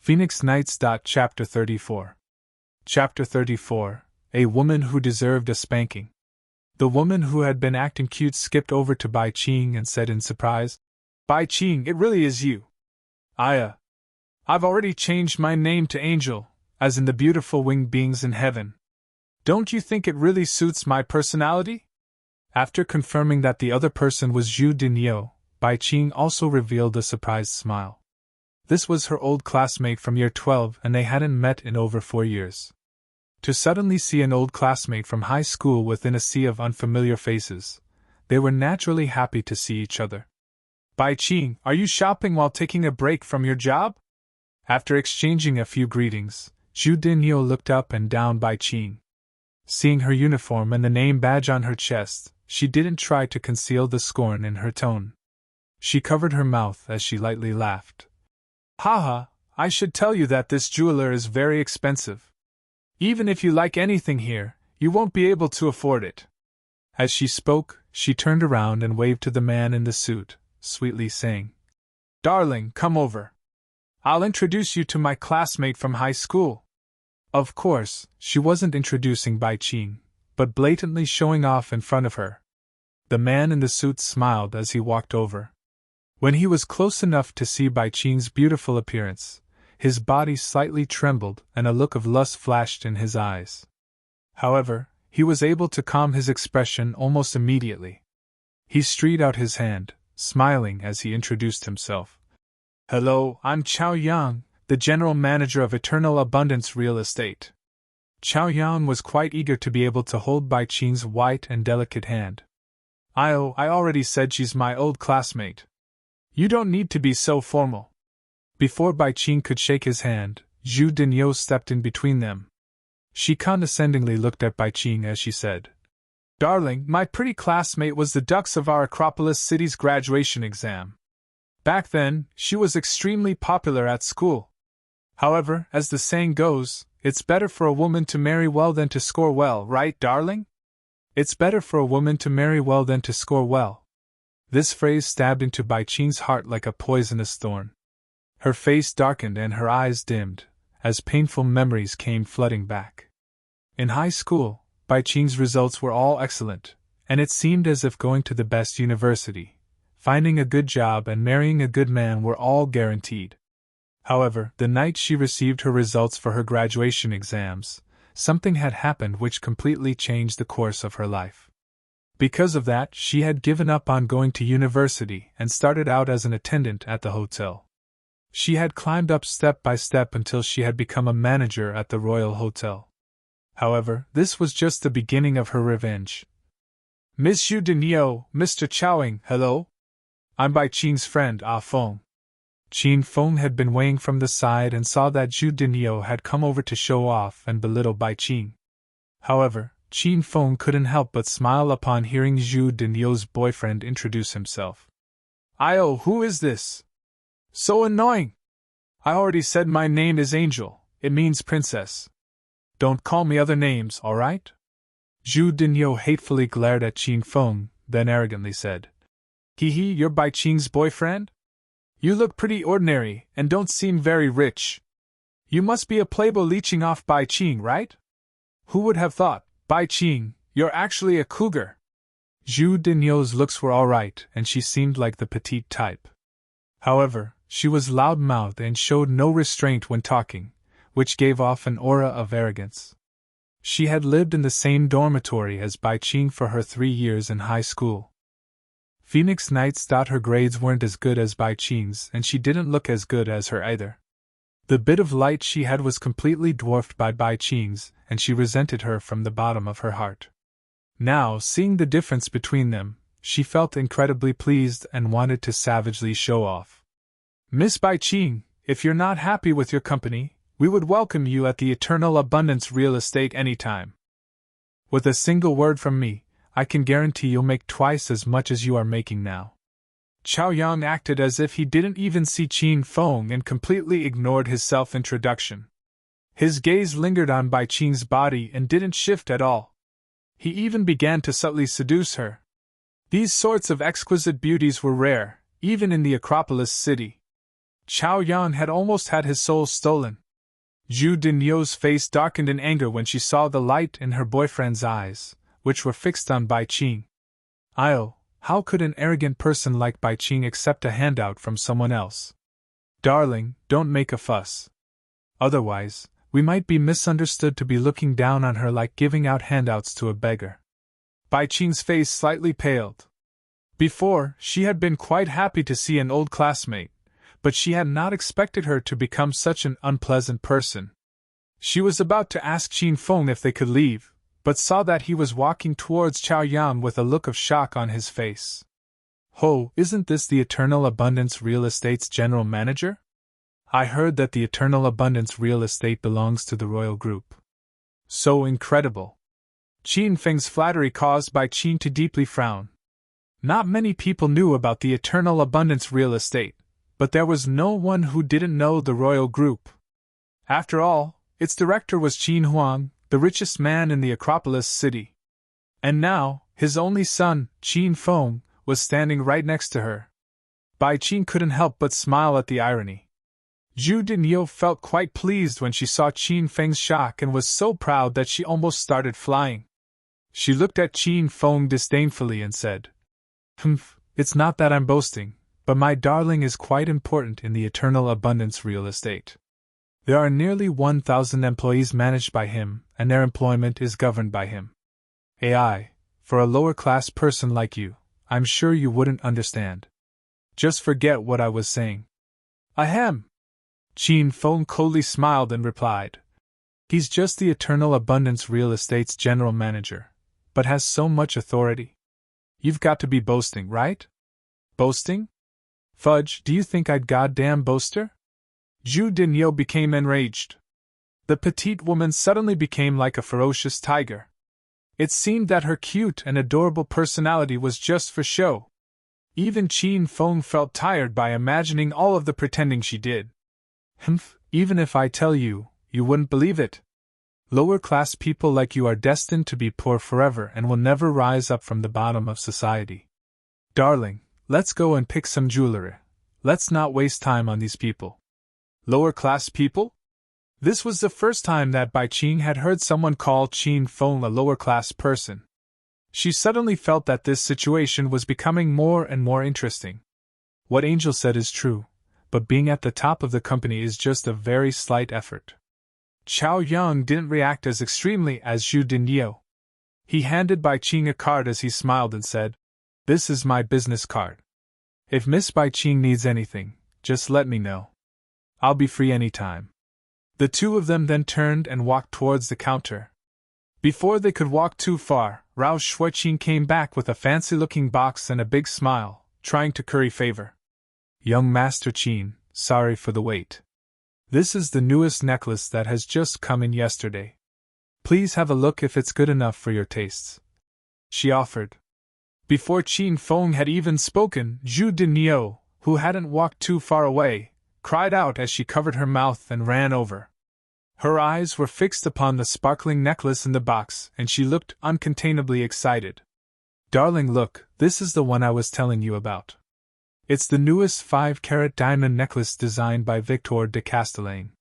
Phoenix Nights. Chapter 34. Chapter 34. A woman who deserved a spanking. The woman who had been acting cute skipped over to Bai Qing and said in surprise, "Bai Qing, it really is you. I've already changed my name to Angel, as in the beautiful winged beings in heaven. Don't you think it really suits my personality?" After confirming that the other person was Zhu Dinyo, Bai Qing also revealed a surprised smile. This was her old classmate from year 12 and they hadn't met in over 4 years. To suddenly see an old classmate from high school within a sea of unfamiliar faces, they were naturally happy to see each other. "Bai Qing, are you shopping while taking a break from your job?" After exchanging a few greetings, Zhu Dinyo looked up and down Bai Qing. Seeing her uniform and the name badge on her chest, she didn't try to conceal the scorn in her tone. She covered her mouth as she lightly laughed. "Haha, I should tell you that this jeweler is very expensive. Even if you like anything here, you won't be able to afford it." As she spoke, she turned around and waved to the man in the suit, sweetly saying, "Darling, come over. I'll introduce you to my classmate from high school." Of course, she wasn't introducing Bai Qing, but blatantly showing off in front of her. The man in the suit smiled as he walked over. When he was close enough to see Bai Qing's beautiful appearance, his body slightly trembled and a look of lust flashed in his eyes. However, he was able to calm his expression almost immediately. He stretched out his hand, smiling as he introduced himself. "Hello, I'm Chao Yang, the general manager of Eternal Abundance Real Estate." Chao Yang was quite eager to be able to hold Bai Qing's white and delicate hand. I already said she's my old classmate. You don't need to be so formal." Before Bai Qing could shake his hand, Zhu Dinyo stepped in between them. She condescendingly looked at Bai Qing as she said, "Darling, my pretty classmate was the dux of our Acropolis City's graduation exam. Back then, she was extremely popular at school. However, as the saying goes, it's better for a woman to marry well than to score well, right, darling? It's better for a woman to marry well than to score well." This phrase stabbed into Bai Qing's heart like a poisonous thorn. Her face darkened and her eyes dimmed, as painful memories came flooding back. In high school, Bai Qing's results were all excellent, and it seemed as if going to the best university, finding a good job and marrying a good man were all guaranteed. However, the night she received her results for her graduation exams, something had happened which completely changed the course of her life. Because of that, she had given up on going to university and started out as an attendant at the hotel. She had climbed up step by step until she had become a manager at the Royal Hotel. However, this was just the beginning of her revenge. "Miss Zhu Dinyo, Mr. Chowing, hello? I'm Bai Qing's friend, Ah Feng." Qin Feng had been weighing from the side and saw that Zhu Dinyo had come over to show off and belittle Bai Qing. However, Qin Feng couldn't help but smile upon hearing Zhu Dinyo's boyfriend introduce himself. Who is this? So annoying! I already said my name is Angel, it means princess. Don't call me other names, alright?" Zhu Dinyo hatefully glared at Qin Feng, then arrogantly said, "Hee, you're Bai Qing's boyfriend? You look pretty ordinary and don't seem very rich. You must be a playboy leeching off Bai Qing, right? Who would have thought? Bai Qing, you're actually a cougar." Zhu Dinyo's looks were alright and she seemed like the petite type. However, she was loud-mouthed and showed no restraint when talking, which gave off an aura of arrogance. She had lived in the same dormitory as Bai Qing for her 3 years in high school. Phoenix Nights. Her grades weren't as good as Bai Qing's and she didn't look as good as her either. The bit of light she had was completely dwarfed by Bai Qing's, and she resented her from the bottom of her heart. Now, seeing the difference between them, she felt incredibly pleased and wanted to savagely show off. "Miss Bai Qing, if you're not happy with your company, we would welcome you at the Eternal Abundance Real Estate anytime. With a single word from me, I can guarantee you'll make twice as much as you are making now." Chao Yang acted as if he didn't even see Qin Feng and completely ignored his self-introduction. His gaze lingered on Bai Qing's body and didn't shift at all. He even began to subtly seduce her. These sorts of exquisite beauties were rare, even in the Acropolis city. Chao Yan had almost had his soul stolen. Zhu Dinyo's face darkened in anger when she saw the light in her boyfriend's eyes, which were fixed on Bai Qing. How could an arrogant person like Bai Qing accept a handout from someone else? Darling, don't make a fuss. Otherwise, we might be misunderstood to be looking down on her like giving out handouts to a beggar. Bai Qing's face slightly paled. Before, she had been quite happy to see an old classmate, but she had not expected her to become such an unpleasant person. She was about to ask Qin Feng if they could leave, but saw that he was walking towards Chao Yan with a look of shock on his face. Ho, isn't this the Eternal Abundance Real Estate's general manager? I heard that the Eternal Abundance Real Estate belongs to the royal group. So incredible. Qin Feng's flattery caused Bai Qing to deeply frown. Not many people knew about the Eternal Abundance Real Estate, but there was no one who didn't know the royal group. After all, its director was Qin Huang, the richest man in the Acropolis city. And now, his only son, Qin Feng, was standing right next to her. Bai Qing couldn't help but smile at the irony. Zhu Dinyo felt quite pleased when she saw Qin Feng's shock and was so proud that she almost started flying. She looked at Qin Feng disdainfully and said, It's not that I'm boasting, but my darling is quite important in the Eternal Abundance Real Estate. There are nearly 1,000 employees managed by him, and their employment is governed by him. For a lower-class person like you, I'm sure you wouldn't understand. Just forget what I was saying. Ahem! Qin Feng coldly smiled and replied. He's just the Eternal Abundance Real Estate's general manager, but has so much authority. You've got to be boasting, right? Boasting? Fudge, do you think I'd goddamn boaster? Zhu Dinyo became enraged. The petite woman suddenly became like a ferocious tiger. It seemed that her cute and adorable personality was just for show. Even Qin Feng felt tired by imagining all of the pretending she did. Even if I tell you, you wouldn't believe it. Lower-class people like you are destined to be poor forever and will never rise up from the bottom of society. Darling, let's go and pick some jewelry. Let's not waste time on these people. Lower-class people? This was the first time that Bai Qing had heard someone call Qin Feng a lower-class person. She suddenly felt that this situation was becoming more and more interesting. What Angel said is true, but being at the top of the company is just a very slight effort. Chao Yang didn't react as extremely as Zhu Dinyo. He handed Bai Qing a card as he smiled and said, This is my business card. If Miss Bai Qing needs anything, just let me know. I'll be free anytime. The two of them then turned and walked towards the counter. Before they could walk too far, Rao Shuiqing came back with a fancy-looking box and a big smile, trying to curry favor. Young Master Qin, sorry for the wait. This is the newest necklace that has just come in yesterday. Please have a look if it's good enough for your tastes. She offered. Before Qin Feng had even spoken, Zhu Dinyo, who hadn't walked too far away, cried out as she covered her mouth and ran over. Her eyes were fixed upon the sparkling necklace in the box, and she looked uncontainably excited. Darling, look, this is the one I was telling you about. It's the newest 5-carat diamond necklace designed by Victor de Castellane.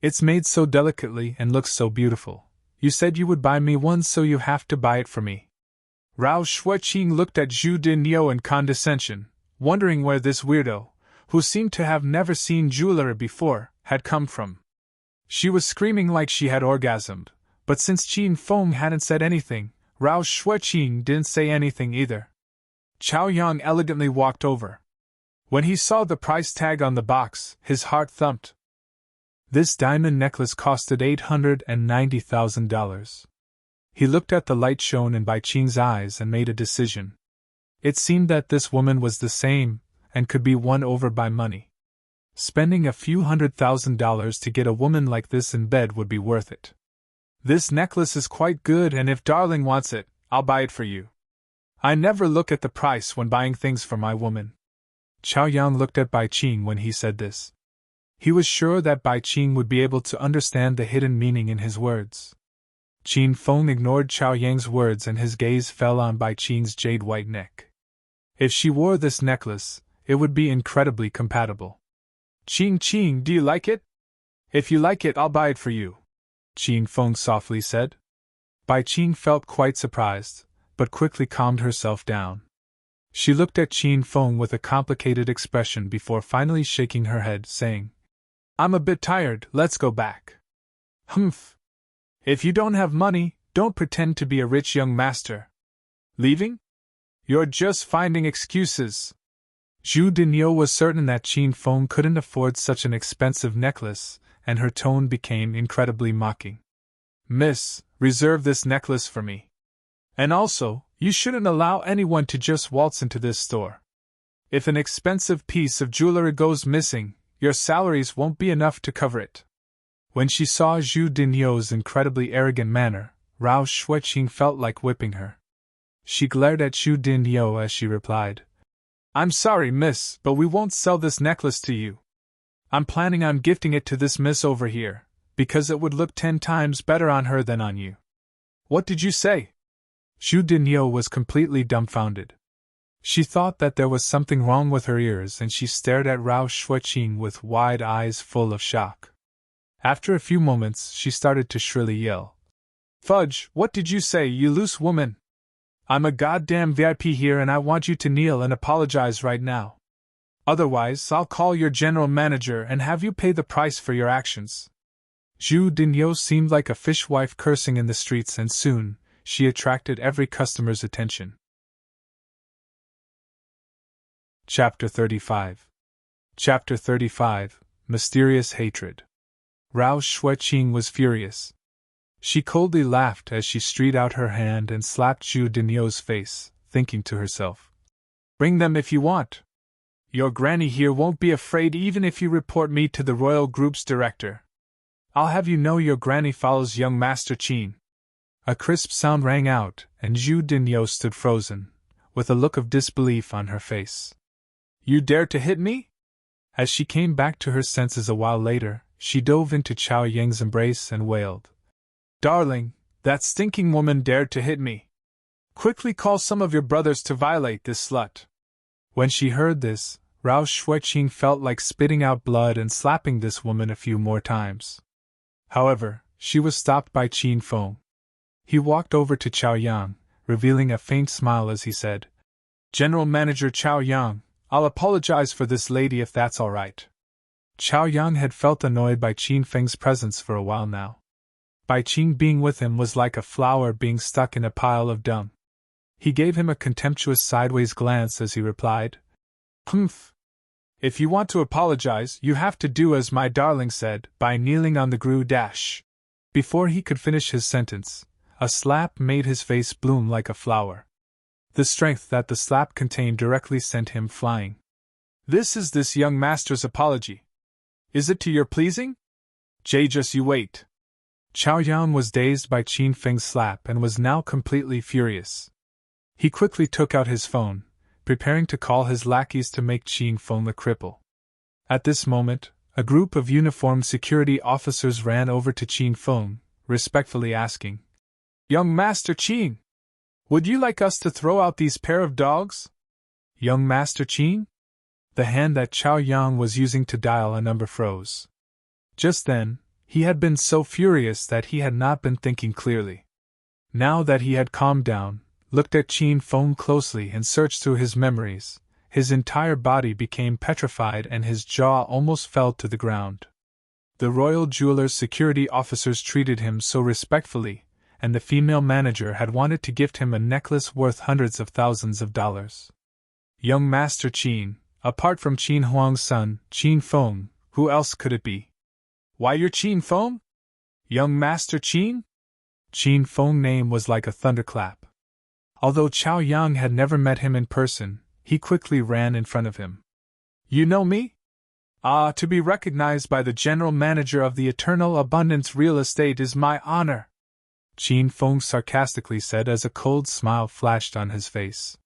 It's made so delicately and looks so beautiful. You said you would buy me one, so you have to buy it for me. Rao Shuiqing looked at Zhu Dinyo in condescension, wondering where this weirdo, who seemed to have never seen jewelry before, had come from. She was screaming like she had orgasmed, but since Qin Feng hadn't said anything, Rao Shuiqing didn't say anything either. Chao Yang elegantly walked over. When he saw the price tag on the box, his heart thumped. This diamond necklace costed $890,000. He looked at the light shone in Bai Qing's eyes and made a decision. It seemed that this woman was the same, and could be won over by money. Spending a few $100,000 to get a woman like this in bed would be worth it. This necklace is quite good, and if darling wants it, I'll buy it for you. I never look at the price when buying things for my woman. Chao Yang looked at Bai Qing when he said this. He was sure that Bai Qing would be able to understand the hidden meaning in his words. Qin Feng ignored Chao Yang's words and his gaze fell on Bai Qing's jade-white neck. If she wore this necklace, it would be incredibly compatible. Ching Ching, do you like it? If you like it, I'll buy it for you, Ching Feng softly said. Bai Qing felt quite surprised, but quickly calmed herself down. She looked at Qin Feng with a complicated expression before finally shaking her head, saying, I'm a bit tired, let's go back. Humph. If you don't have money, don't pretend to be a rich young master. Leaving? You're just finding excuses. Zhu Dinyo was certain that Qin Feng couldn't afford such an expensive necklace, and her tone became incredibly mocking. Miss, reserve this necklace for me. And also, you shouldn't allow anyone to just waltz into this store. If an expensive piece of jewelry goes missing, your salaries won't be enough to cover it. When she saw Zhu Dinyo's incredibly arrogant manner, Rao Shuiqing felt like whipping her. She glared at Zhu Dinyo as she replied, I'm sorry, miss, but we won't sell this necklace to you. I'm planning on gifting it to this miss over here, because it would look 10 times better on her than on you. What did you say? Zhu Dinyo was completely dumbfounded. She thought that there was something wrong with her ears, and she stared at Rao Shuiqing with wide eyes full of shock. After a few moments, she started to shrilly yell. Fudge, what did you say, you loose woman? I'm a goddamn VIP here and I want you to kneel and apologize right now. Otherwise, I'll call your general manager and have you pay the price for your actions. Zhu Dinyo seemed like a fishwife cursing in the streets, and soon, she attracted every customer's attention. Chapter 35. Chapter 35. Mysterious Hatred. Rao Shuiqing was furious. She coldly laughed as she stretched out her hand and slapped Zhu Dinyo's face, thinking to herself, Bring them if you want. Your granny here won't be afraid even if you report me to the royal group's director. I'll have you know your granny follows young Master Qin. A crisp sound rang out, and Zhu Dinyo stood frozen, with a look of disbelief on her face. You dare to hit me? As she came back to her senses a while later, she dove into Chao Yang's embrace and wailed. Darling, that stinking woman dared to hit me. Quickly call some of your brothers to violate this slut. When she heard this, Rao Shuiqing felt like spitting out blood and slapping this woman a few more times. However, she was stopped by Qin Feng. He walked over to Chao Yang, revealing a faint smile as he said, General Manager Chao Yang, I'll apologize for this lady if that's all right. Chao Yang had felt annoyed by Qin Feng's presence for a while now. Bai Qing being with him was like a flower being stuck in a pile of dung. He gave him a contemptuous sideways glance as he replied, Humph. If you want to apologize, you have to do as my darling said, by kneeling on the grue dash. Before he could finish his sentence, a slap made his face bloom like a flower. The strength that the slap contained directly sent him flying. This is this young master's apology. Is it to your pleasing? Just you wait. Chao Yang was dazed by Qin Feng's slap and was now completely furious. He quickly took out his phone, preparing to call his lackeys to make Qin Feng the cripple. At this moment, a group of uniformed security officers ran over to Qin Feng, respectfully asking, Young Master Qin, would you like us to throw out these pair of dogs? Young Master Qin? The hand that Chao Yang was using to dial a number froze. Just then, he had been so furious that he had not been thinking clearly. Now that he had calmed down, looked at Qin Feng closely and searched through his memories, his entire body became petrified and his jaw almost fell to the ground. The royal jeweler's security officers treated him so respectfully, and the female manager had wanted to gift him a necklace worth hundreds of thousands of dollars. Young Master Qin, apart from Qin Huang's son, Qin Feng, who else could it be? Why, you're Qin Feng? Young Master Qin? Qin Feng's name was like a thunderclap. Although Chao Yang had never met him in person, he quickly ran in front of him. You know me? To be recognized by the general manager of the Eternal Abundance Real Estate is my honor, Qin Feng sarcastically said as a cold smile flashed on his face.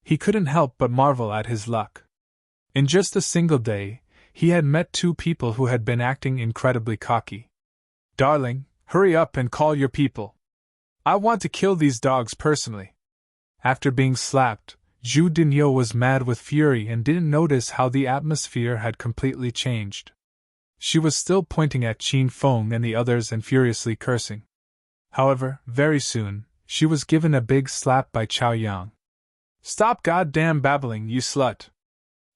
He couldn't help but marvel at his luck. In just a single day, he had met 2 people who had been acting incredibly cocky. Darling, hurry up and call your people. I want to kill these dogs personally. After being slapped, Zhu Dinyo was mad with fury and didn't notice how the atmosphere had completely changed. She was still pointing at Qin Feng and the others and furiously cursing. However, very soon, she was given a big slap by Chao Yang. "Stop goddamn babbling, you slut!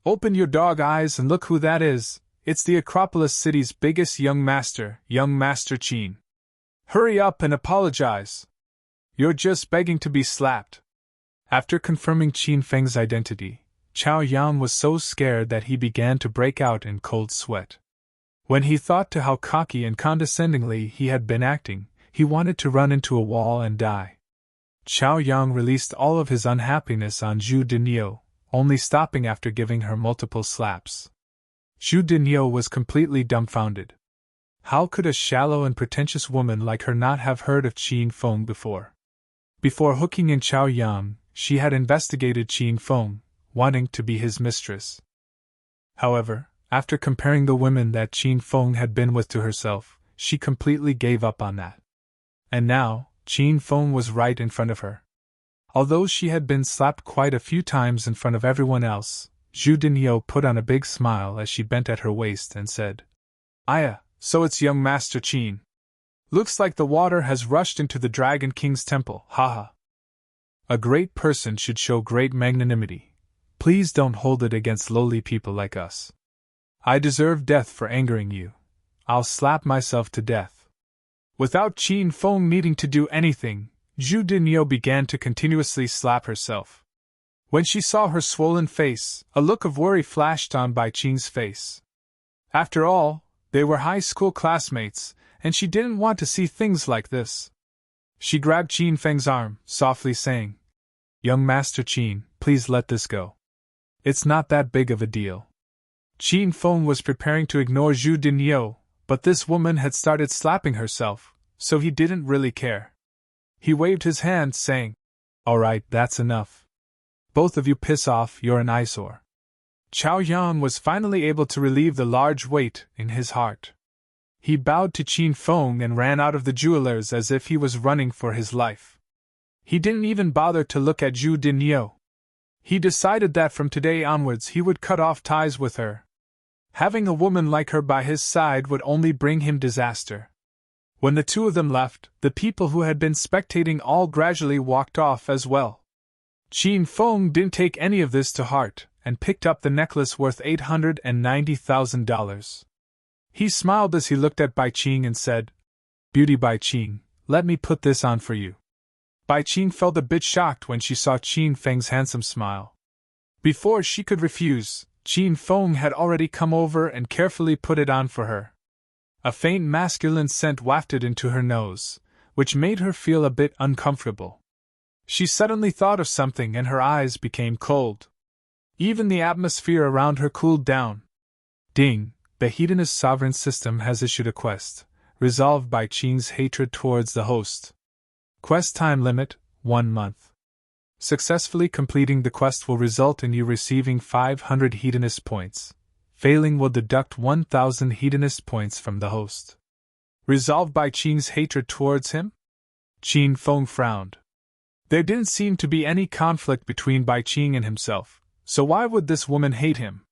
Open your dog eyes and look who that is. It's the Acropolis City's biggest young master Qin. Hurry up and apologize. You're just begging to be slapped." After confirming Qin Feng's identity, Chao Yang was so scared that he began to break out in cold sweat. When he thought to how cocky and condescendingly he had been acting, he wanted to run into a wall and die. Chao Yang released all of his unhappiness on Zhu Dinyo, only stopping after giving her multiple slaps. Zhu Dinyo was completely dumbfounded. How could a shallow and pretentious woman like her not have heard of Qin Feng before? Before hooking in Chao Yang, she had investigated Qin Feng, wanting to be his mistress. However, after comparing the women that Qin Feng had been with to herself, she completely gave up on that. And now, Qin Feng was right in front of her. Although she had been slapped quite a few times in front of everyone else, Zhu Dinyo put on a big smile as she bent at her waist and said, "Aya, so it's young Master Qin. Looks like the water has rushed into the Dragon King's temple, haha. A great person should show great magnanimity. Please don't hold it against lowly people like us. I deserve death for angering you. I'll slap myself to death." Without Qin Feng needing to do anything, Zhu Dinyo began to continuously slap herself. When she saw her swollen face, a look of worry flashed on Bai Qing's face. After all, they were high school classmates, and she didn't want to see things like this. She grabbed Qin Feng's arm, softly saying, "Young Master Qin, please let this go. It's not that big of a deal." Qin Feng was preparing to ignore Zhu Dinyo, but this woman had started slapping herself, so he didn't really care. He waved his hand, saying, "All right, that's enough. Both of you piss off, you're an eyesore." Chao Yang was finally able to relieve the large weight in his heart. He bowed to Qin Feng and ran out of the jeweler's as if he was running for his life. He didn't even bother to look at Zhu Dinyo. He decided that from today onwards he would cut off ties with her. Having a woman like her by his side would only bring him disaster. When the two of them left, the people who had been spectating all gradually walked off as well. Qin Feng didn't take any of this to heart, and picked up the necklace worth $890,000. He smiled as he looked at Bai Qing and said, "Beauty Bai Qing, let me put this on for you." Bai Qing felt a bit shocked when she saw Qin Feng's handsome smile. Before she could refuse, Qin Feng had already come over and carefully put it on for her. A faint masculine scent wafted into her nose, which made her feel a bit uncomfortable. She suddenly thought of something and her eyes became cold. Even the atmosphere around her cooled down. Ding! The hedonist sovereign system has issued a quest, resolved Bai Qing's hatred towards the host. Quest time limit, 1 month. Successfully completing the quest will result in you receiving 500 hedonist points. Failing will deduct 1,000 hedonist points from the host. Resolved Bai Qing's hatred towards him? Qin Feng frowned. There didn't seem to be any conflict between Bai Qing and himself, so why would this woman hate him?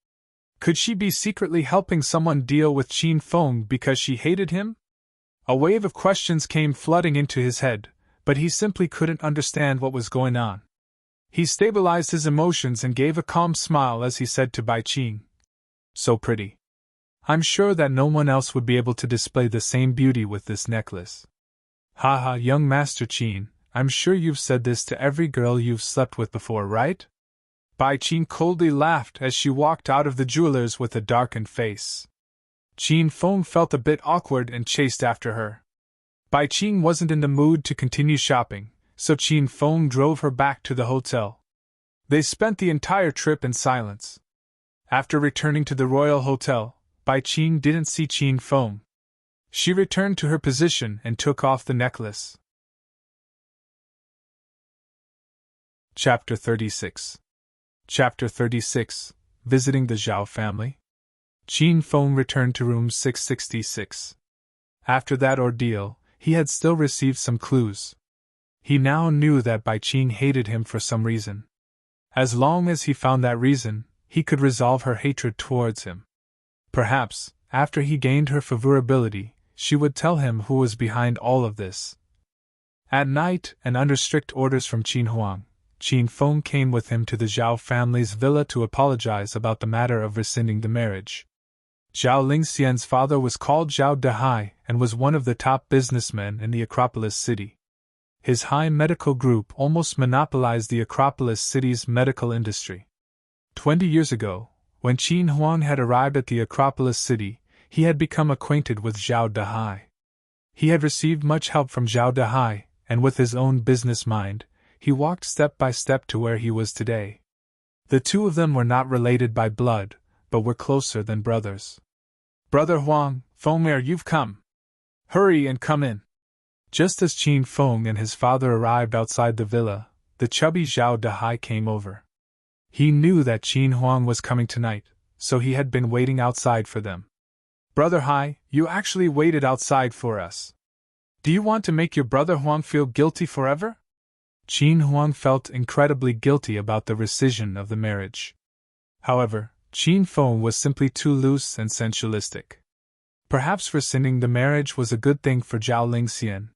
Could she be secretly helping someone deal with Qin Feng because she hated him? A wave of questions came flooding into his head, but he simply couldn't understand what was going on. He stabilized his emotions and gave a calm smile as he said to Bai Qing, "So pretty. I'm sure that no one else would be able to display the same beauty with this necklace." "Haha, young Master Qin, I'm sure you've said this to every girl you've slept with before, right?" Bai Qing coldly laughed as she walked out of the jeweler's with a darkened face. Qin Feng felt a bit awkward and chased after her. Bai Qing wasn't in the mood to continue shopping, so Qin Feng drove her back to the hotel. They spent the entire trip in silence. After returning to the royal hotel, Bai Qing didn't see Qin Feng. She returned to her position and took off the necklace. Chapter 36. Chapter 36. Visiting the Zhao family. Qin Feng returned to room 666. After that ordeal, he had still received some clues. He now knew that Bai Qing hated him for some reason. As long as he found that reason, he could resolve her hatred towards him. Perhaps, after he gained her favorability, she would tell him who was behind all of this. At night, and under strict orders from Qin Huang, Qin Feng came with him to the Zhao family's villa to apologize about the matter of rescinding the marriage. Zhao Lingxian's father was called Zhao Dehai and was one of the top businessmen in the Acropolis city. His high medical group almost monopolized the Acropolis city's medical industry. 20 years ago, when Qin Huang had arrived at the Acropolis city, he had become acquainted with Zhao Dehai. He had received much help from Zhao Dehai, and with his own business mind, he walked step by step to where he was today. The two of them were not related by blood, but were closer than brothers. "Brother Huang, Fengmei, you've come. Hurry and come in." Just as Qin Feng and his father arrived outside the villa, the chubby Zhao Dehai came over. He knew that Qin Huang was coming tonight, so he had been waiting outside for them. "Brother Hai, you actually waited outside for us. Do you want to make your brother Huang feel guilty forever?" Qin Huang felt incredibly guilty about the rescission of the marriage. However, Qin Feng was simply too loose and sensualistic. Perhaps rescinding the marriage was a good thing for Zhao Lingxian.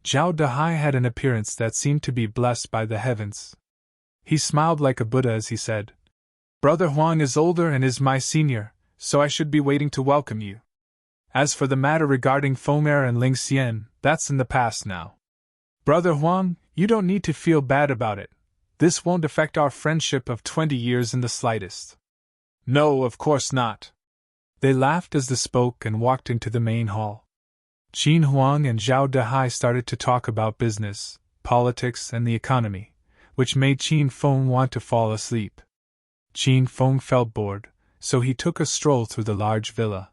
Zhao Dehai had an appearance that seemed to be blessed by the heavens. He smiled like a Buddha as he said, "Brother Huang is older and is my senior, so I should be waiting to welcome you. As for the matter regarding Fengmei and Lingxian, that's in the past now. Brother Huang, you don't need to feel bad about it. This won't affect our friendship of 20 years in the slightest." "No, of course not." They laughed as they spoke and walked into the main hall. Qin Huang and Zhao Dehai started to talk about business, politics, and the economy, which made Qin Feng want to fall asleep. Qin Feng felt bored, so he took a stroll through the large villa.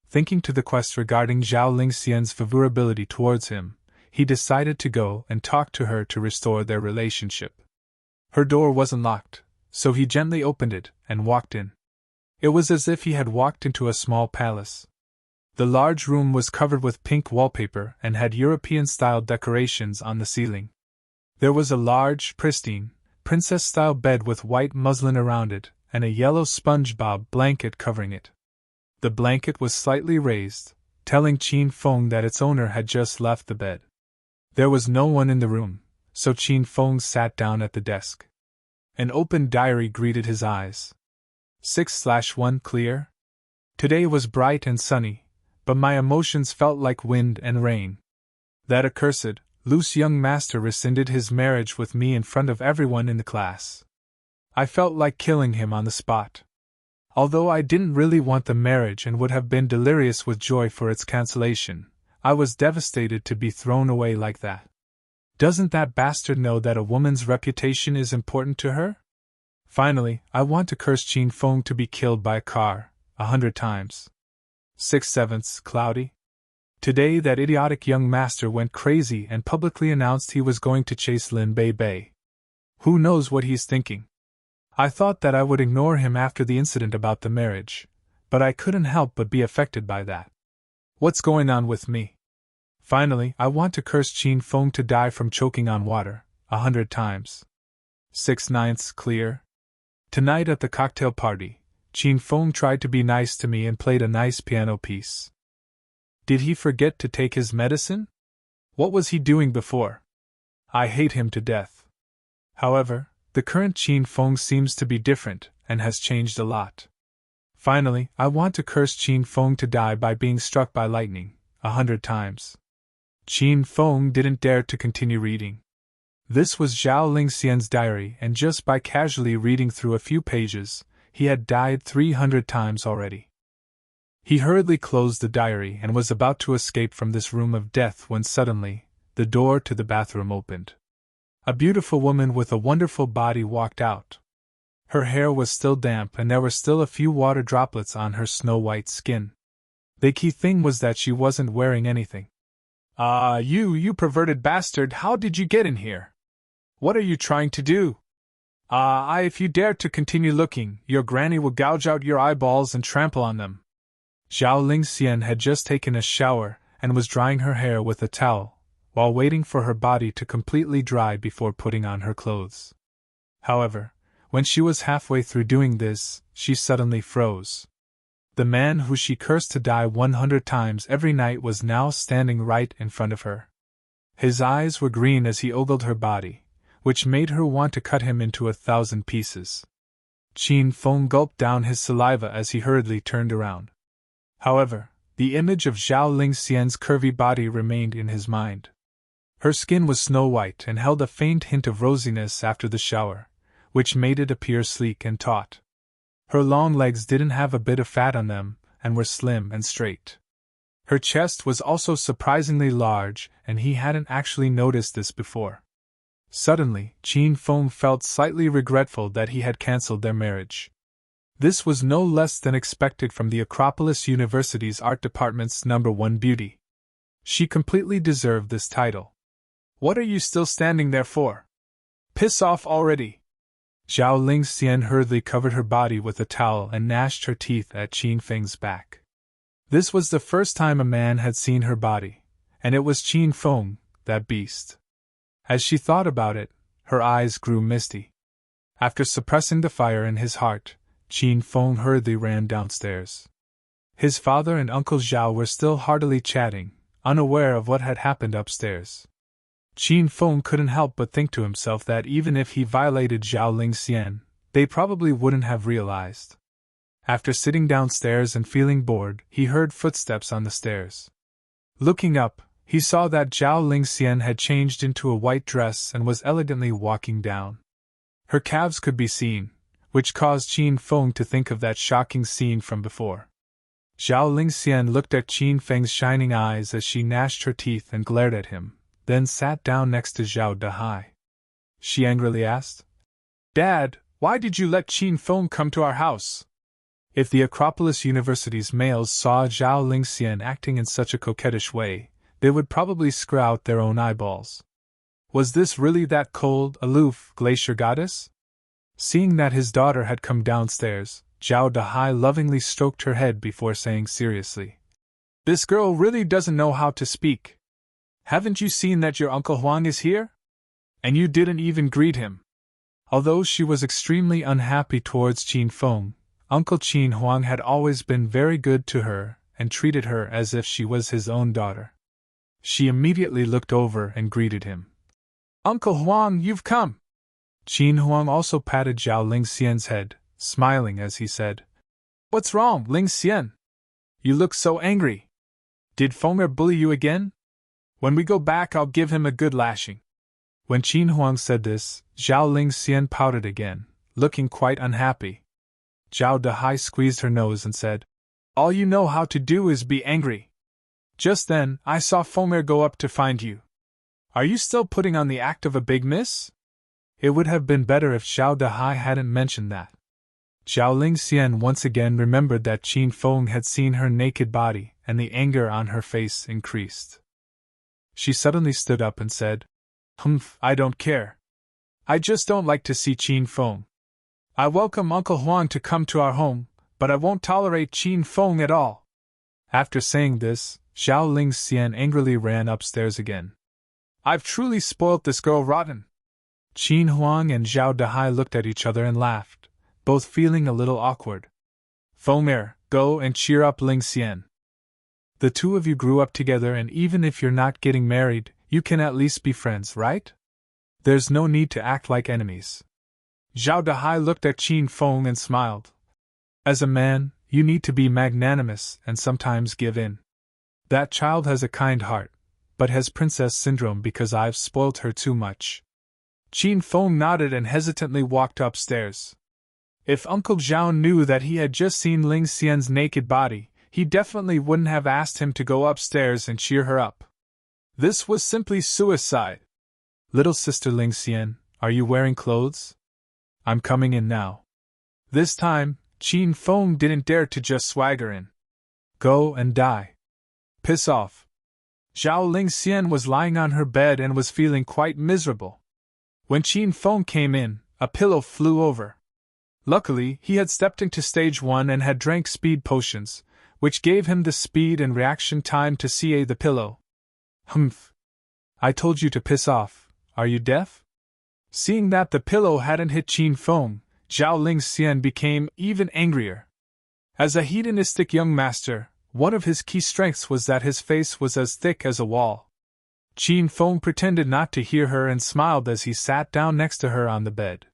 Thinking to the quest regarding Zhao Lingxian's favorability towards him, he decided to go and talk to her to restore their relationship. Her door wasn't locked, so he gently opened it and walked in. It was as if he had walked into a small palace. The large room was covered with pink wallpaper and had European-style decorations on the ceiling. There was a large, pristine, princess-style bed with white muslin around it and a yellow SpongeBob blanket covering it. The blanket was slightly raised, telling Qin Feng that its owner had just left the bed. There was no one in the room, so Qin Feng sat down at the desk. An open diary greeted his eyes. 6/1 Clear? Today was bright and sunny, but my emotions felt like wind and rain. That accursed, loose young master rescinded his marriage with me in front of everyone in the class. I felt like killing him on the spot. Although I didn't really want the marriage and would have been delirious with joy for its cancellation, I was devastated to be thrown away like that. Doesn't that bastard know that a woman's reputation is important to her? Finally, I want to curse Qin Feng to be killed by a car, 100 times. 6/7 Cloudy? Today that idiotic young master went crazy and publicly announced he was going to chase Lin Bei Bei. Who knows what he's thinking? I thought that I would ignore him after the incident about the marriage, but I couldn't help but be affected by that. What's going on with me? Finally, I want to curse Qin Feng to die from choking on water, 100 times. 6/9 Clear? Tonight at the cocktail party, Qin Feng tried to be nice to me and played a nice piano piece. Did he forget to take his medicine? What was he doing before? I hate him to death. However, the current Qin Feng seems to be different and has changed a lot. Finally, I want to curse Qin Feng to die by being struck by lightning, 100 times. Qin Feng didn't dare to continue reading. This was Zhao Lingxian's diary, and just by casually reading through a few pages, he had died 300 times already. He hurriedly closed the diary and was about to escape from this room of death when suddenly, the door to the bathroom opened. A beautiful woman with a wonderful body walked out. Her hair was still damp and there were still a few water droplets on her snow-white skin. The key thing was that she wasn't wearing anything. You perverted bastard, how did you get in here? What are you trying to do? If you dare to continue looking, your granny will gouge out your eyeballs and trample on them. Zhao Lingxian had just taken a shower and was drying her hair with a towel, while waiting for her body to completely dry before putting on her clothes. However, When she was halfway through doing this, she suddenly froze. The man who she cursed to die 100 times every night was now standing right in front of her. His eyes were green as he ogled her body, which made her want to cut him into 1,000 pieces. Qin Feng gulped down his saliva as he hurriedly turned around. However, the image of Zhao Lingxian's curvy body remained in his mind. Her skin was snow-white and held a faint hint of rosiness after the shower, which made it appear sleek and taut. Her long legs didn't have a bit of fat on them, and were slim and straight. Her chest was also surprisingly large, and he hadn't actually noticed this before. Suddenly, Qin Feng felt slightly regretful that he had cancelled their marriage. This was no less than expected from the Acropolis University's art department's #1 beauty. She completely deserved this title. "What are you still standing there for? Piss off already!" Zhao Lingxian hurriedly covered her body with a towel and gnashed her teeth at Qin Feng's back. This was the first time a man had seen her body, and it was Qin Feng, that beast. As she thought about it, her eyes grew misty. After suppressing the fire in his heart, Qin Feng hurriedly ran downstairs. His father and Uncle Zhao were still heartily chatting, unaware of what had happened upstairs. Qin Feng couldn't help but think to himself that even if he violated Zhao Lingxian, they probably wouldn't have realized. After sitting downstairs and feeling bored, he heard footsteps on the stairs. Looking up, he saw that Zhao Lingxian had changed into a white dress and was elegantly walking down. Her calves could be seen, which caused Qin Feng to think of that shocking scene from before. Zhao Lingxian looked at Qin Feng's shining eyes as she gnashed her teeth and glared at him, then sat down next to Zhao Dahai. She angrily asked, "Dad, why did you let Qin Feng come to our house?" If the Acropolis University's males saw Zhao Lingxian acting in such a coquettish way, they would probably screw out their own eyeballs. Was this really that cold, aloof glacier goddess? Seeing that his daughter had come downstairs, Zhao Dahai lovingly stroked her head before saying seriously, "This girl really doesn't know how to speak. Haven't you seen that your Uncle Huang is here? And you didn't even greet him." Although she was extremely unhappy towards Qin Feng, Uncle Qin Huang had always been very good to her and treated her as if she was his own daughter. She immediately looked over and greeted him. "Uncle Huang, you've come!" Qin Huang also patted Zhao Lingxian's head, smiling as he said, "What's wrong, Lingxian? You look so angry. Did Feng'er bully you again? When we go back I'll give him a good lashing." When Qin Huang said this, Zhao Lingxian pouted again, looking quite unhappy. Zhao Dahai squeezed her nose and said, "All you know how to do is be angry. Just then, I saw Feng'er go up to find you. Are you still putting on the act of a big miss?" It would have been better if Zhao Dahai hadn't mentioned that. Zhao Lingxian once again remembered that Qin Feng had seen her naked body, and the anger on her face increased. She suddenly stood up and said, "Humph, I don't care. I just don't like to see Qin Feng. I welcome Uncle Huang to come to our home, but I won't tolerate Qin Feng at all." After saying this, Zhao Lingxian angrily ran upstairs again. "I've truly spoilt this girl rotten." Qin Huang and Zhao Dahai looked at each other and laughed, both feeling a little awkward. "Feng'er, go and cheer up Lingxian. The two of you grew up together, and even if you're not getting married, you can at least be friends, right? There's no need to act like enemies." Zhao Dahai looked at Qin Feng and smiled. "As a man, you need to be magnanimous and sometimes give in. That child has a kind heart, but has princess syndrome because I've spoilt her too much." Qin Feng nodded and hesitantly walked upstairs. If Uncle Zhao knew that he had just seen Lingxian's naked body, he definitely wouldn't have asked him to go upstairs and cheer her up. This was simply suicide. "Little sister Lingxian, are you wearing clothes? I'm coming in now." This time, Qin Feng didn't dare to just swagger in. "Go and die. Piss off." Zhao Lingxian was lying on her bed and was feeling quite miserable. When Qin Feng came in, a pillow flew over. Luckily, he had stepped into stage 1 and had drank speed potions, which gave him the speed and reaction time to CA the pillow. "Humph. I told you to piss off, are you deaf?" Seeing that the pillow hadn't hit Qin Feng, Zhao Lingxian became even angrier. As a hedonistic young master, one of his key strengths was that his face was as thick as a wall. Qin Feng pretended not to hear her and smiled as he sat down next to her on the bed.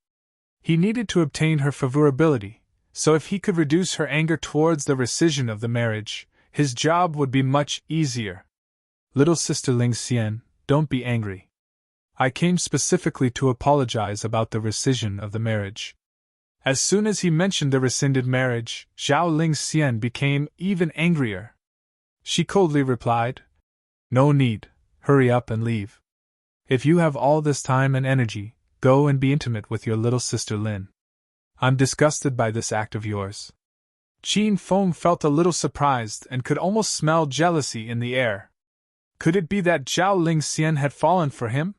He needed to obtain her favorability, so if he could reduce her anger towards the rescission of the marriage, his job would be much easier. Little sister Lingxian, don't be angry. I came specifically to apologize about the rescission of the marriage. As soon as he mentioned the rescinded marriage, Zhao Lingxian became even angrier. She coldly replied, "No need, hurry up and leave. If you have all this time and energy, go and be intimate with your little sister Lin. I'm disgusted by this act of yours." Qin Feng felt a little surprised and could almost smell jealousy in the air. Could it be that Zhao Lingxian had fallen for him?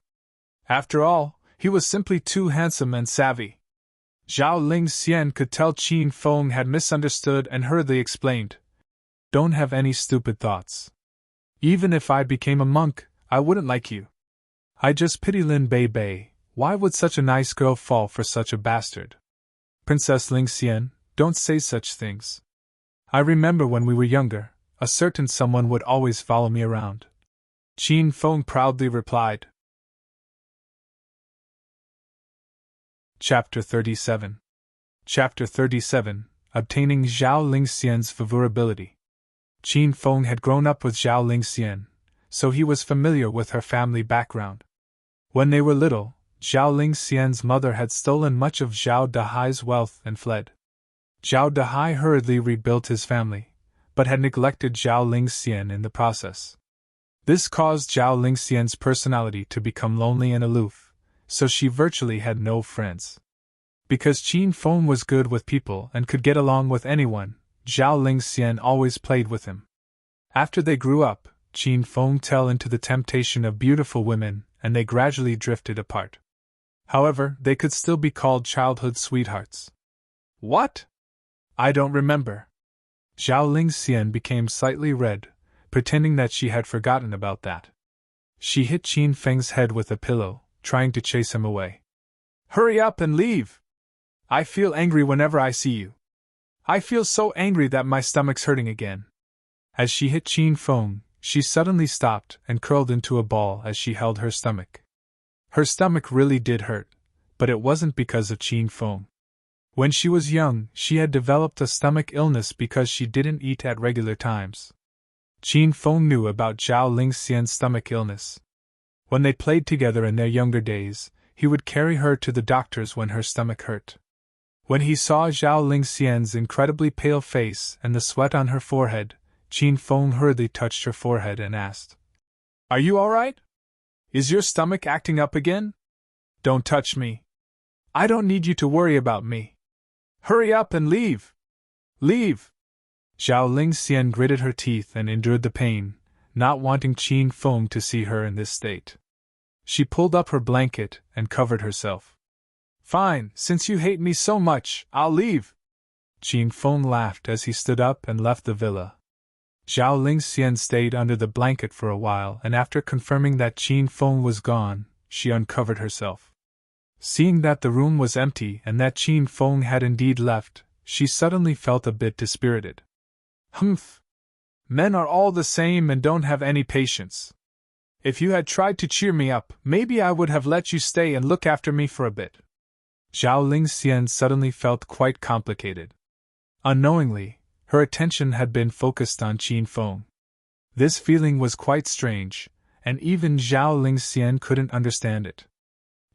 After all, he was simply too handsome and savvy. Zhao Lingxian could tell Qin Feng had misunderstood and hurriedly explained, "Don't have any stupid thoughts. Even if I became a monk, I wouldn't like you. I just pity Lin Bei. Why would such a nice girl fall for such a bastard? Princess Lingxian, don't say such things. I remember when we were younger, a certain someone would always follow me around." Qin Feng proudly replied. Chapter 37. Chapter 37. Obtaining Zhao Lingxian's favorability. Qin Feng had grown up with Zhao Lingxian, so he was familiar with her family background. When they were little, Zhao Lingxian's mother had stolen much of Zhao Dahai's wealth and fled. Zhao Dahai hurriedly rebuilt his family, but had neglected Zhao Lingxian in the process. This caused Zhao Lingxian's personality to become lonely and aloof, so she virtually had no friends. Because Qin Feng was good with people and could get along with anyone, Zhao Lingxian always played with him. After they grew up, Qin Feng fell into the temptation of beautiful women, and they gradually drifted apart. However, they could still be called childhood sweethearts. What? I don't remember. Zhao Lingxian became slightly red, pretending that she had forgotten about that. She hit Qin Feng's head with a pillow, trying to chase him away. "Hurry up and leave! I feel angry whenever I see you. I feel so angry that my stomach's hurting again." As she hit Qin Feng, she suddenly stopped and curled into a ball as she held her stomach. Her stomach really did hurt, but it wasn't because of Qin Feng. When she was young, she had developed a stomach illness because she didn't eat at regular times. Qin Feng knew about Zhao Lingxian's stomach illness. When they played together in their younger days, he would carry her to the doctors when her stomach hurt. When he saw Zhao Lingxian's incredibly pale face and the sweat on her forehead, Qin Feng hurriedly touched her forehead and asked, "Are you all right? Is your stomach acting up again? Don't touch me. I don't need you to worry about me. Hurry up and leave! Leave!" Zhao Lingxian gritted her teeth and endured the pain, not wanting Qin Feng to see her in this state. She pulled up her blanket and covered herself. "Fine, since you hate me so much, I'll leave." Qin Feng laughed as he stood up and left the villa. Zhao Lingxian stayed under the blanket for a while, and after confirming that Qin Feng was gone, she uncovered herself. Seeing that the room was empty and that Qin Feng had indeed left, she suddenly felt a bit dispirited. Humph! Men are all the same and don't have any patience. If you had tried to cheer me up, maybe I would have let you stay and look after me for a bit. Zhao Lingxian suddenly felt quite complicated. Unknowingly, her attention had been focused on Qin Feng. This feeling was quite strange, and even Zhao Lingxian couldn't understand it.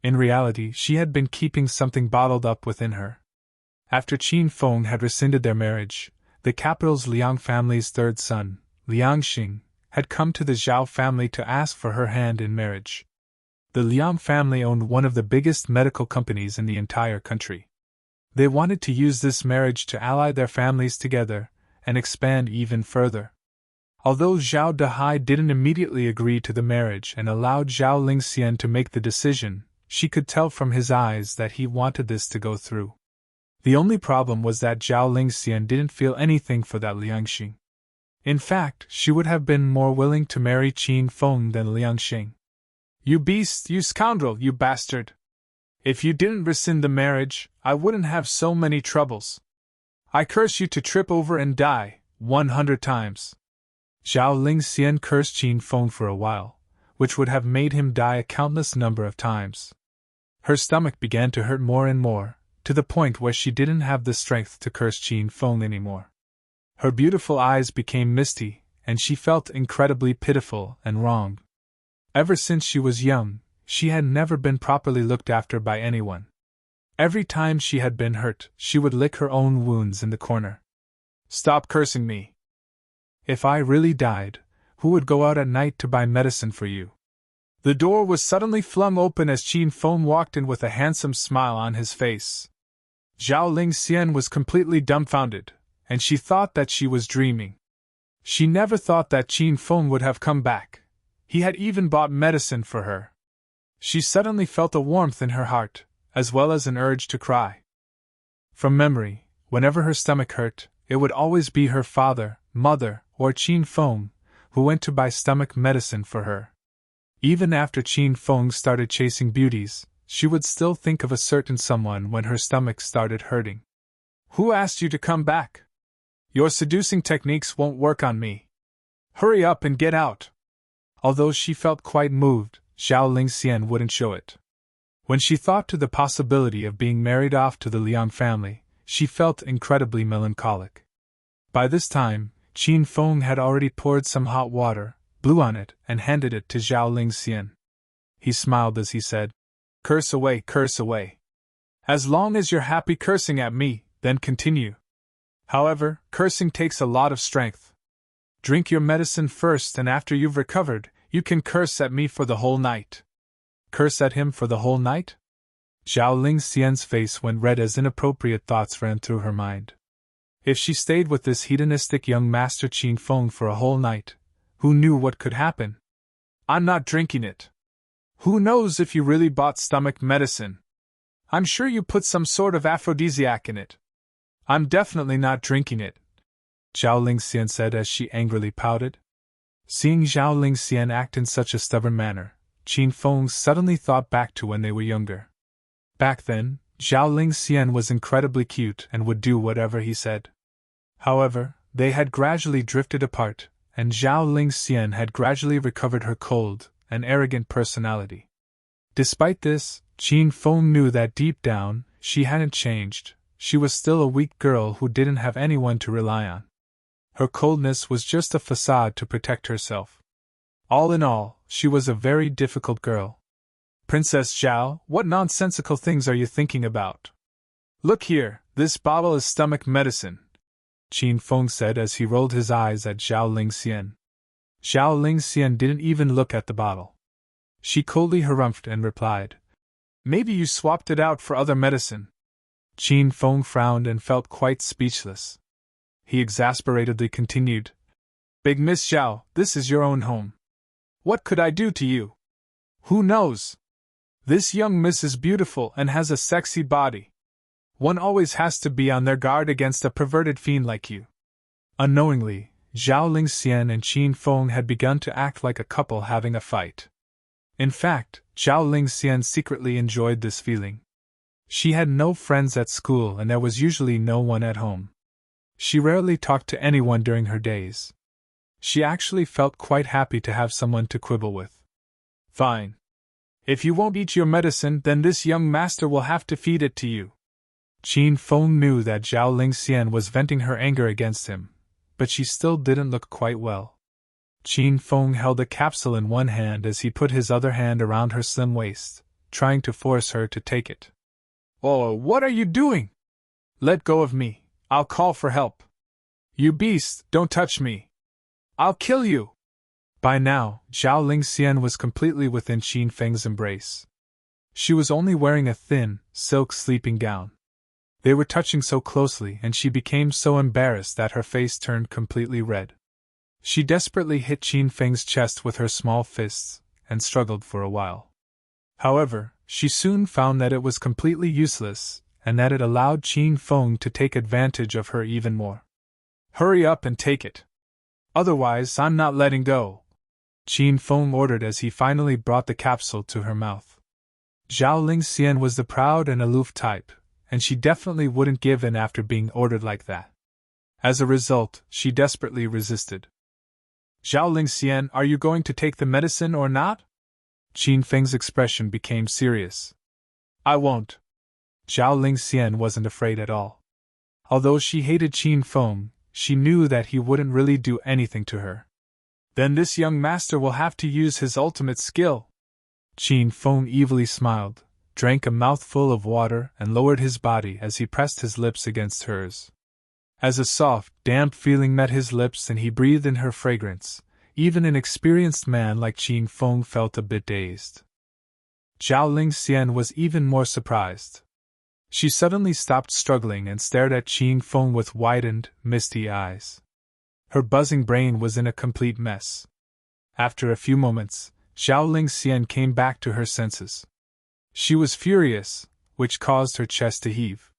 In reality, she had been keeping something bottled up within her. After Qin Feng had rescinded their marriage, the capital's Liang family's third son, Liangxing, had come to the Zhao family to ask for her hand in marriage. The Liang family owned one of the biggest medical companies in the entire country. They wanted to use this marriage to ally their families together and expand even further. Although Zhao Dahai didn't immediately agree to the marriage and allowed Zhao Lingxian to make the decision, she could tell from his eyes that he wanted this to go through. The only problem was that Zhao Lingxian didn't feel anything for that Liangxing. In fact, she would have been more willing to marry Qin Feng than Liangxing. "You beast, you scoundrel, you bastard! If you didn't rescind the marriage, I wouldn't have so many troubles. I curse you to trip over and die, 100 times. Zhao Lingxian cursed Qin Feng for a while, which would have made him die a countless number of times. Her stomach began to hurt more and more, to the point where she didn't have the strength to curse Qin Feng anymore. Her beautiful eyes became misty, and she felt incredibly pitiful and wronged. Ever since she was young, she had never been properly looked after by anyone. Every time she had been hurt, she would lick her own wounds in the corner. Stop cursing me. If I really died, who would go out at night to buy medicine for you? The door was suddenly flung open as Qin Feng walked in with a handsome smile on his face. Zhao Lingxian was completely dumbfounded, and she thought that she was dreaming. She never thought that Qin Feng would have come back. He had even bought medicine for her. She suddenly felt a warmth in her heart, as well as an urge to cry. From memory, whenever her stomach hurt, it would always be her father, mother, or Qin Feng who went to buy stomach medicine for her. Even after Qin Feng started chasing beauties, she would still think of a certain someone when her stomach started hurting. Who asked you to come back? Your seducing techniques won't work on me. Hurry up and get out. Although she felt quite moved, Zhao Lingxian wouldn't show it. When she thought to the possibility of being married off to the Liang family, she felt incredibly melancholic. By this time, Qin Feng had already poured some hot water, blew on it, and handed it to Zhao Lingxian. He smiled as he said, curse away, curse away. As long as you're happy cursing at me, then continue. However, cursing takes a lot of strength. Drink your medicine first, and after you've recovered, you can curse at me for the whole night. Curse at him for the whole night? Zhao Lingxian's face went red as inappropriate thoughts ran through her mind. If she stayed with this hedonistic young master Qin Feng for a whole night, who knew what could happen? I'm not drinking it. Who knows if you really bought stomach medicine? I'm sure you put some sort of aphrodisiac in it. I'm definitely not drinking it, Zhao Lingxian said as she angrily pouted. Seeing Zhao Lingxian act in such a stubborn manner, Qin Feng suddenly thought back to when they were younger. Back then, Zhao Lingxian was incredibly cute and would do whatever he said. However, they had gradually drifted apart, and Zhao Lingxian had gradually recovered her cold and arrogant personality. Despite this, Qin Feng knew that deep down, she hadn't changed. She was still a weak girl who didn't have anyone to rely on. Her coldness was just a facade to protect herself. All in all, she was a very difficult girl. Princess Zhao, what nonsensical things are you thinking about? Look here, this bottle is stomach medicine, Qin Feng said as he rolled his eyes at Zhao Lingxian. Zhao Lingxian didn't even look at the bottle. She coldly harumphed and replied, maybe you swapped it out for other medicine. Qin Feng frowned and felt quite speechless. He exasperatedly continued, Big Miss Zhao, this is your own home. What could I do to you? Who knows? This young miss is beautiful and has a sexy body. One always has to be on their guard against a perverted fiend like you. Unknowingly, Zhao Lingxian and Qin Feng had begun to act like a couple having a fight. In fact, Zhao Lingxian secretly enjoyed this feeling. She had no friends at school and there was usually no one at home. She rarely talked to anyone during her days. She actually felt quite happy to have someone to quibble with. Fine. If you won't eat your medicine, then this young master will have to feed it to you. Qin Feng knew that Zhao Lingxian was venting her anger against him, but she still didn't look quite well. Qin Feng held a capsule in one hand as he put his other hand around her slim waist, trying to force her to take it. Oh, what are you doing? Let go of me. I'll call for help. You beast, don't touch me. I'll kill you. By now, Zhao Lingxian was completely within Qin Feng's embrace. She was only wearing a thin, silk sleeping gown. They were touching so closely and she became so embarrassed that her face turned completely red. She desperately hit Qin Feng's chest with her small fists, and struggled for a while. However, she soon found that it was completely useless, and that it allowed Qin Feng to take advantage of her even more. Hurry up and take it. Otherwise, I'm not letting go, Qin Feng ordered as he finally brought the capsule to her mouth. Zhao Lingxian was the proud and aloof type, and she definitely wouldn't give in after being ordered like that. As a result, she desperately resisted. Zhao Lingxian, are you going to take the medicine or not? Qin Feng's expression became serious. I won't. Zhao Lingxian wasn't afraid at all. Although she hated Qin Feng, she knew that he wouldn't really do anything to her. Then this young master will have to use his ultimate skill. Qin Feng evilly smiled, drank a mouthful of water, and lowered his body as he pressed his lips against hers. As a soft, damp feeling met his lips and he breathed in her fragrance, even an experienced man like Qin Feng felt a bit dazed. Zhao Lingxian was even more surprised. She suddenly stopped struggling and stared at Qin Feng with widened, misty eyes. Her buzzing brain was in a complete mess. After a few moments, Zhao Lingxian came back to her senses. She was furious, which caused her chest to heave.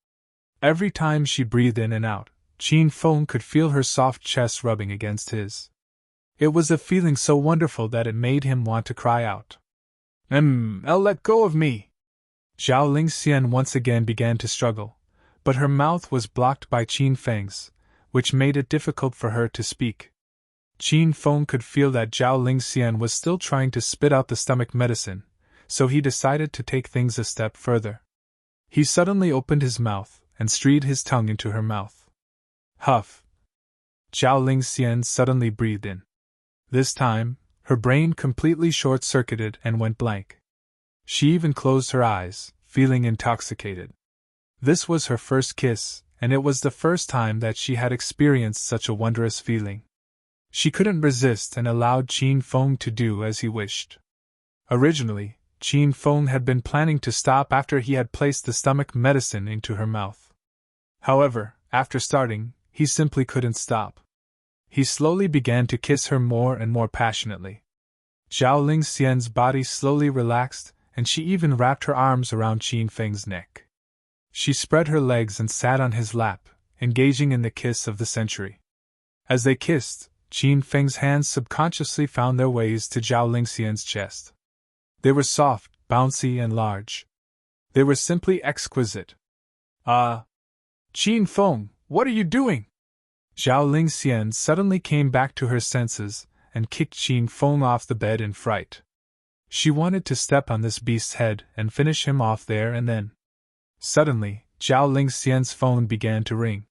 Every time she breathed in and out, Qin Feng could feel her soft chest rubbing against his. It was a feeling so wonderful that it made him want to cry out. Let go of me! Zhao Lingxian once again began to struggle, but her mouth was blocked by Qin Feng's, which made it difficult for her to speak. Qin Feng could feel that Zhao Lingxian was still trying to spit out the stomach medicine, so he decided to take things a step further. He suddenly opened his mouth and strayed his tongue into her mouth. Huff! Zhao Lingxian suddenly breathed in. This time, her brain completely short-circuited and went blank. She even closed her eyes, feeling intoxicated. This was her first kiss, and it was the first time that she had experienced such a wondrous feeling. She couldn't resist and allowed Qin Feng to do as he wished. Originally, Qin Feng had been planning to stop after he had placed the stomach medicine into her mouth. However, after starting, he simply couldn't stop. He slowly began to kiss her more and more passionately. Zhao Lingxian's body slowly relaxed, and she even wrapped her arms around Qin Feng's neck. She spread her legs and sat on his lap, engaging in the kiss of the century. As they kissed, Qin Feng's hands subconsciously found their ways to Zhao Lingxian's chest. They were soft, bouncy, and large. They were simply exquisite. Qin Feng, what are you doing? Zhao Lingxian suddenly came back to her senses and kicked Qin Feng off the bed in fright. She wanted to step on this beast's head and finish him off there and then. Suddenly, Zhao Lingxian's phone began to ring.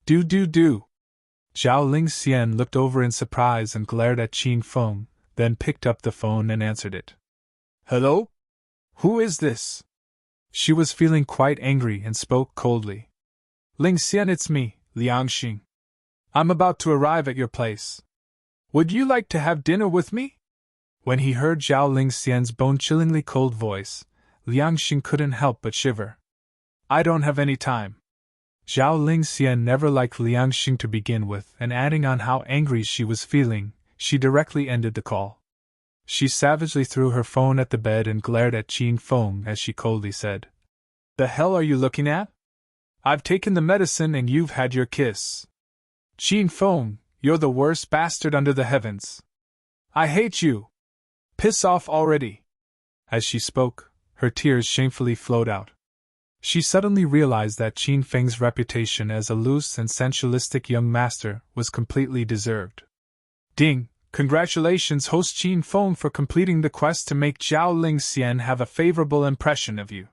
Do. Zhao Lingxian looked over in surprise and glared at Qin Feng, then picked up the phone and answered it. Hello? Who is this? She was feeling quite angry and spoke coldly. Lingxian, it's me, Liangxing. I'm about to arrive at your place. Would you like to have dinner with me? When he heard Zhao Lingxian's bone-chillingly cold voice, Liangxing couldn't help but shiver. I don't have any time. Zhao Lingxian never liked Liangxing to begin with, and adding on how angry she was feeling, she directly ended the call. She savagely threw her phone at the bed and glared at Qin Feng as she coldly said, The hell are you looking at? I've taken the medicine and you've had your kiss. Qin Feng, you're the worst bastard under the heavens. I hate you. Piss off already. As she spoke, her tears shamefully flowed out. She suddenly realized that Qin Feng's reputation as a loose and sensualistic young master was completely deserved. Ding! Congratulations, host Qin Feng, for completing the quest to make Zhao Lingxian have a favorable impression of you.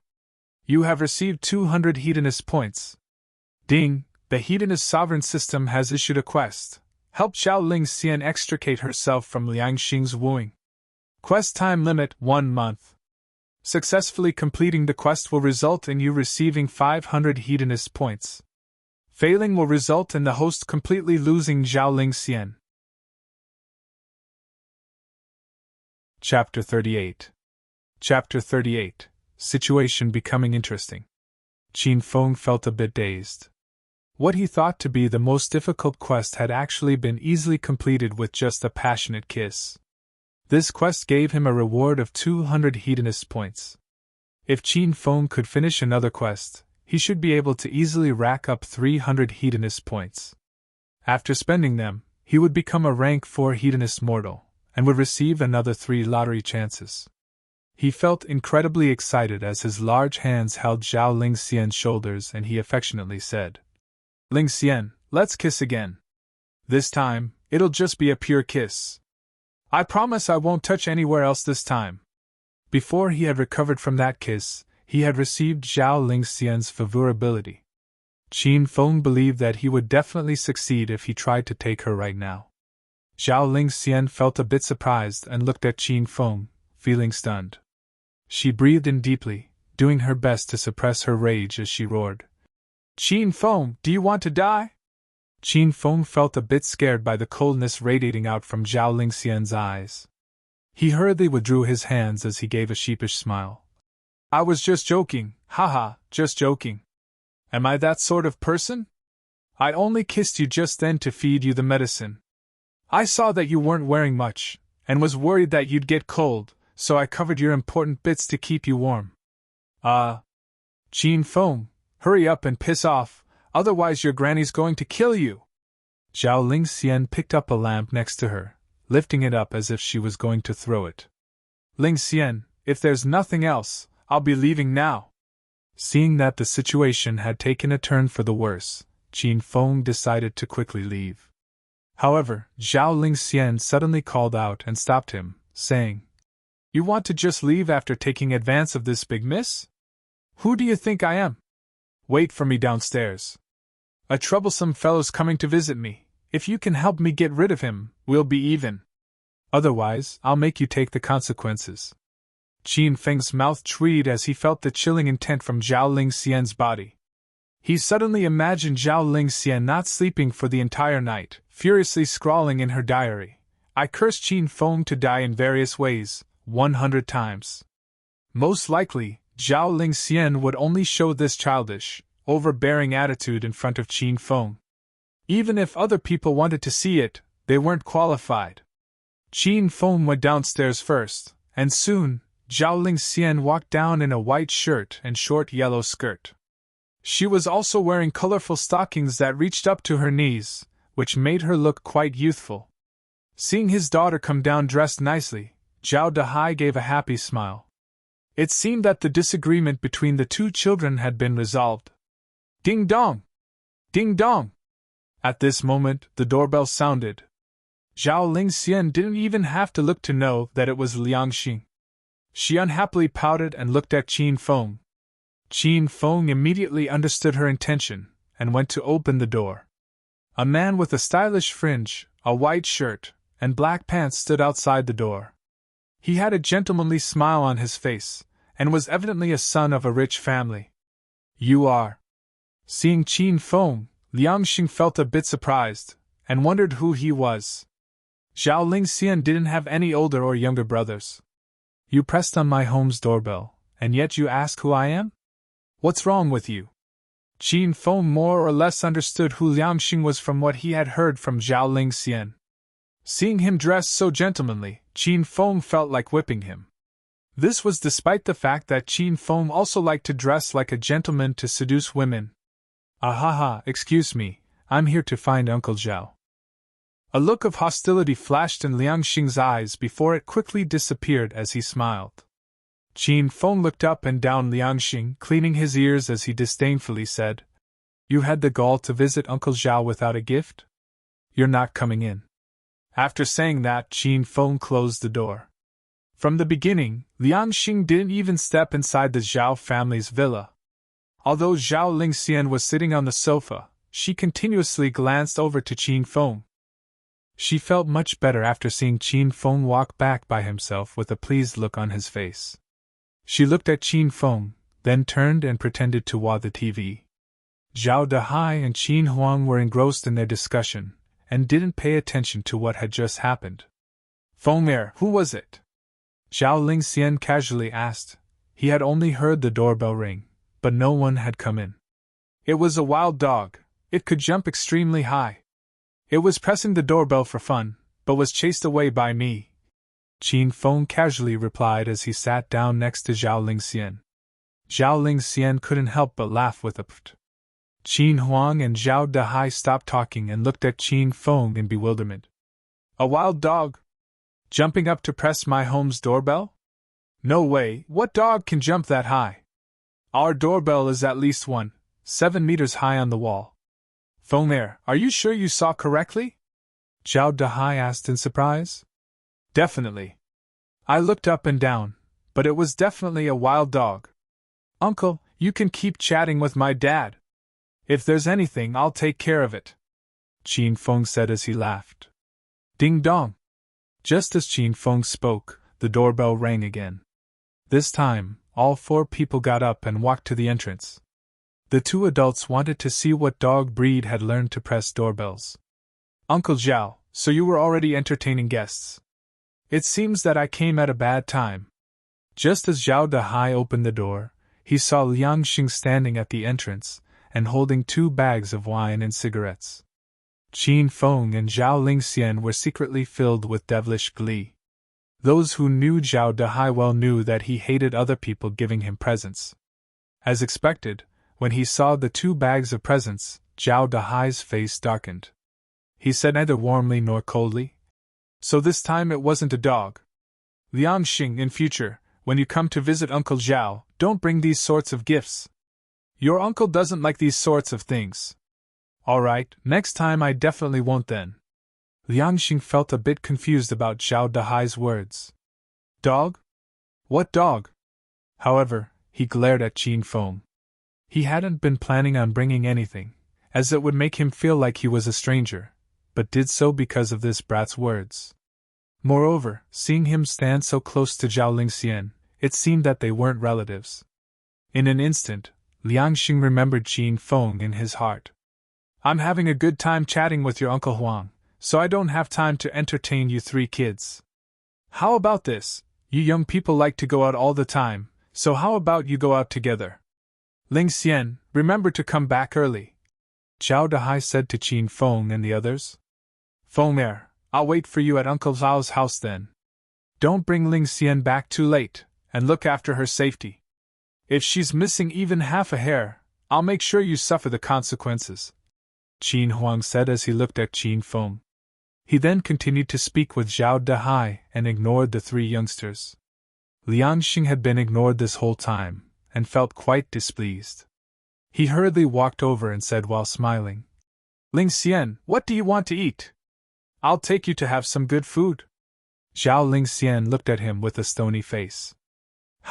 You have received 200 hedonist points. Ding! The hedonist sovereign system has issued a quest. Help Zhao Lingxian extricate herself from Liangxing's wooing. Quest time limit 1 month. Successfully completing the quest will result in you receiving 500 hedonist points. Failing will result in the host completely losing Zhao Lingxian. Chapter 38. Chapter 38. Situation becoming interesting. Qin Feng felt a bit dazed. What he thought to be the most difficult quest had actually been easily completed with just a passionate kiss. This quest gave him a reward of 200 hedonist points. If Qin Feng could finish another quest, he should be able to easily rack up 300 hedonist points. After spending them, he would become a rank 4 hedonist mortal, and would receive another 3 lottery chances. He felt incredibly excited as his large hands held Zhao Lingxian's shoulders and he affectionately said, "Lingxian, let's kiss again. This time, it'll just be a pure kiss. I promise I won't touch anywhere else this time." Before he had recovered from that kiss, he had received Zhao Lingxian's favorability. Qin Feng believed that he would definitely succeed if he tried to take her right now. Zhao Lingxian felt a bit surprised and looked at Qin Feng, feeling stunned. She breathed in deeply, doing her best to suppress her rage as she roared, "Qin Feng, do you want to die?" Qin Feng felt a bit scared by the coldness radiating out from Zhao Lingxian's eyes. He hurriedly withdrew his hands as he gave a sheepish smile. "I was just joking, haha, just joking. Am I that sort of person? I only kissed you just then to feed you the medicine. I saw that you weren't wearing much, and was worried that you'd get cold, so I covered your important bits to keep you warm." Qin Feng, hurry up and piss off, otherwise your granny's going to kill you." Zhao Lingxian picked up a lamp next to her, lifting it up as if she was going to throw it. "Lingxian, if there's nothing else, I'll be leaving now." Seeing that the situation had taken a turn for the worse, Qin Feng decided to quickly leave. However, Zhao Lingxian suddenly called out and stopped him, saying, "You want to just leave after taking advance of this big miss? Who do you think I am? Wait for me downstairs. A troublesome fellow's coming to visit me. If you can help me get rid of him, we'll be even. Otherwise, I'll make you take the consequences." Qin Feng's mouth twitched as he felt the chilling intent from Zhao Lingxian's body. He suddenly imagined Zhao Lingxian not sleeping for the entire night, furiously scrawling in her diary, "I curse Qin Feng to die in various ways, 100 times. Most likely, Zhao Lingxian would only show this childish, overbearing attitude in front of Qin Feng. Even if other people wanted to see it, they weren't qualified. Qin Feng went downstairs first, and soon, Zhao Lingxian walked down in a white shirt and short yellow skirt. She was also wearing colorful stockings that reached up to her knees, which made her look quite youthful. Seeing his daughter come down dressed nicely, Zhao Dahai gave a happy smile. It seemed that the disagreement between the two children had been resolved. Ding dong! Ding dong! At this moment, the doorbell sounded. Zhao Lingxian didn't even have to look to know that it was Liangxing. She unhappily pouted and looked at Qin Feng. Qin Feng immediately understood her intention, and went to open the door. A man with a stylish fringe, a white shirt, and black pants stood outside the door. He had a gentlemanly smile on his face, and was evidently a son of a rich family. "You are?" Seeing Qin Feng, Liangxing felt a bit surprised, and wondered who he was. Zhao Lingxian didn't have any older or younger brothers. "You pressed on my home's doorbell, and yet you ask who I am? What's wrong with you?" Qin Feng more or less understood who Liangxing was from what he had heard from Zhao Lingxian. Seeing him dressed so gentlemanly, Qin Feng felt like whipping him. This was despite the fact that Qin Feng also liked to dress like a gentleman to seduce women. "Ahaha, excuse me, I'm here to find Uncle Zhao." A look of hostility flashed in Liangxing's eyes before it quickly disappeared as he smiled. Qin Feng looked up and down Liangxing, cleaning his ears as he disdainfully said, "You had the gall to visit Uncle Zhao without a gift? You're not coming in." After saying that, Qin Feng closed the door. From the beginning, Liangxing didn't even step inside the Zhao family's villa. Although Zhao Lingxian was sitting on the sofa, she continuously glanced over to Qin Feng. She felt much better after seeing Qin Feng walk back by himself with a pleased look on his face. She looked at Qin Feng, then turned and pretended to watch the TV. Zhao Dahai and Qin Huang were engrossed in their discussion, and didn't pay attention to what had just happened. "Feng who was it?" Zhao Lingxian casually asked. He had only heard the doorbell ring, but no one had come in. "It was a wild dog. It could jump extremely high. It was pressing the doorbell for fun, but was chased away by me," Qin Feng casually replied as he sat down next to Zhao Lingxian. Zhao Lingxian couldn't help but laugh with a pft. Qin Huang and Zhao Dahai stopped talking and looked at Qin Feng in bewilderment. "A wild dog? Jumping up to press my home's doorbell? No way, what dog can jump that high? Our doorbell is at least 7 meters high on the wall. Feng'er, are you sure you saw correctly? Zhao Dahai asked in surprise. Definitely. I looked up and down, but it was definitely a wild dog. Uncle, you can keep chatting with my dad. If there's anything, I'll take care of it, Qin Feng said as he laughed. Ding dong! Just as Qin Feng spoke, the doorbell rang again. This time, all 4 people got up and walked to the entrance. The 2 adults wanted to see what dog breed had learned to press doorbells. Uncle Zhao, so you were already entertaining guests. It seems that I came at a bad time. Just as Zhao Dahai opened the door, he saw Liang Xing standing at the entrance and holding 2 bags of wine and cigarettes. Qin Feng and Zhao Lingxian were secretly filled with devilish glee. Those who knew Zhao Dahai well knew that he hated other people giving him presents. As expected, when he saw the 2 bags of presents, Zhao Dahai's face darkened. He said neither warmly nor coldly, "So this time it wasn't a dog. Liang Xing, in future, when you come to visit Uncle Zhao, don't bring these sorts of gifts. Your uncle doesn't like these sorts of things." "Alright, next time I definitely won't then." Liang Xing felt a bit confused about Zhao Dahai's words. Dog? What dog? However, he glared at Qin Feng. He hadn't been planning on bringing anything, as it would make him feel like he was a stranger, but did so because of this brat's words. Moreover, seeing him stand so close to Zhao Lingxian, it seemed that they weren't relatives. In an instant, Liang Xing remembered Qin Feng in his heart. "I'm having a good time chatting with your Uncle Huang, so I don't have time to entertain you 3 kids. How about this? You young people like to go out all the time, so how about you go out together? Lingxian, remember to come back early," Zhao Dahai said to Qin Feng and the others. "Feng'er, I'll wait for you at Uncle Zhao's house then. Don't bring Lingxian back too late, and look after her safety. If she's missing even half a hair, I'll make sure you suffer the consequences," Qin Huang said as he looked at Qin Feng. He then continued to speak with Zhao Dahai and ignored the 3 youngsters. Liang Xing had been ignored this whole time, and felt quite displeased. He hurriedly walked over and said while smiling, "Lingxian, what do you want to eat? I'll take you to have some good food." Zhao Lingxian looked at him with a stony face.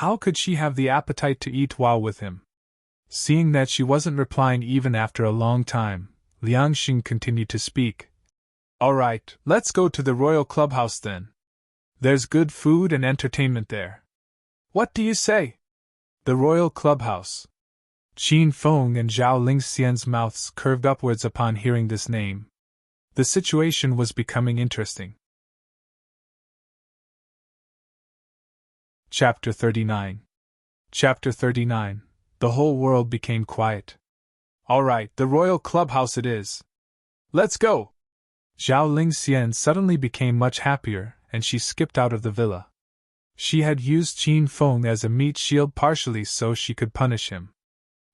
How could she have the appetite to eat while with him? Seeing that she wasn't replying even after a long time, Liang Xing continued to speak. "Alright, let's go to the Royal Clubhouse then. There's good food and entertainment there." "What do you say?" "The Royal Clubhouse." Qin Feng and Zhao Lingxian's mouths curved upwards upon hearing this name. The situation was becoming interesting. Chapter 39. Chapter 39. The whole world became quiet. "Alright, the Royal Clubhouse it is. Let's go!" Zhao Lingxian suddenly became much happier, and she skipped out of the villa. She had used Qin Feng as a meat shield partially so she could punish him.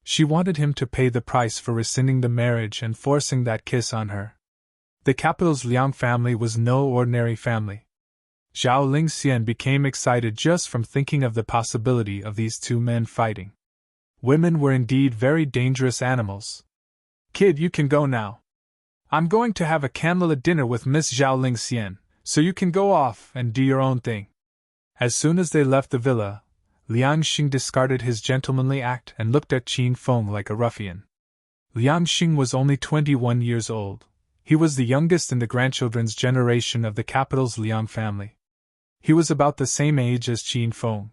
She wanted him to pay the price for rescinding the marriage and forcing that kiss on her. The capital's Liang family was no ordinary family. Zhao Lingxian became excited just from thinking of the possibility of these 2 men fighting. Women were indeed very dangerous animals. "Kid, you can go now. I'm going to have a candlelit dinner with Miss Zhao Lingxian, so you can go off and do your own thing." As soon as they left the villa, Liang Xing discarded his gentlemanly act and looked at Qin Feng like a ruffian. Liang Xing was only 21 years old. He was the youngest in the grandchildren's generation of the capital's Liang family. He was about the same age as Qin Feng.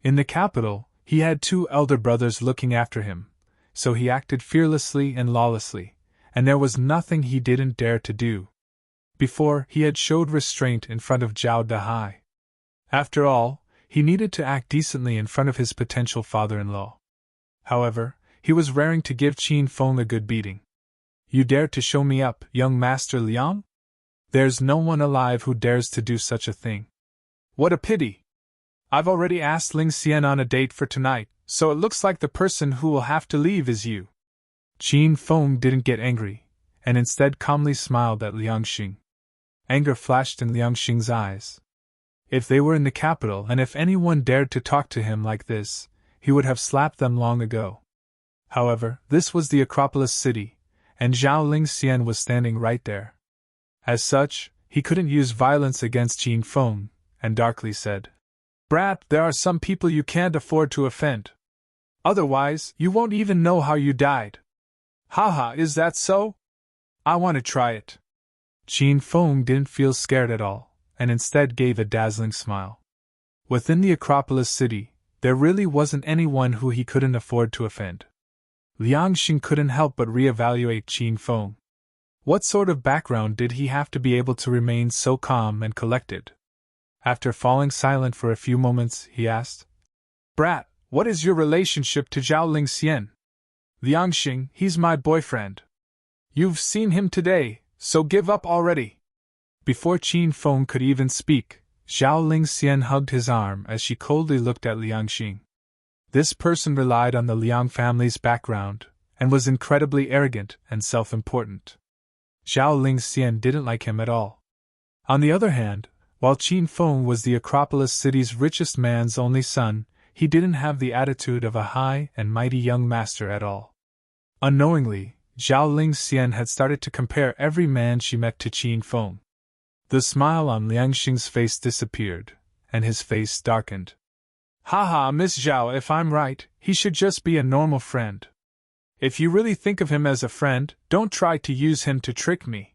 In the capital, he had 2 elder brothers looking after him, so he acted fearlessly and lawlessly, and there was nothing he didn't dare to do. Before, he had showed restraint in front of Zhao Dahai. After all, he needed to act decently in front of his potential father-in-law. However, he was raring to give Qin Feng a good beating. "You dare to show me up, young Master Liang? There's no one alive who dares to do such a thing. What a pity! I've already asked Lingxian on a date for tonight, so it looks like the person who will have to leave is you." Qin Feng didn't get angry, and instead calmly smiled at Liang Xing. Anger flashed in Liang Xing's eyes. If they were in the capital and if anyone dared to talk to him like this, he would have slapped them long ago. However, this was the Acropolis city, and Zhao Lingxian was standing right there. As such, he couldn't use violence against Qin Feng, and darkly said, "Brat, there are some people you can't afford to offend. Otherwise, you won't even know how you died." "Haha, is that so? I want to try it." Qin Feng didn't feel scared at all, and instead gave a dazzling smile. Within the Acropolis city, there really wasn't anyone who he couldn't afford to offend. Liangxing couldn't help but reevaluate Qin Feng. What sort of background did he have to be able to remain so calm and collected? After falling silent for a few moments, he asked, "Brat, what is your relationship to Zhao Lingxian?" "Liangxing, he's my boyfriend." "You've seen him today, so give up already." Before Qin Feng could even speak, Zhao Lingxian hugged his arm as she coldly looked at Liangxing. This person relied on the Liang family's background, and was incredibly arrogant and self-important. Zhao Lingxian didn't like him at all. On the other hand, while Qin Feng was the Acropolis city's richest man's only son, he didn't have the attitude of a high and mighty young master at all. Unknowingly, Zhao Lingxian had started to compare every man she met to Qin Feng. The smile on Liangxing's face disappeared, and his face darkened. "Haha, Miss Zhao, if I'm right, he should just be a normal friend. If you really think of him as a friend, don't try to use him to trick me.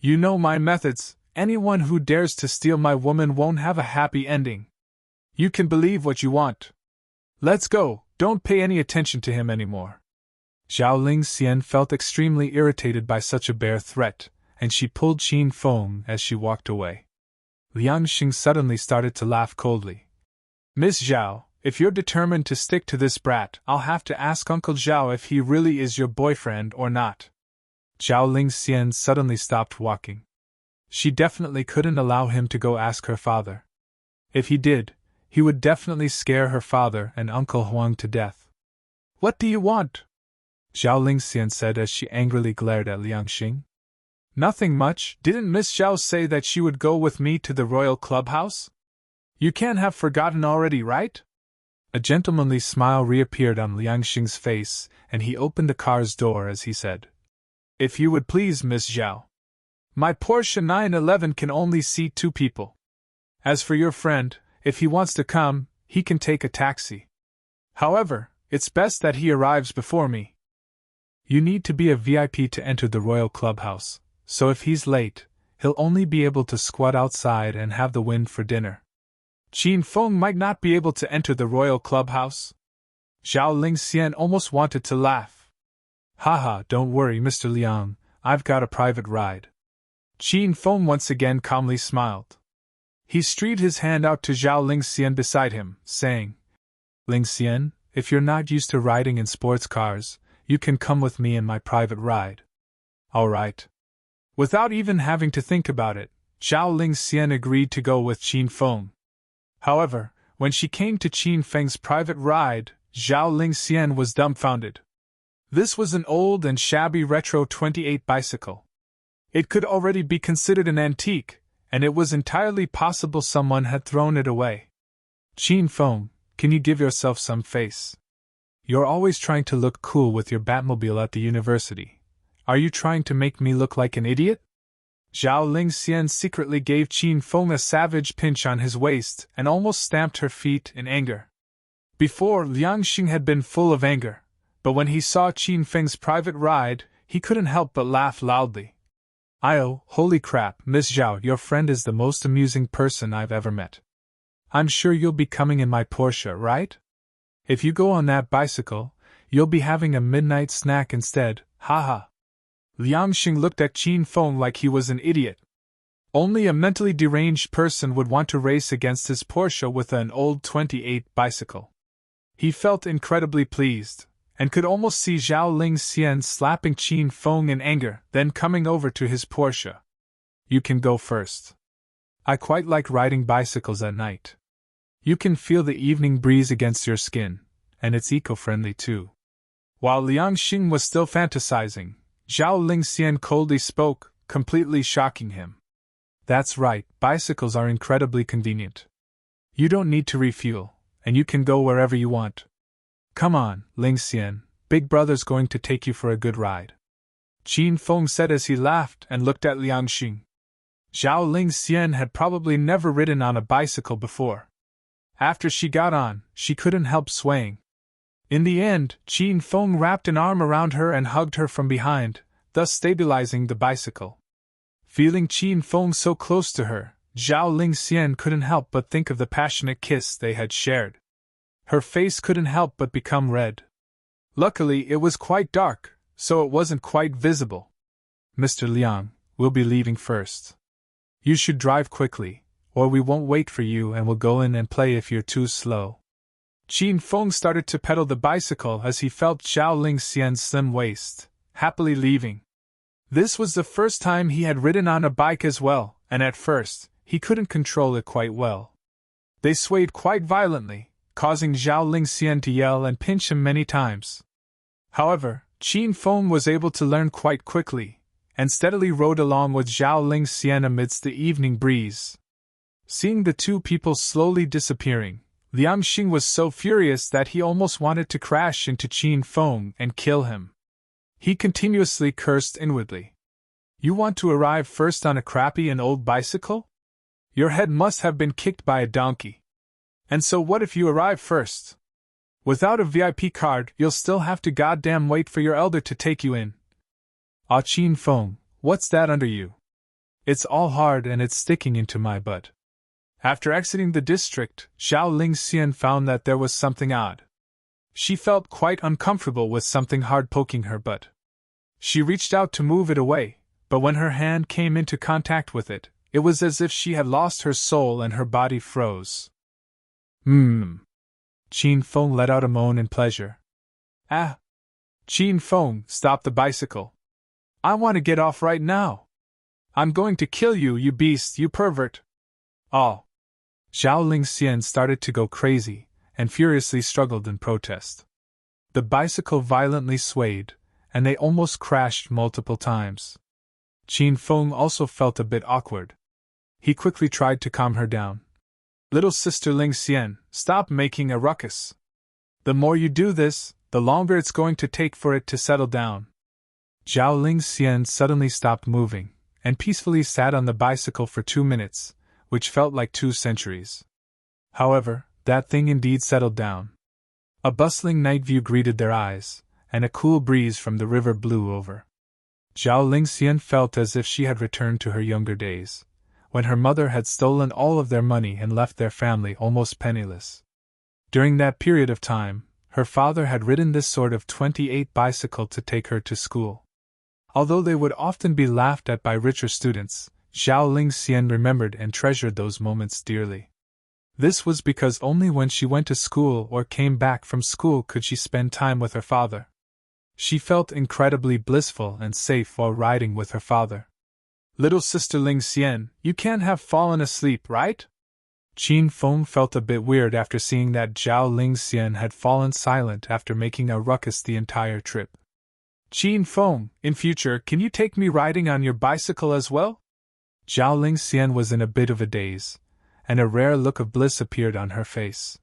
You know my methods, anyone who dares to steal my woman won't have a happy ending. You can believe what you want. Let's go, don't pay any attention to him anymore." Zhao Lingxian felt extremely irritated by such a bare threat, and she pulled Qin Feng as she walked away. Liangxing suddenly started to laugh coldly. "Miss Zhao, if you're determined to stick to this brat, I'll have to ask Uncle Zhao if he really is your boyfriend or not." Zhao Lingxian suddenly stopped walking. She definitely couldn't allow him to go ask her father. If he did, he would definitely scare her father and Uncle Huang to death. "What do you want?" Zhao Lingxian said as she angrily glared at Liangxing. "Nothing much. Didn't Miss Zhao say that she would go with me to the royal clubhouse? You can't have forgotten already, right?" A gentlemanly smile reappeared on Liangxing's face, and he opened the car's door as he said, "If you would please, Miss Zhao. My Porsche 911 can only seat 2 people. As for your friend, if he wants to come, he can take a taxi. However, it's best that he arrives before me. You need to be a VIP to enter the royal clubhouse, so if he's late, he'll only be able to squat outside and have the wind for dinner." Qin Feng might not be able to enter the royal clubhouse? Zhao Lingxian almost wanted to laugh. "Haha, don't worry, Mr. Liang, I've got a private ride." Qin Feng once again calmly smiled. He stretched his hand out to Zhao Lingxian beside him, saying, "Lingxian, if you're not used to riding in sports cars, you can come with me in my private ride." "All right." Without even having to think about it, Zhao Lingxian agreed to go with Qin Feng. However, when she came to Qin Feng's private ride, Zhao Lingxian was dumbfounded. This was an old and shabby retro 28 bicycle. It could already be considered an antique, and it was entirely possible someone had thrown it away. "Qin Feng, can you give yourself some face? You're always trying to look cool with your Batmobile at the university. Are you trying to make me look like an idiot?" Zhao Lingxian secretly gave Qin Feng a savage pinch on his waist and almost stamped her feet in anger. Before, Liangxing had been full of anger, but when he saw Qin Feng's private ride, he couldn't help but laugh loudly. "Oh, holy crap, Miss Zhao, your friend is the most amusing person I've ever met. I'm sure you'll be coming in my Porsche, right? If you go on that bicycle, you'll be having a midnight snack instead, haha." Liangxing looked at Qin Feng like he was an idiot. Only a mentally deranged person would want to race against his Porsche with an old 28 bicycle. He felt incredibly pleased, and could almost see Zhao Lingxian slapping Qin Feng in anger, then coming over to his Porsche. "You can go first. I quite like riding bicycles at night. You can feel the evening breeze against your skin, and it's eco-friendly too." While Liangxing was still fantasizing, Zhao Lingxian coldly spoke, completely shocking him. That's right, bicycles are incredibly convenient. You don't need to refuel, and you can go wherever you want. Come on, Ling Xian, Big Brother's going to take you for a good ride. Qin Feng said as he laughed and looked at Liang Xing. Zhao Ling Xian had probably never ridden on a bicycle before. After she got on, she couldn't help swaying. In the end, Qin Feng wrapped an arm around her and hugged her from behind, thus stabilizing the bicycle. Feeling Qin Feng so close to her, Zhao Ling Xian couldn't help but think of the passionate kiss they had shared. Her face couldn't help but become red. Luckily, it was quite dark, so it wasn't quite visible. Mr. Liang, we'll be leaving first. You should drive quickly, or we won't wait for you and we'll go in and play if you're too slow. Qin Feng started to pedal the bicycle as he felt Zhao Ling Xian's slim waist, happily leaving. This was the first time he had ridden on a bike as well, and at first, he couldn't control it quite well. They swayed quite violently, causing Zhao Ling Xian to yell and pinch him many times. However, Qin Feng was able to learn quite quickly, and steadily rode along with Zhao Ling Xian amidst the evening breeze. Seeing the two people slowly disappearing, Liang Xing was so furious that he almost wanted to crash into Qin Feng and kill him. He continuously cursed inwardly. You want to arrive first on a crappy and old bicycle? Your head must have been kicked by a donkey. And so what if you arrive first? Without a VIP card, you'll still have to goddamn wait for your elder to take you in. Ah, Qin Feng, what's that under you? It's all hard and it's sticking into my butt. After exiting the district, Zhao Ling Xian found that there was something odd. She felt quite uncomfortable with something hard poking her butt. She reached out to move it away, but when her hand came into contact with it, it was as if she had lost her soul and her body froze. Qin Feng let out a moan in pleasure. Ah! Qin Feng, stop the bicycle. I want to get off right now. I'm going to kill you, you beast, you pervert. Oh! Zhao Ling Xian started to go crazy, and furiously struggled in protest. The bicycle violently swayed, and they almost crashed multiple times. Qin Feng also felt a bit awkward. He quickly tried to calm her down. Little sister Ling Xian, stop making a ruckus. The more you do this, the longer it's going to take for it to settle down. Zhao Ling Xian suddenly stopped moving, and peacefully sat on the bicycle for 2 minutes, which felt like 2 centuries. However, that thing indeed settled down. A bustling night view greeted their eyes, and a cool breeze from the river blew over. Zhao Ling Xian felt as if she had returned to her younger days, when her mother had stolen all of their money and left their family almost penniless. During that period of time, her father had ridden this sort of 28 bicycle to take her to school. Although they would often be laughed at by richer students, Zhao Ling Xian remembered and treasured those moments dearly. This was because only when she went to school or came back from school could she spend time with her father. She felt incredibly blissful and safe while riding with her father. Little sister Ling Xian, you can't have fallen asleep, right? Qin Feng felt a bit weird after seeing that Zhao Ling Xian had fallen silent after making a ruckus the entire trip. Qin Feng, in future, can you take me riding on your bicycle as well? Zhao Ling Xian was in a bit of a daze, and a rare look of bliss appeared on her face.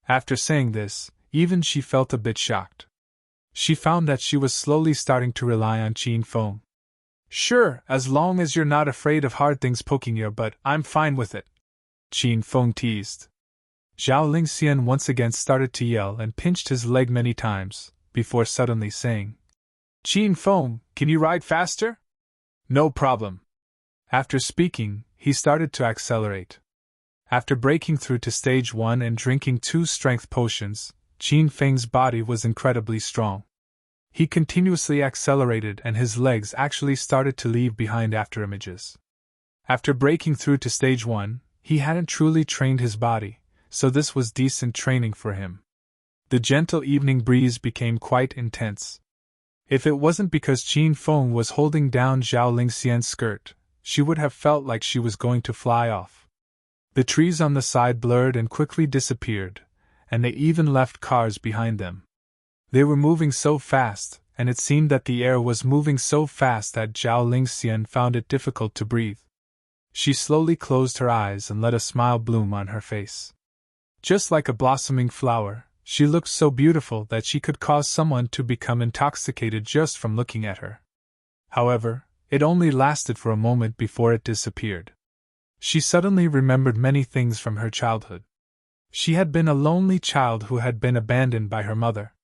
After saying this, even she felt a bit shocked. She found that she was slowly starting to rely on Qin Feng. Sure, as long as you're not afraid of hard things poking your butt, I'm fine with it, Qin Feng teased. Zhao Ling Xian once again started to yell and pinched his leg many times, before suddenly saying, Qin Feng, can you ride faster? No problem. After speaking, he started to accelerate. After breaking through to stage 1 and drinking 2 strength potions, Qin Feng's body was incredibly strong. He continuously accelerated and his legs actually started to leave behind afterimages. After breaking through to stage 1, he hadn't truly trained his body, so this was decent training for him. The gentle evening breeze became quite intense. If it wasn't because Qin Feng was holding down Zhao Ling Xian's skirt, she would have felt like she was going to fly off. The trees on the side blurred and quickly disappeared, and they even left cars behind them. They were moving so fast, and it seemed that the air was moving so fast that Zhao Ling Xian found it difficult to breathe. She slowly closed her eyes and let a smile bloom on her face. Just like a blossoming flower, she looked so beautiful that she could cause someone to become intoxicated just from looking at her. However, it only lasted for a moment before it disappeared. She suddenly remembered many things from her childhood. She had been a lonely child who had been abandoned by her mother.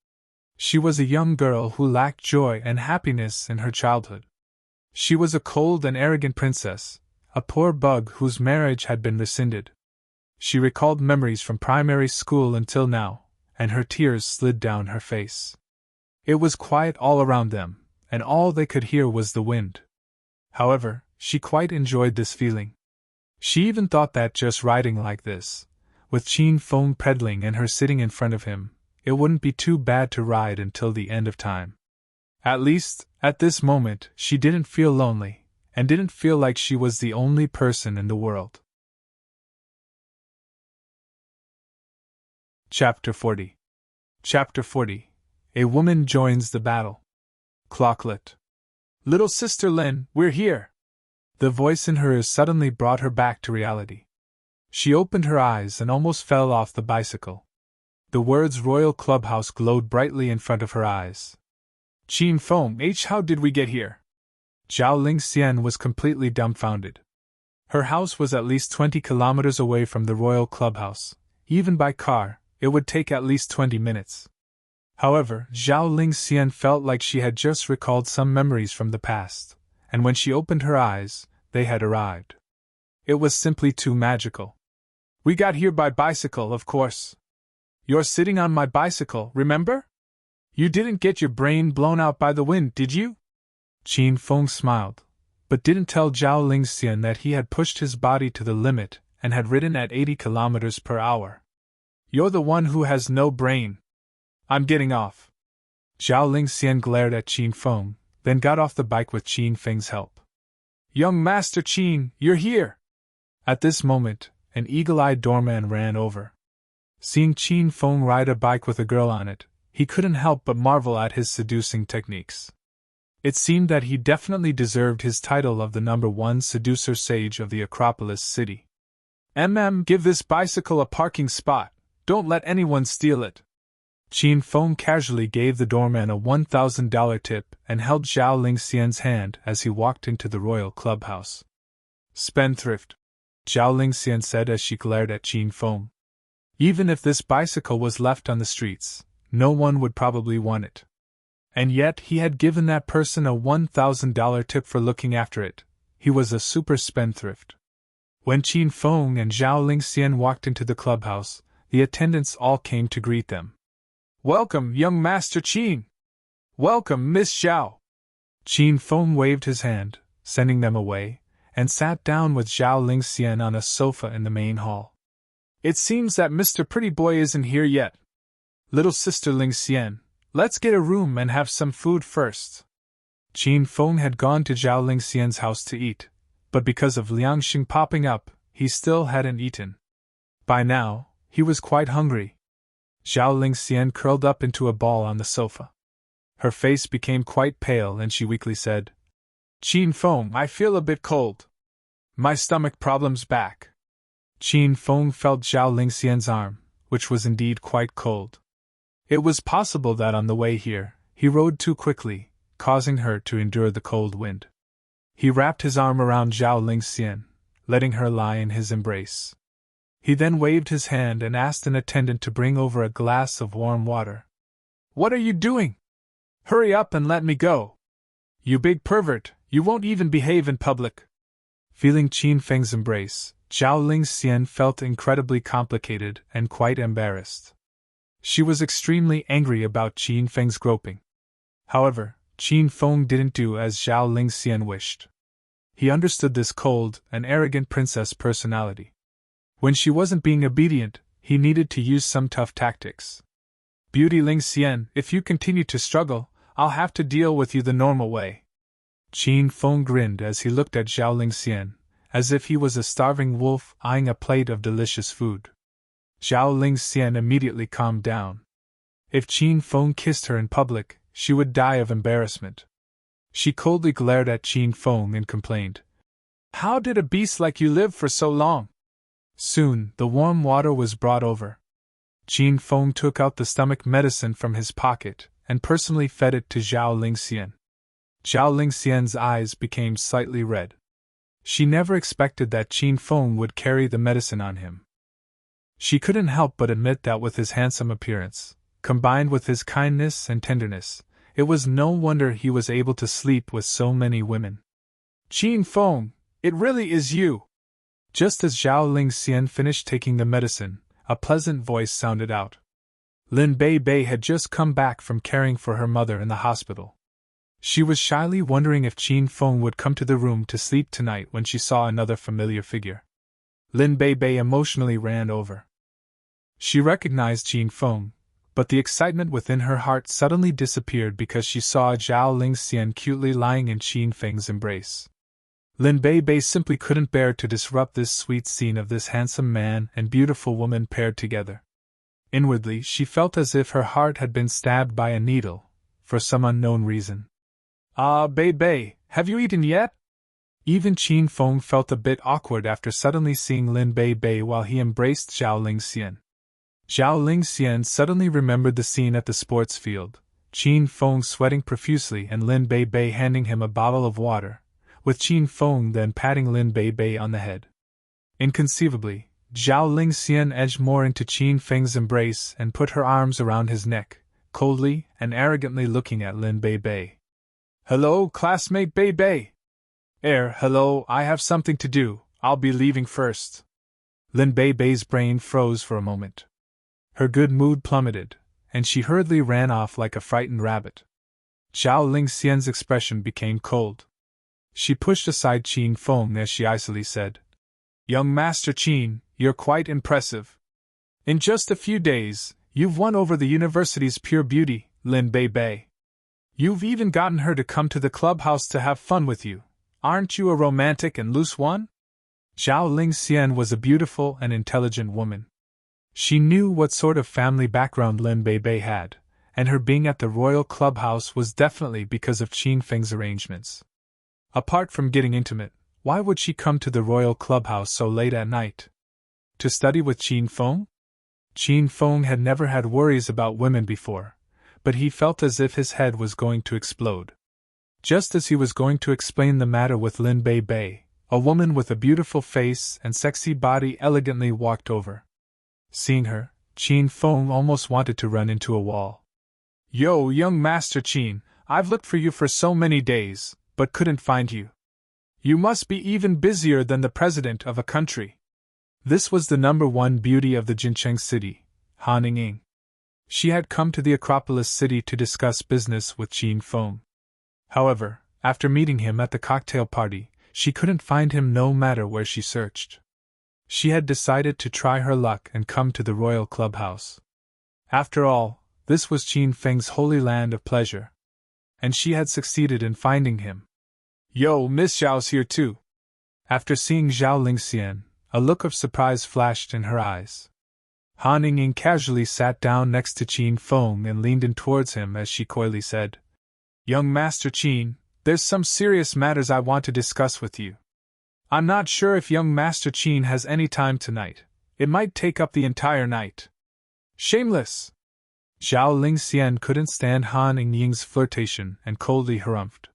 She was a young girl who lacked joy and happiness in her childhood. She was a cold and arrogant princess, a poor bug whose marriage had been rescinded. She recalled memories from primary school until now, and her tears slid down her face. It was quiet all around them, and all they could hear was the wind. However, she quite enjoyed this feeling. She even thought that just riding like this, with Qin Feng pedaling and her sitting in front of him, it wouldn't be too bad to ride until the end of time. At least, at this moment, she didn't feel lonely, and didn't feel like she was the only person in the world. Chapter 40. Chapter 40. A woman joins the battle. Clocklet. Little sister Lin, we're here! The voice in her ears suddenly brought her back to reality. She opened her eyes and almost fell off the bicycle. The words Royal Clubhouse glowed brightly in front of her eyes. Qin Feng, how did we get here? Zhao Lingxian was completely dumbfounded. Her house was at least 20 kilometers away from the Royal Clubhouse. Even by car, it would take at least 20 minutes. However, Zhao Lingxian felt like she had just recalled some memories from the past, and when she opened her eyes, they had arrived. It was simply too magical. We got here by bicycle, of course. You're sitting on my bicycle, remember? You didn't get your brain blown out by the wind, did you? Qin Feng smiled, but didn't tell Zhao Lingxian that he had pushed his body to the limit and had ridden at 80 kilometers per hour. You're the one who has no brain. I'm getting off. Zhao Lingxian glared at Qin Feng, then got off the bike with Qin Feng's help. Young Master Qin, you're here! At this moment, an eagle-eyed doorman ran over. Seeing Qin Feng ride a bike with a girl on it, he couldn't help but marvel at his seducing techniques. It seemed that he definitely deserved his title of the #1 seducer sage of the Acropolis city. Give this bicycle a parking spot, don't let anyone steal it. Qin Feng casually gave the doorman a $1,000 tip and held Zhao Lingxian's hand as he walked into the Royal Clubhouse. Spendthrift, Zhao Lingxian said as she glared at Qin Feng. Even if this bicycle was left on the streets, no one would probably want it. And yet he had given that person a $1,000 tip for looking after it. He was a super spendthrift. When Qin Feng and Zhao Lingxian walked into the clubhouse, the attendants all came to greet them. Welcome, young Master Qin! Welcome, Miss Zhao! Qin Feng waved his hand, sending them away, and sat down with Zhao Lingxian on a sofa in the main hall. It seems that Mr. Pretty Boy isn't here yet. Little sister Lingxian, let's get a room and have some food first. Qin Feng had gone to Zhao Lingxian's house to eat, but because of Liangxing popping up, he still hadn't eaten. By now, he was quite hungry. Zhao Lingxian curled up into a ball on the sofa. Her face became quite pale and she weakly said, Qin Feng, I feel a bit cold. My stomach problem's back. Qin Feng felt Zhao Lingxian's arm, which was indeed quite cold. It was possible that on the way here, he rode too quickly, causing her to endure the cold wind. He wrapped his arm around Zhao Lingxian, letting her lie in his embrace. He then waved his hand and asked an attendant to bring over a glass of warm water. What are you doing? Hurry up and let me go. You big pervert, you won't even behave in public. Feeling Qin Feng's embrace, Zhao Lingxian felt incredibly complicated and quite embarrassed. She was extremely angry about Qin Feng's groping. However, Qin Feng didn't do as Zhao Lingxian wished. He understood this cold and arrogant princess personality. When she wasn't being obedient, he needed to use some tough tactics. Beauty Lingxian, if you continue to struggle, I'll have to deal with you the normal way. Qin Feng grinned as he looked at Zhao Lingxian, as if he was a starving wolf eyeing a plate of delicious food. Zhao Lingxian immediately calmed down. If Qin Feng kissed her in public, she would die of embarrassment. She coldly glared at Qin Feng and complained, How did a beast like you live for so long? Soon, the warm water was brought over. Qin Feng took out the stomach medicine from his pocket and personally fed it to Zhao Lingxian. Zhao Lingxian's eyes became slightly red. She never expected that Qin Feng would carry the medicine on him. She couldn't help but admit that with his handsome appearance, combined with his kindness and tenderness, it was no wonder he was able to sleep with so many women. Qin Feng, it really is you! Just as Zhao Lingxian finished taking the medicine, a pleasant voice sounded out. Lin Bei had just come back from caring for her mother in the hospital. She was shyly wondering if Qin Feng would come to the room to sleep tonight when she saw another familiar figure. Lin Bei emotionally ran over. She recognized Qin Feng, but the excitement within her heart suddenly disappeared because she saw Zhao Lingxian cutely lying in Qin Feng's embrace. Lin Bei simply couldn't bear to disrupt this sweet scene of this handsome man and beautiful woman paired together. Inwardly, she felt as if her heart had been stabbed by a needle, for some unknown reason. Bei, have you eaten yet? Even Qin Feng felt a bit awkward after suddenly seeing Lin Bei while he embraced Zhao Lingxian. Zhao Lingxian suddenly remembered the scene at the sports field, Qin Feng sweating profusely and Lin Bei handing him a bottle of water, with Qin Feng then patting Lin Bei on the head. Inconceivably, Zhao Lingxian edged more into Qin Feng's embrace and put her arms around his neck, coldly and arrogantly looking at Lin Bei. Hello, classmate Bei. Hello, I have something to do, I'll be leaving first. Lin Bei's brain froze for a moment. Her good mood plummeted, and she hurriedly ran off like a frightened rabbit. Zhao Lingxian's expression became cold. She pushed aside Qin Feng as she icily said, Young Master Qin, you're quite impressive. In just a few days, you've won over the university's pure beauty, Lin Bei. You've even gotten her to come to the clubhouse to have fun with you. Aren't you a romantic and loose one? Zhao Lingxian was a beautiful and intelligent woman. She knew what sort of family background Lin Bei had, and her being at the royal clubhouse was definitely because of Qin Feng's arrangements. Apart from getting intimate, why would she come to the royal clubhouse so late at night? To study with Qin Feng? Qin Feng had never had worries about women before, but he felt as if his head was going to explode. Just as he was going to explain the matter with Lin Bei, a woman with a beautiful face and sexy body elegantly walked over. Seeing her, Qin Feng almost wanted to run into a wall. Yo, young Master Qin, I've looked for you for so many days, but couldn't find you. You must be even busier than the president of a country. This was the #1 beauty of the Jincheng city, Han Ying. She had come to the Acropolis city to discuss business with Qin Feng. However, after meeting him at the cocktail party, she couldn't find him no matter where she searched. She had decided to try her luck and come to the royal clubhouse. After all, this was Qin Feng's holy land of pleasure. And she had succeeded in finding him. Yo, Miss Zhao's here too. After seeing Zhao Lingxian, a look of surprise flashed in her eyes. Han Ying casually sat down next to Qin Feng and leaned in towards him as she coyly said, Young Master Qin, there's some serious matters I want to discuss with you. I'm not sure if young Master Qin has any time tonight. It might take up the entire night. Shameless! Zhao Lingxian couldn't stand Han Ying's flirtation and coldly harumphed.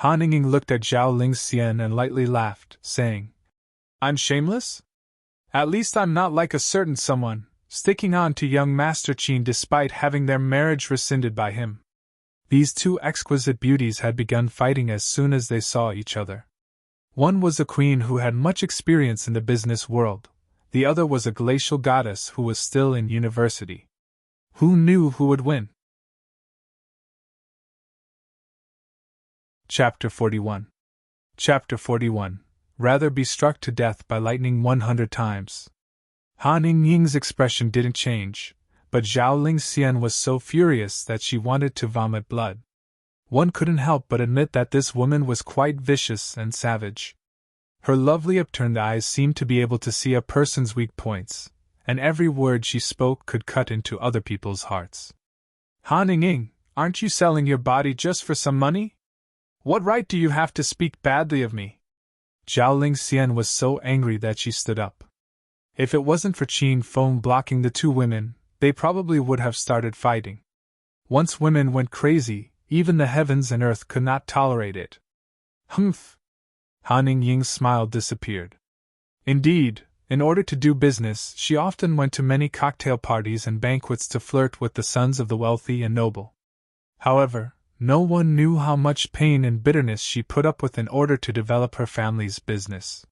Han Ying looked at Zhao Lingxian and lightly laughed, saying, I'm shameless? At least I'm not like a certain someone, sticking on to young Master Qin despite having their marriage rescinded by him. These two exquisite beauties had begun fighting as soon as they saw each other. One was a queen who had much experience in the business world, the other was a glacial goddess who was still in university. Who knew who would win? Chapter 41. Chapter 41. Rather be struck to death by lightning 100 times. Han Ying's expression didn't change, but Zhao Lingxian was so furious that she wanted to vomit blood. One couldn't help but admit that this woman was quite vicious and savage. Her lovely upturned eyes seemed to be able to see a person's weak points, and every word she spoke could cut into other people's hearts. Han Ying, aren't you selling your body just for some money? What right do you have to speak badly of me? Zhao Lingxian was so angry that she stood up. If it wasn't for Qin Feng blocking the two women, they probably would have started fighting. Once women went crazy, even the heavens and earth could not tolerate it. Humph! Han Ying's smile disappeared. Indeed, in order to do business, she often went to many cocktail parties and banquets to flirt with the sons of the wealthy and noble. However, no one knew how much pain and bitterness she put up with in order to develop her family's business.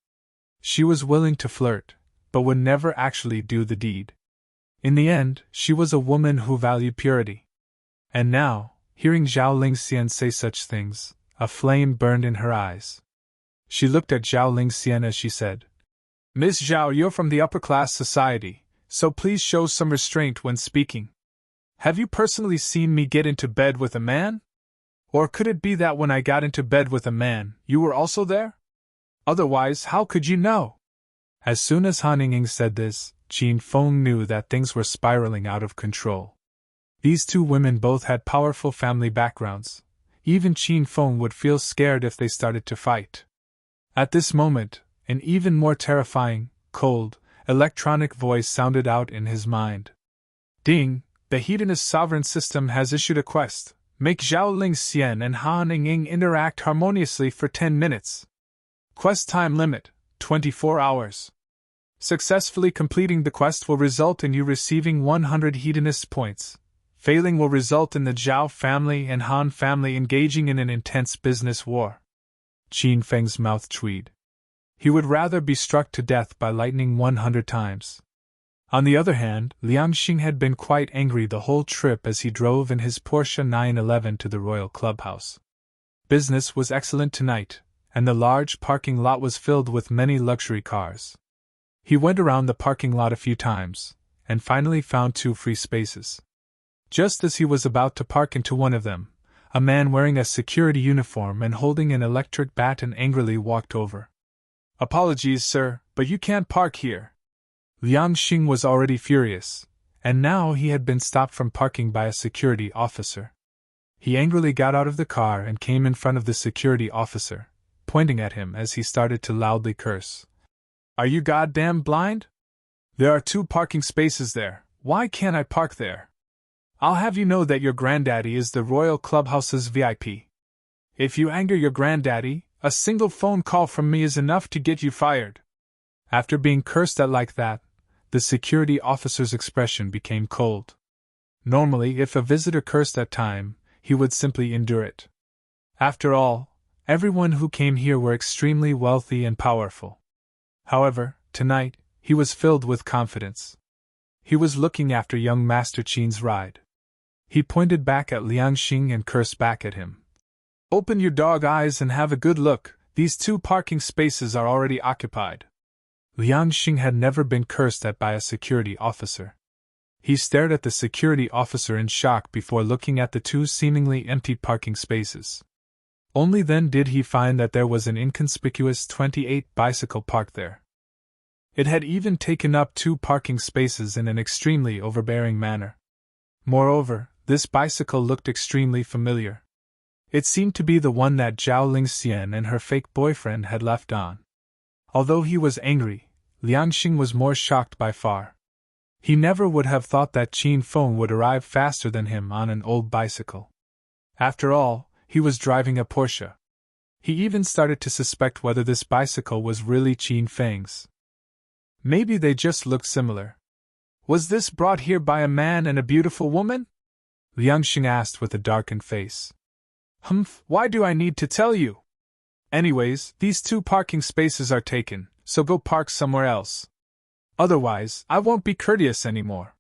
She was willing to flirt, but would never actually do the deed. In the end, she was a woman who valued purity. And now, hearing Zhao Lingxian say such things, a flame burned in her eyes. She looked at Zhao Lingxian as she said, "Miss Zhao, you're from the upper-class society, so please show some restraint when speaking. Have you personally seen me get into bed with a man? Or could it be that when I got into bed with a man, you were also there? Otherwise, how could you know?" As soon as Han Ying said this, Qin Feng knew that things were spiraling out of control. These two women both had powerful family backgrounds. Even Qin Feng would feel scared if they started to fight. At this moment, an even more terrifying, cold, electronic voice sounded out in his mind. "Ding! The hedonist sovereign system has issued a quest. Make Zhao Lingxian and Han Ying interact harmoniously for 10 minutes. Quest time limit, 24 hours. Successfully completing the quest will result in you receiving 100 hedonist points. Failing will result in the Zhao family and Han family engaging in an intense business war." Qin Feng's mouth tweed. He would rather be struck to death by lightning 100 times. On the other hand, Liang Xing had been quite angry the whole trip as he drove in his Porsche 911 to the Royal Clubhouse. Business was excellent tonight, and the large parking lot was filled with many luxury cars. He went around the parking lot a few times, and finally found 2 free spaces. Just as he was about to park into one of them, a man wearing a security uniform and holding an electric baton angrily walked over. "Apologies, sir, but you can't park here." Liang Xing was already furious, and now he had been stopped from parking by a security officer. He angrily got out of the car and came in front of the security officer, pointing at him as he started to loudly curse. "Are you goddamn blind? There are 2 parking spaces there. Why can't I park there? I'll have you know that your granddaddy is the Royal Clubhouse's VIP. If you anger your granddaddy, a single phone call from me is enough to get you fired." After being cursed at like that, the security officer's expression became cold. Normally, if a visitor cursed at time, he would simply endure it. After all, everyone who came here were extremely wealthy and powerful. However, tonight, he was filled with confidence. He was looking after young Master Qin's ride. He pointed back at Liang Xing and cursed back at him. "Open your dog eyes and have a good look, these 2 parking spaces are already occupied." Liang Xing had never been cursed at by a security officer. He stared at the security officer in shock before looking at the 2 seemingly empty parking spaces. Only then did he find that there was an inconspicuous 28 bicycle parked there. It had even taken up 2 parking spaces in an extremely overbearing manner. Moreover, this bicycle looked extremely familiar. It seemed to be the one that Zhao Lingxian and her fake boyfriend had left on. Although he was angry, Liang Xing was more shocked by far. He never would have thought that Qin Feng would arrive faster than him on an old bicycle. After all, he was driving a Porsche. He even started to suspect whether this bicycle was really Qin Feng's. Maybe they just looked similar. "Was this brought here by a man and a beautiful woman?" Liang Xing asked with a darkened face. "Humph, why do I need to tell you? Anyways, these 2 parking spaces are taken, so go park somewhere else. Otherwise, I won't be courteous anymore."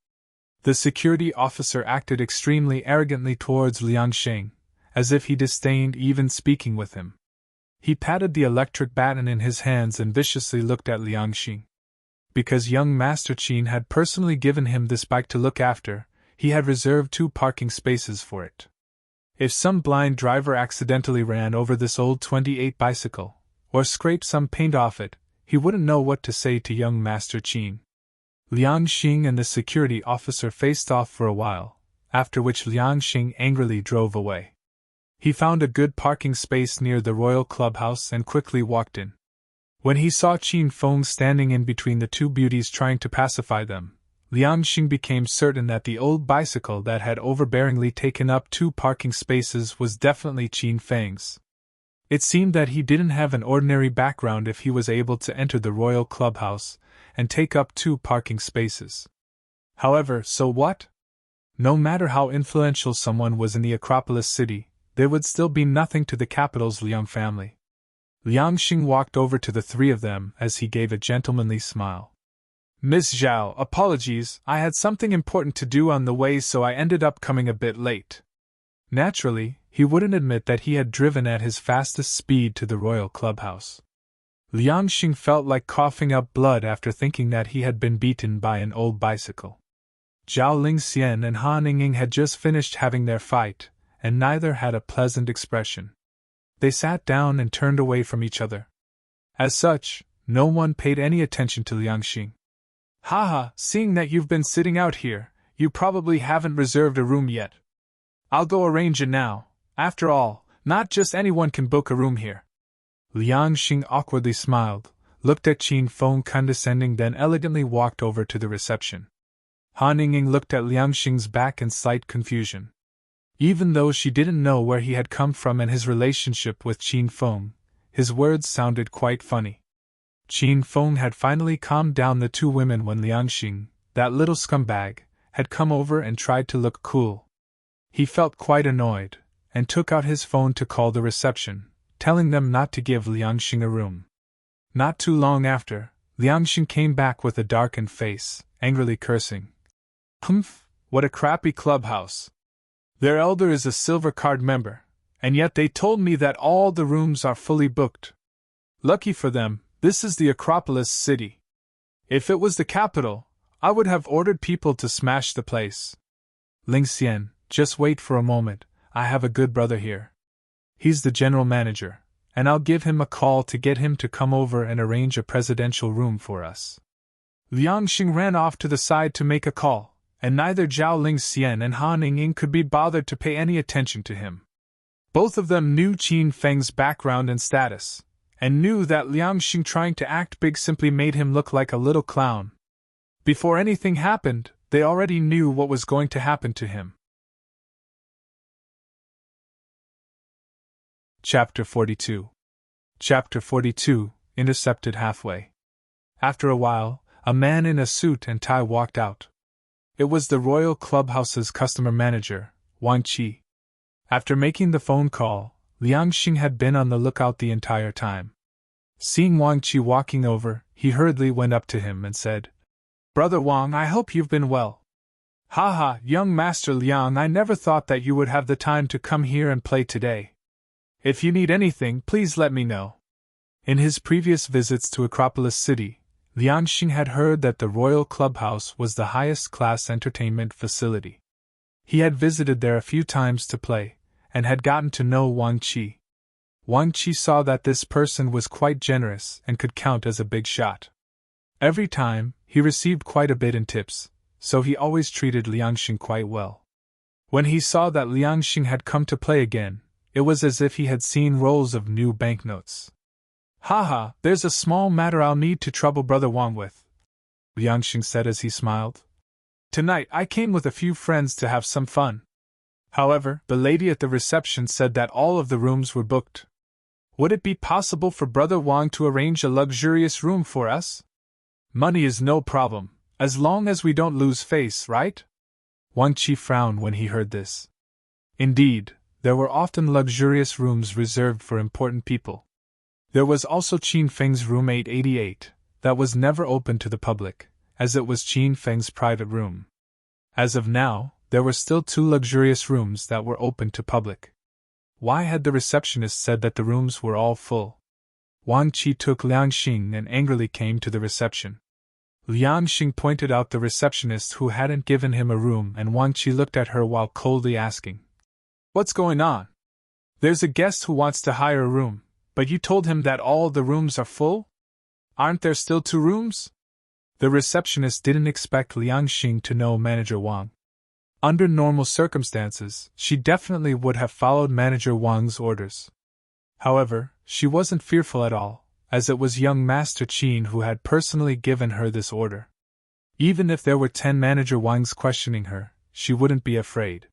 The security officer acted extremely arrogantly towards Liang Xing, as if he disdained even speaking with him. He patted the electric baton in his hands and viciously looked at Liang Xing. Because young Master Qin had personally given him this bike to look after, he had reserved 2 parking spaces for it. If some blind driver accidentally ran over this old 28 bicycle, or scraped some paint off it, he wouldn't know what to say to young Master Qin. Liang Xing and the security officer faced off for a while, after which Liang Xing angrily drove away. He found a good parking space near the Royal Clubhouse and quickly walked in. When he saw Qin Feng standing in between the two beauties trying to pacify them, Liang Xing became certain that the old bicycle that had overbearingly taken up 2 parking spaces was definitely Qin Feng's. It seemed that he didn't have an ordinary background if he was able to enter the royal clubhouse and take up 2 parking spaces. However, so what? No matter how influential someone was in the Acropolis city, there would still be nothing to the capital's Liang family. Liang Xing walked over to the 3 of them as he gave a gentlemanly smile. Miss Zhao, apologies, I had something important to do on the way, so I ended up coming a bit late. Naturally, he wouldn't admit that he had driven at his fastest speed to the royal clubhouse. Liang Xing felt like coughing up blood after thinking that he had been beaten by an old bicycle. Zhao Lingxian and Han Yingying had just finished having their fight, and neither had a pleasant expression. They sat down and turned away from each other. As such, no one paid any attention to Liang Xing. Haha, seeing that you've been sitting out here, you probably haven't reserved a room yet. I'll go arrange it now. After all, not just anyone can book a room here. Liang Xing awkwardly smiled, looked at Qin Feng condescending, then elegantly walked over to the reception. Han Yingying looked at Liang Xing's back in slight confusion. Even though she didn't know where he had come from and his relationship with Qin Feng, his words sounded quite funny. Qin Feng had finally calmed down the 2 women when Liang Xing, that little scumbag, had come over and tried to look cool. He felt quite annoyed, and took out his phone to call the reception, telling them not to give Liang Xing a room. Not too long after, Liang Xing came back with a darkened face, angrily cursing. Humph, what a crappy clubhouse. Their elder is a silver card member, and yet they told me that all the rooms are fully booked. Lucky for them, this is the Acropolis city. If it was the capital, I would have ordered people to smash the place. Lingxian, just wait for a moment, I have a good brother here. He's the general manager, and I'll give him a call to get him to come over and arrange a presidential room for us. Liang Xing ran off to the side to make a call, and neither Zhao Lingxian and Han Yingying could be bothered to pay any attention to him. Both of them knew Qin Feng's background and status, and knew that Liang Xing trying to act big simply made him look like a little clown. Before anything happened, they already knew what was going to happen to him. Chapter 42. Chapter 42, intercepted halfway. After a while, a man in a suit and tie walked out. It was the Royal Clubhouse's customer manager, Wang Qi. After making the phone call, Liang Xing had been on the lookout the entire time. Seeing Wang Qi walking over, he hurriedly went up to him and said, "Brother Wang, I hope you've been well." "Haha, young Master Liang, I never thought that you would have the time to come here and play today. If you need anything, please let me know." In his previous visits to Acropolis City, Liang Xing had heard that the Royal Clubhouse was the highest-class entertainment facility. He had visited there a few times to play, and had gotten to know Wang Qi. Wang Qi saw that this person was quite generous and could count as a big shot. Every time, he received quite a bit in tips, so he always treated Liang Xing quite well. When he saw that Liang Xing had come to play again, it was as if he had seen rolls of new banknotes. "Haha, there's a small matter I'll need to trouble Brother Wang with," Liang Xing said as he smiled. "Tonight I came with a few friends to have some fun. However, the lady at the reception said that all of the rooms were booked. Would it be possible for Brother Wang to arrange a luxurious room for us? Money is no problem, as long as we don't lose face, right?" Wang Qi frowned when he heard this. Indeed, there were often luxurious rooms reserved for important people. There was also Qin Feng's room 888, that was never open to the public, as it was Qin Feng's private room. As of now, there were still 2 luxurious rooms that were open to public. Why had the receptionist said that the rooms were all full? Wang Qi took Liang Xing and angrily came to the reception. Liang Xing pointed out the receptionist who hadn't given him a room, and Wang Qi looked at her while coldly asking, "What's going on? There's a guest who wants to hire a room, but you told him that all the rooms are full? Aren't there still 2 rooms?" The receptionist didn't expect Liang Xing to know Manager Wang. Under normal circumstances, she definitely would have followed Manager Wang's orders. However, she wasn't fearful at all, as it was young Master Qin who had personally given her this order. Even if there were 10 Manager Wangs questioning her, she wouldn't be afraid.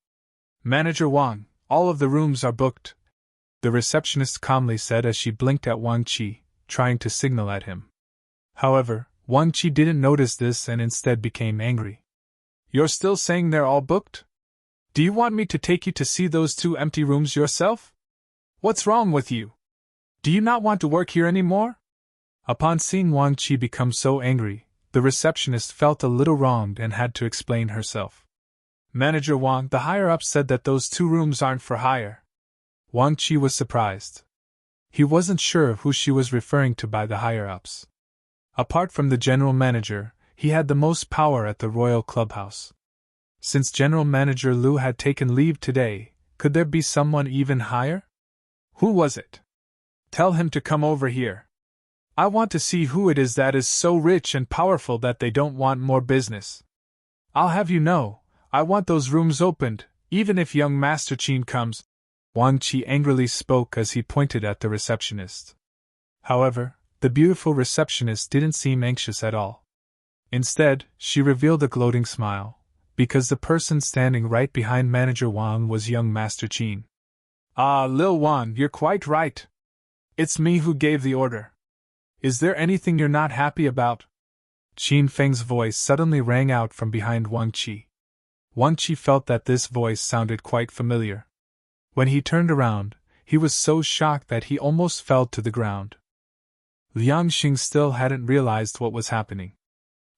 "Manager Wang, all of the rooms are booked," the receptionist calmly said as she blinked at Wang Qi, trying to signal at him. However, Wang Qi didn't notice this and instead became angry. "You're still saying they're all booked? Do you want me to take you to see those 2 empty rooms yourself? What's wrong with you? Do you not want to work here anymore?" Upon seeing Wang Qi become so angry, the receptionist felt a little wronged and had to explain herself. "Manager Wang, the higher-ups said that those 2 rooms aren't for hire." Wang Qi was surprised. He wasn't sure who she was referring to by the higher-ups. Apart from the general manager, he had the most power at the Royal Clubhouse. Since General Manager Liu had taken leave today, could there be someone even higher? Who was it? Tell him to come over here. I want to see who it is that is so rich and powerful that they don't want more business. I'll have you know, I want those rooms opened, even if young Master Qin comes. Wang Qi angrily spoke as he pointed at the receptionist. However, the beautiful receptionist didn't seem anxious at all. Instead, she revealed a gloating smile, because the person standing right behind Manager Wang was young Master Qin. "Ah, Lil Wan, you're quite right. It's me who gave the order. Is there anything you're not happy about?" Qin Feng's voice suddenly rang out from behind Wang Qi. Wang Qi felt that this voice sounded quite familiar. When he turned around, he was so shocked that he almost fell to the ground. Liang Xing still hadn't realized what was happening.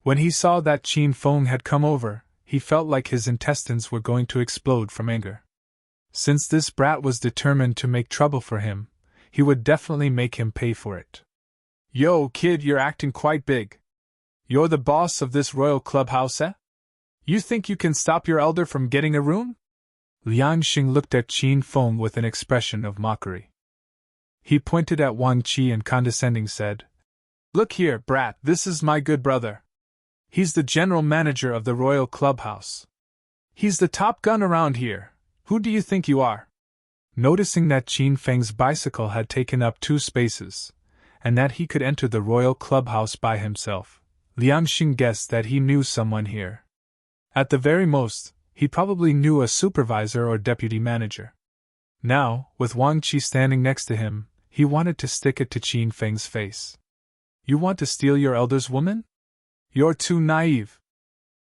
When he saw that Qin Feng had come over, he felt like his intestines were going to explode from anger. Since this brat was determined to make trouble for him, he would definitely make him pay for it. "Yo, kid, you're acting quite big. You're the boss of this royal clubhouse, eh? You think you can stop your elder from getting a room?" Liang Xing looked at Qin Feng with an expression of mockery. He pointed at Wang Qi and condescending said, "Look here, brat, this is my good brother. He's the general manager of the royal clubhouse. He's the top gun around here. Who do you think you are?" Noticing that Qin Feng's bicycle had taken up 2 spaces, and that he could enter the royal clubhouse by himself, Liang Xing guessed that he knew someone here. At the very most, he probably knew a supervisor or deputy manager. Now, with Wang Qi standing next to him, he wanted to stick it to Qin Feng's face. "You want to steal your elder's woman? You're too naive.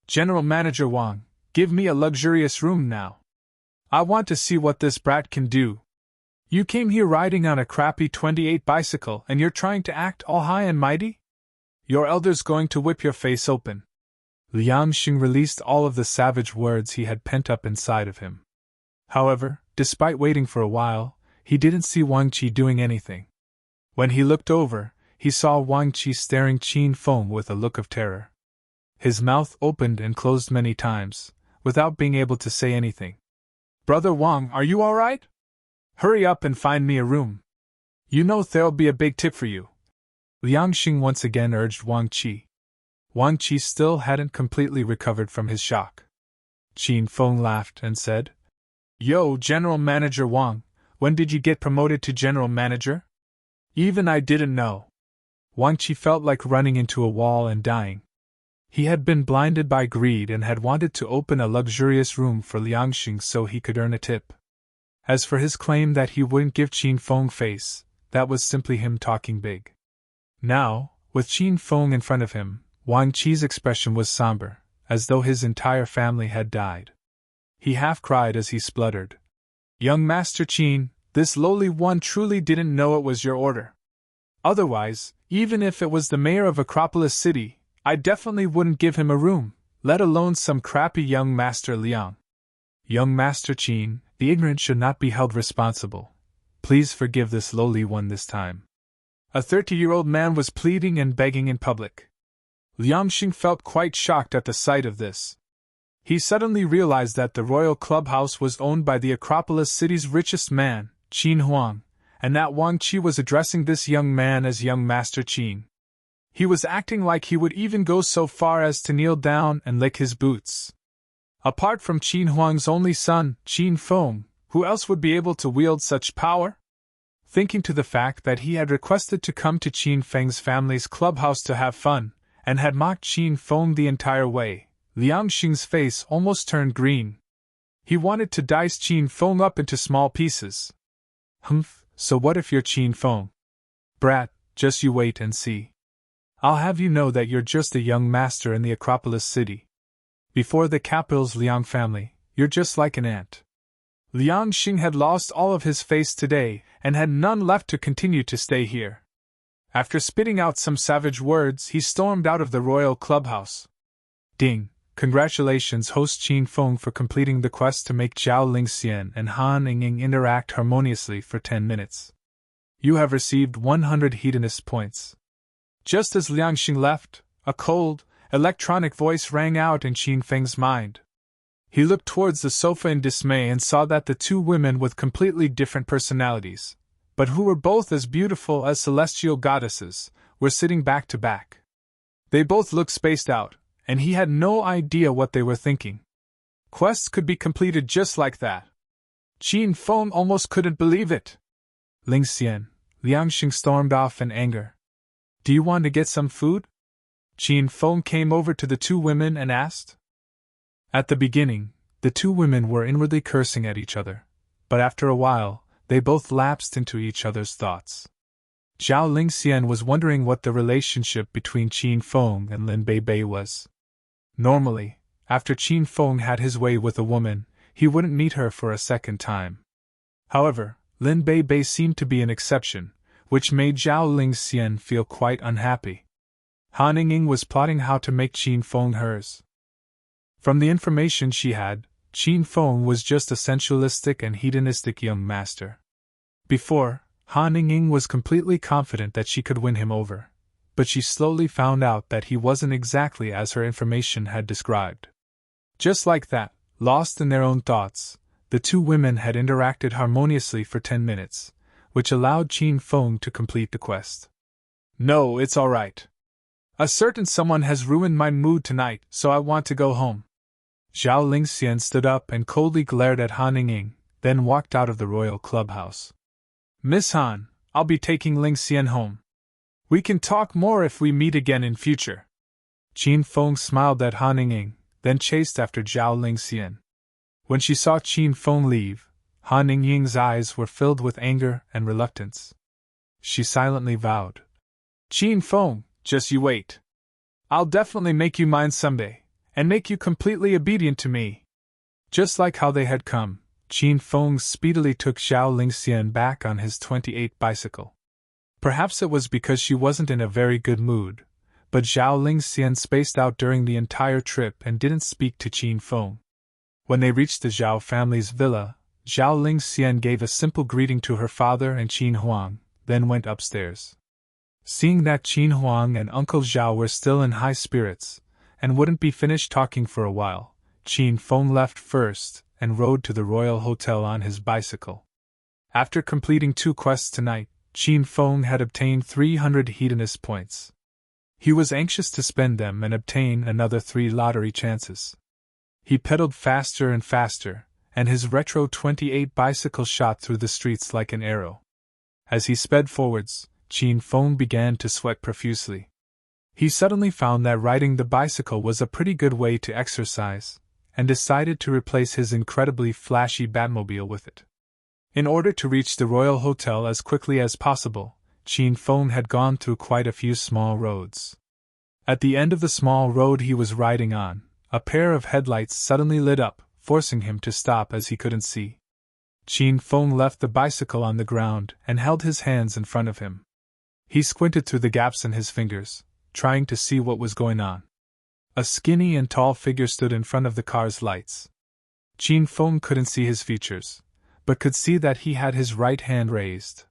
General Manager Wang, give me a luxurious room now. I want to see what this brat can do. You came here riding on a crappy 28 bicycle and you're trying to act all high and mighty? Your elder's going to whip your face open." Liang Xing released all of the savage words he had pent up inside of him. However, despite waiting for a while, he didn't see Wang Qi doing anything. When he looked over, he saw Wang Qi staring Qin Feng with a look of terror. His mouth opened and closed many times, without being able to say anything. "Brother Wang, are you all right? Hurry up and find me a room. You know there'll be a big tip for you." Liang Xing once again urged Wang Qi. Wang Qi still hadn't completely recovered from his shock. Qin Feng laughed and said, "Yo, General Manager Wang, when did you get promoted to General Manager? Even I didn't know." Wang Qi felt like running into a wall and dying. He had been blinded by greed and had wanted to open a luxurious room for Liang Xing so he could earn a tip. As for his claim that he wouldn't give Qin Feng face, that was simply him talking big. Now, with Qin Feng in front of him, Wang Qi's expression was somber, as though his entire family had died. He half cried as he spluttered, "Young Master Qin, this lowly one truly didn't know it was your order. Otherwise, even if it was the mayor of Acropolis City, I definitely wouldn't give him a room, let alone some crappy young Master Liang. Young Master Qin, the ignorant should not be held responsible. Please forgive this lowly one this time." A 30-year-old man was pleading and begging in public. Liang Xing felt quite shocked at the sight of this. He suddenly realized that the royal clubhouse was owned by the Acropolis City's richest man, Qin Huang, and that Wang Qi was addressing this young man as young Master Qin. He was acting like he would even go so far as to kneel down and lick his boots. Apart from Qin Huang's only son, Qin Feng, who else would be able to wield such power? Thinking to the fact that he had requested to come to Qin Feng's family's clubhouse to have fun, and had mocked Qin Feng the entire way, Liang Xing's face almost turned green. He wanted to dice Qin Feng up into small pieces. Humph, so what if you're Qin Feng? Brat, just you wait and see. I'll have you know that you're just a young master in the Acropolis city. Before the capital's Liang family, you're just like an ant. Liang Xing had lost all of his face today, and had none left to continue to stay here. After spitting out some savage words, he stormed out of the royal clubhouse. Ding! Congratulations, host Qin Feng, for completing the quest to make Zhao Lingxian and Han Ying interact harmoniously for 10 minutes. You have received 100 hedonist points. Just as Liang Xing left, a cold, electronic voice rang out in Qin Feng's mind. He looked towards the sofa in dismay and saw that the two women with completely different personalities, but who were both as beautiful as celestial goddesses, were sitting back to back. They both looked spaced out, and he had no idea what they were thinking. Quests could be completed just like that. Qin Feng almost couldn't believe it. Lingxian, Liang Xing stormed off in anger. Do you want to get some food? Qin Feng came over to the two women and asked. At the beginning, the two women were inwardly cursing at each other, but after a while, they both lapsed into each other's thoughts. Zhao Lingxian was wondering what the relationship between Qin Feng and Lin Beibei was. Normally, after Qin Feng had his way with a woman, he wouldn't meet her for a second time. However, Lin Beibei seemed to be an exception, which made Zhao Lingxian feel quite unhappy. Han Ying was plotting how to make Qin Feng hers. From the information she had, Qin Feng was just a sensualistic and hedonistic young master. Before, Han Ying was completely confident that she could win him over, but she slowly found out that he wasn't exactly as her information had described. Just like that, lost in their own thoughts, the two women had interacted harmoniously for 10 minutes, which allowed Qin Feng to complete the quest. No, it's all right. A certain someone has ruined my mood tonight, so I want to go home. Zhao Lingxian stood up and coldly glared at Han Ying, then walked out of the royal clubhouse. Miss Han, I'll be taking Lingxian home. We can talk more if we meet again in future. Qin Feng smiled at Han Ying, then chased after Zhao Lingxian. When she saw Qin Feng leave, Han Ying's eyes were filled with anger and reluctance. She silently vowed, Qin Feng, just you wait. I'll definitely make you mine someday, and make you completely obedient to me. Just like how they had come, Qin Feng speedily took Zhao Lingxian back on his 28 bicycle. Perhaps it was because she wasn't in a very good mood, but Zhao Lingxian spaced out during the entire trip and didn't speak to Qin Feng. When they reached the Zhao family's villa, Zhao Lingxian gave a simple greeting to her father and Qin Huang, then went upstairs. Seeing that Qin Huang and Uncle Zhao were still in high spirits, and wouldn't be finished talking for a while, Qin Feng left first and rode to the royal hotel on his bicycle. After completing 2 quests tonight, Qin Feng had obtained 300 hedonist points. He was anxious to spend them and obtain another 3 lottery chances. He pedaled faster and faster, and his retro 28 bicycle shot through the streets like an arrow. As he sped forwards, Qin Feng began to sweat profusely. He suddenly found that riding the bicycle was a pretty good way to exercise, and decided to replace his incredibly flashy Batmobile with it. In order to reach the Royal Hotel as quickly as possible, Qin Feng had gone through quite a few small roads. At the end of the small road he was riding on, a pair of headlights suddenly lit up, forcing him to stop as he couldn't see. Qin Feng left the bicycle on the ground and held his hands in front of him. He squinted through the gaps in his fingers, trying to see what was going on. A skinny and tall figure stood in front of the car's lights. Qin Feng couldn't see his features, but could see that he had his right hand raised.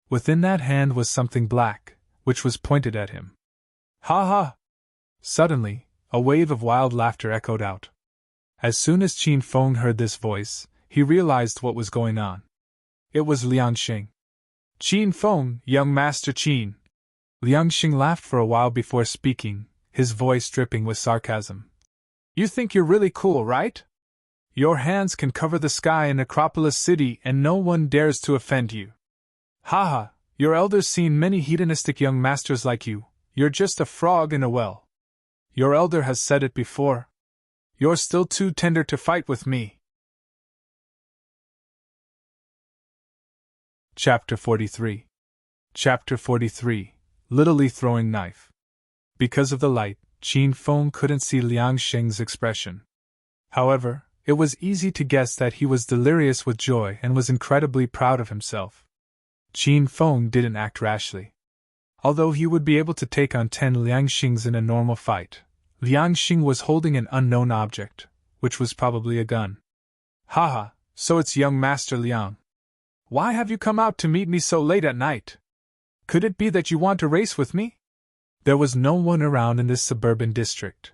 Within that hand was something black, which was pointed at him. Ha ha! Suddenly, a wave of wild laughter echoed out. As soon as Qin Feng heard this voice, he realized what was going on. It was Liang Xing. Qin Feng, young Master Qin. Liang Xing laughed for a while before speaking, his voice dripping with sarcasm. You think you're really cool, right? Your hands can cover the sky in Acropolis City and no one dares to offend you. Ha! Your elder's seen many hedonistic young masters like you. You're just a frog in a well. Your elder has said it before. You're still too tender to fight with me. Chapter 43. Chapter 43. Literally throwing knife. Because of the light, Qin Feng couldn't see Liang Xing's expression. However, it was easy to guess that he was delirious with joy and was incredibly proud of himself. Qin Feng didn't act rashly. Although he would be able to take on 10 Liang Xings in a normal fight, Liang Xing was holding an unknown object, which was probably a gun. Haha, so it's young Master Liang. Why have you come out to meet me so late at night? Could it be that you want to race with me? There was no one around in this suburban district.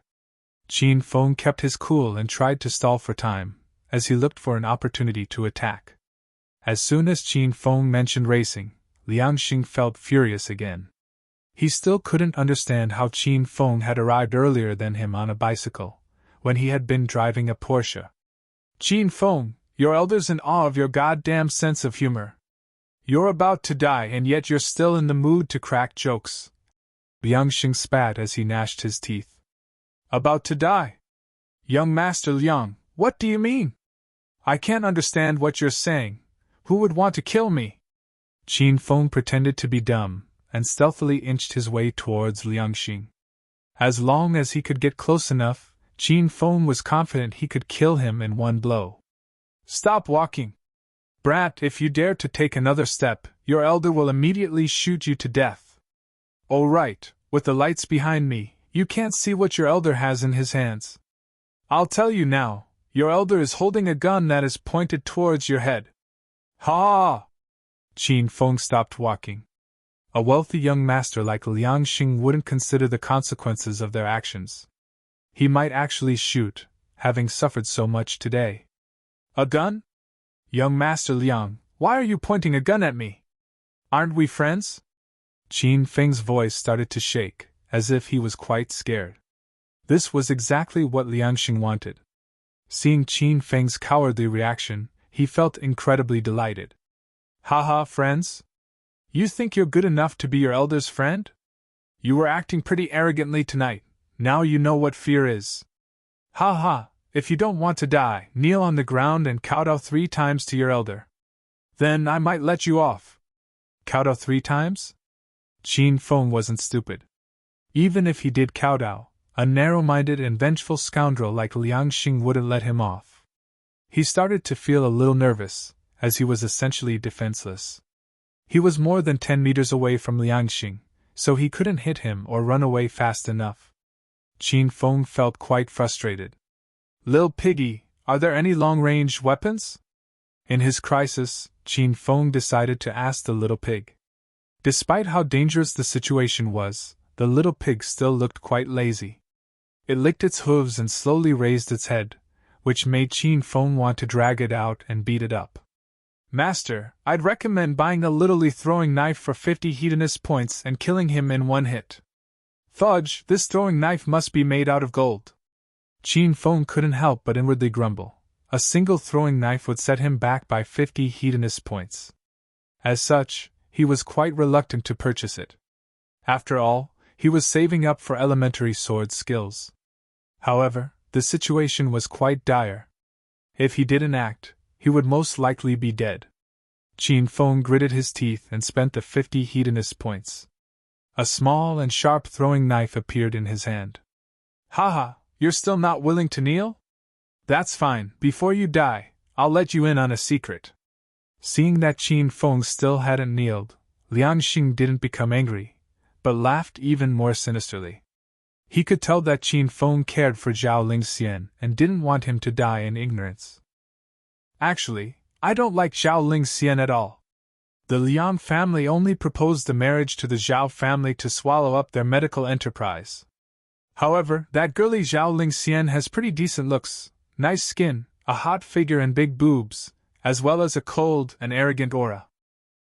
Qin Feng kept his cool and tried to stall for time, as he looked for an opportunity to attack. As soon as Qin Feng mentioned racing, Liang Xing felt furious again. He still couldn't understand how Qin Feng had arrived earlier than him on a bicycle, when he had been driving a Porsche. Qin Feng, your elder's in awe of your goddamn sense of humor. You're about to die and yet you're still in the mood to crack jokes. Liang Xing spat as he gnashed his teeth. About to die? Young Master Liang, what do you mean? I can't understand what you're saying. Who would want to kill me? Qin Feng pretended to be dumb, and stealthily inched his way towards Liang Xing. As long as he could get close enough, Qin Feng was confident he could kill him in one blow. Stop walking! Brat, if you dare to take another step, your elder will immediately shoot you to death. Oh right, with the lights behind me, you can't see what your elder has in his hands. I'll tell you now, your elder is holding a gun that is pointed towards your head. Ha! Qin Feng stopped walking. A wealthy young master like Liang Xing wouldn't consider the consequences of their actions. He might actually shoot, having suffered so much today. A gun? Young Master Liang, why are you pointing a gun at me? Aren't we friends? Qin Feng's voice started to shake, as if he was quite scared. This was exactly what Liang Xing wanted. Seeing Qin Feng's cowardly reaction, he felt incredibly delighted. Haha, friends? You think you're good enough to be your elder's friend? You were acting pretty arrogantly tonight. Now you know what fear is. Haha, if you don't want to die, kneel on the ground and kowtow 3 times to your elder. Then I might let you off. Kowtow 3 times? Qin Feng wasn't stupid. Even if he did kowtow, a narrow-minded and vengeful scoundrel like Liang Xing wouldn't let him off. He started to feel a little nervous, as he was essentially defenseless. He was more than 10 meters away from Liang Xing, so he couldn't hit him or run away fast enough. Qin Feng felt quite frustrated. Lil Piggy, are there any long-range weapons? In his crisis, Qin Feng decided to ask the little pig. Despite how dangerous the situation was, the little pig still looked quite lazy. It licked its hooves and slowly raised its head, which made Qin Feng want to drag it out and beat it up. Master, I'd recommend buying a literally throwing knife for 50 hedonist points and killing him in one hit. Fudge, this throwing knife must be made out of gold. Qin Feng couldn't help but inwardly grumble. A single throwing knife would set him back by 50 hedonist points. As such, he was quite reluctant to purchase it. After all, he was saving up for elementary sword skills. However, the situation was quite dire. If he didn't act, he would most likely be dead. Qin Feng gritted his teeth and spent the 50 hedonist points. A small and sharp throwing knife appeared in his hand. Haha, you're still not willing to kneel? That's fine, before you die, I'll let you in on a secret. Seeing that Qin Feng still hadn't kneeled, Liang Xing didn't become angry, but laughed even more sinisterly. He could tell that Qin Feng cared for Zhao Lingxian and didn't want him to die in ignorance. Actually, I don't like Zhao Lingxian at all. The Liang family only proposed the marriage to the Zhao family to swallow up their medical enterprise. However, that girly Zhao Lingxian has pretty decent looks, nice skin, a hot figure and big boobs, as well as a cold and arrogant aura.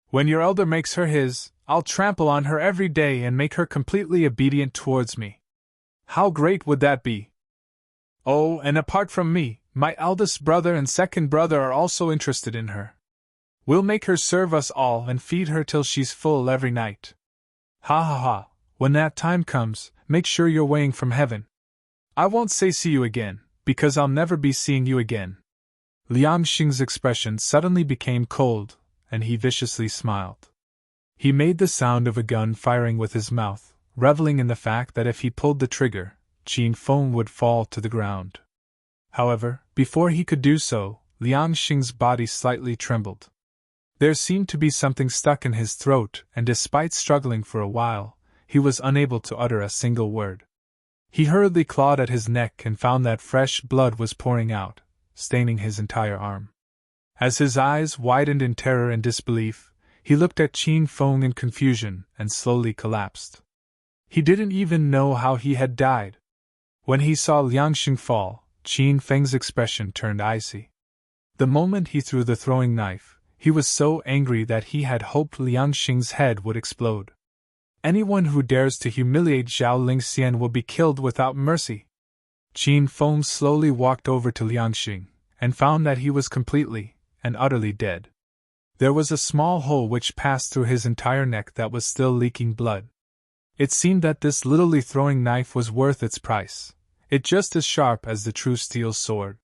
When your elder makes her his, I'll trample on her every day and make her completely obedient towards me. How great would that be? Oh, and apart from me, my eldest brother and second brother are also interested in her. We'll make her serve us all and feed her till she's full every night. Ha ha ha, when that time comes, make sure you're weighing from heaven. I won't say see you again, because I'll never be seeing you again. Liang Xing's expression suddenly became cold, and he viciously smiled. He made the sound of a gun firing with his mouth, reveling in the fact that if he pulled the trigger, Qin Feng would fall to the ground. However, before he could do so, Liang Xing's body slightly trembled. There seemed to be something stuck in his throat, and despite struggling for a while, he was unable to utter a single word. He hurriedly clawed at his neck and found that fresh blood was pouring out, staining his entire arm. As his eyes widened in terror and disbelief, he looked at Qin Feng in confusion and slowly collapsed. He didn't even know how he had died. When he saw Liang Xing fall, Qin Feng's expression turned icy. The moment he threw the throwing knife, he was so angry that he had hoped Liang Xing's head would explode. Anyone who dares to humiliate Zhao Lingxian will be killed without mercy. Qin Feng slowly walked over to Liang Xing, and found that he was completely and utterly dead. There was a small hole which passed through his entire neck that was still leaking blood. It seemed that this little throwing knife was worth its price, it just as sharp as the true steel sword.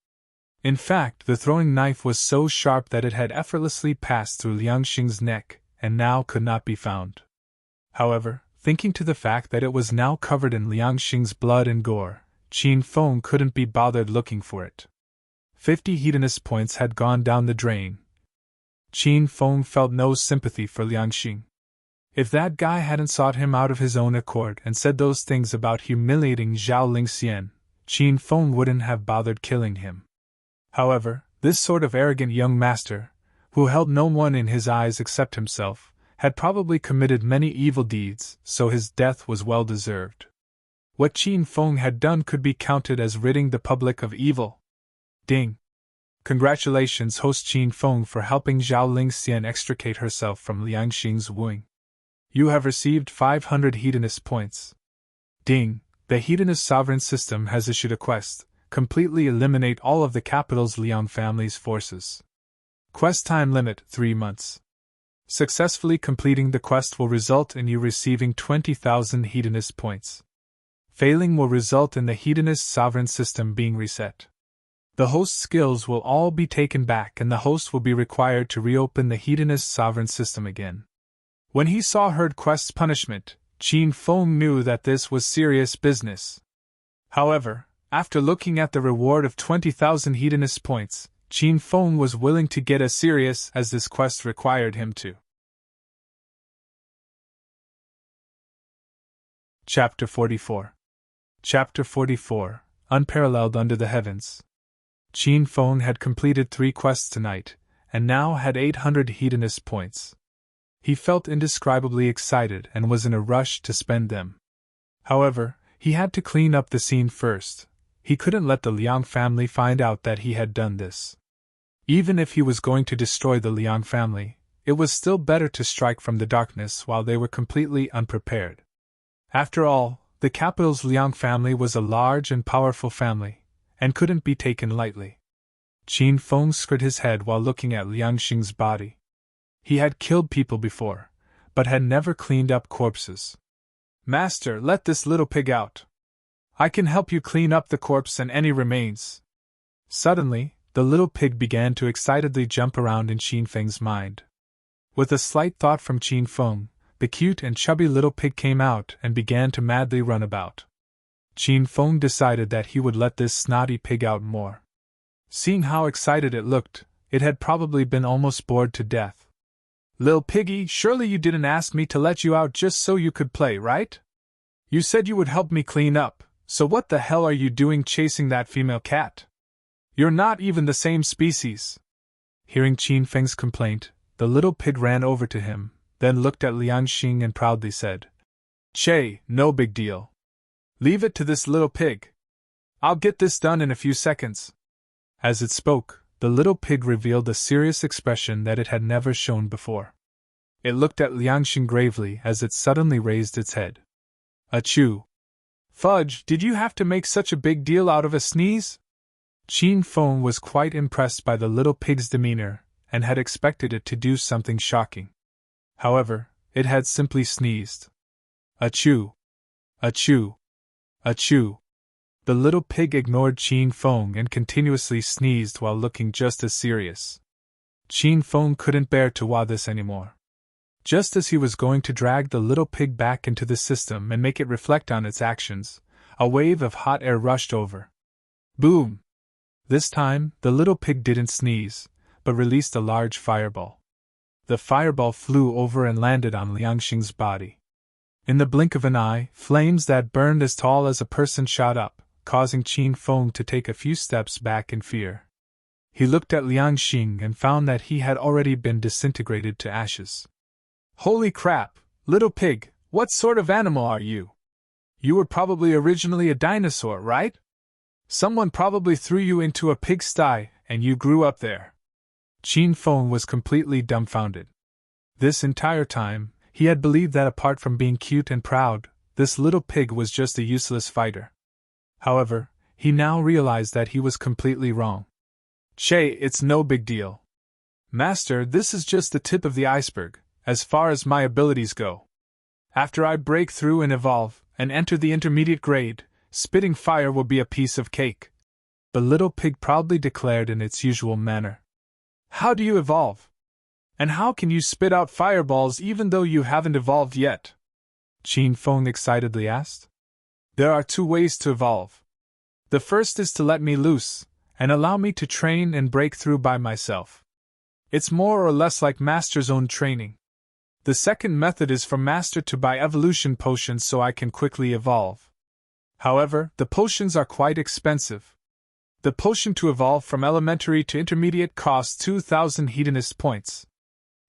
In fact, the throwing knife was so sharp that it had effortlessly passed through Liang Xing's neck, and now could not be found. However, thinking to the fact that it was now covered in Liang Xing's blood and gore, Qin Feng couldn't be bothered looking for it. 50 hedonist points had gone down the drain. Qin Feng felt no sympathy for Liang Xing. If that guy hadn't sought him out of his own accord and said those things about humiliating Zhao Lingxian, Qin Feng wouldn't have bothered killing him. However, this sort of arrogant young master, who held no one in his eyes except himself, had probably committed many evil deeds, so his death was well deserved. What Qin Feng had done could be counted as ridding the public of evil. Ding! Congratulations, host Qin Feng, for helping Zhao Lingxian extricate herself from Liang Xing's wooing. You have received 500 hedonist points. Ding! The hedonist sovereign system has issued a quest. Completely eliminate all of the capital's Liang family's forces. Quest time limit 3 months. Successfully completing the quest will result in you receiving 20,000 hedonist points. Failing will result in the hedonist sovereign system being reset. The host's skills will all be taken back and the host will be required to reopen the hedonist sovereign system again. When he saw Herd Quest's punishment, Qin Feng knew that this was serious business. However, after looking at the reward of 20,000 hedonist points, Qin Feng was willing to get as serious as this quest required him to. Chapter 44. Chapter 44, Unparalleled Under the Heavens. Qin Feng had completed 3 quests tonight, and now had 800 hedonist points. He felt indescribably excited and was in a rush to spend them. However, he had to clean up the scene first. He couldn't let the Liang family find out that he had done this. Even if he was going to destroy the Liang family, it was still better to strike from the darkness while they were completely unprepared. After all, the capital's Liang family was a large and powerful family, and couldn't be taken lightly. Qin Feng screwed his head while looking at Liang Xing's body. He had killed people before, but had never cleaned up corpses. Master, let this little pig out. I can help you clean up the corpse and any remains. Suddenly, the little pig began to excitedly jump around in Qin Feng's mind. With a slight thought from Qin Feng, the cute and chubby little pig came out and began to madly run about. Qin Feng decided that he would let this snotty pig out more. Seeing how excited it looked, it had probably been almost bored to death. Lil piggy, surely you didn't ask me to let you out just so you could play, right? You said you would help me clean up. So what the hell are you doing chasing that female cat? You're not even the same species. Hearing Qin Feng's complaint, the little pig ran over to him, then looked at Liang Xing and proudly said, Che, no big deal. Leave it to this little pig. I'll get this done in a few seconds. As it spoke, the little pig revealed a serious expression that it had never shown before. It looked at Liang Xing gravely as it suddenly raised its head. Achoo! Fudge, did you have to make such a big deal out of a sneeze? Qin Feng was quite impressed by the little pig's demeanor, and had expected it to do something shocking. However, it had simply sneezed. Achoo! Achoo! Achoo! The little pig ignored Qin Feng and continuously sneezed while looking just as serious. Qin Feng couldn't bear to watch this anymore. Just as he was going to drag the little pig back into the system and make it reflect on its actions, a wave of hot air rushed over. Boom! This time, the little pig didn't sneeze, but released a large fireball. The fireball flew over and landed on Liangxing's body. In the blink of an eye, flames that burned as tall as a person shot up, causing Qin Feng to take a few steps back in fear. He looked at Liangxing and found that he had already been disintegrated to ashes. Holy crap, little pig, what sort of animal are you? You were probably originally a dinosaur, right? Someone probably threw you into a pigsty, and you grew up there. Qin Feng was completely dumbfounded. This entire time, he had believed that apart from being cute and proud, this little pig was just a useless fighter. However, he now realized that he was completely wrong. Che, it's no big deal. Master, this is just the tip of the iceberg, as far as my abilities go. After I break through and evolve, and enter the intermediate grade, spitting fire will be a piece of cake. The little pig proudly declared in its usual manner. How do you evolve? And how can you spit out fireballs even though you haven't evolved yet? Qin Feng excitedly asked. There are 2 ways to evolve. The first is to let me loose, and allow me to train and break through by myself. It's more or less like Master's own training. The second method is for Master to buy evolution potions so I can quickly evolve. However, the potions are quite expensive. The potion to evolve from elementary to intermediate costs 2,000 hedonist points.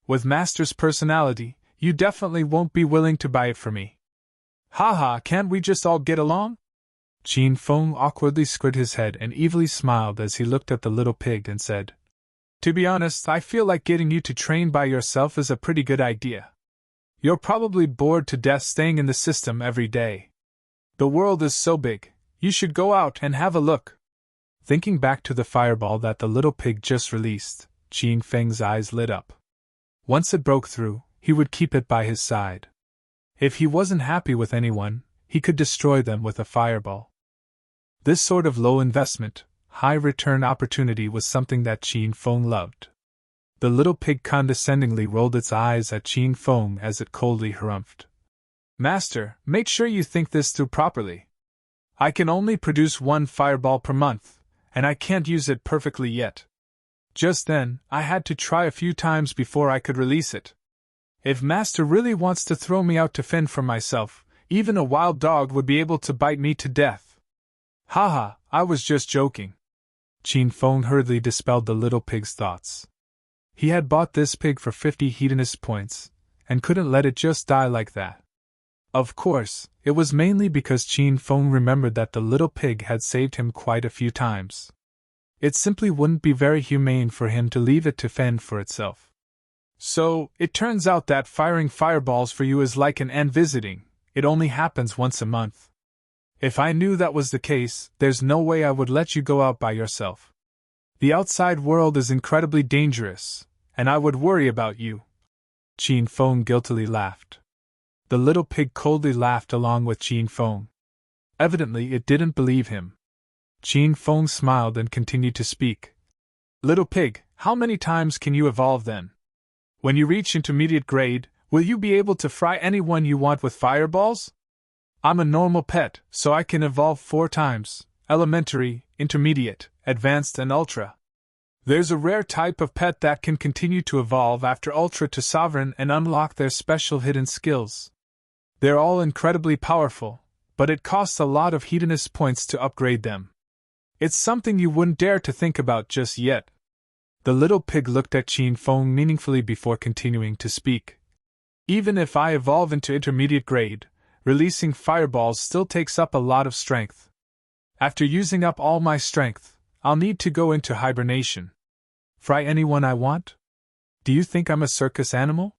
With Master's personality, you definitely won't be willing to buy it for me. Haha, can't we just all get along? Qin Feng awkwardly screwed his head and evilly smiled as he looked at the little pig and said, To be honest, I feel like getting you to train by yourself is a pretty good idea. You're probably bored to death staying in the system every day. The world is so big, you should go out and have a look. Thinking back to the fireball that the little pig just released, Qin Feng's eyes lit up. Once it broke through, he would keep it by his side. If he wasn't happy with anyone, he could destroy them with a fireball. This sort of low investment, high return opportunity was something that Qin Feng loved. The little pig condescendingly rolled its eyes at Qin Feng as it coldly harumphed. Master, make sure you think this through properly. I can only produce 1 fireball per month, and I can't use it perfectly yet. Just then, I had to try a few times before I could release it. If Master really wants to throw me out to fend for myself, even a wild dog would be able to bite me to death. Haha, I was just joking. Qin Feng hurriedly dispelled the little pig's thoughts. He had bought this pig for 50 hedonist points, and couldn't let it just die like that. Of course, it was mainly because Qin Feng remembered that the little pig had saved him quite a few times. It simply wouldn't be very humane for him to leave it to fend for itself. So, it turns out that firing fireballs for you is like an ant visiting, it only happens once a month. If I knew that was the case, there's no way I would let you go out by yourself. The outside world is incredibly dangerous, and I would worry about you. Qin Feng guiltily laughed. The little pig coldly laughed along with Qin Feng. Evidently it didn't believe him. Qin Feng smiled and continued to speak. Little pig, how many times can you evolve then? When you reach intermediate grade, will you be able to fry anyone you want with fireballs? I'm a normal pet, so I can evolve 4 times, elementary, intermediate, advanced and ultra. There's a rare type of pet that can continue to evolve after ultra to sovereign and unlock their special hidden skills. They're all incredibly powerful, but it costs a lot of hedonist points to upgrade them. It's something you wouldn't dare to think about just yet. The little pig looked at Qin Feng meaningfully before continuing to speak. Even if I evolve into intermediate grade, releasing fireballs still takes up a lot of strength. After using up all my strength, I'll need to go into hibernation. Fry anyone I want? Do you think I'm a circus animal?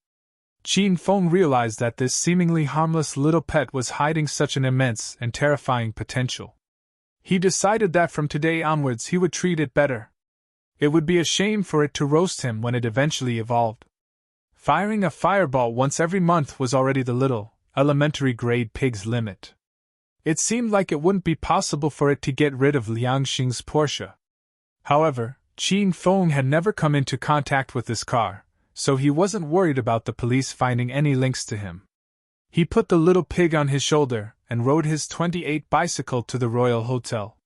Qin Feng realized that this seemingly harmless little pet was hiding such an immense and terrifying potential. He decided that from today onwards he would treat it better. It would be a shame for it to roast him when it eventually evolved. Firing a fireball once every month was already the little, elementary-grade pig's limit. It seemed like it wouldn't be possible for it to get rid of Liang Xing's Porsche. However, Qin Feng had never come into contact with this car, so he wasn't worried about the police finding any links to him. He put the little pig on his shoulder and rode his 28 bicycle to the Royal Hotel.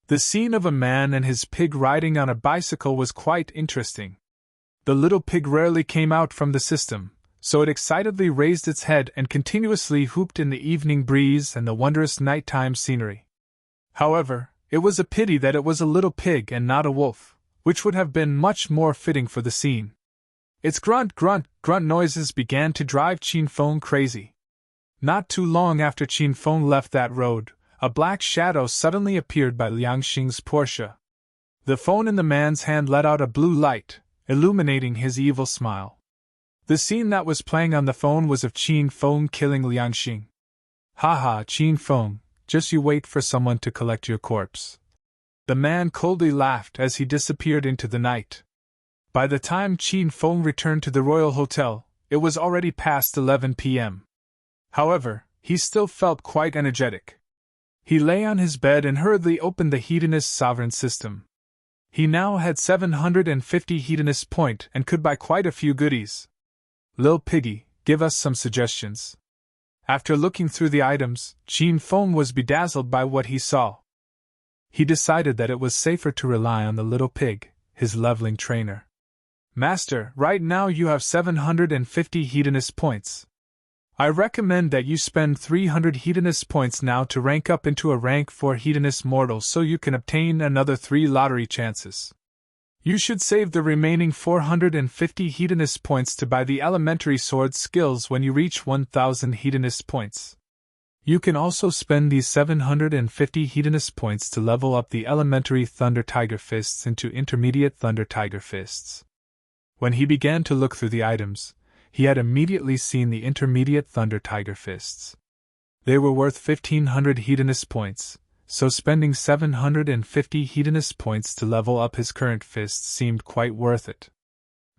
The scene of a man and his pig riding on a bicycle was quite interesting. The little pig rarely came out from the system, so it excitedly raised its head and continuously whooped in the evening breeze and the wondrous nighttime scenery. However, it was a pity that it was a little pig and not a wolf, which would have been much more fitting for the scene. Its grunt noises began to drive Qin Feng crazy. Not too long after Qin Feng left that road, a black shadow suddenly appeared by Liang Xing's Porsche. The phone in the man's hand let out a blue light, illuminating his evil smile. The scene that was playing on the phone was of Qin Feng killing Liang Xing. Haha, Qin Feng, just you wait for someone to collect your corpse. The man coldly laughed as he disappeared into the night. By the time Qin Feng returned to the Royal Hotel, it was already past 11 p.m. However, he still felt quite energetic. He lay on his bed and hurriedly opened the hedonist sovereign system. He now had 750 hedonist point and could buy quite a few goodies. Lil Piggy, give us some suggestions. After looking through the items, Qin Feng was bedazzled by what he saw. He decided that it was safer to rely on the little pig, his leveling trainer. Master, right now you have 750 hedonist points. I recommend that you spend 300 hedonist points now to rank up into a rank 4 hedonist mortal so you can obtain another 3 lottery chances. You should save the remaining 450 hedonist points to buy the elementary sword skills when you reach 1000 hedonist points. You can also spend these 750 hedonist points to level up the elementary Thunder Tiger Fists into intermediate Thunder Tiger Fists. When he began to look through the items, he had immediately seen the intermediate Thunder Tiger Fists. They were worth 1500 hedonist points, so spending 750 hedonist points to level up his current fists seemed quite worth it.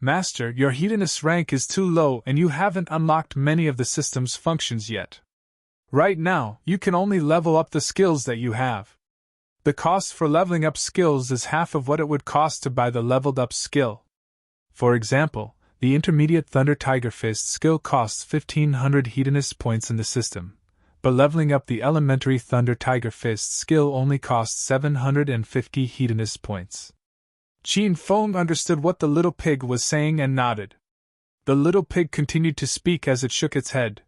Master, your hedonist rank is too low and you haven't unlocked many of the system's functions yet. Right now, you can only level up the skills that you have. The cost for leveling up skills is half of what it would cost to buy the leveled up skill. For example, the intermediate Thunder Tiger Fist skill costs 1500 hedonist points in the system, but leveling up the elementary Thunder Tiger Fist skill only costs 750 hedonist points. Qin Feng understood what the little pig was saying and nodded. The little pig continued to speak as it shook its head.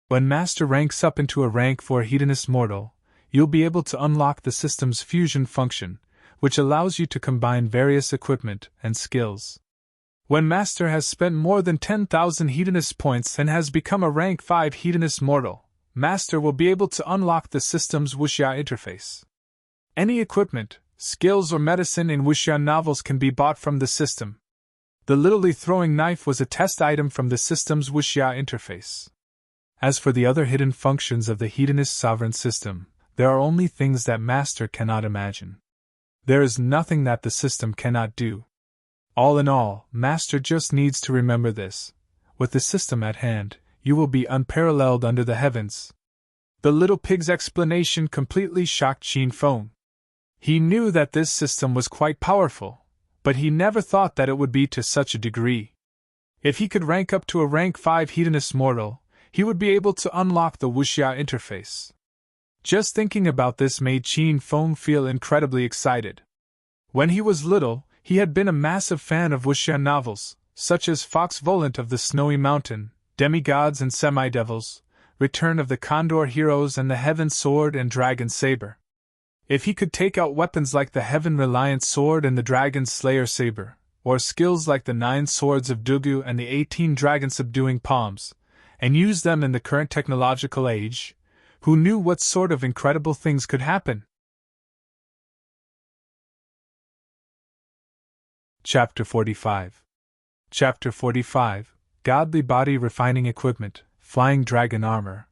When Master ranks up into a rank 4 hedonist mortal, you'll be able to unlock the system's fusion function, which allows you to combine various equipment and skills. When Master has spent more than 10,000 hedonist points and has become a rank 5 hedonist mortal, Master will be able to unlock the system's wuxia interface. Any equipment, skills or medicine in wuxia novels can be bought from the system. The literally throwing knife was a test item from the system's wuxia interface. As for the other hidden functions of the hedonist sovereign system, there are only things that Master cannot imagine. There is nothing that the system cannot do. All in all, Master just needs to remember this. With the system at hand, you will be unparalleled under the heavens. The little pig's explanation completely shocked Qin Feng. He knew that this system was quite powerful, but he never thought that it would be to such a degree. If he could rank up to a rank 5 hedonist mortal, he would be able to unlock the wuxia interface. Just thinking about this made Qin Feng feel incredibly excited. When he was little, he had been a massive fan of wuxia novels, such as Fox Volant of the Snowy Mountain, Demigods and Semi-Devils, Return of the Condor Heroes and the Heaven Sword and Dragon Saber. If he could take out weapons like the Heaven Reliant Sword and the Dragon Slayer Saber, or skills like the 9 Swords of Dugu and the 18 Dragon Subduing Palms, and use them in the current technological age, who knew what sort of incredible things could happen? Chapter 45. Chapter 45, Godly Body Refining Equipment, Flying Dragon Armor.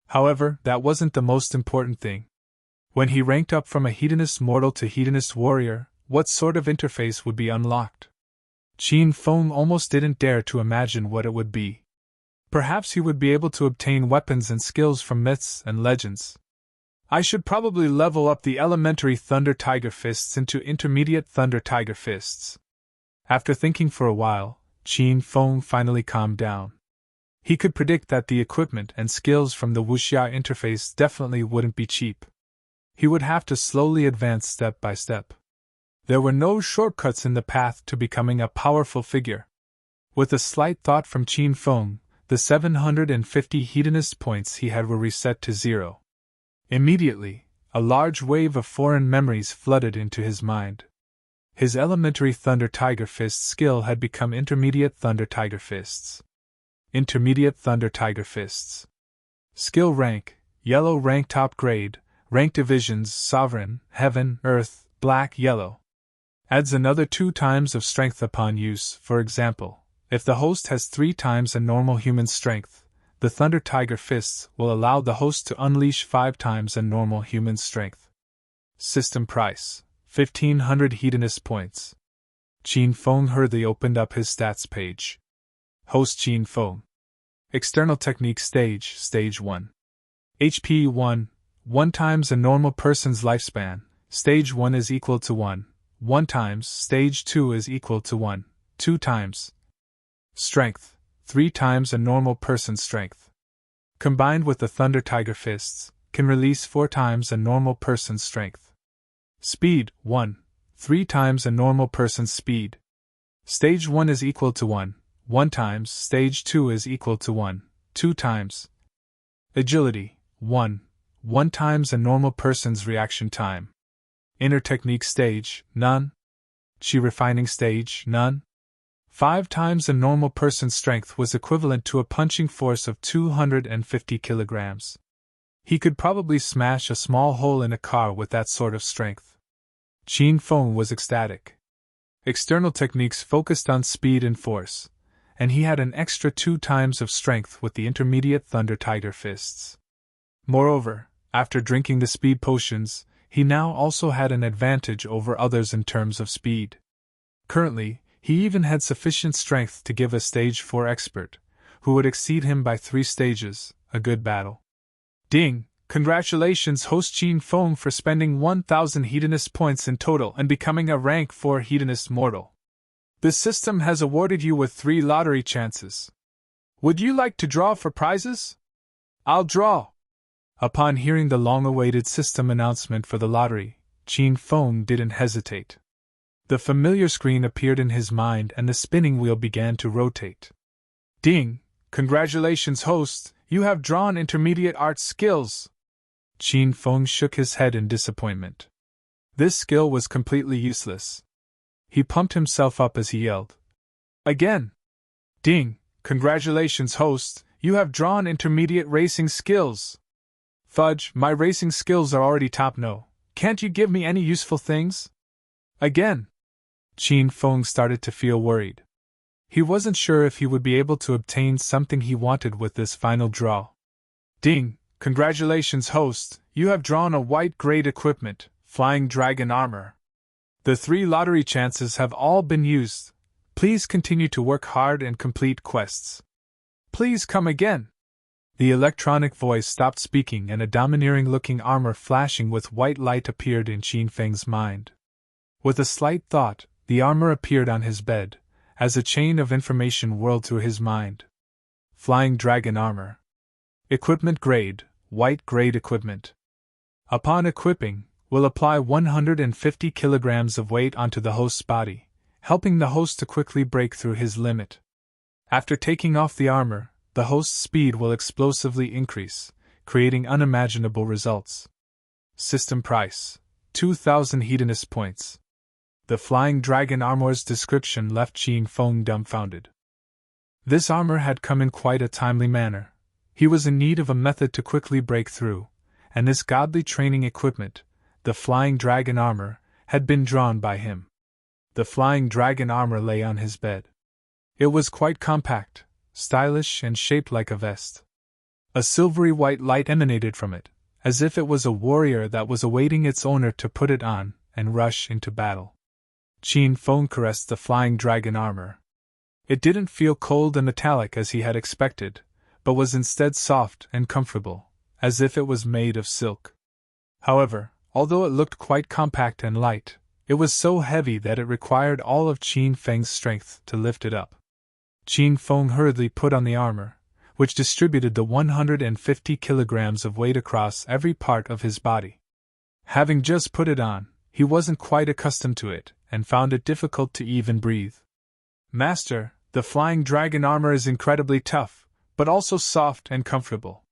However, that wasn't the most important thing. When he ranked up from a hedonist mortal to hedonist warrior, what sort of interface would be unlocked? Qin Feng almost didn't dare to imagine what it would be. Perhaps he would be able to obtain weapons and skills from myths and legends. I should probably level up the elementary Thunder Tiger Fists into intermediate Thunder Tiger Fists. After thinking for a while, Qin Feng finally calmed down. He could predict that the equipment and skills from the wuxia interface definitely wouldn't be cheap. He would have to slowly advance step by step. There were no shortcuts in the path to becoming a powerful figure. With a slight thought from Qin Feng, the 750 hedonist points he had were reset to 0. Immediately, a large wave of foreign memories flooded into his mind. His elementary Thunder Tiger Fist skill had become intermediate Thunder Tiger Fists. Intermediate Thunder Tiger Fists. Skill rank, yellow rank top grade, rank divisions sovereign, heaven, earth, black, yellow. Adds another 2 times of strength upon use. For example, if the host has 3 times a normal human strength, the Thunder Tiger Fists will allow the host to unleash 5 times a normal human strength. System price, 1500 hedonist points. Qin Feng hurriedly opened up his stats page. Host Qin Feng. External technique stage, stage 1. HP 1, 1 times a normal person's lifespan, stage 1 is equal to 1, 1 times, stage 2 is equal to 1, 2 times. Strength, 3 times a normal person's strength. Combined with the Thunder Tiger Fists, can release 4 times a normal person's strength. Speed, 1, 3 times a normal person's speed. Stage 1 is equal to 1, 1 times, stage 2 is equal to 1, 2 times. Agility, 1, 1 times a normal person's reaction time. Inner technique stage, none. Chi refining stage, none. 5 times a normal person's strength was equivalent to a punching force of 250 kilograms. He could probably smash a small hole in a car with that sort of strength. Qin Feng was ecstatic. External techniques focused on speed and force, and he had an extra 2 times of strength with the intermediate Thunder Tiger Fists. Moreover, after drinking the speed potions, he now also had an advantage over others in terms of speed. Currently, he even had sufficient strength to give a stage 4 expert, who would exceed him by 3 stages, a good battle. Ding! Congratulations, host Qin Feng, for spending 1000 hedonist points in total and becoming a rank 4 hedonist mortal. The system has awarded you with 3 lottery chances. Would you like to draw for prizes? I'll draw. Upon hearing the long-awaited system announcement for the lottery, Qin Feng didn't hesitate. The familiar screen appeared in his mind and the spinning wheel began to rotate. Ding! Congratulations, host, you have drawn intermediate art skills. Qin Feng shook his head in disappointment. This skill was completely useless. He pumped himself up as he yelled. Again! Ding! Congratulations, host, you have drawn intermediate racing skills. Fudge, my racing skills are already top no. Can't you give me any useful things? Again! Qin Feng started to feel worried. He wasn't sure if he would be able to obtain something he wanted with this final draw. Ding! Congratulations, host, you have drawn a white grade equipment, flying dragon armor. The 3 lottery chances have all been used. Please continue to work hard and complete quests. Please come again. The electronic voice stopped speaking and a domineering-looking armor flashing with white light appeared in Qin Feng's mind. With a slight thought, the armor appeared on his bed, as a chain of information whirled through his mind. Flying dragon armor. Equipment grade, white grade equipment. Upon equipping, will apply 150 kilograms of weight onto the host's body, helping the host to quickly break through his limit. After taking off the armor, the host's speed will explosively increase, creating unimaginable results. System price, 2,000 hedonist points. The flying dragon armor's description left Qin Feng dumbfounded. This armor had come in quite a timely manner. He was in need of a method to quickly break through, and this godly training equipment, the flying dragon armor, had been drawn by him. The flying dragon armor lay on his bed. It was quite compact, stylish, and shaped like a vest. A silvery white light emanated from it, as if it was a warrior that was awaiting its owner to put it on and rush into battle. Qin Feng caressed the flying dragon armor. It didn't feel cold and metallic as he had expected, but was instead soft and comfortable, as if it was made of silk. However, although it looked quite compact and light, it was so heavy that it required all of Qin Feng's strength to lift it up. Qin Feng hurriedly put on the armor, which distributed the 150 kilograms of weight across every part of his body. Having just put it on, he wasn't quite accustomed to it, and found it difficult to even breathe. "Master, the flying dragon armor is incredibly tough, but also soft and comfortable.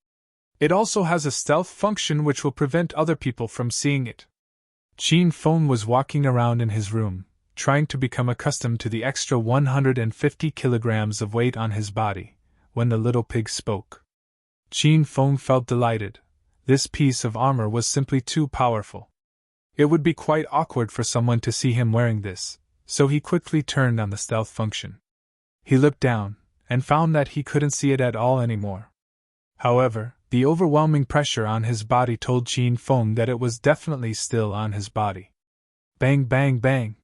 It also has a stealth function which will prevent other people from seeing it." Qin Feng was walking around in his room, trying to become accustomed to the extra 150 kilograms of weight on his body, when the little pig spoke. Qin Feng felt delighted. This piece of armor was simply too powerful. It would be quite awkward for someone to see him wearing this, so he quickly turned on the stealth function. He looked down, and found that he couldn't see it at all anymore. However, the overwhelming pressure on his body told Qin Feng that it was definitely still on his body. Bang bang bang!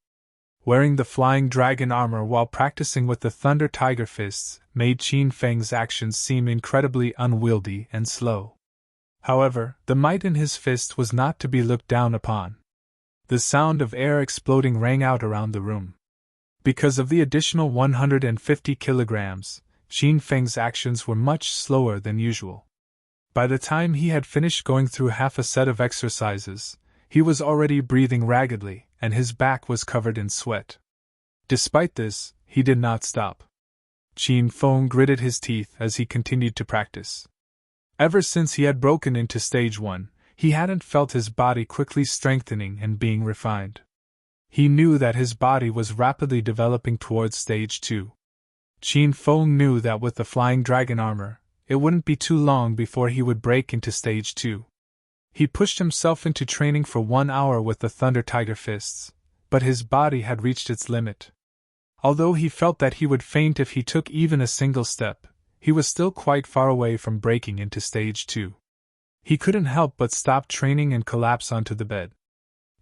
Wearing the flying dragon armor while practicing with the Thunder Tiger fists made Qin Feng's actions seem incredibly unwieldy and slow. However, the might in his fist was not to be looked down upon. The sound of air exploding rang out around the room. Because of the additional 150 kilograms, Qin Feng's actions were much slower than usual. By the time he had finished going through half a set of exercises, he was already breathing raggedly, and his back was covered in sweat. Despite this, he did not stop. Qin Feng gritted his teeth as he continued to practice. Ever since he had broken into Stage 1, he hadn't felt his body quickly strengthening and being refined. He knew that his body was rapidly developing towards Stage 2. Qin Feng knew that with the flying dragon armor, it wouldn't be too long before he would break into Stage 2. He pushed himself into training for 1 hour with the Thunder Tiger fists, but his body had reached its limit. Although he felt that he would faint if he took even a single step, he was still quite far away from breaking into Stage 2. He couldn't help but stop training and collapse onto the bed.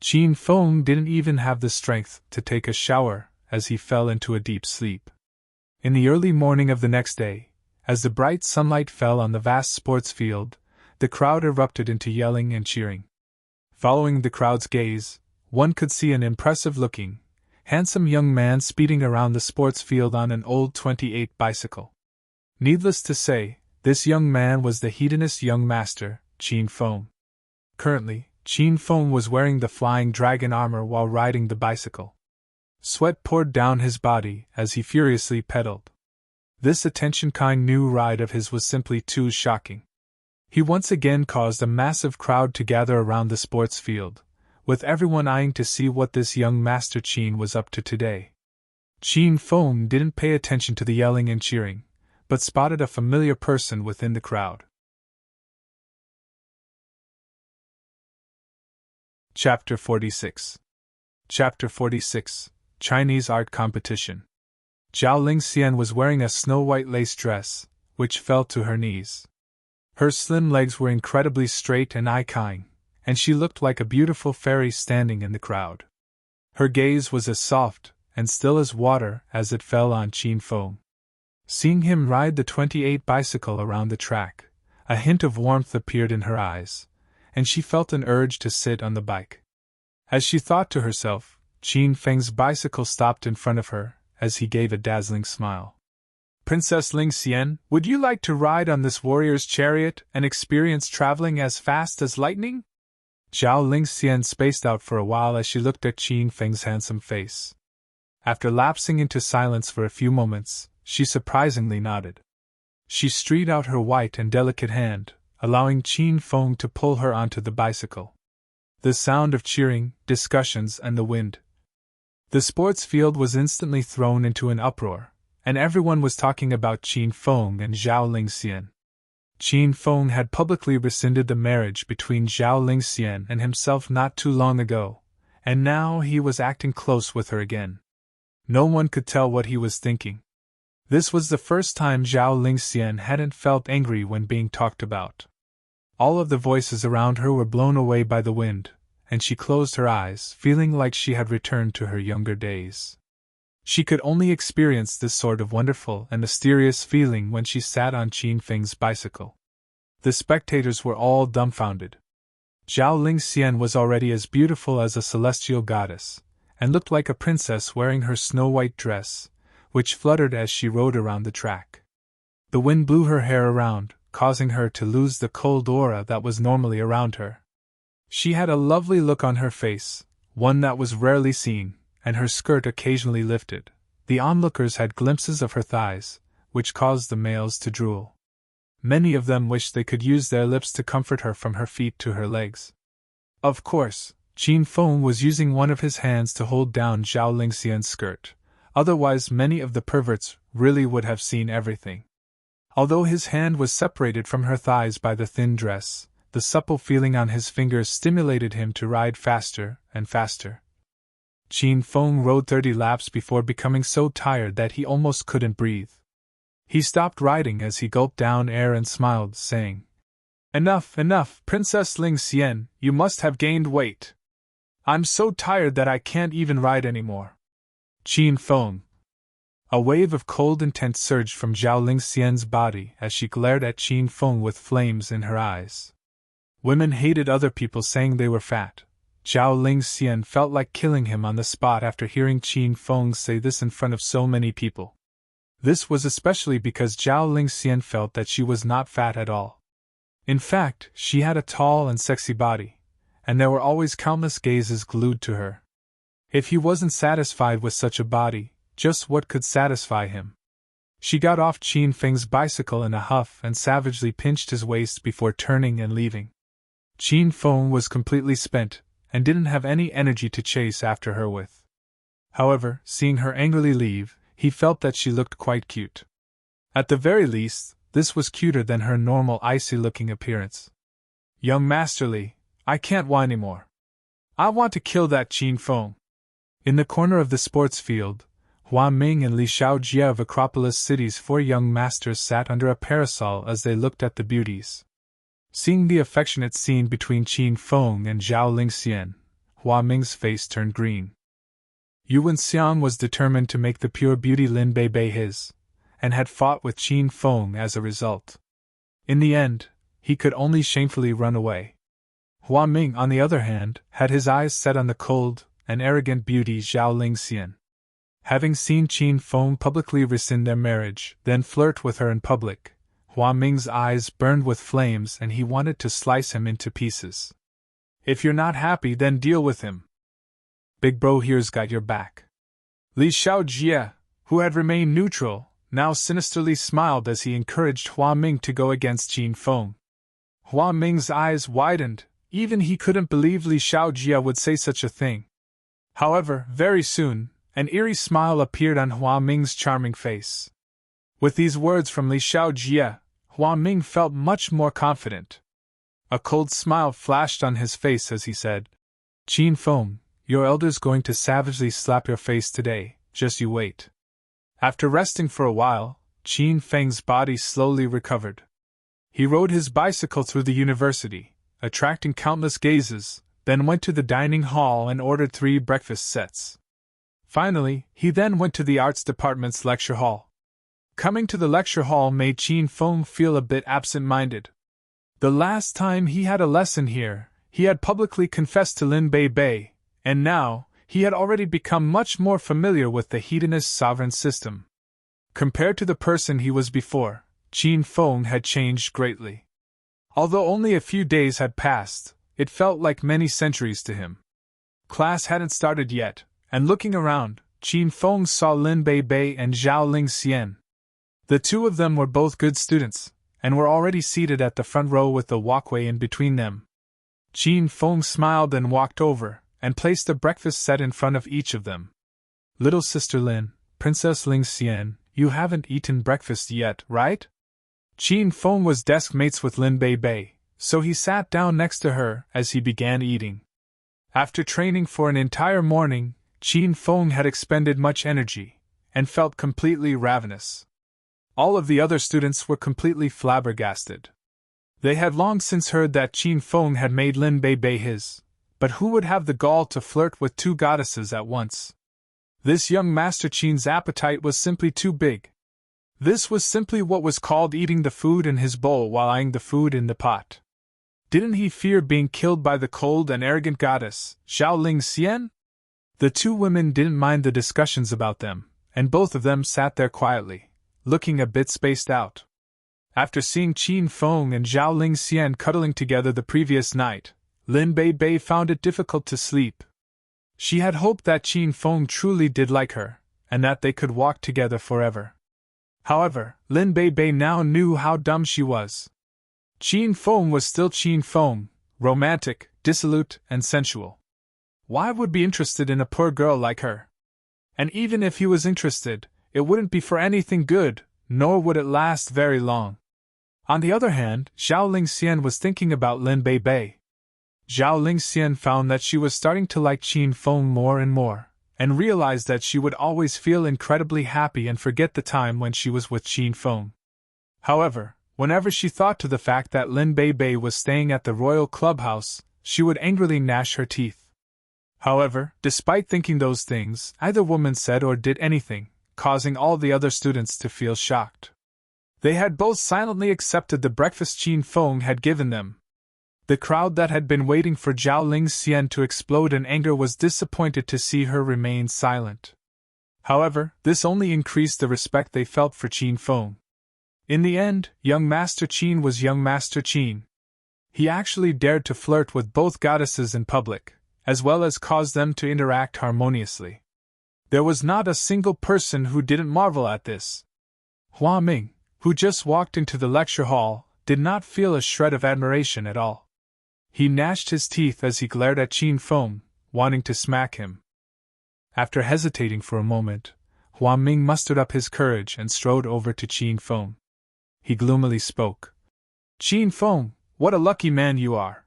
Qin Feng didn't even have the strength to take a shower as he fell into a deep sleep. In the early morning of the next day, as the bright sunlight fell on the vast sports field, the crowd erupted into yelling and cheering. Following the crowd's gaze, one could see an impressive-looking, handsome young man speeding around the sports field on an old 28 bicycle. Needless to say, this young man was the hedonist young master, Qin Feng. Currently, Qin Feng was wearing the flying dragon armor while riding the bicycle. Sweat poured down his body as he furiously pedaled. This attention-kind new ride of his was simply too shocking. He once again caused a massive crowd to gather around the sports field, with everyone eyeing to see what this young Master Qin was up to today. Qin Feng didn't pay attention to the yelling and cheering, but spotted a familiar person within the crowd. Chapter 46. Chapter 46. Chinese Art Competition. Zhao Lingxian was wearing a snow-white lace dress, which fell to her knees. Her slim legs were incredibly straight and eye-catching, and she looked like a beautiful fairy standing in the crowd. Her gaze was as soft and still as water as it fell on Qin Feng. Seeing him ride the 28 bicycle around the track, a hint of warmth appeared in her eyes, and she felt an urge to sit on the bike. As she thought to herself, Qin Feng's bicycle stopped in front of her, as he gave a dazzling smile. "Princess Lingxian, would you like to ride on this warrior's chariot and experience traveling as fast as lightning?" Zhao Lingxian spaced out for a while as she looked at Qin Feng's handsome face. After lapsing into silence for a few moments, she surprisingly nodded. She stretched out her white and delicate hand, allowing Qin Feng to pull her onto the bicycle. The sound of cheering, discussions, and the wind. The sports field was instantly thrown into an uproar, and everyone was talking about Qin Feng and Zhao Lingxian. Qin Feng had publicly rescinded the marriage between Zhao Lingxian and himself not too long ago, and now he was acting close with her again. No one could tell what he was thinking. This was the first time Zhao Lingxian hadn't felt angry when being talked about. All of the voices around her were blown away by the wind, and she closed her eyes, feeling like she had returned to her younger days. She could only experience this sort of wonderful and mysterious feeling when she sat on Qin Feng's bicycle. The spectators were all dumbfounded. Zhao Lingxian was already as beautiful as a celestial goddess, and looked like a princess wearing her snow-white dress, which fluttered as she rode around the track. The wind blew her hair around, causing her to lose the cold aura that was normally around her. She had a lovely look on her face, one that was rarely seen, and her skirt occasionally lifted. The onlookers had glimpses of her thighs, which caused the males to drool. Many of them wished they could use their lips to comfort her from her feet to her legs. Of course, Qin Feng was using one of his hands to hold down Zhao Lingxian's skirt, otherwise many of the perverts really would have seen everything. Although his hand was separated from her thighs by the thin dress, the supple feeling on his fingers stimulated him to ride faster and faster. Qin Feng rode 30 laps before becoming so tired that he almost couldn't breathe. He stopped riding as he gulped down air and smiled, saying, "Enough, enough, Princess Lingxian, you must have gained weight. I'm so tired that I can't even ride anymore." Qin Feng. A wave of cold intent surged from Zhao Lingxian's body as she glared at Qin Feng with flames in her eyes. Women hated other people saying they were fat. Zhao Lingxian felt like killing him on the spot after hearing Qin Feng say this in front of so many people. This was especially because Zhao Lingxian felt that she was not fat at all. In fact, she had a tall and sexy body, and there were always countless gazes glued to her. If he wasn't satisfied with such a body, just what could satisfy him? She got off Qin Feng's bicycle in a huff and savagely pinched his waist before turning and leaving. Qin Feng was completely spent, and didn't have any energy to chase after her with. However, seeing her angrily leave, he felt that she looked quite cute. At the very least, this was cuter than her normal icy-looking appearance. "Young Masterly, I can't whine anymore. I want to kill that Qin Feng." In the corner of the sports field, Hua Ming and Li Shaojie of Acropolis City's 4 young masters sat under a parasol as they looked at the beauties. Seeing the affectionate scene between Qin Feng and Zhao Lingxian, Hua Ming's face turned green. Yuan Xiang was determined to make the pure beauty Lin Beibei his, and had fought with Qin Feng as a result. In the end, he could only shamefully run away. Hua Ming, on the other hand, had his eyes set on the cold and arrogant beauty Zhao Lingxian. Having seen Qin Feng publicly rescind their marriage, then flirt with her in public, Hua Ming's eyes burned with flames and he wanted to slice him into pieces. "If you're not happy, then deal with him. Big bro here's got your back." Li Shaojie, who had remained neutral, now sinisterly smiled as he encouraged Hua Ming to go against Qin Feng. Hua Ming's eyes widened, even he couldn't believe Li Shaojie would say such a thing. However, very soon, an eerie smile appeared on Hua Ming's charming face. With these words from Li Shaojie, Hua Ming felt much more confident. A cold smile flashed on his face as he said, "Qin Feng, your elder's going to savagely slap your face today, just you wait." After resting for a while, Qin Feng's body slowly recovered. He rode his bicycle through the university, attracting countless gazes, then went to the dining hall and ordered 3 breakfast sets. Finally, he then went to the arts department's lecture hall. Coming to the lecture hall made Qin Feng feel a bit absent-minded. The last time he had a lesson here, he had publicly confessed to Lin Beibei, and now, he had already become much more familiar with the hedonist sovereign system. Compared to the person he was before, Qin Feng had changed greatly. Although only a few days had passed, it felt like many centuries to him. Class hadn't started yet, and looking around, Qin Feng saw Lin Beibei and Zhao Lingxian. The 2 of them were both good students, and were already seated at the front row with the walkway in between them. Qin Feng smiled and walked over, and placed a breakfast set in front of each of them. "Little sister Lin, Princess Lingxian, you haven't eaten breakfast yet, right?" Qin Feng was desk mates with Lin Beibei, so he sat down next to her as he began eating. After training for an entire morning, Qin Feng had expended much energy, and felt completely ravenous. All of the other students were completely flabbergasted. They had long since heard that Qin Feng had made Lin Beibei his, But who would have the gall to flirt with two goddesses at once? This young Master Qin's appetite was simply too big. This was simply what was called eating the food in his bowl while eyeing the food in the pot. Didn't he fear being killed by the cold and arrogant goddess, Xiao Ling Xian? The two women didn't mind the discussions about them, and both of them sat there quietly, looking a bit spaced out. After seeing Qin Feng and Zhao Ling Xian cuddling together the previous night, Lin Bei found it difficult to sleep. She had hoped that Qin Feng truly did like her, and that they could walk together forever. However, Lin Bei now knew how dumb she was. Qin Feng was still Qin Feng, romantic, dissolute, and sensual. Why would be interested in a poor girl like her? And even if he was interested, it wouldn't be for anything good, nor would it last very long. On the other hand, Zhao Ling Xian was thinking about Lin Bei. Zhao Ling Xian found that she was starting to like Qin Feng more and more, and realized that she would always feel incredibly happy and forget the time when she was with Qin Feng. However, whenever she thought to the fact that Lin Bei was staying at the royal clubhouse, she would angrily gnash her teeth. However, despite thinking those things, neither woman said or did anything, causing all the other students to feel shocked. They had both silently accepted the breakfast Qin Feng had given them. The crowd that had been waiting for Zhao Ling Xian to explode in anger was disappointed to see her remain silent. However, this only increased the respect they felt for Qin Feng. In the end, young Master Qin was young Master Qin. He actually dared to flirt with both goddesses in public, as well as cause them to interact harmoniously. There was not a single person who didn't marvel at this. Hua Ming, who just walked into the lecture hall, did not feel a shred of admiration at all. He gnashed his teeth as he glared at Qin Feng, wanting to smack him. After hesitating for a moment, Hua Ming mustered up his courage and strode over to Qin Feng. He gloomily spoke. "Qin Feng, what a lucky man you are!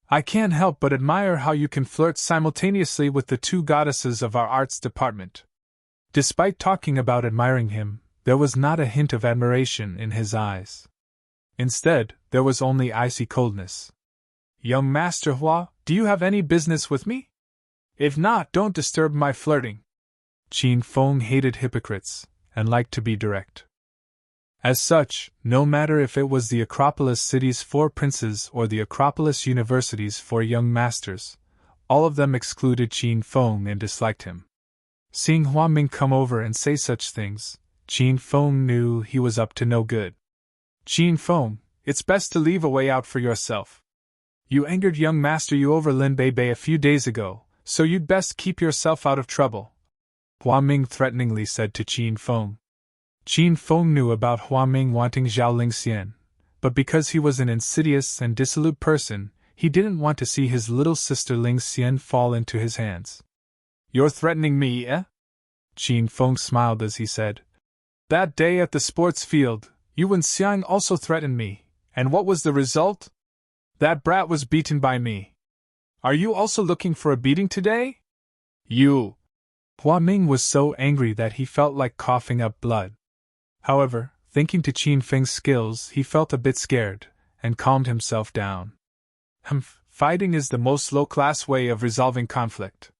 I can't help but admire how you can flirt simultaneously with the two goddesses of our arts department." Despite talking about admiring him, there was not a hint of admiration in his eyes. Instead, there was only icy coldness. "Young Master Hua, do you have any business with me? If not, don't disturb my flirting." Qin Feng hated hypocrites, and liked to be direct. As such, no matter if it was the Acropolis City's 4 princes or the Acropolis University's 4 young masters, all of them excluded Qin Feng and disliked him. Seeing Hua Ming come over and say such things, Qin Feng knew he was up to no good. "Qin Feng, it's best to leave a way out for yourself. You angered young Master Yu over Lin Bei a few days ago, so you'd best keep yourself out of trouble," Hua Ming threateningly said to Qin Feng. Qin Feng knew about Hua Ming wanting Zhao Ling Xian, but because he was an insidious and dissolute person, he didn't want to see his little sister Ling Xian fall into his hands. "You're threatening me, eh?" Qin Feng smiled as he said. "That day at the sports field, Yu Wenxiang also threatened me, and what was the result? That brat was beaten by me. Are you also looking for a beating today? You!" Hua Ming was so angry that he felt like coughing up blood. However, thinking to Qin Feng's skills, he felt a bit scared, and calmed himself down. Fighting is the most low-class way of resolving conflict.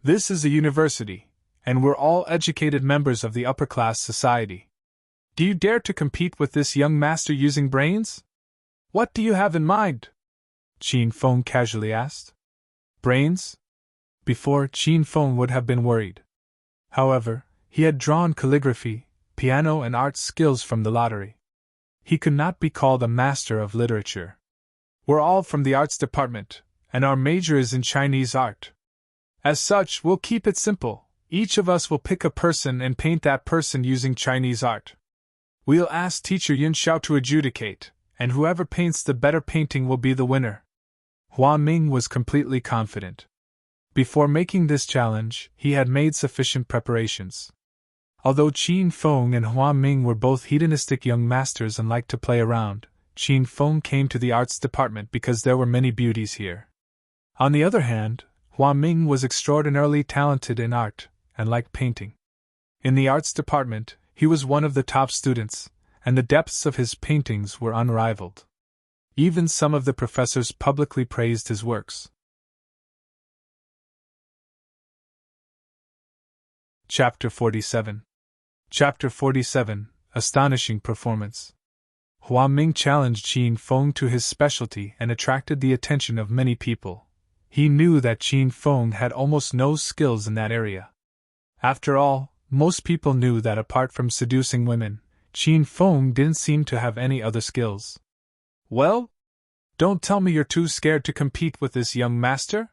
This is a university, and we're all educated members of the upper-class society. Do you dare to compete with this young master using brains? What do you have in mind?" Qin Feng casually asked. "Brains?" Before, Qin Feng would have been worried. However, he had drawn calligraphy, piano and art skills from the lottery. He could not be called a master of literature. "We're all from the arts department, and our major is in Chinese art. As such, we'll keep it simple. Each of us will pick a person and paint that person using Chinese art. We'll ask teacher Yin Xiao to adjudicate, and whoever paints the better painting will be the winner." Hua Ming was completely confident. Before making this challenge, he had made sufficient preparations. Although Qin Feng and Hua Ming were both hedonistic young masters and liked to play around, Qin Feng came to the arts department because there were many beauties here. On the other hand, Hua Ming was extraordinarily talented in art, and liked painting. In the arts department, he was one of the top students, and the depths of his paintings were unrivaled. Even some of the professors publicly praised his works. Chapter 47. Chapter 47. Astonishing Performance. Hua Ming challenged Qin Feng to his specialty and attracted the attention of many people. He knew that Qin Feng had almost no skills in that area. After all, most people knew that apart from seducing women, Qin Feng didn't seem to have any other skills. Well? Don't tell me you're too scared to compete with this young master?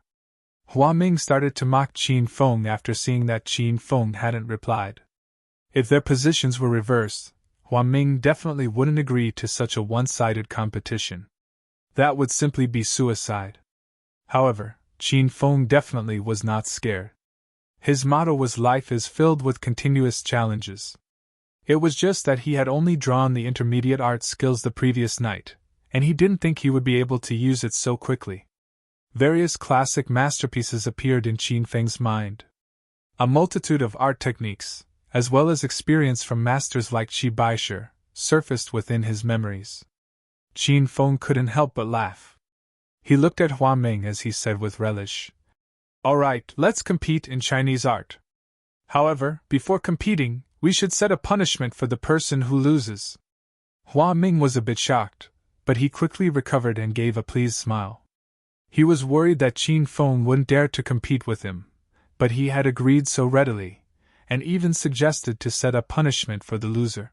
Hua Ming started to mock Qin Feng after seeing that Qin Feng hadn't replied. If their positions were reversed, Hua Ming definitely wouldn't agree to such a one-sided competition. That would simply be suicide. However, Qin Feng definitely was not scared. His motto was life is filled with continuous challenges. It was just that he had only drawn the intermediate art skills the previous night, and he didn't think he would be able to use it so quickly. Various classic masterpieces appeared in Qin Feng's mind. A multitude of art techniques, as well as experience from masters like Qi Baishe, surfaced within his memories. Qin Feng couldn't help but laugh. He looked at Hua Ming as he said with relish, "All right, let's compete in Chinese art. However, before competing, we should set a punishment for the person who loses." Hua Ming was a bit shocked, but he quickly recovered and gave a pleased smile. He was worried that Qin Feng wouldn't dare to compete with him, but he had agreed so readily, and even suggested to set a punishment for the loser.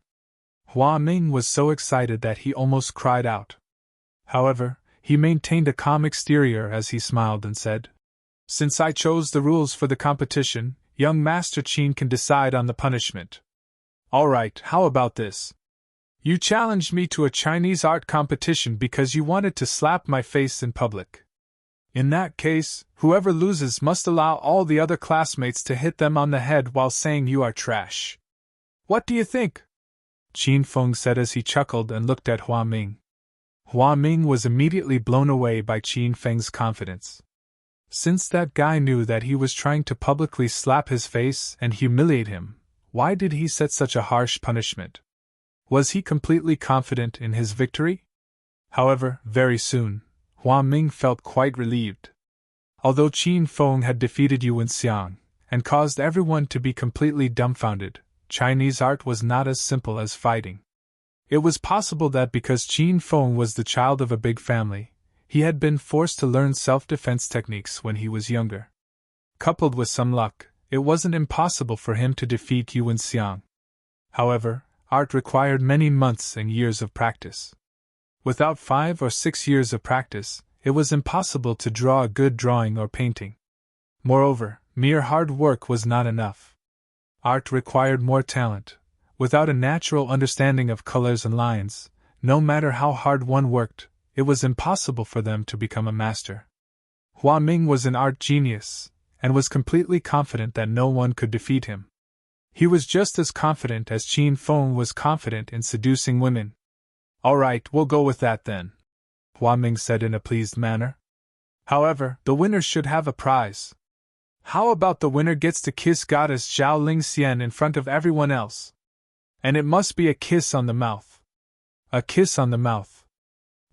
Hua Ming was so excited that he almost cried out. However, he maintained a calm exterior as he smiled and said, "Since I chose the rules for the competition, young Master Qin can decide on the punishment. All right, how about this? You challenged me to a Chinese art competition because you wanted to slap my face in public. In that case, whoever loses must allow all the other classmates to hit them on the head while saying you are trash. What do you think?" Qin Feng said as he chuckled and looked at Hua Ming. Hua Ming was immediately blown away by Qin Feng's confidence. Since that guy knew that he was trying to publicly slap his face and humiliate him, why did he set such a harsh punishment? Was he completely confident in his victory? However, very soon, Hua Ming felt quite relieved. Although Qin Feng had defeated Yuan Xiang and caused everyone to be completely dumbfounded, Chinese art was not as simple as fighting. It was possible that because Qin Feng was the child of a big family, he had been forced to learn self-defense techniques when he was younger. Coupled with some luck, it wasn't impossible for him to defeat Yuan Xiang. However, art required many months and years of practice. Without 5 or 6 years of practice, it was impossible to draw a good drawing or painting. Moreover, mere hard work was not enough. Art required more talent. Without a natural understanding of colors and lines, no matter how hard one worked, it was impossible for them to become a master. Hua Ming was an art genius, and was completely confident that no one could defeat him. He was just as confident as Qin Feng was confident in seducing women. "All right, we'll go with that then," Hua Ming said in a pleased manner. "However, the winner should have a prize. How about the winner gets to kiss goddess Zhao Lingxian in front of everyone else? And it must be a kiss on the mouth." A kiss on the mouth.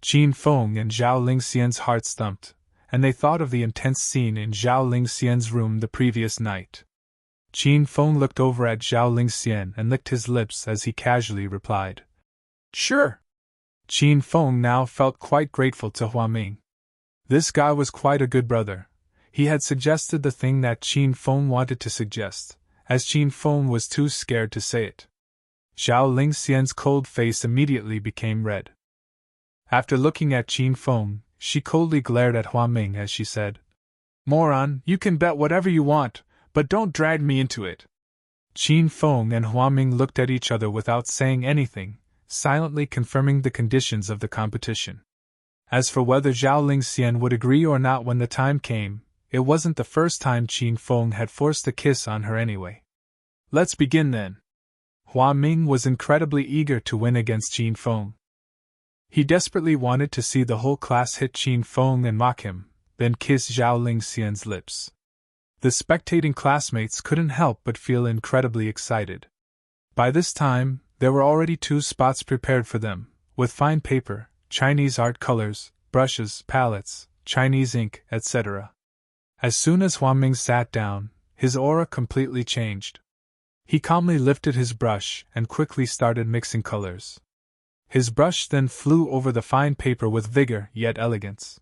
Qin Feng and Zhao Lingxian's hearts thumped, and they thought of the intense scene in Zhao Lingxian's room the previous night. Qin Feng looked over at Zhao Lingxian and licked his lips as he casually replied, "Sure." Qin Feng now felt quite grateful to Hua Ming. This guy was quite a good brother. He had suggested the thing that Qin Feng wanted to suggest, as Qin Feng was too scared to say it. Zhao Lingxian's cold face immediately became red. After looking at Qin Feng, she coldly glared at Hua Ming as she said, "Moron, you can bet whatever you want, but don't drag me into it." Qin Feng and Hua Ming looked at each other without saying anything, silently confirming the conditions of the competition. As for whether Zhao Lingxian would agree or not when the time came, it wasn't the first time Qin Feng had forced a kiss on her anyway. "Let's begin then." Hua Ming was incredibly eager to win against Qin Feng. He desperately wanted to see the whole class hit Qin Feng and mock him, then kiss Zhao Lingxian's lips. The spectating classmates couldn't help but feel incredibly excited. By this time, there were already 2 spots prepared for them, with fine paper, Chinese art colors, brushes, palettes, Chinese ink, etc. As soon as Hua Ming sat down, his aura completely changed. He calmly lifted his brush and quickly started mixing colors. His brush then flew over the fine paper with vigor yet elegance.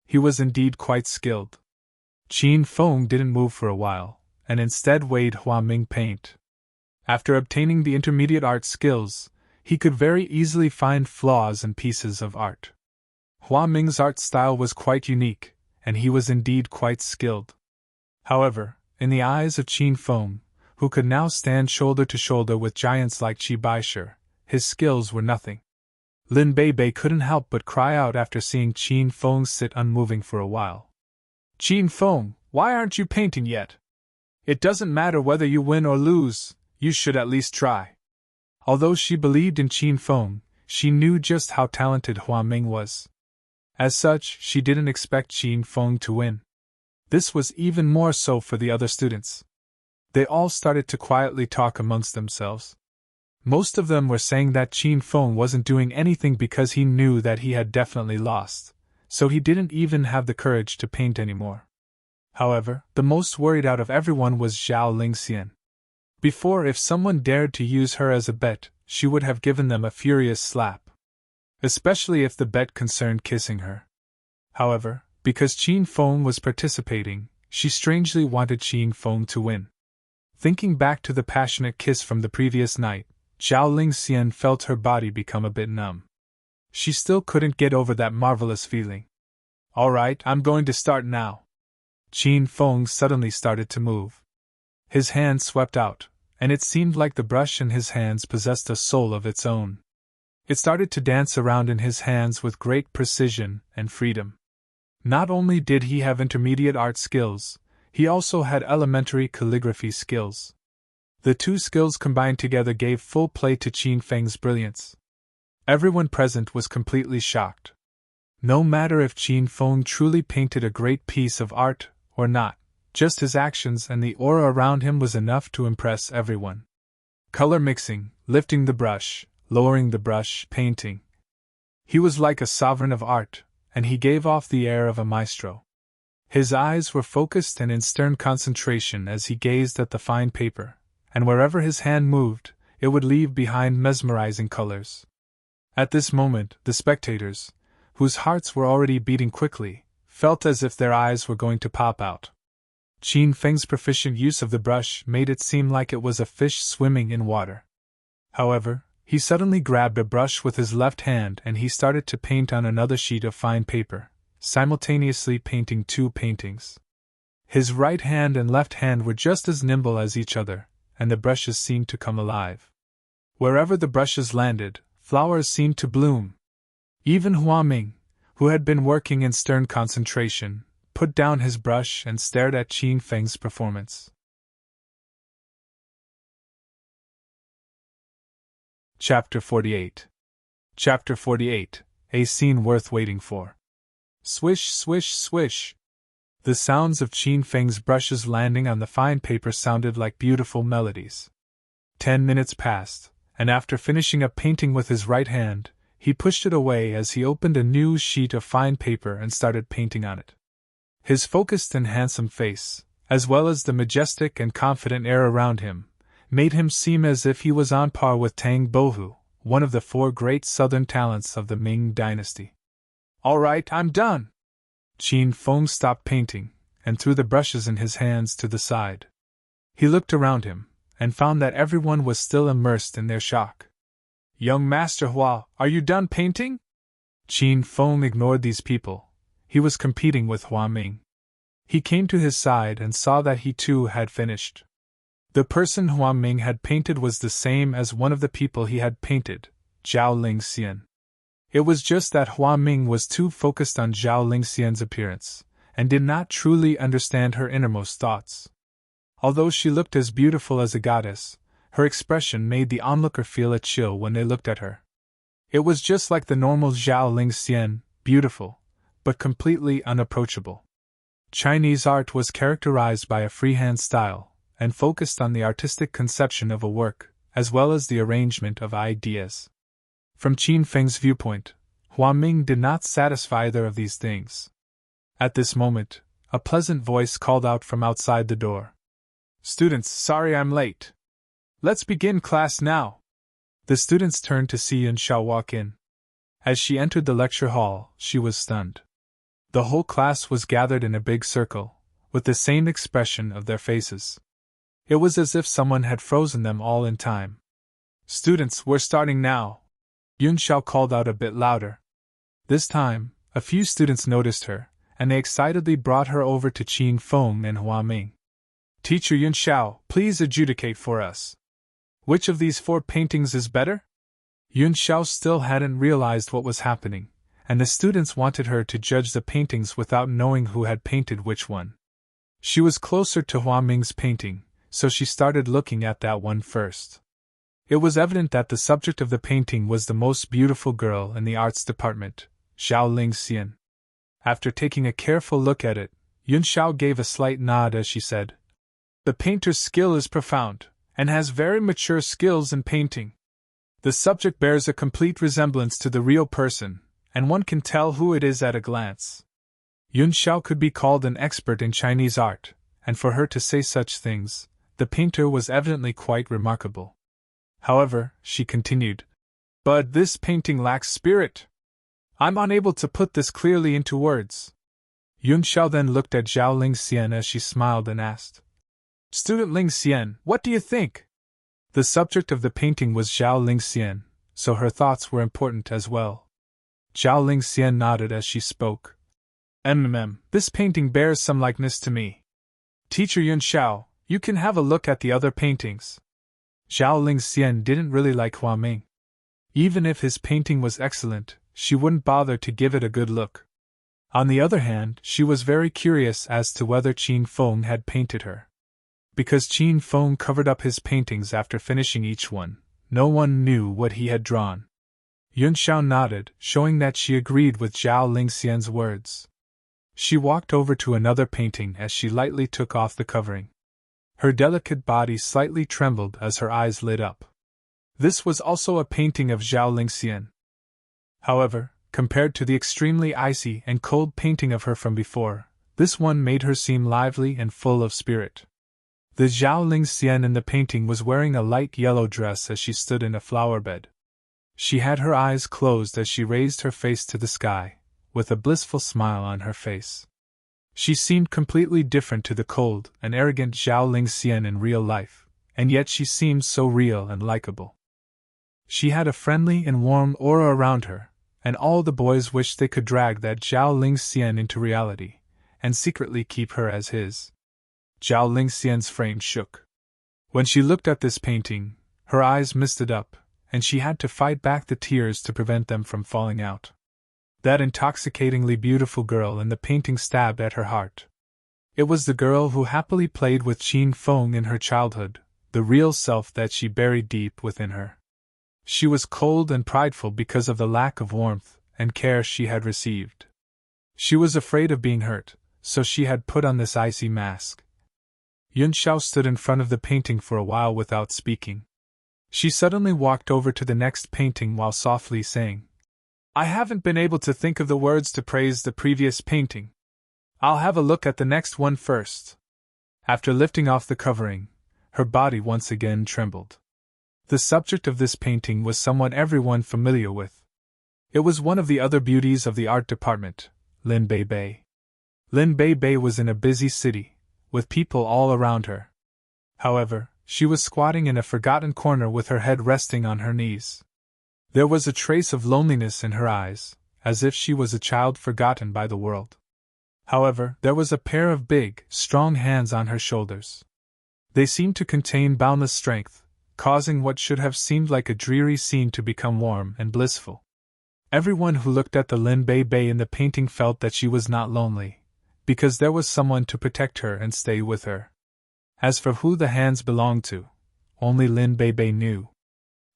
He was indeed quite skilled. Qin Feng didn't move for a while, and instead weighed Hua Ming paint. After obtaining the intermediate art skills, he could very easily find flaws in pieces of art. Hua Ming's art style was quite unique, and he was indeed quite skilled. However, in the eyes of Qin Feng, who could now stand shoulder to shoulder with giants like Qi Baishe, his skills were nothing. Lin Bei couldn't help but cry out after seeing Qin Feng sit unmoving for a while. "Qin Feng, why aren't you painting yet? It doesn't matter whether you win or lose, you should at least try." Although she believed in Qin Feng, she knew just how talented Hua Ming was. As such, she didn't expect Qin Feng to win. This was even more so for the other students. They all started to quietly talk amongst themselves. Most of them were saying that Qin Feng wasn't doing anything because he knew that he had definitely lost, so he didn't even have the courage to paint anymore. However, the most worried out of everyone was Zhao Lingxian. Before, if someone dared to use her as a bet, she would have given them a furious slap. Especially if the bet concerned kissing her. However, because Qin Feng was participating, she strangely wanted Qin Feng to win. Thinking back to the passionate kiss from the previous night, Zhao Lingxian felt her body become a bit numb. She still couldn't get over that marvelous feeling. "Alright, I'm going to start now." Qin Feng suddenly started to move. His hand swept out, and it seemed like the brush in his hands possessed a soul of its own. It started to dance around in his hands with great precision and freedom. Not only did he have intermediate art skills, he also had elementary calligraphy skills. The two skills combined together gave full play to Qin Feng's brilliance. Everyone present was completely shocked. No matter if Qin Feng truly painted a great piece of art or not, just his actions and the aura around him was enough to impress everyone. Color mixing, lifting the brush, lowering the brush, painting. He was like a sovereign of art, and he gave off the air of a maestro. His eyes were focused and in stern concentration as he gazed at the fine paper, and wherever his hand moved, it would leave behind mesmerizing colors. At this moment, the spectators, whose hearts were already beating quickly, felt as if their eyes were going to pop out. Qin Feng's proficient use of the brush made it seem like it was a fish swimming in water. However, he suddenly grabbed a brush with his left hand and he started to paint on another sheet of fine paper, simultaneously painting two paintings. His right hand and left hand were just as nimble as each other, and the brushes seemed to come alive. Wherever the brushes landed, flowers seemed to bloom. Even Hua Ming, who had been working in stern concentration, put down his brush and stared at Qin Feng's performance. Chapter 48. Chapter 48. A scene worth waiting for. Swish, swish, swish. The sounds of Qin Feng's brushes landing on the fine paper sounded like beautiful melodies. 10 minutes passed, and after finishing up painting with his right hand, he pushed it away as he opened a new sheet of fine paper and started painting on it. His focused and handsome face, as well as the majestic and confident air around him, made him seem as if he was on par with Tang Bohu, one of the 4 great southern talents of the Ming dynasty. "Alright, I'm done!" Qin Feng stopped painting, and threw the brushes in his hands to the side. He looked around him, and found that everyone was still immersed in their shock. "Young Master Hua, are you done painting?" Qin Feng ignored these people. He was competing with Hua Ming. He came to his side and saw that he too had finished. The person Hua Ming had painted was the same as one of the people he had painted, Zhao Lingxian. It was just that Hua Ming was too focused on Zhao Lingxian's appearance, and did not truly understand her innermost thoughts. Although she looked as beautiful as a goddess, her expression made the onlooker feel a chill when they looked at her. It was just like the normal Zhao Lingxian, beautiful, but completely unapproachable. Chinese art was characterized by a freehand style, and focused on the artistic conception of a work, as well as the arrangement of ideas. From Qin Feng's viewpoint, Hua Ming did not satisfy either of these things. At this moment, a pleasant voice called out from outside the door. "Students, sorry I'm late." Let's begin class now. The students turned to see Yun Xiao walk in. As she entered the lecture hall, she was stunned. The whole class was gathered in a big circle, with the same expression of their faces. It was as if someone had frozen them all in time. Students, we're starting now. Yun Xiao called out a bit louder. This time, a few students noticed her, and they excitedly brought her over to Qin Feng and Hua Ming. Teacher Yun Xiao, please adjudicate for us. Which of these 4 paintings is better? Yun Xiao still hadn't realized what was happening, and the students wanted her to judge the paintings without knowing who had painted which one. She was closer to Hua Ming's painting, so she started looking at that one first. It was evident that the subject of the painting was the most beautiful girl in the arts department, Zhao Lingxian. After taking a careful look at it, Yun Xiao gave a slight nod as she said, "The painter's skill is profound, and has very mature skills in painting. The subject bears a complete resemblance to the real person, and one can tell who it is at a glance." Yun Xiao could be called an expert in Chinese art, and for her to say such things, the painter was evidently quite remarkable. However, she continued, "But this painting lacks spirit. I'm unable to put this clearly into words." Yun Xiao then looked at Zhao Lingxian as she smiled and asked, "Student Lingxian, what do you think?" The subject of the painting was Zhao Lingxian, so her thoughts were important as well. Zhao Lingxian nodded as she spoke. This painting bears some likeness to me. Teacher Yun Xiao, you can have a look at the other paintings." Zhao Lingxian didn't really like Hua Ming. Even if his painting was excellent, she wouldn't bother to give it a good look. On the other hand, she was very curious as to whether Qin Feng had painted her. Because Qin Feng covered up his paintings after finishing each one, no one knew what he had drawn. Yun Xiao nodded, showing that she agreed with Zhao Lingxian's words. She walked over to another painting as she lightly took off the covering. Her delicate body slightly trembled as her eyes lit up. This was also a painting of Zhao Lingxian. However, compared to the extremely icy and cold painting of her from before, this one made her seem lively and full of spirit. The Zhao Lingxian in the painting was wearing a light yellow dress as she stood in a flower bed. She had her eyes closed as she raised her face to the sky, with a blissful smile on her face. She seemed completely different to the cold and arrogant Zhao Lingxian in real life, and yet she seemed so real and likable. She had a friendly and warm aura around her, and all the boys wished they could drag that Zhao Lingxian into reality, and secretly keep her as his. Zhao Lingxian's frame shook. When she looked at this painting, her eyes misted up, and she had to fight back the tears to prevent them from falling out. That intoxicatingly beautiful girl in the painting stabbed at her heart. It was the girl who happily played with Qin Feng in her childhood, the real self that she buried deep within her. She was cold and prideful because of the lack of warmth and care she had received. She was afraid of being hurt, so she had put on this icy mask. Yun Xiao stood in front of the painting for a while without speaking. She suddenly walked over to the next painting while softly saying, "I haven't been able to think of the words to praise the previous painting. I'll have a look at the next one first." After lifting off the covering, her body once again trembled. The subject of this painting was someone everyone familiar with. It was one of the other beauties of the art department, Lin Bei. Lin Bei was in a busy city, with people all around her. However, she was squatting in a forgotten corner with her head resting on her knees. There was a trace of loneliness in her eyes, as if she was a child forgotten by the world. However, there was a pair of big, strong hands on her shoulders. They seemed to contain boundless strength, causing what should have seemed like a dreary scene to become warm and blissful. Everyone who looked at the Lin Bei in the painting felt that she was not lonely, because there was someone to protect her and stay with her. As for who the hands belonged to, only Lin Bei knew.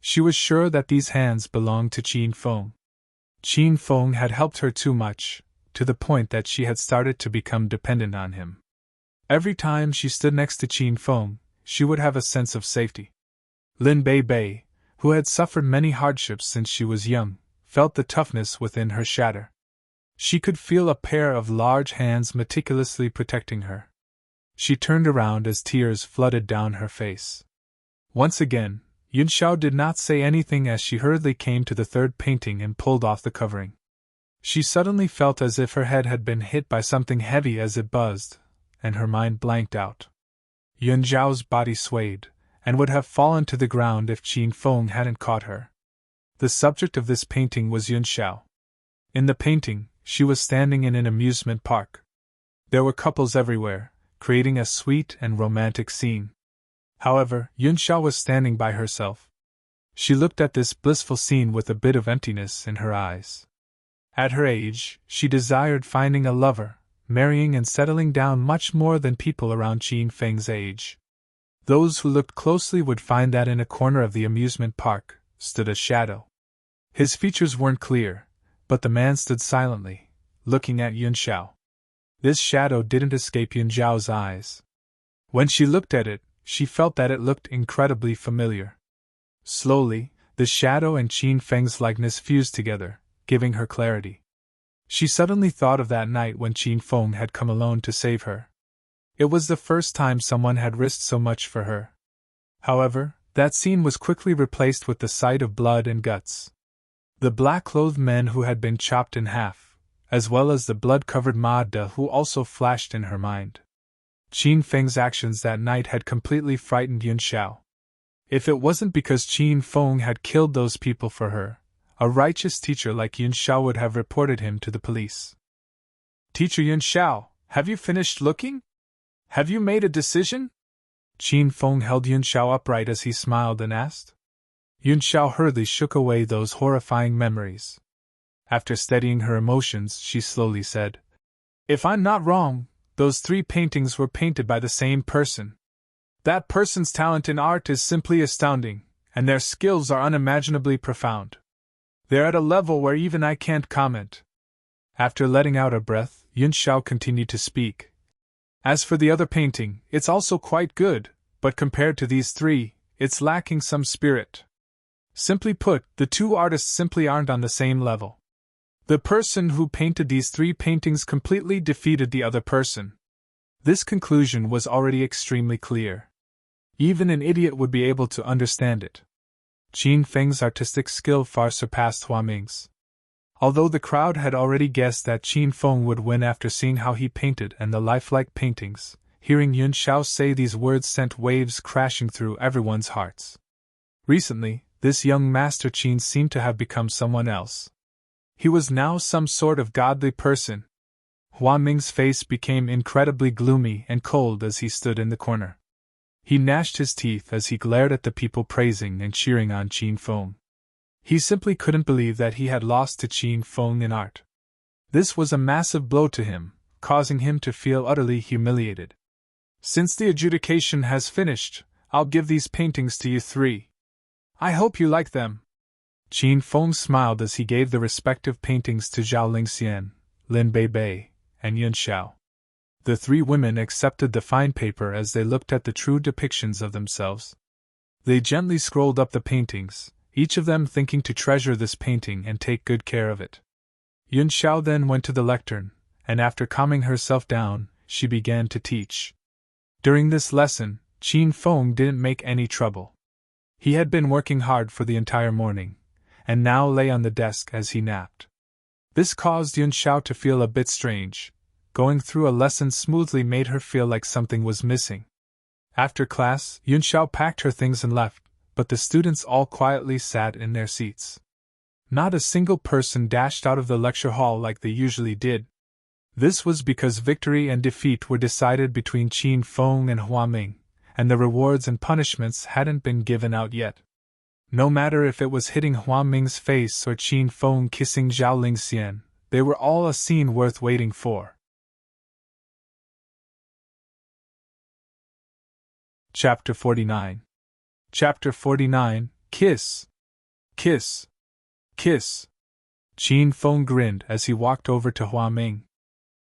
She was sure that these hands belonged to Qin Feng. Qin Feng had helped her too much, to the point that she had started to become dependent on him. Every time she stood next to Qin Feng, she would have a sense of safety. Lin Bei, who had suffered many hardships since she was young, felt the toughness within her shatter. She could feel a pair of large hands meticulously protecting her. She turned around as tears flooded down her face. Once again, Yun Xiao did not say anything as she hurriedly came to the third painting and pulled off the covering. She suddenly felt as if her head had been hit by something heavy as it buzzed, and her mind blanked out. Yun Xiao's body swayed, and would have fallen to the ground if Qin Feng hadn't caught her. The subject of this painting was Yun Xiao. In the painting, she was standing in an amusement park. There were couples everywhere, creating a sweet and romantic scene. However, Yun Xiao was standing by herself. She looked at this blissful scene with a bit of emptiness in her eyes. At her age, she desired finding a lover, marrying and settling down much more than people around Qin Feng's age. Those who looked closely would find that in a corner of the amusement park stood a shadow. His features weren't clear, but the man stood silently, looking at Yun Xiao. This shadow didn't escape Yun Xiao's eyes. When she looked at it, she felt that it looked incredibly familiar. Slowly, the shadow and Qin Feng's likeness fused together, giving her clarity. She suddenly thought of that night when Qin Feng had come alone to save her. It was the first time someone had risked so much for her. However, that scene was quickly replaced with the sight of blood and guts. The black-clothed men who had been chopped in half, as well as the blood-covered Ma De who also flashed in her mind. Qin Feng's actions that night had completely frightened Yun Xiao. If it wasn't because Qin Feng had killed those people for her, a righteous teacher like Yun Xiao would have reported him to the police. "Teacher Yun Xiao, have you finished looking? Have you made a decision?" Qin Feng held Yun Xiao upright as he smiled and asked. Yun Xiao hurriedly shook away those horrifying memories. After steadying her emotions, she slowly said, "If I'm not wrong, those 3 paintings were painted by the same person. That person's talent in art is simply astounding, and their skills are unimaginably profound. They're at a level where even I can't comment." After letting out a breath, Yun Xiao continued to speak. "As for the other painting, it's also quite good, but compared to these 3, it's lacking some spirit. Simply put, the 2 artists simply aren't on the same level. The person who painted these 3 paintings completely defeated the other person." This conclusion was already extremely clear. Even an idiot would be able to understand it. Qin Feng's artistic skill far surpassed Hua Ming's. Although the crowd had already guessed that Qin Feng would win after seeing how he painted and the lifelike paintings, hearing Yun Xiao say these words sent waves crashing through everyone's hearts. Recently, this young master Qin seemed to have become someone else. He was now some sort of godly person. Hua Ming's face became incredibly gloomy and cold as he stood in the corner. He gnashed his teeth as he glared at the people praising and cheering on Qin Feng. He simply couldn't believe that he had lost to Qin Feng in art. This was a massive blow to him, causing him to feel utterly humiliated. "Since the adjudication has finished, I'll give these paintings to you 3. I hope you like them." Qin Feng smiled as he gave the respective paintings to Zhao Lingxian, Lin Bei, and Yun Xiao. The 3 women accepted the fine paper as they looked at the true depictions of themselves. They gently scrolled up the paintings, each of them thinking to treasure this painting and take good care of it. Yun Xiao then went to the lectern, and after calming herself down, she began to teach. During this lesson, Qin Feng didn't make any trouble. He had been working hard for the entire morning, and now lay on the desk as he napped. This caused Yun Xiao to feel a bit strange. Going through a lesson smoothly made her feel like something was missing. After class, Yun Xiao packed her things and left, but the students all quietly sat in their seats. Not a single person dashed out of the lecture hall like they usually did. This was because victory and defeat were decided between Qin Feng and Hua Ming, and the rewards and punishments hadn't been given out yet. No matter if it was hitting Hua Ming's face or Qin Feng kissing Zhao Lingxian, they were all a scene worth waiting for. Chapter 49. Chapter 49, Kiss. Kiss. Kiss. Qin Feng grinned as he walked over to Hua Ming.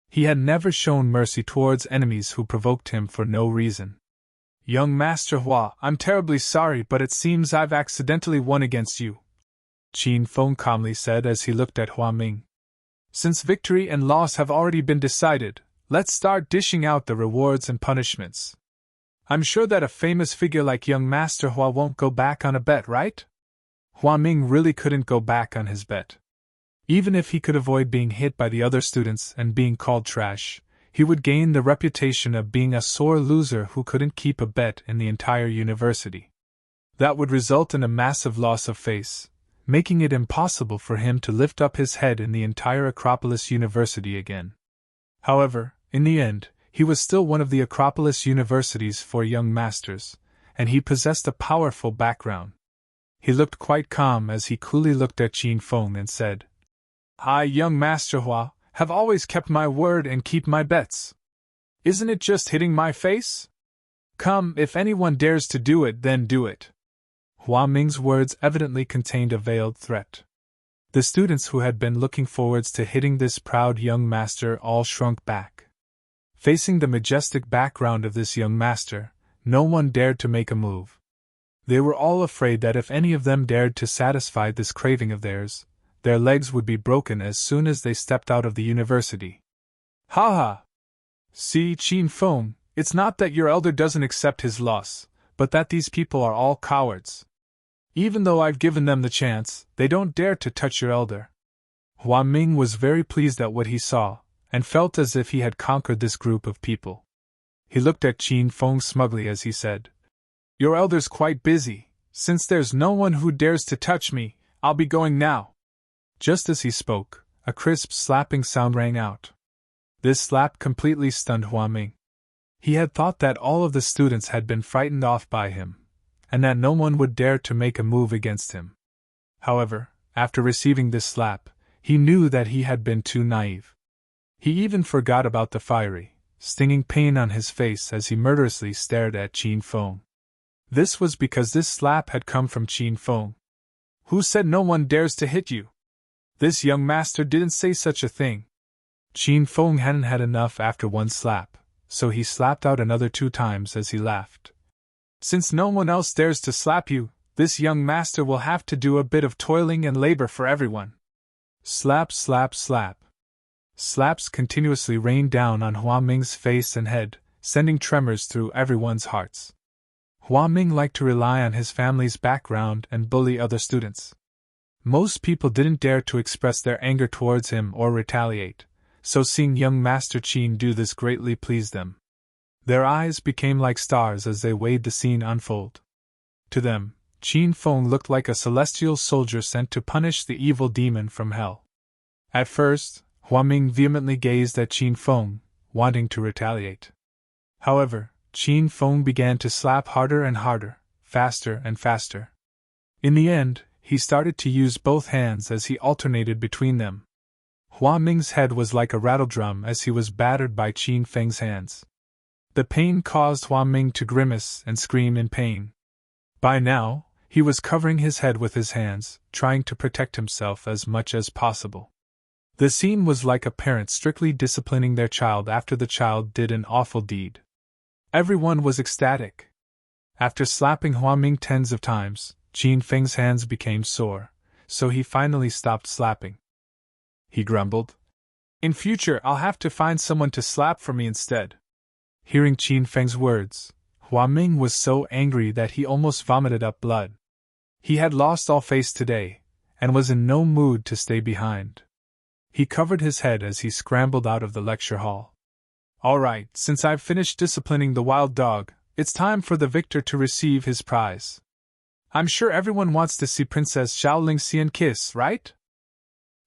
He had never shown mercy towards enemies who provoked him for no reason. "Young Master Hua, I'm terribly sorry, but it seems I've accidentally won against you," Qin Feng calmly said as he looked at Hua Ming. "Since victory and loss have already been decided, let's start dishing out the rewards and punishments." I'm sure that a famous figure like young Master Hua won't go back on a bet, right? Hua Ming really couldn't go back on his bet. Even if he could avoid being hit by the other students and being called trash, he would gain the reputation of being a sore loser who couldn't keep a bet in the entire university. That would result in a massive loss of face, making it impossible for him to lift up his head in the entire Acropolis University again. However, in the end, he was still one of the Acropolis University's 4 young masters, and he possessed a powerful background. He looked quite calm as he coolly looked at Qin Feng and said, I, young Master Hua, have always kept my word and keep my bets. Isn't it just hitting my face? Come, if anyone dares to do it, then do it. Hua Ming's words evidently contained a veiled threat. The students who had been looking forwards to hitting this proud young master all shrunk back. Facing the majestic background of this young master, no one dared to make a move. They were all afraid that if any of them dared to satisfy this craving of theirs, their legs would be broken as soon as they stepped out of the university. Ha ha! See, Qin Feng, it's not that your elder doesn't accept his loss, but that these people are all cowards. Even though I've given them the chance, they don't dare to touch your elder. Hua Ming was very pleased at what he saw, and felt as if he had conquered this group of people. He looked at Qin Feng smugly as he said, Your elder's quite busy. Since there's no one who dares to touch me, I'll be going now. Just as he spoke, a crisp slapping sound rang out. This slap completely stunned Hua Ming. He had thought that all of the students had been frightened off by him, and that no one would dare to make a move against him. However, after receiving this slap, he knew that he had been too naive. He even forgot about the fiery, stinging pain on his face as he murderously stared at Qin Feng. This was because this slap had come from Qin Feng. Who said no one dares to hit you? This young master didn't say such a thing. Qin Feng hadn't had enough after one slap, so he slapped out another 2 times as he laughed. Since no one else dares to slap you, this young master will have to do a bit of toiling and labor for everyone. Slap, slap, slap. Slaps continuously rained down on Hua Ming's face and head, sending tremors through everyone's hearts. Hua Ming liked to rely on his family's background and bully other students. Most people didn't dare to express their anger towards him or retaliate, so seeing young Master Qin do this greatly pleased them. Their eyes became like stars as they weighed the scene unfold. To them, Qin Feng looked like a celestial soldier sent to punish the evil demon from hell. At first, Hua Ming vehemently gazed at Qin Feng, wanting to retaliate. However, Qin Feng began to slap harder and harder, faster and faster. In the end, he started to use both hands as he alternated between them. Hua Ming's head was like a rattledrum as he was battered by Qin Feng's hands. The pain caused Hua Ming to grimace and scream in pain. By now, he was covering his head with his hands, trying to protect himself as much as possible. The scene was like a parent strictly disciplining their child after the child did an awful deed. Everyone was ecstatic. After slapping Hua Ming tens of times, Qin Feng's hands became sore, so he finally stopped slapping. He grumbled, In future I'll have to find someone to slap for me instead. Hearing Qin Feng's words, Hua Ming was so angry that he almost vomited up blood. He had lost all face today, and was in no mood to stay behind. He covered his head as he scrambled out of the lecture hall. All right, since I've finished disciplining the wild dog, it's time for the victor to receive his prize. I'm sure everyone wants to see Princess Xiao Lingxian kiss, right?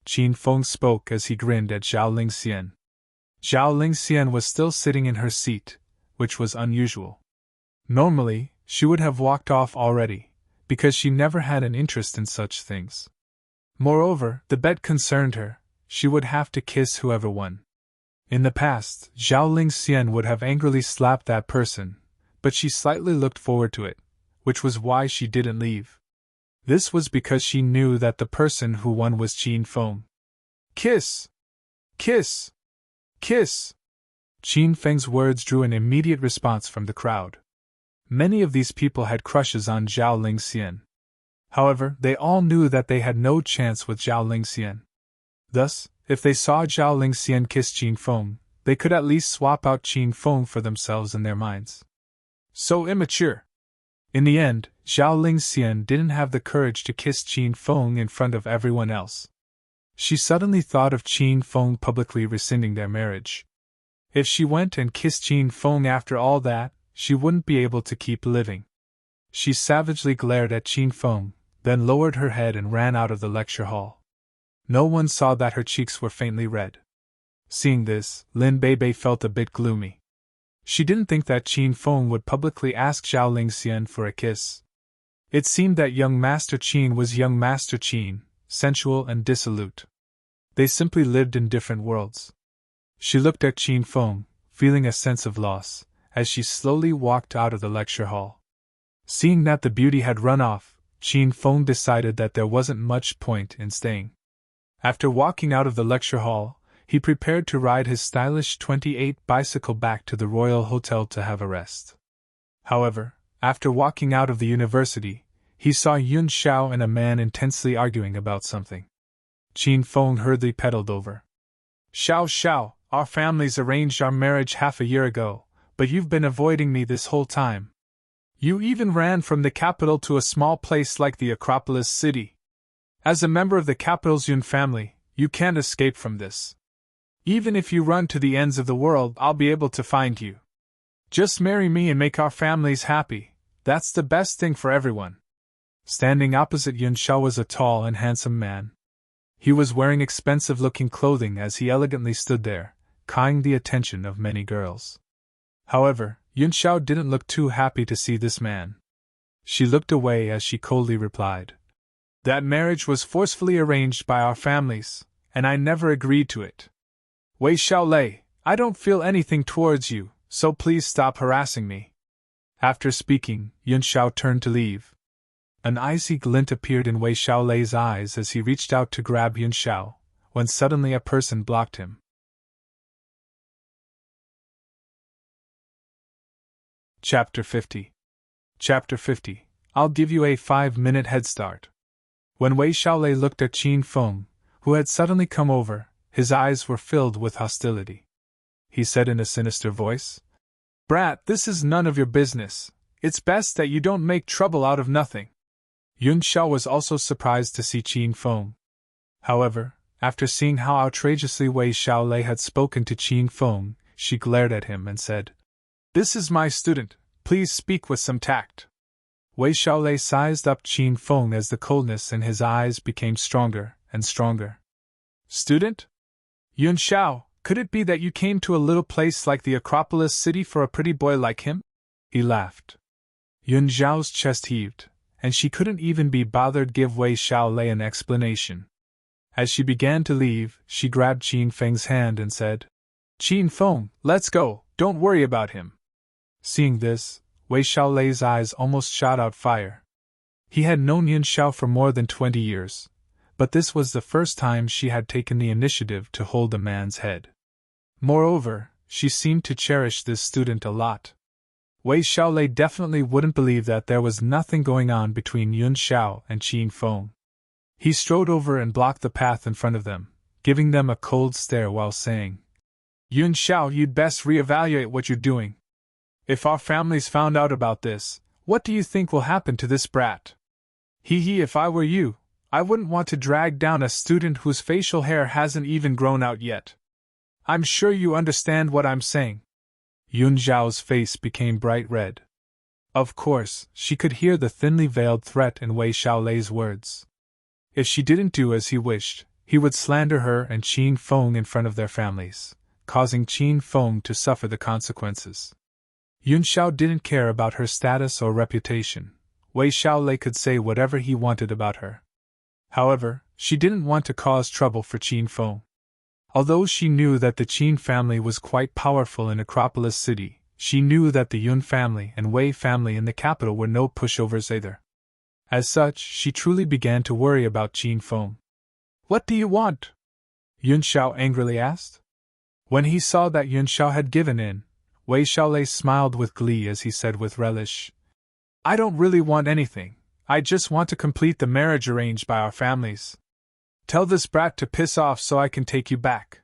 Qin Feng spoke as he grinned at Xiao Lingxian. Xiao Lingxian was still sitting in her seat, which was unusual. Normally, she would have walked off already, because she never had an interest in such things. Moreover, the bet concerned her. She would have to kiss whoever won. In the past, Xiao Lingxian would have angrily slapped that person, but she slightly looked forward to it, which was why she didn't leave. This was because she knew that the person who won was Qin Feng. Kiss! Kiss! Kiss! Qin Feng's words drew an immediate response from the crowd. Many of these people had crushes on Xiao Lingxian. However, they all knew that they had no chance with Xiao Lingxian. Thus, if they saw Xiao Lingxian kiss Qin Feng, they could at least swap out Qin Feng for themselves in their minds. So immature. In the end, Zhao Lingxian didn't have the courage to kiss Qin Feng in front of everyone else. She suddenly thought of Qin Feng publicly rescinding their marriage. If she went and kissed Qin Feng after all that, she wouldn't be able to keep living. She savagely glared at Qin Feng, then lowered her head and ran out of the lecture hall. No one saw that her cheeks were faintly red. Seeing this, Lin Beibei felt a bit gloomy. She didn't think that Qin Feng would publicly ask Zhao Lingxian for a kiss. It seemed that young Master Qin was young Master Qin, sensual and dissolute. They simply lived in different worlds. She looked at Qin Feng, feeling a sense of loss, as she slowly walked out of the lecture hall. Seeing that the beauty had run off, Qin Feng decided that there wasn't much point in staying. After walking out of the lecture hall, he prepared to ride his stylish 28 bicycle back to the Royal Hotel to have a rest. However, after walking out of the university, he saw Yun Xiao and a man intensely arguing about something. Qin Feng hurriedly pedaled over. Xiao, our families arranged our marriage half a year ago, but you've been avoiding me this whole time. You even ran from the capital to a small place like the Acropolis city. As a member of the capital's Yun family, you can't escape from this. Even if you run to the ends of the world, I'll be able to find you. Just marry me and make our families happy. That's the best thing for everyone. Standing opposite Yun Xiao was a tall and handsome man. He was wearing expensive-looking clothing as he elegantly stood there, caught the attention of many girls. However, Yun Xiao didn't look too happy to see this man. She looked away as she coldly replied, "That marriage was forcefully arranged by our families, and I never agreed to it. Wei Xiaolei, I don't feel anything towards you, so please stop harassing me." After speaking, Yun Xiao turned to leave. An icy glint appeared in Wei Xiaolei's eyes as he reached out to grab Yun Xiao, when suddenly a person blocked him. Chapter 50. Chapter 50. I'll give you a 5-minute head start. When Wei Xiaolei looked at Qin Feng, who had suddenly come over, his eyes were filled with hostility. He said in a sinister voice, "Brat, this is none of your business. It's best that you don't make trouble out of nothing." Yun Xiao was also surprised to see Qin Feng. However, after seeing how outrageously Wei Xiaolei had spoken to Qin Feng, she glared at him and said, "This is my student, please speak with some tact." Wei Xiaolei sized up Qin Feng as the coldness in his eyes became stronger and stronger. "Student? Yun Xiao, could it be that you came to a little place like the Acropolis city for a pretty boy like him?" He laughed. Yun Xiao's chest heaved, and she couldn't even be bothered give Wei Xiaolei an explanation. As she began to leave, she grabbed Qin Feng's hand and said, "Qin Feng, let's go, don't worry about him." Seeing this, Wei Xiaolei's eyes almost shot out fire. He had known Yun Xiao for more than 20 years, but this was the first time she had taken the initiative to hold a man's head. Moreover, she seemed to cherish this student a lot. Wei Xiaolei definitely wouldn't believe that there was nothing going on between Yun Xiao and Qin Feng. He strode over and blocked the path in front of them, giving them a cold stare while saying, "Yun Xiao, you'd best reevaluate what you're doing. If our families found out about this, what do you think will happen to this brat? If I were you, I wouldn't want to drag down a student whose facial hair hasn't even grown out yet. I'm sure you understand what I'm saying." Yun Xiao's face became bright red. Of course, she could hear the thinly veiled threat in Wei Xiaolei's words. If she didn't do as he wished, he would slander her and Qin Feng in front of their families, causing Qin Feng to suffer the consequences. Yun Xiao didn't care about her status or reputation. Wei Xiaolei could say whatever he wanted about her. However, she didn't want to cause trouble for Qin Feng. Although she knew that the Qin family was quite powerful in Acropolis City, she knew that the Yun family and Wei family in the capital were no pushovers either. As such, she truly began to worry about Qin Feng. "What do you want?" Yun Xiao angrily asked. When he saw that Yun Xiao had given in, Wei Xiaolei smiled with glee as he said with relish, "I don't really want anything, I just want to complete the marriage arranged by our families. Tell this brat to piss off so I can take you back.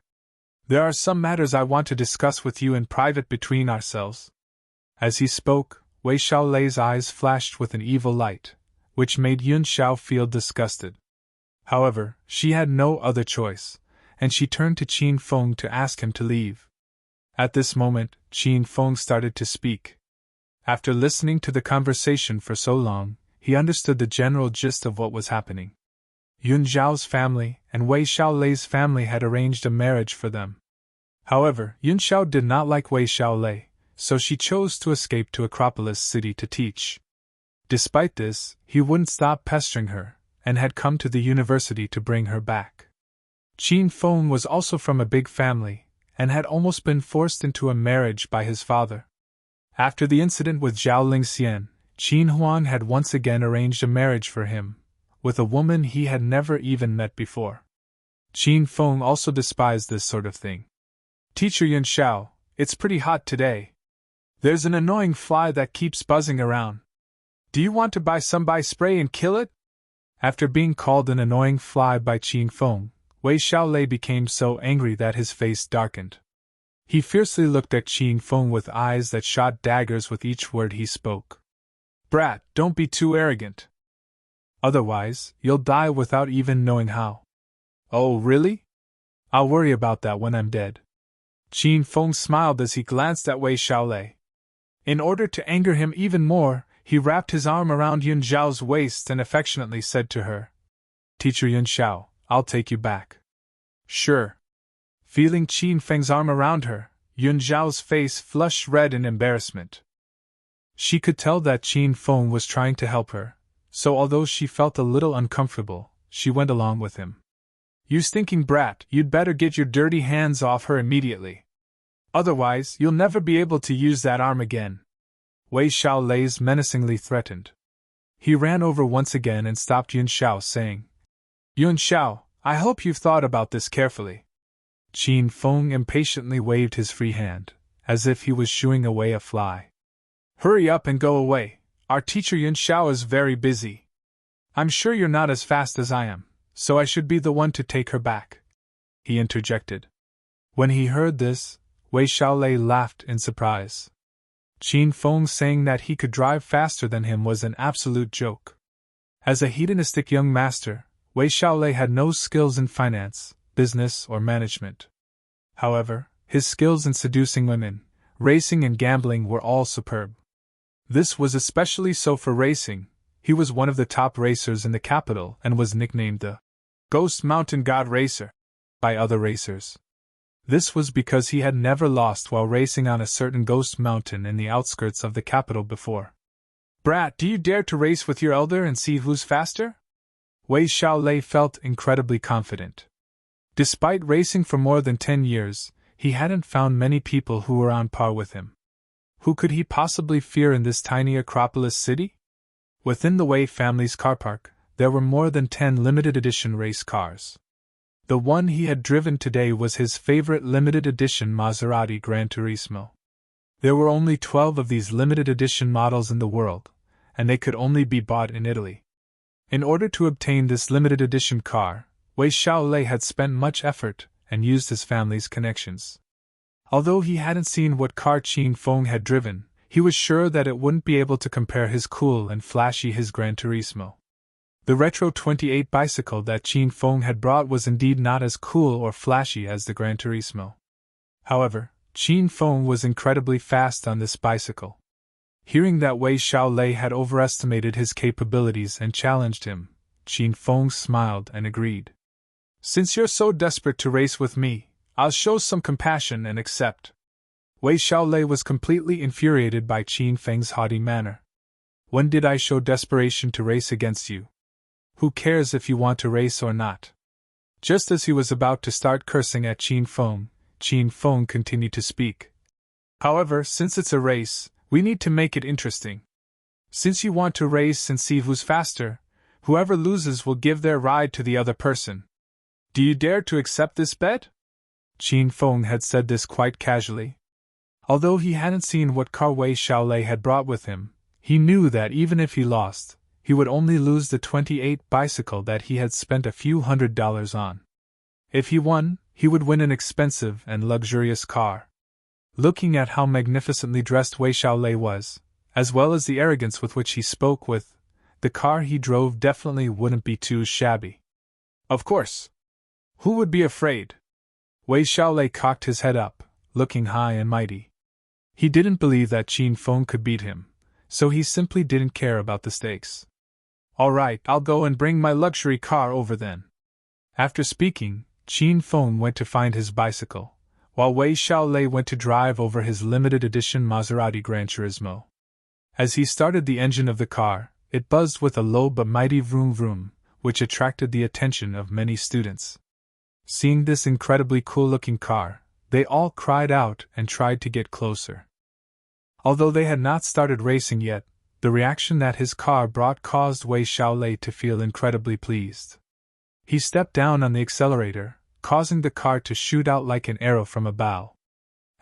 There are some matters I want to discuss with you in private between ourselves." As he spoke, Wei Xiaolei's eyes flashed with an evil light, which made Yun Xiao feel disgusted. However, she had no other choice, and she turned to Qin Feng to ask him to leave. At this moment, Qin Feng started to speak. After listening to the conversation for so long, he understood the general gist of what was happening. Yun Zhao's family and Wei Xiaolei's family had arranged a marriage for them. However, Yun Xiao did not like Wei Xiaolei, so she chose to escape to Acropolis City to teach. Despite this, he wouldn't stop pestering her, and had come to the university to bring her back. Qin Feng was also from a big family, and had almost been forced into a marriage by his father. After the incident with Zhao Lingxian, Qin Huan had once again arranged a marriage for him, with a woman he had never even met before. Qin Feng also despised this sort of thing. Teacher Yun Xiao, it's pretty hot today. There's an annoying fly that keeps buzzing around. Do you want to buy some by spray and kill it? After being called an annoying fly by Qin Feng, Wei Xiaolei became so angry that his face darkened. He fiercely looked at Qin Feng with eyes that shot daggers with each word he spoke. Brat, don't be too arrogant. Otherwise, you'll die without even knowing how. Oh, really? I'll worry about that when I'm dead. Qin Feng smiled as he glanced at Wei Xiaolei. In order to anger him even more, he wrapped his arm around Yun Zhao's waist and affectionately said to her, Teacher Yun Xiao, I'll take you back. Sure. Feeling Qin Feng's arm around her, Yun Zhao's face flushed red in embarrassment. She could tell that Qin Feng was trying to help her, so although she felt a little uncomfortable, she went along with him. You stinking brat, you'd better get your dirty hands off her immediately. Otherwise, you'll never be able to use that arm again. Wei Xiaolei menacingly threatened. He ran over once again and stopped Yun Xiao, saying, Yun Xiao, I hope you've thought about this carefully. Qin Feng impatiently waved his free hand, as if he was shooing away a fly. Hurry up and go away, our teacher Yun Xiao is very busy. I'm sure you're not as fast as I am, so I should be the one to take her back, he interjected. When he heard this, Wei Xiaolei laughed in surprise. Qin Feng saying that he could drive faster than him was an absolute joke. As a hedonistic young master, Wei Xiaolei had no skills in finance, business, or management. However, his skills in seducing women, racing and gambling were all superb. This was especially so for racing. He was one of the top racers in the capital and was nicknamed the Ghost Mountain God Racer by other racers. This was because he had never lost while racing on a certain ghost mountain in the outskirts of the capital before. Brat, do you dare to race with your elder and see who's faster? Wei Xiaolei felt incredibly confident. Despite racing for more than 10 years, he hadn't found many people who were on par with him. Who could he possibly fear in this tiny Acropolis city? Within the Wei family's car park, there were more than 10 limited edition race cars. The one he had driven today was his favorite limited edition Maserati Gran Turismo. There were only 12 of these limited edition models in the world, and they could only be bought in Italy. In order to obtain this limited edition car, Wei Xiaolei had spent much effort and used his family's connections. Although he hadn't seen what car Qin Feng had driven, he was sure that it wouldn't be able to compare his cool and flashy his Gran Turismo. The Retro 28 bicycle that Qin Feng had brought was indeed not as cool or flashy as the Gran Turismo. However, Qin Feng was incredibly fast on this bicycle. Hearing that Wei Xiaolei had overestimated his capabilities and challenged him, Qin Feng smiled and agreed. Since you're so desperate to race with me, I'll show some compassion and accept. Wei Xiaolei was completely infuriated by Qin Feng's haughty manner. When did I show desperation to race against you? Who cares if you want to race or not? Just as he was about to start cursing at Qin Feng continued to speak. However, since it's a race, we need to make it interesting. Since you want to race and see who's faster, whoever loses will give their ride to the other person. Do you dare to accept this bet? Qin Feng had said this quite casually. Although he hadn't seen what car Wei Xiaolei had brought with him, he knew that even if he lost, he would only lose the 28 bicycle that he had spent a few $100s on. If he won, he would win an expensive and luxurious car. Looking at how magnificently dressed Wei Xiaolei was, as well as the arrogance with which he spoke with, the car he drove definitely wouldn't be too shabby. Of course. Who would be afraid? Wei Xiaolei cocked his head up, looking high and mighty. He didn't believe that Qin Feng could beat him, so he simply didn't care about the stakes. All right, I'll go and bring my luxury car over then. After speaking, Qin Feng went to find his bicycle, while Wei Xiaolei went to drive over his limited edition Maserati Gran Turismo. As he started the engine of the car, it buzzed with a low but mighty vroom vroom, which attracted the attention of many students. Seeing this incredibly cool-looking car, they all cried out and tried to get closer. Although they had not started racing yet, the reaction that his car brought caused Wei Xiaolei to feel incredibly pleased. He stepped down on the accelerator, causing the car to shoot out like an arrow from a bow.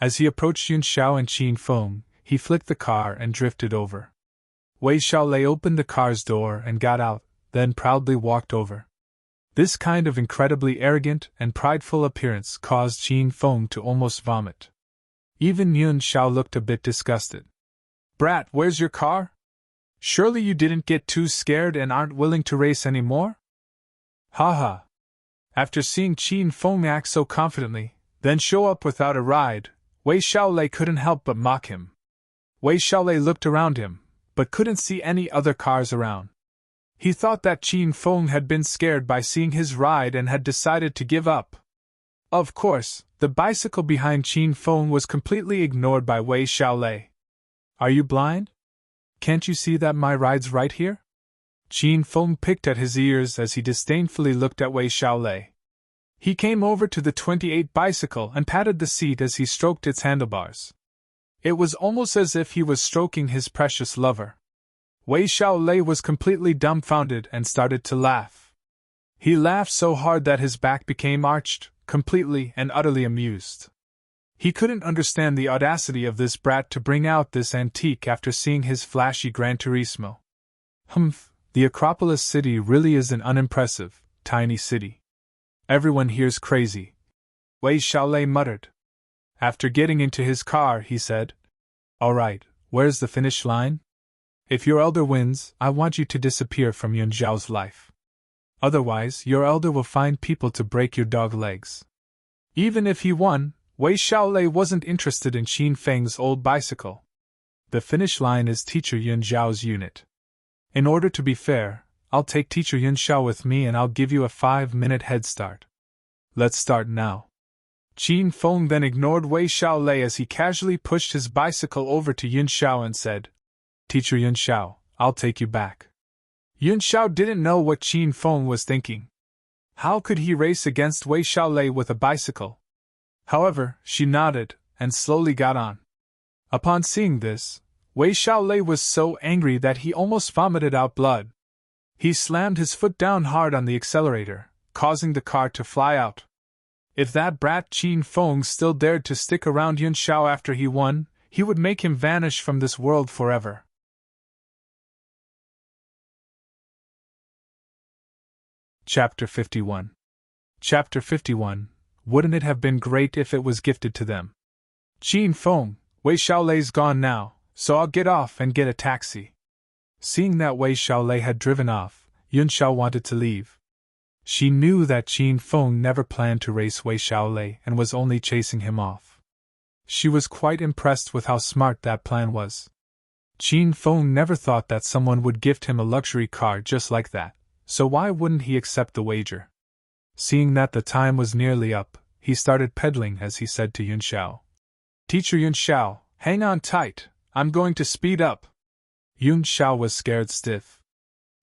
As he approached Yun Xiao and Qin Feng, he flicked the car and drifted over. Wei Xiaolei opened the car's door and got out, then proudly walked over. This kind of incredibly arrogant and prideful appearance caused Qin Feng to almost vomit. Even Yun Xiao looked a bit disgusted. Brat, where's your car? Surely you didn't get too scared and aren't willing to race anymore? Ha. After seeing Qin Feng act so confidently, then show up without a ride, Wei Xiaolei couldn't help but mock him. Wei Xiaolei looked around him, but couldn't see any other cars around. He thought that Qin Feng had been scared by seeing his ride and had decided to give up. Of course, the bicycle behind Qin Feng was completely ignored by Wei Xiaolei. Are you blind? Can't you see that my ride's right here? Qin Feng picked at his ears as he disdainfully looked at Wei Xiaolei. He came over to the 28 bicycle and patted the seat as he stroked its handlebars. It was almost as if he was stroking his precious lover. Wei Xiaolei was completely dumbfounded and started to laugh. He laughed so hard that his back became arched, completely and utterly amused. He couldn't understand the audacity of this brat to bring out this antique after seeing his flashy Gran Turismo. Humph, the Acropolis city really is an unimpressive, tiny city. Everyone here's crazy, Wei Xiaolei muttered. After getting into his car, he said, All right, where's the finish line? If your elder wins, I want you to disappear from Yun Zhao's life. Otherwise, your elder will find people to break your dog legs. Even if he won, Wei Xiaolei wasn't interested in Qin Feng's old bicycle. The finish line is Teacher Yun Zhao's unit. In order to be fair, I'll take Teacher Yun Xiao with me and I'll give you a 5-minute head start. Let's start now. Qin Feng then ignored Wei Xiaolei as he casually pushed his bicycle over to Yun Xiao and said, Teacher Yun Xiao, I'll take you back. Yun Xiao didn't know what Qin Feng was thinking. How could he race against Wei Xiaolei with a bicycle? However, she nodded and slowly got on. Upon seeing this, Wei Xiaolei was so angry that he almost vomited out blood. He slammed his foot down hard on the accelerator, causing the car to fly out. If that brat Qin Feng still dared to stick around Yun Xiao after he won, he would make him vanish from this world forever. Chapter 51. Chapter 51. Wouldn't it have been great if it was gifted to them? Qin Feng, Wei Xiaolei's gone now, so I'll get off and get a taxi. Seeing that Wei Xiaolei had driven off, Yun Xiao wanted to leave. She knew that Qin Feng never planned to race Wei Xiaolei and was only chasing him off. She was quite impressed with how smart that plan was. Qin Feng never thought that someone would gift him a luxury car just like that, so why wouldn't he accept the wager? Seeing that the time was nearly up, he started pedaling as he said to Yun Xiao, Teacher Yun Xiao, hang on tight, I'm going to speed up. Yun Xiao was scared stiff.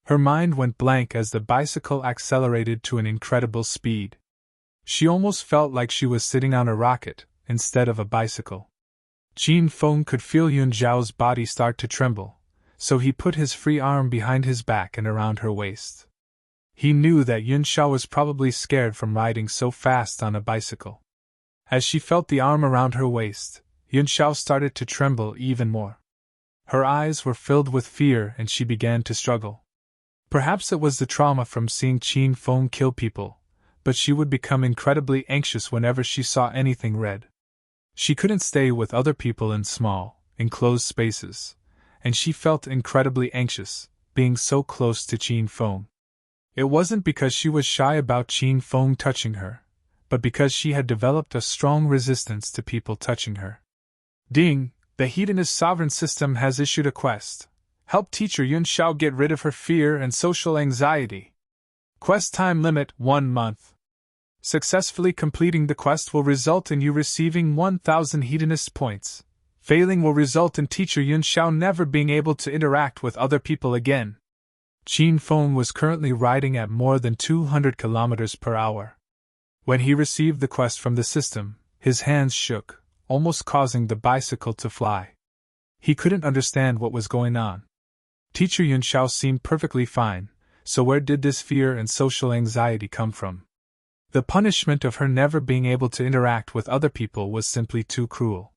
Her mind went blank as the bicycle accelerated to an incredible speed. She almost felt like she was sitting on a rocket, instead of a bicycle. Qin Feng could feel Yun Xiao's body start to tremble, so he put his free arm behind his back and around her waist. He knew that Yun Xiao was probably scared from riding so fast on a bicycle. As she felt the arm around her waist, Yun Xiao started to tremble even more. Her eyes were filled with fear and she began to struggle. Perhaps it was the trauma from seeing Qin Feng kill people, but she would become incredibly anxious whenever she saw anything red. She couldn't stay with other people in small, enclosed spaces, and she felt incredibly anxious, being so close to Qin Feng. It wasn't because she was shy about Qin Feng touching her, but because she had developed a strong resistance to people touching her. Ding! The hedonist sovereign system has issued a quest. Help teacher Yun Xiao get rid of her fear and social anxiety. Quest time limit 1 month. Successfully completing the quest will result in you receiving 1,000 hedonist points. Failing will result in teacher Yun Xiao never being able to interact with other people again. Qin Feng was currently riding at more than 200 kilometers per hour. When he received the quest from the system, his hands shook, almost causing the bicycle to fly. He couldn't understand what was going on. Teacher Yun Xiao seemed perfectly fine, so where did this fear and social anxiety come from? The punishment of her never being able to interact with other people was simply too cruel.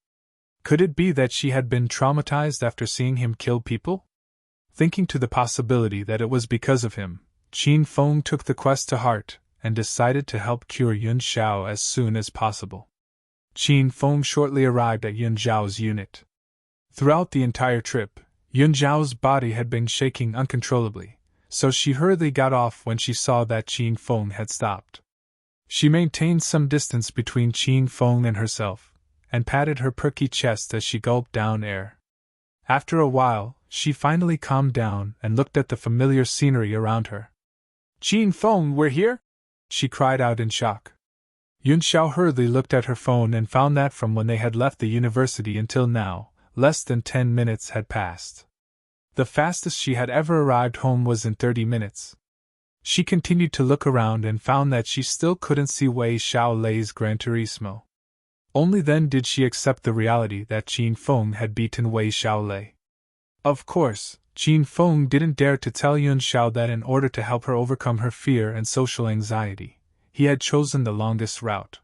Could it be that she had been traumatized after seeing him kill people? Thinking to the possibility that it was because of him, Qin Feng took the quest to heart and decided to help cure Yun Xiao as soon as possible. Qin Feng shortly arrived at Yun Xiao's unit. Throughout the entire trip, Yun Xiao's body had been shaking uncontrollably, so she hurriedly got off when she saw that Qin Feng had stopped. She maintained some distance between Qin Feng and herself, and patted her perky chest as she gulped down air. After a while, she finally calmed down and looked at the familiar scenery around her. Qin Feng, we're here? She cried out in shock. Yun Xiao hurriedly looked at her phone and found that from when they had left the university until now, less than 10 minutes had passed. The fastest she had ever arrived home was in 30 minutes. She continued to look around and found that she still couldn't see Wei Xiaolei's Gran Turismo. Only then did she accept the reality that Qin Feng had beaten Wei Xiaolei. Of course, Qin Feng didn't dare to tell Yun Xiao that in order to help her overcome her fear and social anxiety, he had chosen the longest route.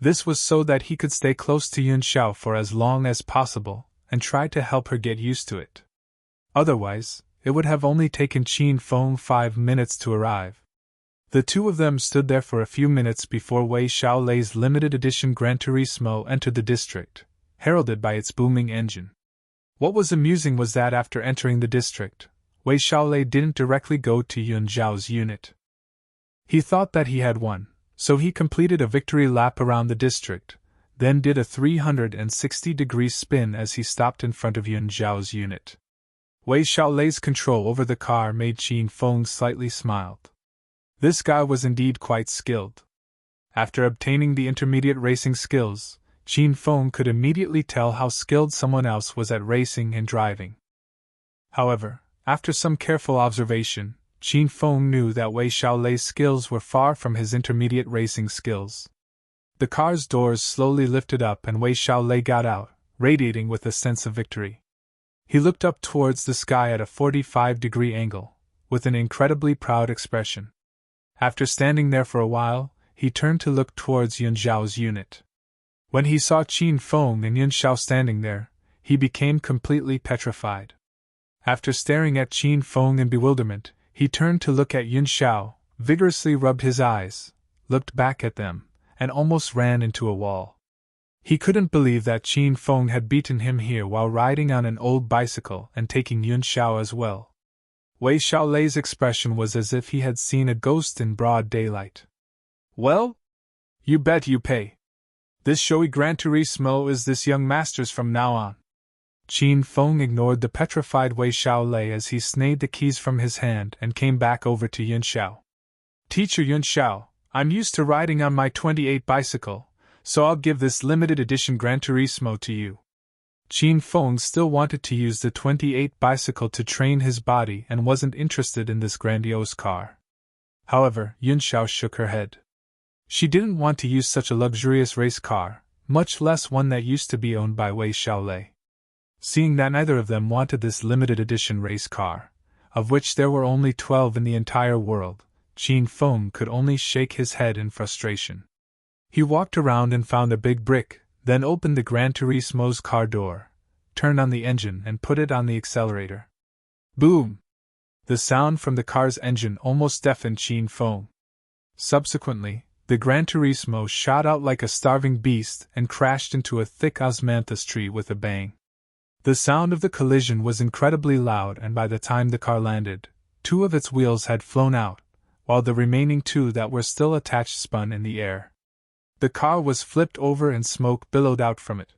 This was so that he could stay close to Yun Xiao for as long as possible and try to help her get used to it. Otherwise, it would have only taken Qin Feng 5 minutes to arrive. The two of them stood there for a few minutes before Wei Xiaolei's limited edition Gran Turismo entered the district, heralded by its booming engine. What was amusing was that after entering the district, Wei Xiaolei didn't directly go to Yun Xiao's unit. He thought that he had won, so he completed a victory lap around the district, then did a 360-degree spin as he stopped in front of Yun Xiao's unit. Wei Xiaolei's control over the car made Qin Feng slightly smiled. This guy was indeed quite skilled. After obtaining the intermediate racing skills, Qin Feng could immediately tell how skilled someone else was at racing and driving. However, after some careful observation, Qin Feng knew that Wei Xiaolei's skills were far from his intermediate racing skills. The car's doors slowly lifted up and Wei Xiaolei got out, radiating with a sense of victory. He looked up towards the sky at a 45-degree angle, with an incredibly proud expression. After standing there for a while, he turned to look towards Yun Xiao's unit. When he saw Qin Feng and Yun Xiao standing there, he became completely petrified. After staring at Qin Feng in bewilderment, he turned to look at Yun Xiao, vigorously rubbed his eyes, looked back at them, and almost ran into a wall. He couldn't believe that Qin Feng had beaten him here while riding on an old bicycle and taking Yun Xiao as well. Wei Xiaolei's expression was as if he had seen a ghost in broad daylight. Well? You bet you pay. This showy Gran Turismo is this young master's from now on. Qin Feng ignored the petrified Wei Xiaolei as he snatched the keys from his hand and came back over to Yun Xiao. Teacher Yun Xiao, I'm used to riding on my 28 bicycle, so I'll give this limited edition Gran Turismo to you. Qin Feng still wanted to use the 28 bicycle to train his body and wasn't interested in this grandiose car. However, Yun Xiao shook her head. She didn't want to use such a luxurious race car, much less one that used to be owned by Wei Xiaolei. Seeing that neither of them wanted this limited edition race car, of which there were only 12 in the entire world, Qin Feng could only shake his head in frustration. He walked around and found a big brick, then opened the Gran Turismo's car door, turned on the engine and put it on the accelerator. Boom! The sound from the car's engine almost deafened Qin Feng. Subsequently, the Gran Turismo shot out like a starving beast and crashed into a thick osmanthus tree with a bang. The sound of the collision was incredibly loud, and by the time the car landed, 2 of its wheels had flown out, while the remaining 2 that were still attached spun in the air. The car was flipped over and smoke billowed out from it.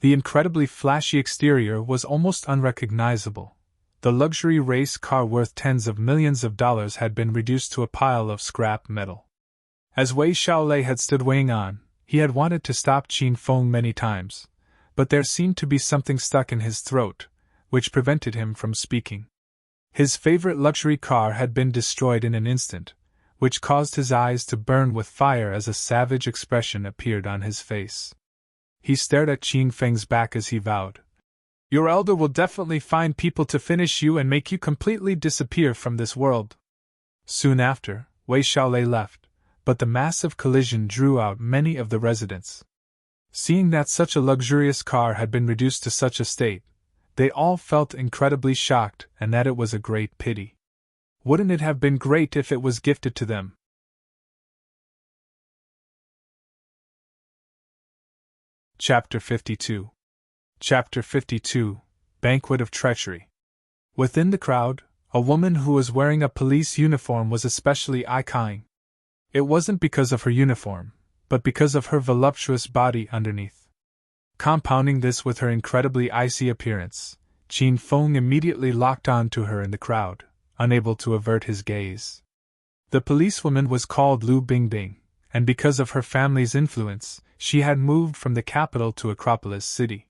The incredibly flashy exterior was almost unrecognizable. The luxury race car worth tens of millions of dollars had been reduced to a pile of scrap metal. As Wei Xiaolei had stood weighing on, he had wanted to stop Qin Feng many times, but there seemed to be something stuck in his throat, which prevented him from speaking. His favorite luxury car had been destroyed in an instant, which caused his eyes to burn with fire as a savage expression appeared on his face. He stared at Qin Feng's back as he vowed, "Your elder will definitely find people to finish you and make you completely disappear from this world." Soon after, Wei Xiaolei left, but the massive collision drew out many of the residents. Seeing that such a luxurious car had been reduced to such a state, they all felt incredibly shocked, and that it was a great pity. Wouldn't it have been great if it was gifted to them? Chapter 52. Chapter 52. Banquet of Treachery. Within the crowd, a woman who was wearing a police uniform was especially eye-catching. It wasn't because of her uniform, but because of her voluptuous body underneath. Compounding this with her incredibly icy appearance, Qin Feng immediately locked on to her in the crowd, unable to avert his gaze. The policewoman was called Lu Bingbing, and because of her family's influence, she had moved from the capital to Acropolis City.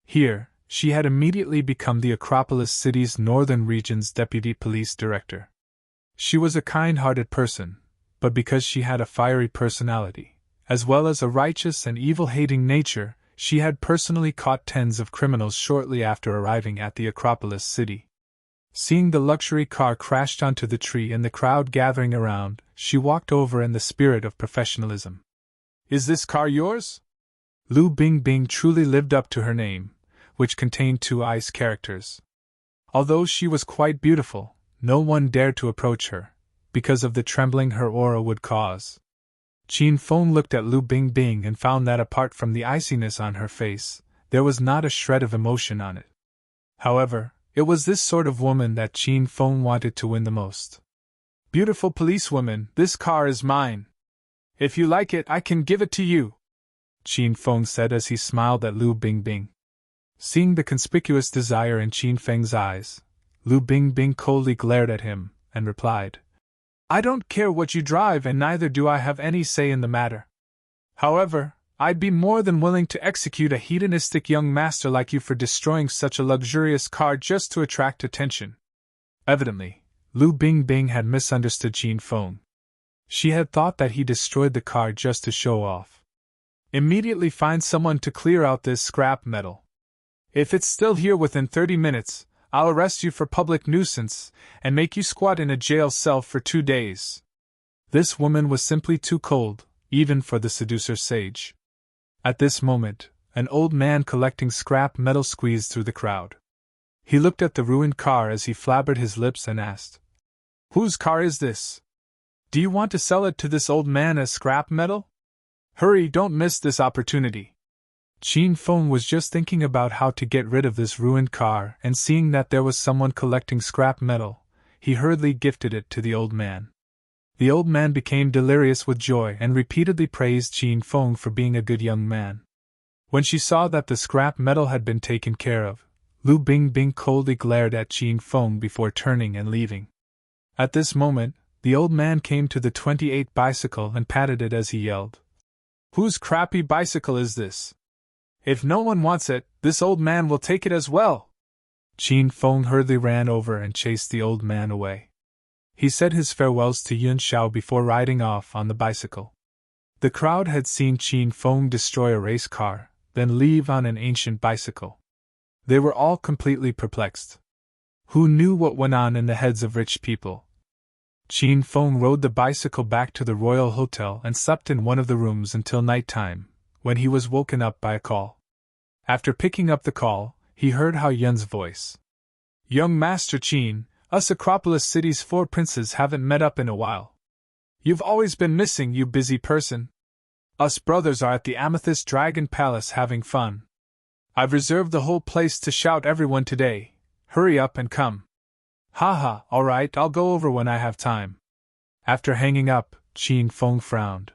Here, she had immediately become the Acropolis City's northern region's deputy police director. She was a kind-hearted person, but because she had a fiery personality, as well as a righteous and evil-hating nature, she had personally caught tens of criminals shortly after arriving at the Acropolis City. Seeing the luxury car crashed onto the tree and the crowd gathering around, she walked over in the spirit of professionalism. "Is this car yours?" Lu Bingbing truly lived up to her name, which contained 2 ice characters. Although she was quite beautiful, no one dared to approach her, because of the trembling her aura would cause. Qin Feng looked at Lu Bingbing and found that apart from the iciness on her face, there was not a shred of emotion on it. However, it was this sort of woman that Qin Feng wanted to win the most. "Beautiful policewoman, this car is mine. If you like it, I can give it to you," Qin Feng said as he smiled at Lu Bingbing. Seeing the conspicuous desire in Qin Feng's eyes, Lu Bingbing coldly glared at him, and replied, "I don't care what you drive, and neither do I have any say in the matter. However, I'd be more than willing to execute a hedonistic young master like you for destroying such a luxurious car just to attract attention." Evidently, Lu Bingbing had misunderstood Qin Feng. She had thought that he destroyed the car just to show off. "Immediately find someone to clear out this scrap metal. If it's still here within 30 minutes, I'll arrest you for public nuisance and make you squat in a jail cell for 2 days." This woman was simply too cold, even for the seducer sage. At this moment, an old man collecting scrap metal squeezed through the crowd. He looked at the ruined car as he flabbered his lips and asked, "Whose car is this? Do you want to sell it to this old man as scrap metal? Hurry, don't miss this opportunity." Qin Feng was just thinking about how to get rid of this ruined car, and seeing that there was someone collecting scrap metal, he hurriedly gifted it to the old man. The old man became delirious with joy and repeatedly praised Qin Feng for being a good young man. When she saw that the scrap metal had been taken care of, Lu Bingbing coldly glared at Qin Feng before turning and leaving. At this moment, the old man came to the 28 bicycle and patted it as he yelled, "Whose crappy bicycle is this? If no one wants it, this old man will take it as well." Qin Feng hurriedly ran over and chased the old man away. He said his farewells to Yun Xiao before riding off on the bicycle. The crowd had seen Qin Feng destroy a race car, then leave on an ancient bicycle. They were all completely perplexed. Who knew what went on in the heads of rich people? Qin Feng rode the bicycle back to the Royal Hotel and slept in one of the rooms until night time, when he was woken up by a call. After picking up the call, he heard Hao Yun's voice. "Young Master Qin, us Acropolis City's 4 princes haven't met up in a while. You've always been missing, you busy person. Us brothers are at the Amethyst Dragon Palace having fun. I've reserved the whole place to shout everyone today. Hurry up and come. Ha, all right, I'll go over when I have time. After hanging up, Qin Feng frowned.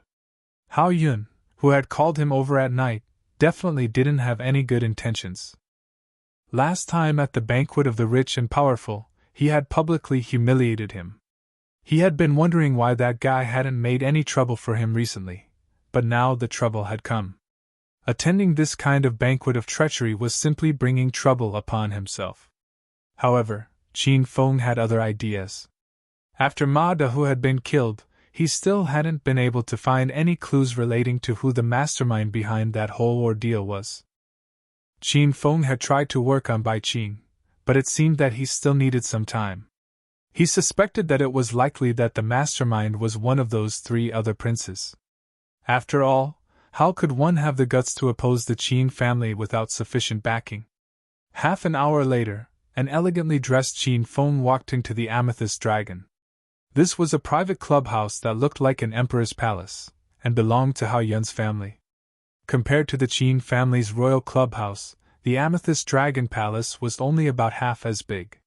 Hao Yun, who had called him over at night, definitely didn't have any good intentions. Last time at the banquet of the rich and powerful, he had publicly humiliated him. He had been wondering why that guy hadn't made any trouble for him recently, but now the trouble had come. Attending this kind of banquet of treachery was simply bringing trouble upon himself. However, Qin Feng had other ideas. After Ma Dahu had been killed, he still hadn't been able to find any clues relating to who the mastermind behind that whole ordeal was. Qin Feng had tried to work on Bai Qing, but it seemed that he still needed some time. He suspected that it was likely that the mastermind was one of those 3 other princes. After all, how could one have the guts to oppose the Qin family without sufficient backing? Half an hour later, an elegantly dressed Qin Feng walked into the Amethyst Dragon. This was a private clubhouse that looked like an emperor's palace, and belonged to Hao Yun's family. Compared to the Qin family's royal clubhouse, the Amethyst Dragon Palace was only about half as big.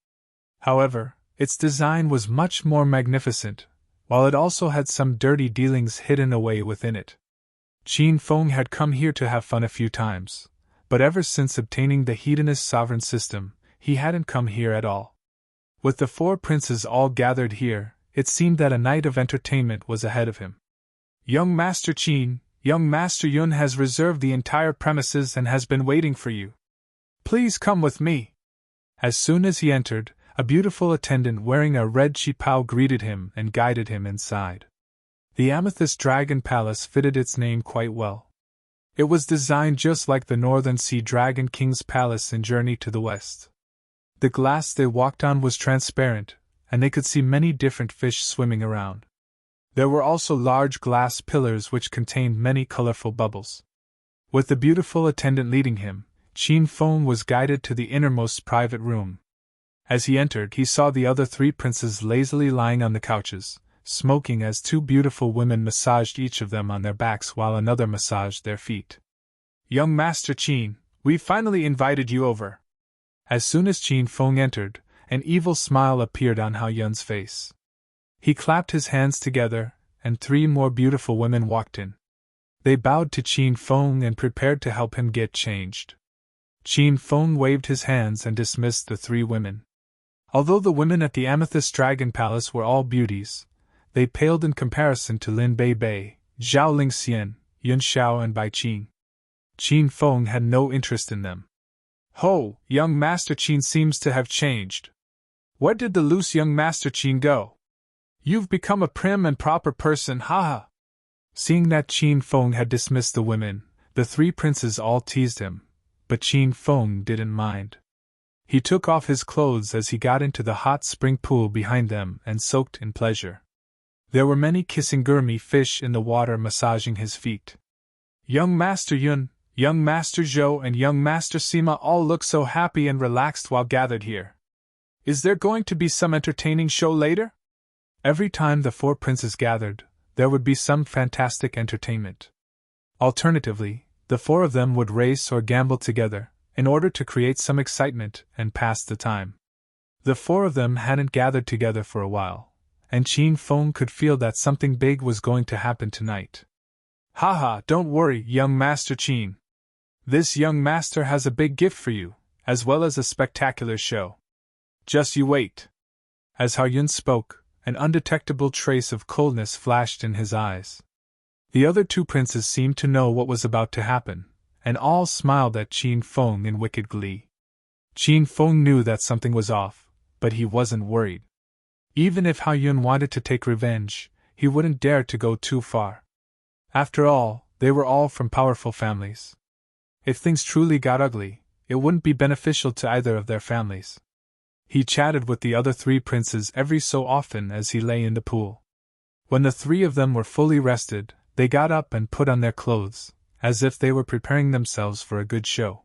However, its design was much more magnificent, while it also had some dirty dealings hidden away within it. Qin Feng had come here to have fun a few times, but ever since obtaining the hedonist sovereign system, he hadn't come here at all. With the 4 princes all gathered here, it seemed that a night of entertainment was ahead of him. Young Master Qin, young Master Yun has reserved the entire premises and has been waiting for you. Please come with me. As soon as he entered, a beautiful attendant wearing a red qipao greeted him and guided him inside. The Amethyst Dragon Palace fitted its name quite well. It was designed just like the Northern Sea Dragon King's palace in Journey to the West. The glass they walked on was transparent, and they could see many different fish swimming around. There were also large glass pillars which contained many colorful bubbles. With the beautiful attendant leading him, Qin Feng was guided to the innermost private room. As he entered, he saw the other 3 princes lazily lying on the couches, smoking as 2 beautiful women massaged each of them on their backs while another massaged their feet. Young Master Qin, we've finally invited you over. As soon as Qin Feng entered, an evil smile appeared on Hao Yun's face. He clapped his hands together, and 3 more beautiful women walked in. They bowed to Qin Feng and prepared to help him get changed. Qin Feng waved his hands and dismissed the 3 women. Although the women at the Amethyst Dragon Palace were all beauties, they paled in comparison to Lin Bei Bei, Zhao Lingxian, Yun Xiao and Bai Qing. Qin Feng had no interest in them. Ho, young Master Qin seems to have changed. Where did the loose young Master Qin go? You've become a prim and proper person, haha. Seeing that Qin Feng had dismissed the women, the 3 princes all teased him, but Qin Feng didn't mind. He took off his clothes as he got into the hot spring pool behind them and soaked in pleasure. There were many kisengurumi fish in the water massaging his feet. Young Master Yun, young Master Zhou and young Master Sima all look so happy and relaxed while gathered here. Is there going to be some entertaining show later? Every time the 4 princes gathered, there would be some fantastic entertainment. Alternatively, the 4 of them would race or gamble together, in order to create some excitement and pass the time. The 4 of them hadn't gathered together for a while, and Qin Feng could feel that something big was going to happen tonight. Haha, don't worry, young Master Qin. This young master has a big gift for you, as well as a spectacular show. Just you wait. As Hao Yun spoke, an undetectable trace of coldness flashed in his eyes. The other 2 princes seemed to know what was about to happen, and all smiled at Qin Feng in wicked glee. Qin Feng knew that something was off, but he wasn't worried. Even if Hao Yun wanted to take revenge, he wouldn't dare to go too far. After all, they were all from powerful families. If things truly got ugly, it wouldn't be beneficial to either of their families. He chatted with the other 3 princes every so often as he lay in the pool. When the 3 of them were fully rested, they got up and put on their clothes, as if they were preparing themselves for a good show.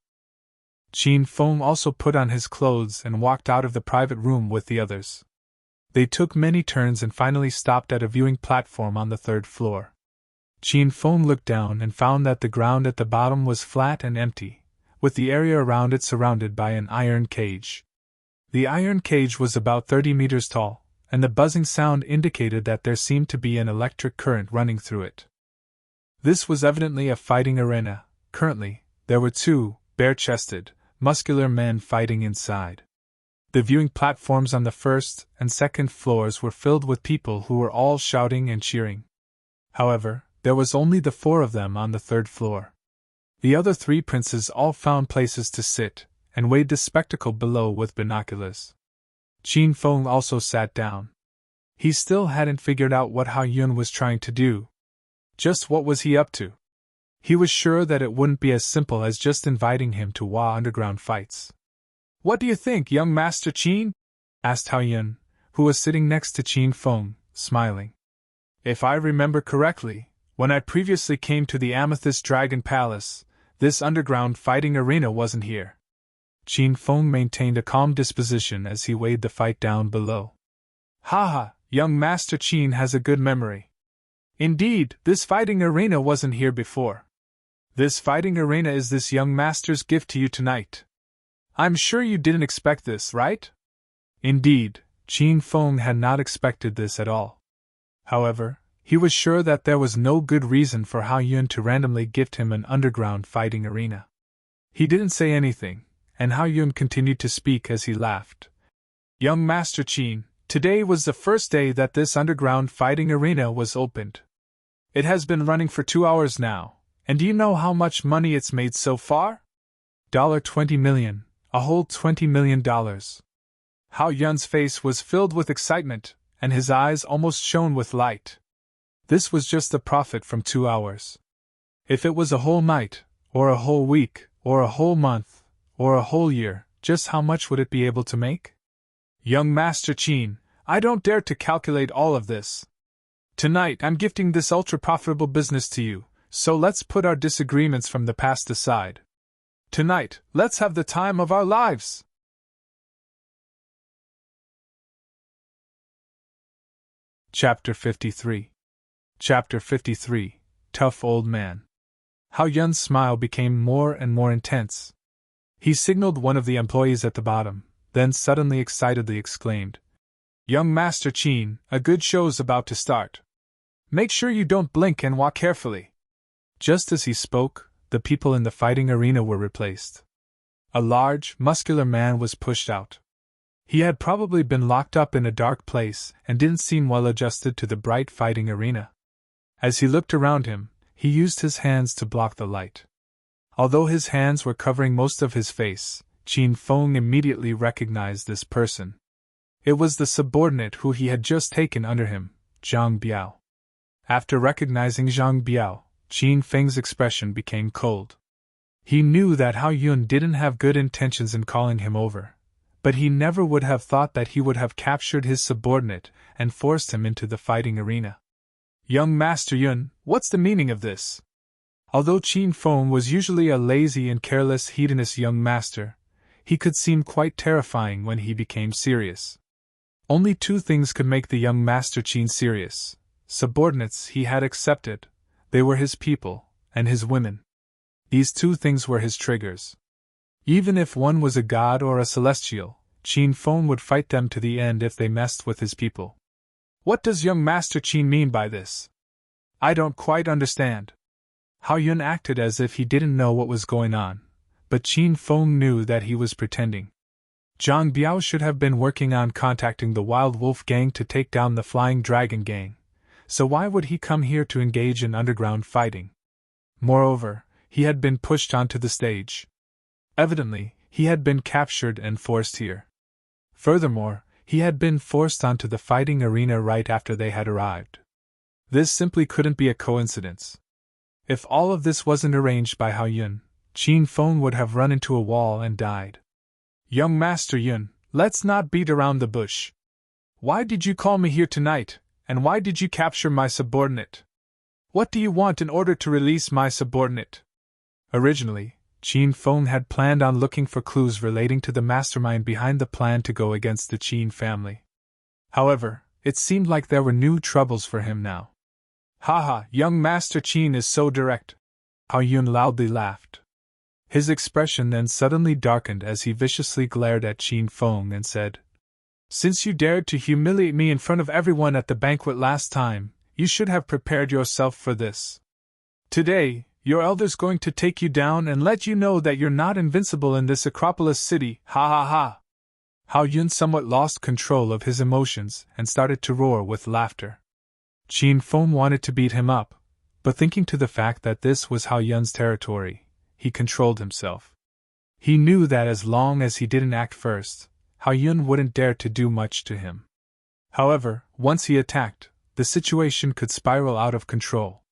Qin Feng also put on his clothes and walked out of the private room with the others. They took many turns and finally stopped at a viewing platform on the 3rd floor. Qin Feng looked down and found that the ground at the bottom was flat and empty, with the area around it surrounded by an iron cage. The iron cage was about 30 meters tall, and the buzzing sound indicated that there seemed to be an electric current running through it. This was evidently a fighting arena. Currently, there were two, bare-chested, muscular men fighting inside. The viewing platforms on the first and second floors were filled with people who were all shouting and cheering. However, there was only the four of them on the third floor. The other three princes all found places to sit, and weighed the spectacle below with binoculars. Qin Feng also sat down. He still hadn't figured out what Hao Yun was trying to do. Just what was he up to? He was sure that it wouldn't be as simple as just inviting him to underground fights. "What do you think, young Master Qin?" asked Hao Yun, who was sitting next to Qin Feng, smiling. "If I remember correctly, when I previously came to the Amethyst Dragon Palace, this underground fighting arena wasn't here." Qin Feng maintained a calm disposition as he weighed the fight down below. "Haha, young Master Qin has a good memory. Indeed, this fighting arena wasn't here before. This fighting arena is this young master's gift to you tonight. I'm sure you didn't expect this, right?" Indeed, Qin Feng had not expected this at all. However, he was sure that there was no good reason for Hao Yun to randomly gift him an underground fighting arena. He didn't say anything, and Hao Yun continued to speak as he laughed. "Young Master Qin, today was the first day that this underground fighting arena was opened. It has been running for 2 hours now, and do you know how much money it's made so far? $20 million, a whole $20 million. Hao Yun's face was filled with excitement, and his eyes almost shone with light. This was just the profit from 2 hours. If it was a whole night, or a whole week, or a whole month, or a whole year, just how much would it be able to make? Young Master Qin, I don't dare to calculate all of this. Tonight I'm gifting this ultra-profitable business to you, so let's put our disagreements from the past aside. Tonight, let's have the time of our lives!" Chapter 53. Chapter 53. Tough Old Man. Hao Yun's smile became more and more intense. He signaled one of the employees at the bottom, then suddenly excitedly exclaimed, "Young Master Qin, a good show's about to start. Make sure you don't blink and walk carefully." Just as he spoke, the people in the fighting arena were replaced. A large, muscular man was pushed out. He had probably been locked up in a dark place and didn't seem well adjusted to the bright fighting arena. As he looked around him, he used his hands to block the light. Although his hands were covering most of his face, Qin Feng immediately recognized this person. It was the subordinate who he had just taken under him, Zhang Biao. After recognizing Zhang Biao, Qin Feng's expression became cold. He knew that Hao Yun didn't have good intentions in calling him over, but he never would have thought that he would have captured his subordinate and forced him into the fighting arena. "Young Master Yun, what's the meaning of this?" Although Qin Feng was usually a lazy and careless hedonist young master, he could seem quite terrifying when he became serious. Only two things could make the young Master Qin serious. Subordinates he had accepted, they were his people, and his women. These two things were his triggers. Even if one was a god or a celestial, Qin Feng would fight them to the end if they messed with his people. "What does young Master Qin mean by this? I don't quite understand." Hao Yun acted as if he didn't know what was going on, but Qin Feng knew that he was pretending. Zhang Biao should have been working on contacting the Wild Wolf Gang to take down the Flying Dragon Gang, so why would he come here to engage in underground fighting? Moreover, he had been pushed onto the stage. Evidently, he had been captured and forced here. Furthermore, he had been forced onto the fighting arena right after they had arrived. This simply couldn't be a coincidence. If all of this wasn't arranged by Hao Yun, Qin Feng would have run into a wall and died. "Young Master Yun, let's not beat around the bush. Why did you call me here tonight, and why did you capture my subordinate? What do you want in order to release my subordinate?" Originally, Qin Feng had planned on looking for clues relating to the mastermind behind the plan to go against the Qin family. However, it seemed like there were new troubles for him now. "Haha, young Master Qin is so direct." Hao Yun loudly laughed. His expression then suddenly darkened as he viciously glared at Qin Feng and said, "Since you dared to humiliate me in front of everyone at the banquet last time, you should have prepared yourself for this. Today, your elder's going to take you down and let you know that you're not invincible in this Acropolis city, ha ha ha." Hao Yun somewhat lost control of his emotions and started to roar with laughter. Qin Feng wanted to beat him up, but thinking to the fact that this was Hao Yun's territory, he controlled himself. He knew that as long as he didn't act first, Hao Yun wouldn't dare to do much to him. However, once he attacked, the situation could spiral out of control.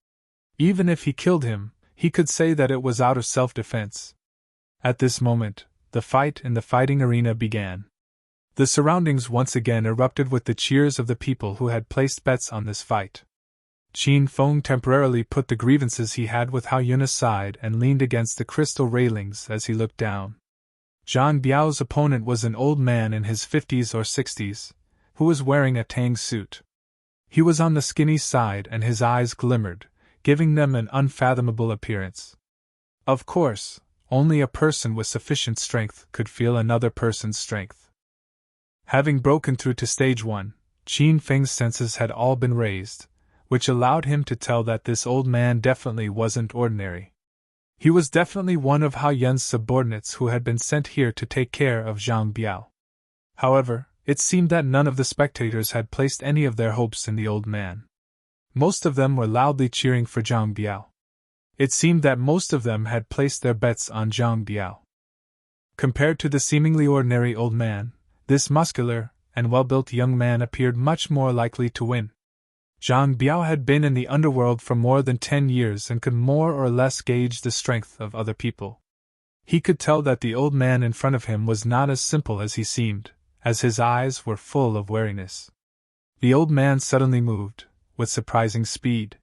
Even if he killed him, he could say that it was out of self-defense. At this moment, the fight in the fighting arena began. The surroundings once again erupted with the cheers of the people who had placed bets on this fight. Qin Feng temporarily put the grievances he had with Hao Yun aside and leaned against the crystal railings as he looked down. Zhang Biao's opponent was an old man in his 50s or 60s, who was wearing a tang suit. He was on the skinny side and his eyes glimmered, giving them an unfathomable appearance. Of course, only a person with sufficient strength could feel another person's strength. Having broken through to stage 1, Qin Feng's senses had all been raised, which allowed him to tell that this old man definitely wasn't ordinary. He was definitely one of Hao Yun's subordinates who had been sent here to take care of Zhang Biao. However, it seemed that none of the spectators had placed any of their hopes in the old man. Most of them were loudly cheering for Zhang Biao. It seemed that most of them had placed their bets on Zhang Biao. Compared to the seemingly ordinary old man, this muscular and well-built young man appeared much more likely to win. Zhang Biao had been in the underworld for more than 10 years and could more or less gauge the strength of other people. He could tell that the old man in front of him was not as simple as he seemed, as his eyes were full of wariness. The old man suddenly moved, with surprising speed.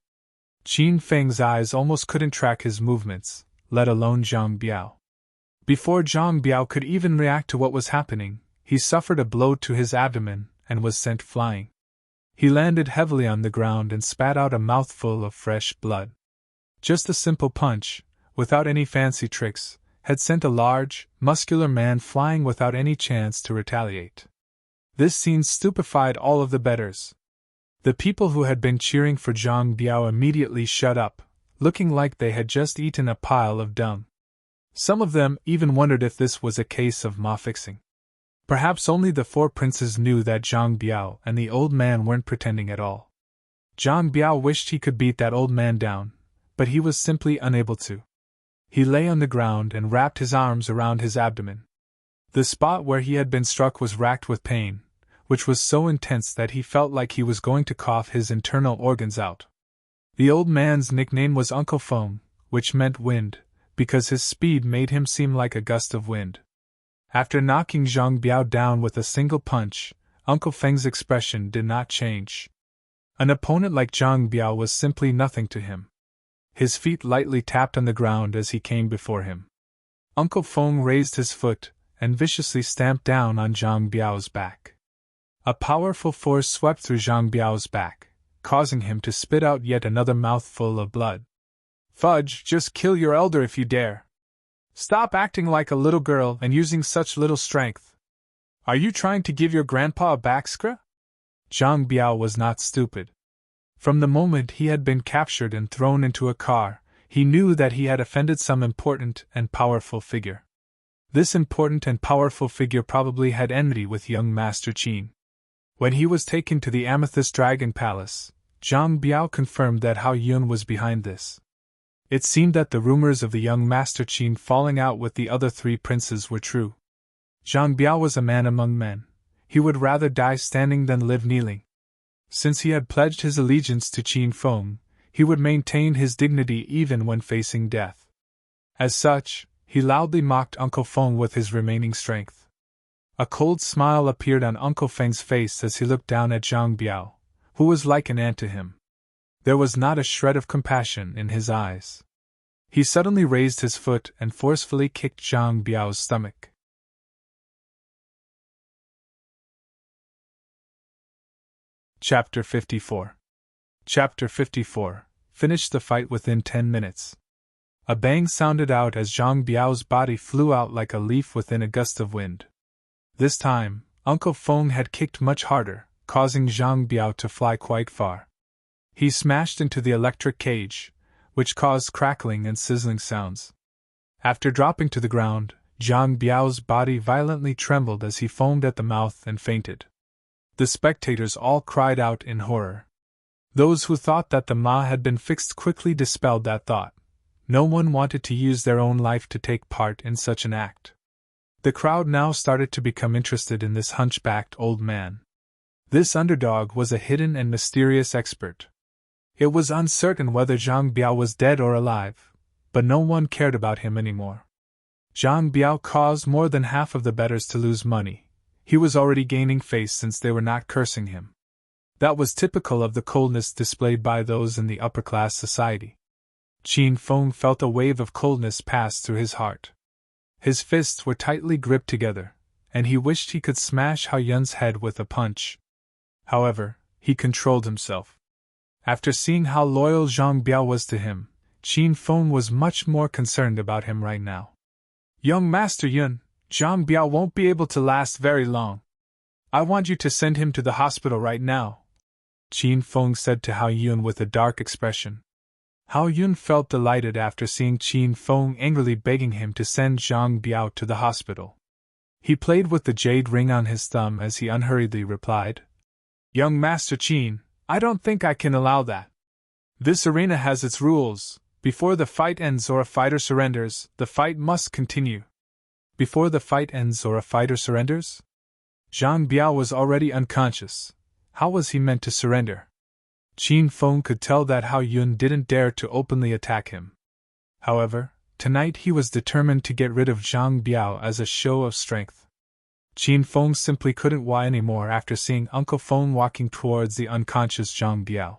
Qin Feng's eyes almost couldn't track his movements, let alone Zhang Biao. Before Zhang Biao could even react to what was happening, he suffered a blow to his abdomen and was sent flying. He landed heavily on the ground and spat out a mouthful of fresh blood. Just a simple punch, without any fancy tricks, had sent a large, muscular man flying without any chance to retaliate. This scene stupefied all of the bettors. The people who had been cheering for Zhang Biao immediately shut up, looking like they had just eaten a pile of dung. Some of them even wondered if this was a case of ma-fixing. Perhaps only the 4 princes knew that Zhang Biao and the old man weren't pretending at all. Zhang Biao wished he could beat that old man down, but he was simply unable to. He lay on the ground and wrapped his arms around his abdomen. The spot where he had been struck was racked with pain, which was so intense that he felt like he was going to cough his internal organs out. The old man's nickname was Uncle Feng, which meant wind, because his speed made him seem like a gust of wind. After knocking Zhang Biao down with a single punch, Uncle Feng's expression did not change. An opponent like Zhang Biao was simply nothing to him. His feet lightly tapped on the ground as he came before him. Uncle Feng raised his foot and viciously stamped down on Zhang Biao's back. A powerful force swept through Zhang Biao's back, causing him to spit out yet another mouthful of blood. "Fudge, just kill your elder if you dare. Stop acting like a little girl and using such little strength. Are you trying to give your grandpa a backscra?" Zhang Biao was not stupid. From the moment he had been captured and thrown into a car, he knew that he had offended some important and powerful figure. This important and powerful figure probably had enmity with young Master Qin. When he was taken to the Amethyst Dragon Palace, Zhang Biao confirmed that Hao Yun was behind this. It seemed that the rumors of the young Master Qin falling out with the other 3 princes were true. Zhang Biao was a man among men. He would rather die standing than live kneeling. Since he had pledged his allegiance to Qin Feng, he would maintain his dignity even when facing death. As such, he loudly mocked Uncle Feng with his remaining strength. A cold smile appeared on Uncle Feng's face as he looked down at Zhang Biao, who was like an ant to him. There was not a shred of compassion in his eyes. He suddenly raised his foot and forcefully kicked Zhang Biao's stomach. Chapter 54. Chapter 54. Finished the fight within 10 minutes. A bang sounded out as Zhang Biao's body flew out like a leaf within a gust of wind. This time, Uncle Feng had kicked much harder, causing Zhang Biao to fly quite far. He smashed into the electric cage, which caused crackling and sizzling sounds. After dropping to the ground, Zhang Biao's body violently trembled as he foamed at the mouth and fainted. The spectators all cried out in horror. Those who thought that the Ma had been fixed quickly dispelled that thought. No one wanted to use their own life to take part in such an act. The crowd now started to become interested in this hunchbacked old man. This underdog was a hidden and mysterious expert. It was uncertain whether Zhang Biao was dead or alive, but no one cared about him anymore. Zhang Biao caused more than half of the bettors to lose money. He was already gaining face since they were not cursing him. That was typical of the coldness displayed by those in the upper-class society. Qin Feng felt a wave of coldness pass through his heart. His fists were tightly gripped together, and he wished he could smash Hao Yun's head with a punch. However, he controlled himself. After seeing how loyal Zhang Biao was to him, Qin Feng was much more concerned about him right now. "Young Master Yun, Zhang Biao won't be able to last very long. I want you to send him to the hospital right now," Qin Feng said to Hao Yun with a dark expression. Hao Yun felt delighted after seeing Qin Feng angrily begging him to send Zhang Biao to the hospital. He played with the jade ring on his thumb as he unhurriedly replied, "Young Master Qin, I don't think I can allow that. This arena has its rules. Before the fight ends or a fighter surrenders, the fight must continue." Before the fight ends or a fighter surrenders? Zhang Biao was already unconscious. How was he meant to surrender? Qin Feng could tell that Hao Yun didn't dare to openly attack him. However, tonight he was determined to get rid of Zhang Biao as a show of strength. Qin Feng simply couldn't why anymore after seeing Uncle Feng walking towards the unconscious Zhang Biao.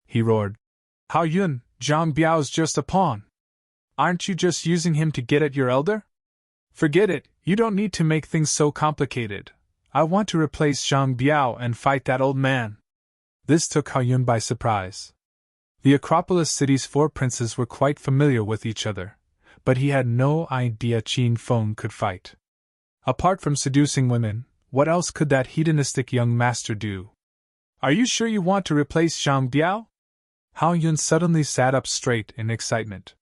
He roared, "Hao Yun, Zhang Biao's just a pawn. Aren't you just using him to get at your elder? Forget it, you don't need to make things so complicated. I want to replace Zhang Biao and fight that old man." This took Hao Yun by surprise. The Acropolis city's 4 princes were quite familiar with each other, but he had no idea Qin Feng could fight. Apart from seducing women, what else could that hedonistic young master do? "Are you sure you want to replace Zhang Biao?" Hao Yun suddenly sat up straight in excitement.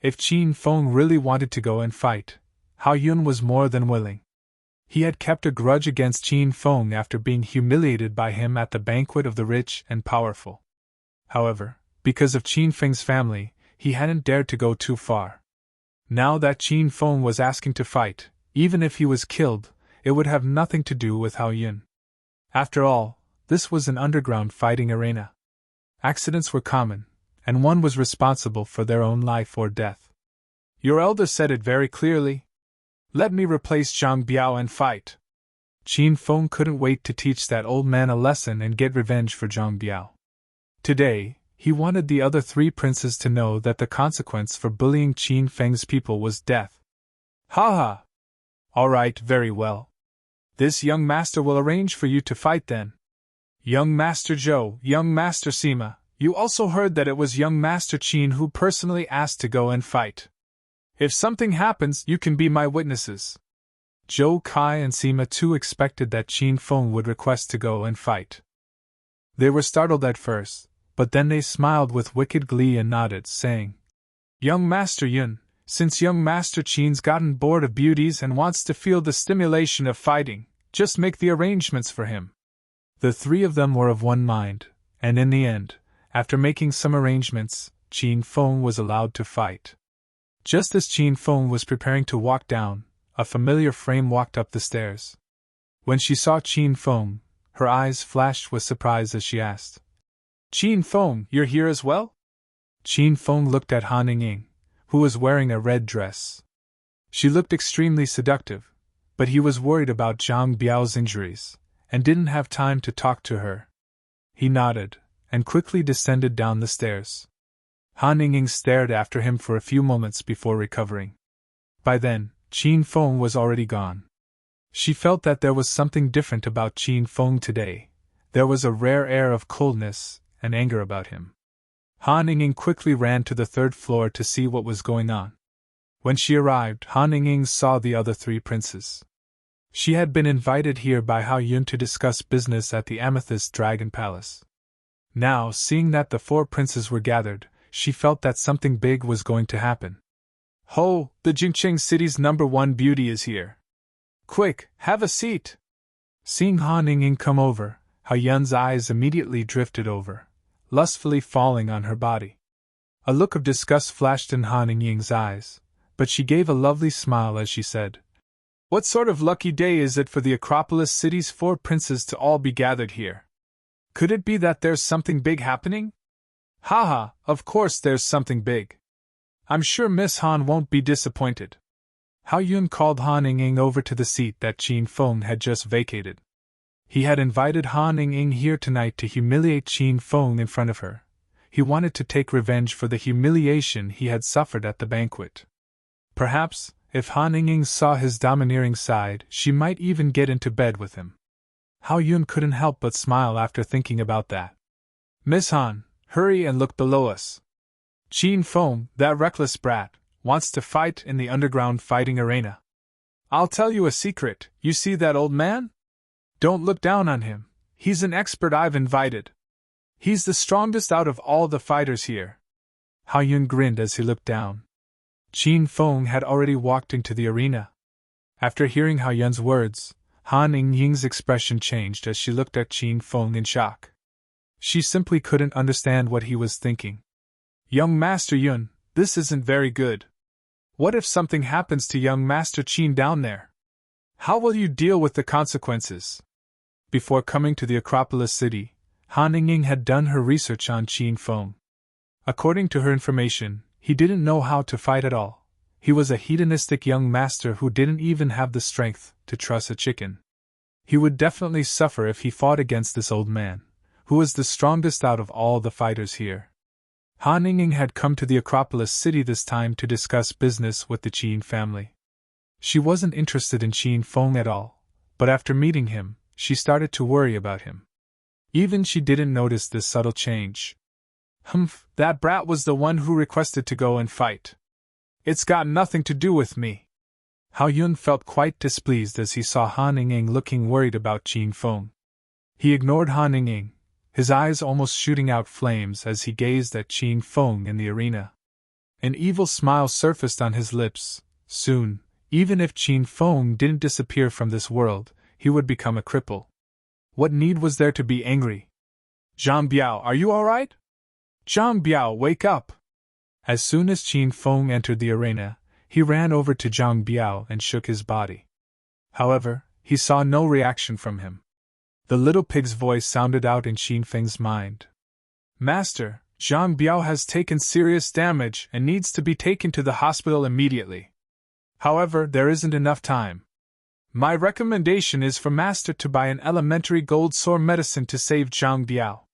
If Qin Feng really wanted to go and fight, Hao Yun was more than willing. He had kept a grudge against Qin Feng after being humiliated by him at the banquet of the rich and powerful. However, because of Qin Feng's family, he hadn't dared to go too far. Now that Qin Feng was asking to fight, even if he was killed, it would have nothing to do with Hao Yun. After all, this was an underground fighting arena. Accidents were common, and one was responsible for their own life or death. "Your elder said it very clearly. Let me replace Zhang Biao and fight." Qin Feng couldn't wait to teach that old man a lesson and get revenge for Zhang Biao. Today, he wanted the other 3 princes to know that the consequence for bullying Qin Feng's people was death. "Ha ha! All right, very well. This young master will arrange for you to fight then. Young Master Zhou, young Master Sima, you also heard that it was young Master Qin who personally asked to go and fight. If something happens, you can be my witnesses." Zhou Kai and Sima too expected that Qin Feng would request to go and fight. They were startled at first, but then they smiled with wicked glee and nodded, saying, "Young Master Yun, since young Master Qin's gotten bored of beauties and wants to feel the stimulation of fighting, just make the arrangements for him." The 3 of them were of one mind, and in the end, after making some arrangements, Qin Feng was allowed to fight. Just as Qin Feng was preparing to walk down, a familiar frame walked up the stairs. When she saw Qin Feng, her eyes flashed with surprise as she asked, "Qin Feng, you're here as well?" Qin Feng looked at Han Ying, who was wearing a red dress. She looked extremely seductive, but he was worried about Zhang Biao's injuries, and didn't have time to talk to her. He nodded, and quickly descended down the stairs. Han Ying stared after him for a few moments before recovering. By then, Qin Feng was already gone. She felt that there was something different about Qin Feng today. There was a rare air of coldness and anger about him. Han Ying quickly ran to the third floor to see what was going on. When she arrived, Han Ying saw the other three princes. She had been invited here by Hao Yun to discuss business at the Amethyst Dragon Palace. Now, seeing that the four princes were gathered, she felt that something big was going to happen. Ho, the Jingqing city's #1 beauty is here. Quick, have a seat. Seeing Han Ying come over, Hao Yun's eyes immediately drifted over, lustfully falling on her body. A look of disgust flashed in Han Ying's eyes, but she gave a lovely smile as she said, "What sort of lucky day is it for the Acropolis city's 4 princes to all be gathered here? Could it be that there's something big happening? Haha, of course there's something big. I'm sure Miss Han won't be disappointed." Hao Yun called Han Ying over to the seat that Qin Feng had just vacated. He had invited Han Ying here tonight to humiliate Qin Feng in front of her. He wanted to take revenge for the humiliation he had suffered at the banquet. Perhaps, if Han Ying saw his domineering side, she might even get into bed with him. Hao Yun couldn't help but smile after thinking about that. "Miss Han, hurry and look below us. Qin Feng, that reckless brat, wants to fight in the underground fighting arena. I'll tell you a secret, you see that old man? Don't look down on him, he's an expert I've invited. He's the strongest out of all the fighters here." Hao Yun grinned as he looked down. Qin Feng had already walked into the arena. After hearing Hao Yun's words, Han Ying's expression changed as she looked at Qin Feng in shock. She simply couldn't understand what he was thinking. "Young Master Yun, this isn't very good. What if something happens to young Master Qin down there? How will you deal with the consequences?" Before coming to the Acropolis city, Han Ying had done her research on Qin Feng. According to her information, he didn't know how to fight at all. He was a hedonistic young master who didn't even have the strength to truss a chicken. He would definitely suffer if he fought against this old man, who was the strongest out of all the fighters here. Han Ying had come to the Acropolis city this time to discuss business with the Qin family. She wasn't interested in Qin Feng at all, but after meeting him, she started to worry about him. Even she didn't notice this subtle change. "Humph, that brat was the one who requested to go and fight. It's got nothing to do with me." Hao Yun felt quite displeased as he saw Han Ying looking worried about Qin Feng. He ignored Han Ying, his eyes almost shooting out flames as he gazed at Qin Feng in the arena. An evil smile surfaced on his lips. Soon, even if Qin Feng didn't disappear from this world, he would become a cripple. What need was there to be angry? "Zhang Biao, are you all right? Zhang Biao, wake up!" As soon as Qin Feng entered the arena, he ran over to Zhang Biao and shook his body. However, he saw no reaction from him. The little pig's voice sounded out in Qin Feng's mind. "Master, Zhang Biao has taken serious damage and needs to be taken to the hospital immediately. However, there isn't enough time. My recommendation is for Master to buy an elementary gold sore medicine to save Zhang Biao."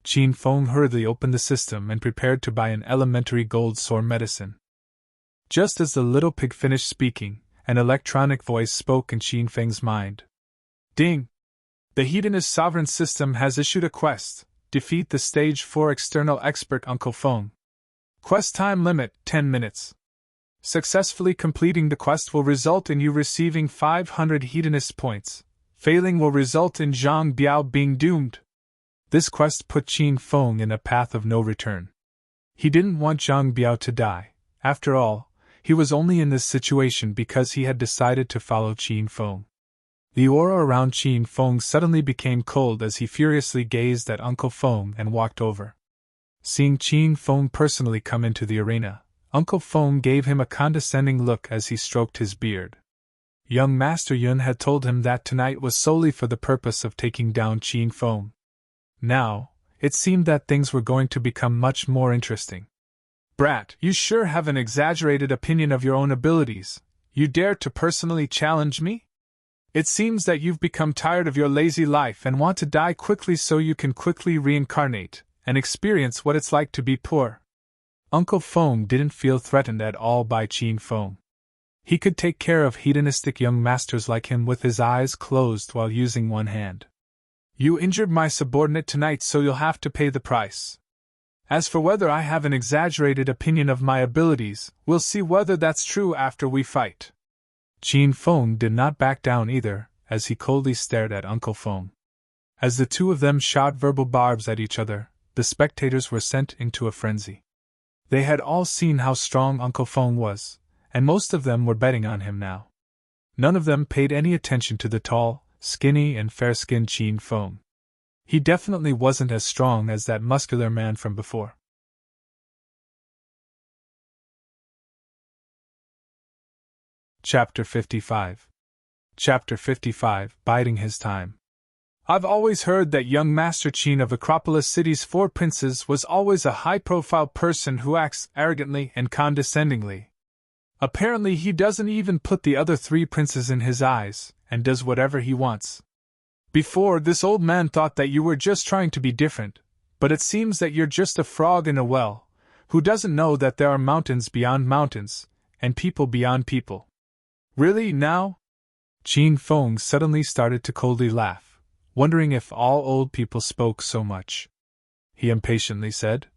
Qin Feng hurriedly opened the system and prepared to buy an elementary gold sore medicine. Just as the little pig finished speaking, an electronic voice spoke in Qin Feng's mind. "Ding! The hedonist sovereign system has issued a quest. Defeat the stage 4 external expert Uncle Feng. Quest time limit, 10 minutes. Successfully completing the quest will result in you receiving 500 hedonist points. Failing will result in Zhang Biao being doomed." This quest put Qin Feng in a path of no return. He didn't want Zhang Biao to die. After all, he was only in this situation because he had decided to follow Qin Feng. The aura around Qin Feng suddenly became cold as he furiously gazed at Uncle Feng and walked over. Seeing Qin Feng personally come into the arena, Uncle Feng gave him a condescending look as he stroked his beard. Young Master Yun had told him that tonight was solely for the purpose of taking down Qin Feng. Now, it seemed that things were going to become much more interesting. "Brat, you sure have an exaggerated opinion of your own abilities. You dare to personally challenge me? It seems that you've become tired of your lazy life and want to die quickly so you can quickly reincarnate and experience what it's like to be poor." Uncle Feng didn't feel threatened at all by Qin Feng. He could take care of hedonistic young masters like him with his eyes closed while using one hand. "You injured my subordinate tonight, so you'll have to pay the price. As for whether I have an exaggerated opinion of my abilities, we'll see whether that's true after we fight. Qin Feng did not back down either, as he coldly stared at Uncle Feng. As the two of them shot verbal barbs at each other, the spectators were sent into a frenzy. They had all seen how strong Uncle Feng was, and most of them were betting on him now. None of them paid any attention to the tall, skinny and fair-skinned Qin Feng. He definitely wasn't as strong as that muscular man from before. Chapter 55. Chapter 55, Biding His Time. I've always heard that young Master Qin of Acropolis City's 4 princes was always a high-profile person who acts arrogantly and condescendingly. Apparently he doesn't even put the other 3 princes in his eyes, and does whatever he wants. Before, this old man thought that you were just trying to be different, but it seems that you're just a frog in a well, who doesn't know that there are mountains beyond mountains, and people beyond people. Really, now? Qin Feng suddenly started to coldly laugh, wondering if all old people spoke so much. He impatiently said,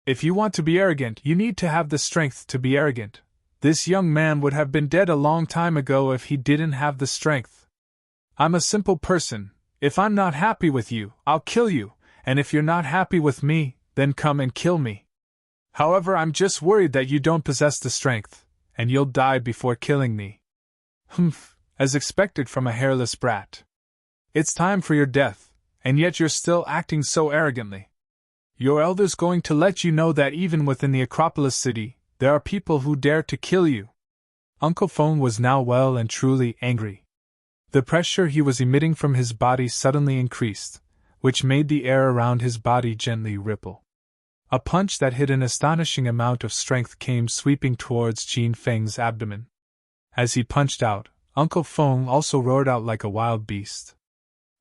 "If you want to be arrogant, you need to have the strength to be arrogant. This young man would have been dead a long time ago if he didn't have the strength. I'm a simple person. If I'm not happy with you, I'll kill you, and if you're not happy with me, then come and kill me. However, I'm just worried that you don't possess the strength, and you'll die before killing me." "Humph, as expected from a hairless brat. It's time for your death, and yet you're still acting so arrogantly. Your elder's going to let you know that even within the Acropolis City, there are people who dare to kill you." Uncle Feng was now well and truly angry. The pressure he was emitting from his body suddenly increased, which made the air around his body gently ripple. A punch that hid an astonishing amount of strength came sweeping towards Qin Feng's abdomen. As he punched out, Uncle Feng also roared out like a wild beast.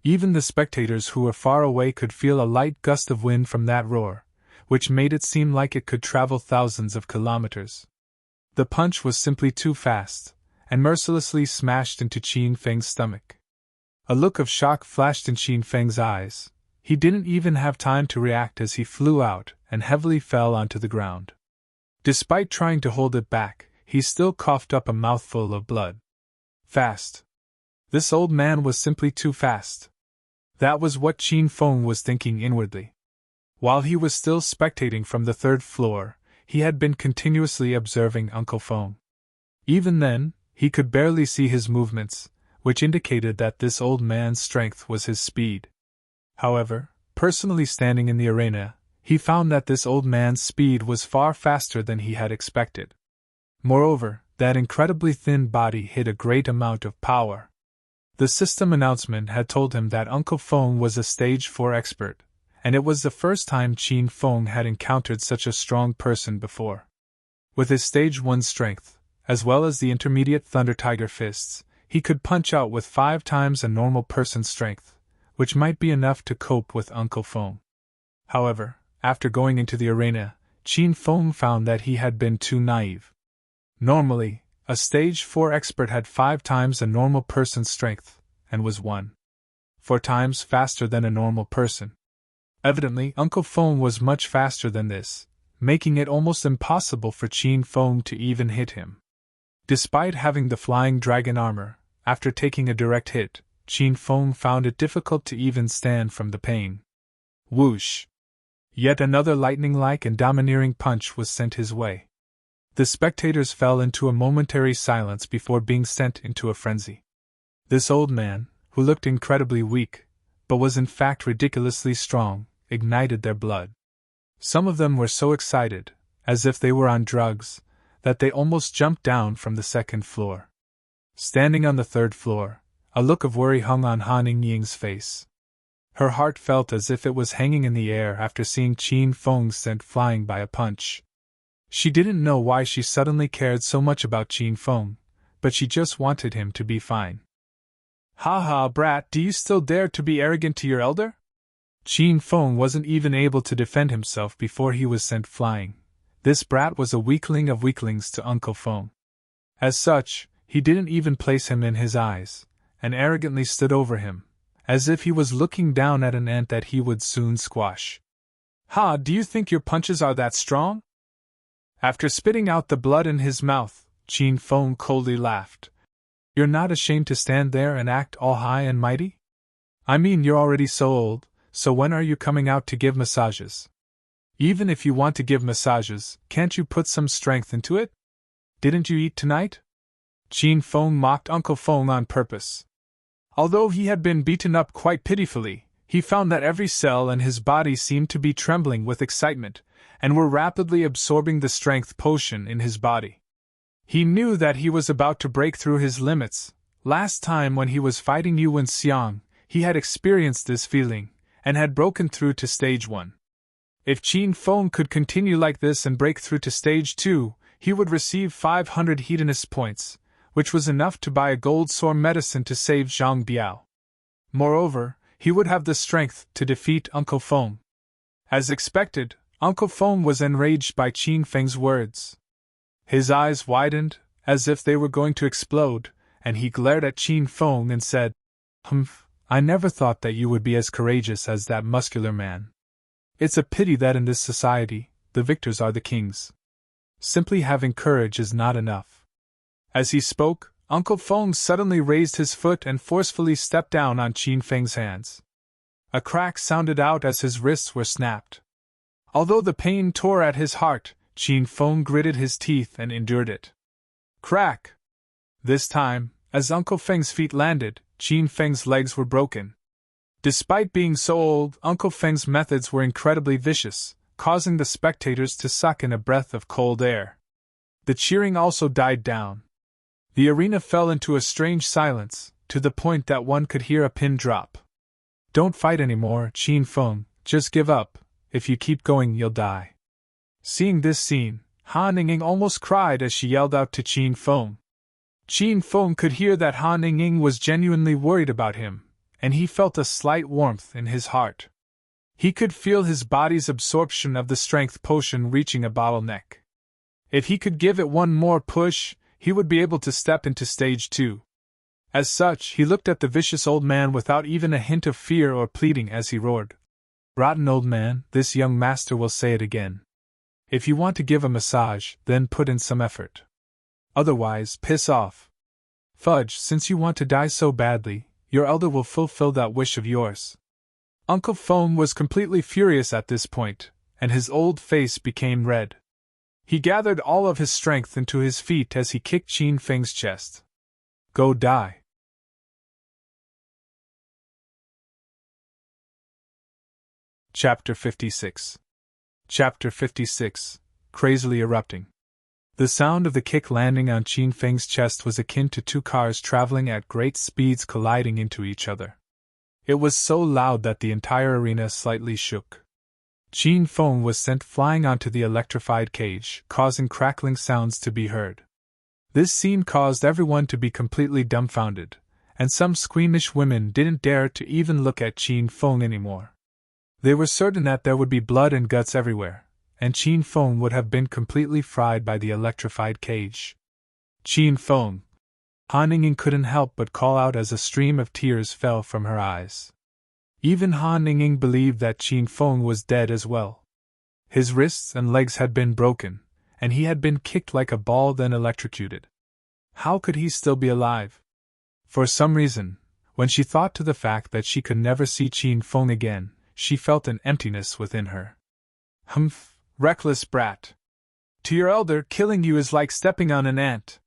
Even the spectators who were far away could feel a light gust of wind from that roar, which made it seem like it could travel thousands of kilometers. The punch was simply too fast, and mercilessly smashed into Qin Feng's stomach. A look of shock flashed in Qin Feng's eyes. He didn't even have time to react as he flew out and heavily fell onto the ground. Despite trying to hold it back, he still coughed up a mouthful of blood. Fast. This old man was simply too fast. That was what Qin Feng was thinking inwardly. While he was still spectating from the 3rd floor, he had been continuously observing Uncle Feng. Even then, he could barely see his movements, which indicated that this old man's strength was his speed. However, personally standing in the arena, he found that this old man's speed was far faster than he had expected. Moreover, that incredibly thin body hid a great amount of power. The system announcement had told him that Uncle Feng was a Stage 4 expert, and it was the first time Qin Feng had encountered such a strong person before. With his Stage 1 strength, as well as the intermediate Thunder Tiger fists, he could punch out with 5 times a normal person's strength, which might be enough to cope with Uncle Feng. However, after going into the arena, Qin Feng found that he had been too naive. Normally, a Stage 4 expert had 5 times a normal person's strength, and was 1.4 times faster than a normal person. Evidently, Uncle Feng was much faster than this, making it almost impossible for Qin Feng to even hit him. Despite having the flying dragon armor, after taking a direct hit, Qin Feng found it difficult to even stand from the pain. Whoosh! Yet another lightning-like and domineering punch was sent his way. The spectators fell into a momentary silence before being sent into a frenzy. This old man, who looked incredibly weak, but was in fact ridiculously strong, ignited their blood. Some of them were so excited, as if they were on drugs, that they almost jumped down from the 2nd floor. Standing on the 3rd floor, a look of worry hung on Han Ying's face. Her heart felt as if it was hanging in the air after seeing Qin Feng sent flying by a punch. She didn't know why she suddenly cared so much about Qin Feng, but she just wanted him to be fine. "Ha ha, brat, do you still dare to be arrogant to your elder?" Qin Feng wasn't even able to defend himself before he was sent flying. This brat was a weakling of weaklings to Uncle Feng. As such, he didn't even place him in his eyes, and arrogantly stood over him, as if he was looking down at an ant that he would soon squash. Ha, do you think your punches are that strong? After spitting out the blood in his mouth, Qin Feng coldly laughed. You're not ashamed to stand there and act all high and mighty? I mean, you're already so old, so when are you coming out to give massages? Even if you want to give massages, can't you put some strength into it? Didn't you eat tonight? Qin Feng mocked Uncle Feng on purpose. Although he had been beaten up quite pitifully, he found that every cell in his body seemed to be trembling with excitement, and were rapidly absorbing the strength potion in his body. He knew that he was about to break through his limits. Last time when he was fighting Yuan Xiang, he had experienced this feeling, and had broken through to stage 1. If Qin Feng could continue like this and break through to stage 2, he would receive 500 hedonist points, which was enough to buy a gold sore medicine to save Zhang Biao. Moreover, he would have the strength to defeat Uncle Feng. As expected, Uncle Feng was enraged by Qin Feng's words. His eyes widened, as if they were going to explode, and he glared at Qin Feng and said, "Humph, I never thought that you would be as courageous as that muscular man. It's a pity that in this society, the victors are the kings. Simply having courage is not enough." As he spoke, Uncle Feng suddenly raised his foot and forcefully stepped down on Qin Feng's hands. A crack sounded out as his wrists were snapped. Although the pain tore at his heart, Qin Feng gritted his teeth and endured it. Crack! This time, as Uncle Feng's feet landed, Qin Feng's legs were broken. Despite being so old, Uncle Feng's methods were incredibly vicious, causing the spectators to suck in a breath of cold air. The cheering also died down. The arena fell into a strange silence, to the point that one could hear a pin drop. Don't fight anymore, Qin Feng, just give up. If you keep going, you'll die. Seeing this scene, Han Ningning almost cried as she yelled out to Qin Feng. Qin Feng could hear that Han Ningning was genuinely worried about him, and he felt a slight warmth in his heart. He could feel his body's absorption of the strength potion reaching a bottleneck. If he could give it one more push, he would be able to step into stage 2. As such, he looked at the vicious old man without even a hint of fear or pleading as he roared. Rotten old man, this young master will say it again. If you want to give a massage, then put in some effort. Otherwise, piss off. Fudge, since you want to die so badly, your elder will fulfill that wish of yours. Uncle Feng was completely furious at this point, and his old face became red. He gathered all of his strength into his feet as he kicked Qin Feng's chest. Go die. Chapter 56. Chapter 56. Crazily erupting. The sound of the kick landing on Qin Feng's chest was akin to two cars traveling at great speeds colliding into each other. It was so loud that the entire arena slightly shook. Qin Feng was sent flying onto the electrified cage, causing crackling sounds to be heard. This scene caused everyone to be completely dumbfounded, and some squeamish women didn't dare to even look at Qin Feng anymore. They were certain that there would be blood and guts everywhere, and Qin Feng would have been completely fried by the electrified cage. Qin Feng! Han Ningning couldn't help but call out as a stream of tears fell from her eyes. Even Han Ningning believed that Qin Feng was dead as well. His wrists and legs had been broken, and he had been kicked like a ball then electrocuted. How could he still be alive? For some reason, when she thought to the fact that she could never see Qin Feng again, she felt an emptiness within her. Humph, reckless brat. To your elder, killing you is like stepping on an ant.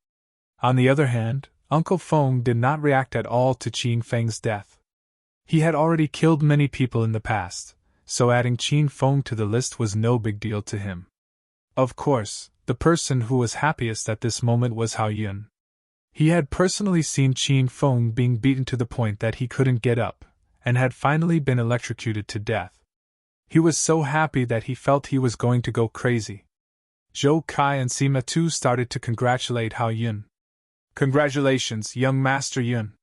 On the other hand, Uncle Feng did not react at all to Qin Feng's death. He had already killed many people in the past, so adding Qin Feng to the list was no big deal to him. Of course, the person who was happiest at this moment was Hao Yun. He had personally seen Qin Feng being beaten to the point that he couldn't get up, and had finally been electrocuted to death. He was so happy that he felt he was going to go crazy. Zhou Kai and Sima too started to congratulate Hao Yun. Congratulations, young Master Yun.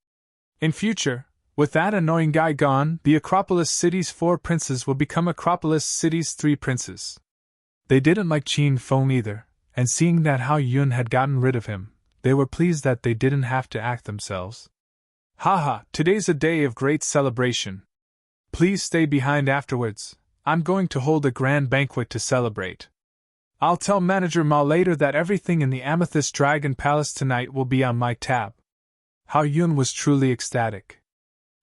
In future, with that annoying guy gone, the Acropolis City's 4 princes will become Acropolis City's 3 princes. They didn't like Qin Feng either, and seeing that Hao Yun had gotten rid of him, they were pleased that they didn't have to act themselves. Haha, today's a day of great celebration. Please stay behind afterwards. I'm going to hold a grand banquet to celebrate. I'll tell Manager Ma later that everything in the Amethyst Dragon Palace tonight will be on my tab. Hao Yun was truly ecstatic.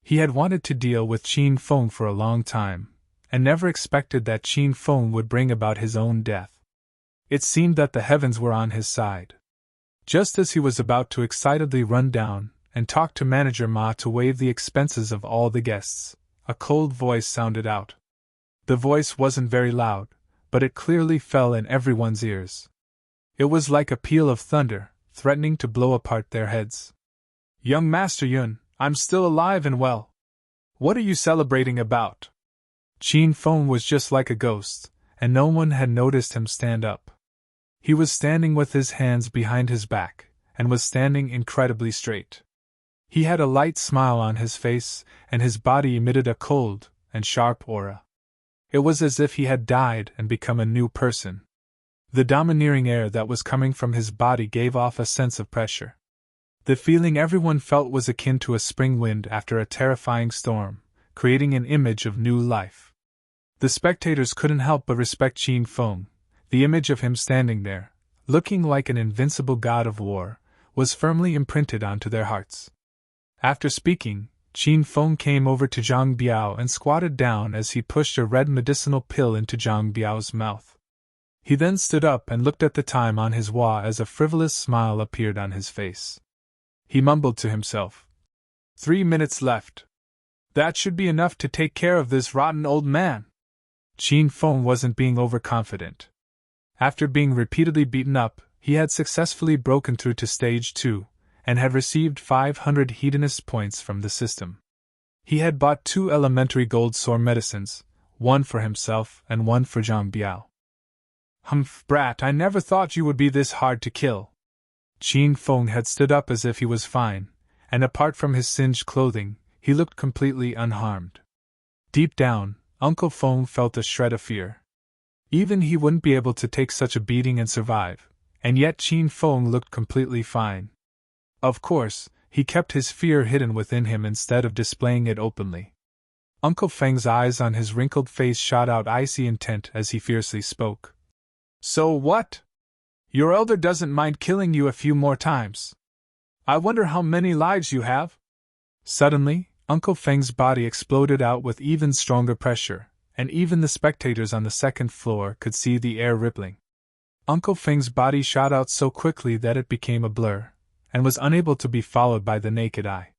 He had wanted to deal with Qin Feng for a long time, and never expected that Qin Feng would bring about his own death. It seemed that the heavens were on his side. Just as he was about to excitedly run down and talk to Manager Ma to waive the expenses of all the guests, a cold voice sounded out. The voice wasn't very loud, but it clearly fell in everyone's ears. It was like a peal of thunder, threatening to blow apart their heads. Young Master Yun, I'm still alive and well. What are you celebrating about? Qin Feng was just like a ghost, and no one had noticed him stand up. He was standing with his hands behind his back, and was standing incredibly straight. He had a light smile on his face, and his body emitted a cold and sharp aura. It was as if he had died and become a new person. The domineering air that was coming from his body gave off a sense of pressure. The feeling everyone felt was akin to a spring wind after a terrifying storm, creating an image of new life. The spectators couldn't help but respect Qin Feng. The image of him standing there, looking like an invincible god of war, was firmly imprinted onto their hearts. After speaking, Qin Feng came over to Zhang Biao and squatted down as he pushed a red medicinal pill into Zhang Biao's mouth. He then stood up and looked at the time on his wa as a frivolous smile appeared on his face. He mumbled to himself. 3 minutes left. That should be enough to take care of this rotten old man. Qin Feng wasn't being overconfident. After being repeatedly beaten up, he had successfully broken through to stage 2, and had received 500 hedonist points from the system. He had bought 2 elementary gold sore medicines, one for himself and one for Zhang Biao. Humph, brat, I never thought you would be this hard to kill. Qin Feng had stood up as if he was fine, and apart from his singed clothing, he looked completely unharmed. Deep down, Uncle Feng felt a shred of fear. Even he wouldn't be able to take such a beating and survive, and yet Qin Feng looked completely fine. Of course, he kept his fear hidden within him instead of displaying it openly. Uncle Feng's eyes on his wrinkled face shot out icy intent as he fiercely spoke. So what? Your elder doesn't mind killing you a few more times. I wonder how many lives you have? Suddenly, Uncle Feng's body exploded out with even stronger pressure, and even the spectators on the second floor could see the air rippling. Uncle Feng's body shot out so quickly that it became a blur, and was unable to be followed by the naked eye.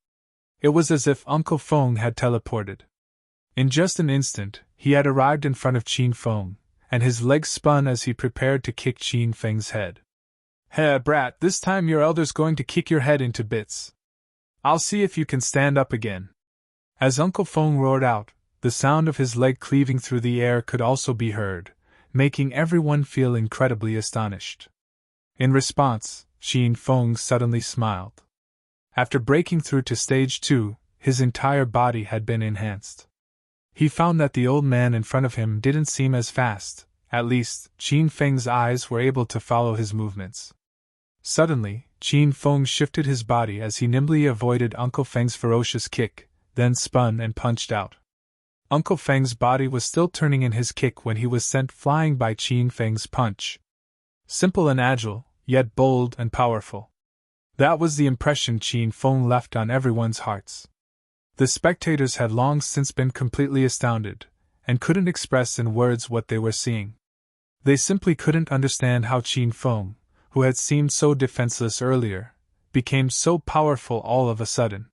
It was as if Uncle Feng had teleported. In just an instant, he had arrived in front of Qin Feng, and his legs spun as he prepared to kick Qin Feng's head. Hey, brat, this time your elder's going to kick your head into bits. I'll see if you can stand up again. As Uncle Feng roared out, the sound of his leg cleaving through the air could also be heard, making everyone feel incredibly astonished. In response, Qin Feng suddenly smiled. After breaking through to stage 2, his entire body had been enhanced. He found that the old man in front of him didn't seem as fast, at least, Qin Feng's eyes were able to follow his movements. Suddenly, Qin Feng shifted his body as he nimbly avoided Uncle Feng's ferocious kick, then spun and punched out. Uncle Feng's body was still turning in his kick when he was sent flying by Qin Feng's punch. Simple and agile, yet bold and powerful. That was the impression Qin Feng left on everyone's hearts. The spectators had long since been completely astounded, and couldn't express in words what they were seeing. They simply couldn't understand how Qin Feng, who had seemed so defenseless earlier, became so powerful all of a sudden.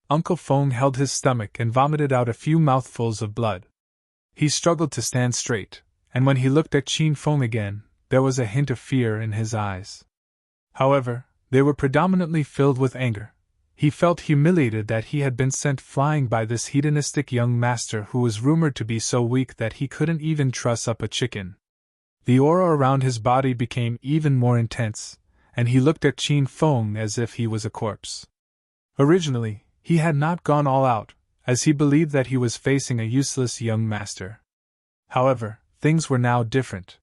Uncle Feng held his stomach and vomited out a few mouthfuls of blood. He struggled to stand straight, and when he looked at Qin Feng again, there was a hint of fear in his eyes. However, they were predominantly filled with anger. He felt humiliated that he had been sent flying by this hedonistic young master who was rumored to be so weak that he couldn't even truss up a chicken. The aura around his body became even more intense, and he looked at Qin Feng as if he was a corpse. Originally, he had not gone all out, as he believed that he was facing a useless young master. However, things were now different.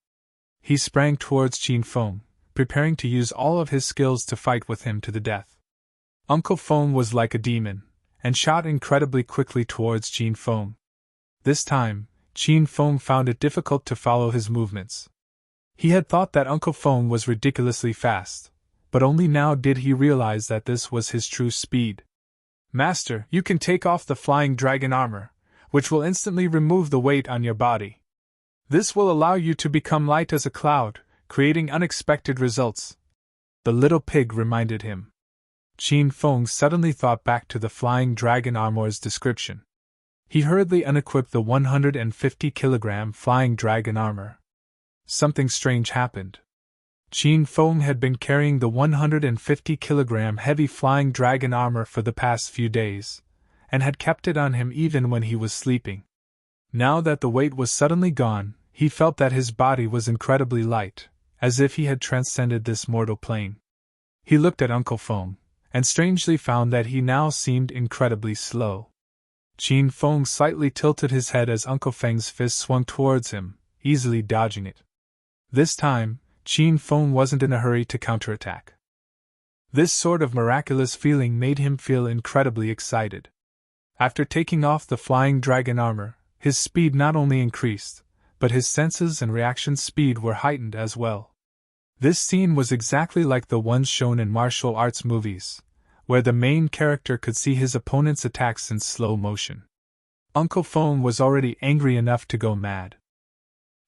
He sprang towards Qin Feng, preparing to use all of his skills to fight with him to the death. Uncle Feng was like a demon, and shot incredibly quickly towards Qin Feng. This time, Qin Feng found it difficult to follow his movements. He had thought that Uncle Feng was ridiculously fast, but only now did he realize that this was his true speed. Master, you can take off the flying dragon armor, which will instantly remove the weight on your body. This will allow you to become light as a cloud, creating unexpected results. The little pig reminded him. Qin Feng suddenly thought back to the flying dragon armor's description. He hurriedly unequipped the 150-kilogram flying dragon armor. Something strange happened. Qin Feng had been carrying the 150-kilogram heavy flying dragon armor for the past few days, and had kept it on him even when he was sleeping. Now that the weight was suddenly gone, he felt that his body was incredibly light, as if he had transcended this mortal plane. He looked at Uncle Feng, and strangely found that he now seemed incredibly slow. Qin Feng slightly tilted his head as Uncle Feng's fist swung towards him, easily dodging it. This time, Qin Feng wasn't in a hurry to counterattack. This sort of miraculous feeling made him feel incredibly excited. After taking off the flying dragon armor, his speed not only increased, but his senses and reaction speed were heightened as well. This scene was exactly like the ones shown in martial arts movies, where the main character could see his opponent's attacks in slow motion. Uncle Feng was already angry enough to go mad.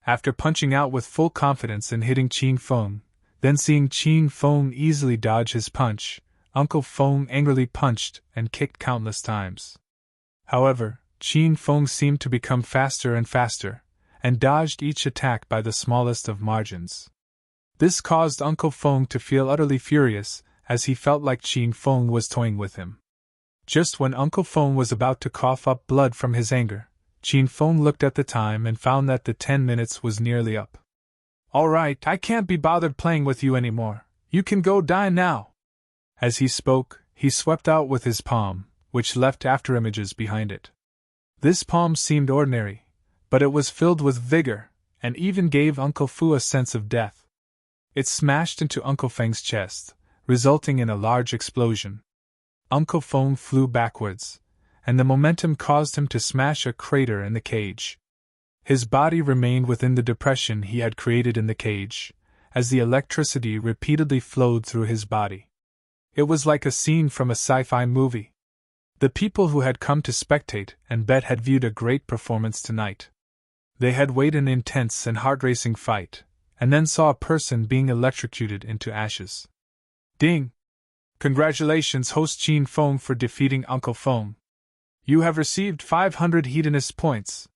After punching out with full confidence and hitting Qin Feng, then seeing Qin Feng easily dodge his punch, Uncle Feng angrily punched and kicked countless times. However, Qin Feng seemed to become faster and faster, and dodged each attack by the smallest of margins. This caused Uncle Feng to feel utterly furious, as he felt like Qin Feng was toying with him. Just when Uncle Feng was about to cough up blood from his anger, Qin Feng looked at the time and found that the 10 minutes was nearly up. "All right, I can't be bothered playing with you anymore. You can go die now." As he spoke, he swept out with his palm, which left afterimages behind it. This palm seemed ordinary, but it was filled with vigor, and even gave Uncle Fu a sense of death. It smashed into Uncle Feng's chest, resulting in a large explosion. Uncle Feng flew backwards, and the momentum caused him to smash a crater in the cage. His body remained within the depression he had created in the cage, as the electricity repeatedly flowed through his body. It was like a scene from a sci-fi movie. The people who had come to spectate and bet had viewed a great performance tonight. They had weighed an intense and heart-racing fight, and then saw a person being electrocuted into ashes. Ding! Congratulations, host Qin Feng, for defeating Uncle Feng. You have received 500 hedonist points.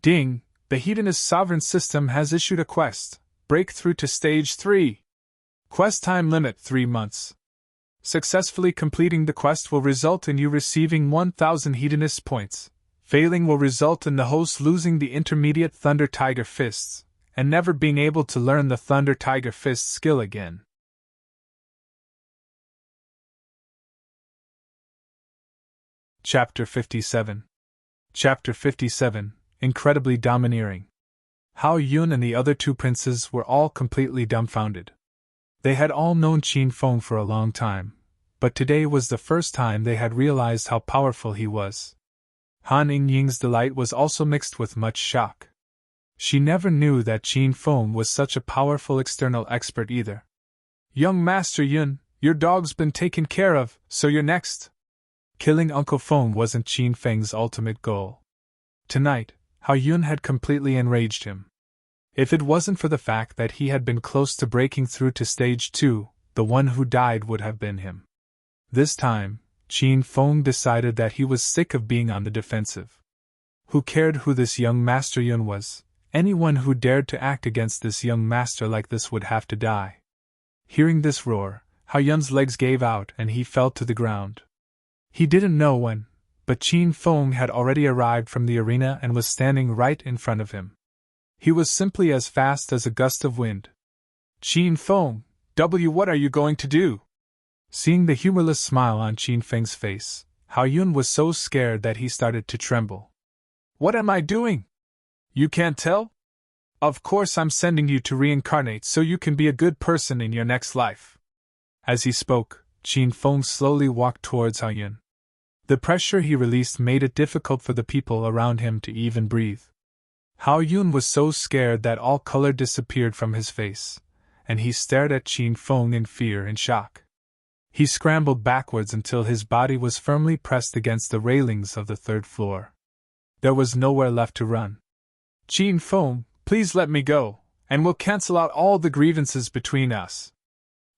Ding! The hedonist sovereign system has issued a quest. Breakthrough to Stage 3. Quest time limit 3 months. Successfully completing the quest will result in you receiving 1,000 hedonist points. Failing will result in the host losing the intermediate Thunder Tiger Fists, and never being able to learn the Thunder Tiger Fist skill again. Chapter 57. Chapter 57, Incredibly Domineering. Hao Yun and the other 2 princes were all completely dumbfounded. They had all known Qin Feng for a long time, but today was the first time they had realized how powerful he was. Han Yingying's delight was also mixed with much shock. She never knew that Qin Feng was such a powerful external expert either. "Young Master Yun, your dog's been taken care of, so you're next." Killing Uncle Feng wasn't Qin Feng's ultimate goal. Tonight, Hao Yun had completely enraged him. If it wasn't for the fact that he had been close to breaking through to Stage 2, the one who died would have been him. This time, Qin Feng decided that he was sick of being on the defensive. Who cared who this young Master Yun was? Anyone who dared to act against this young master like this would have to die. Hearing this roar, Hao Yun's legs gave out and he fell to the ground. He didn't know when, but Qin Feng had already arrived from the arena and was standing right in front of him. He was simply as fast as a gust of wind. "Qin Feng, what are you going to do?" Seeing the humorless smile on Qin Feng's face, Hao Yun was so scared that he started to tremble. "What am I doing? You can't tell? Of course I'm sending you to reincarnate so you can be a good person in your next life." As he spoke, Qin Feng slowly walked towards Hao Yun. The pressure he released made it difficult for the people around him to even breathe. Hao Yun was so scared that all color disappeared from his face, and he stared at Qin Feng in fear and shock. He scrambled backwards until his body was firmly pressed against the railings of the third floor. There was nowhere left to run. Qin Feng, please let me go, and we'll cancel out all the grievances between us.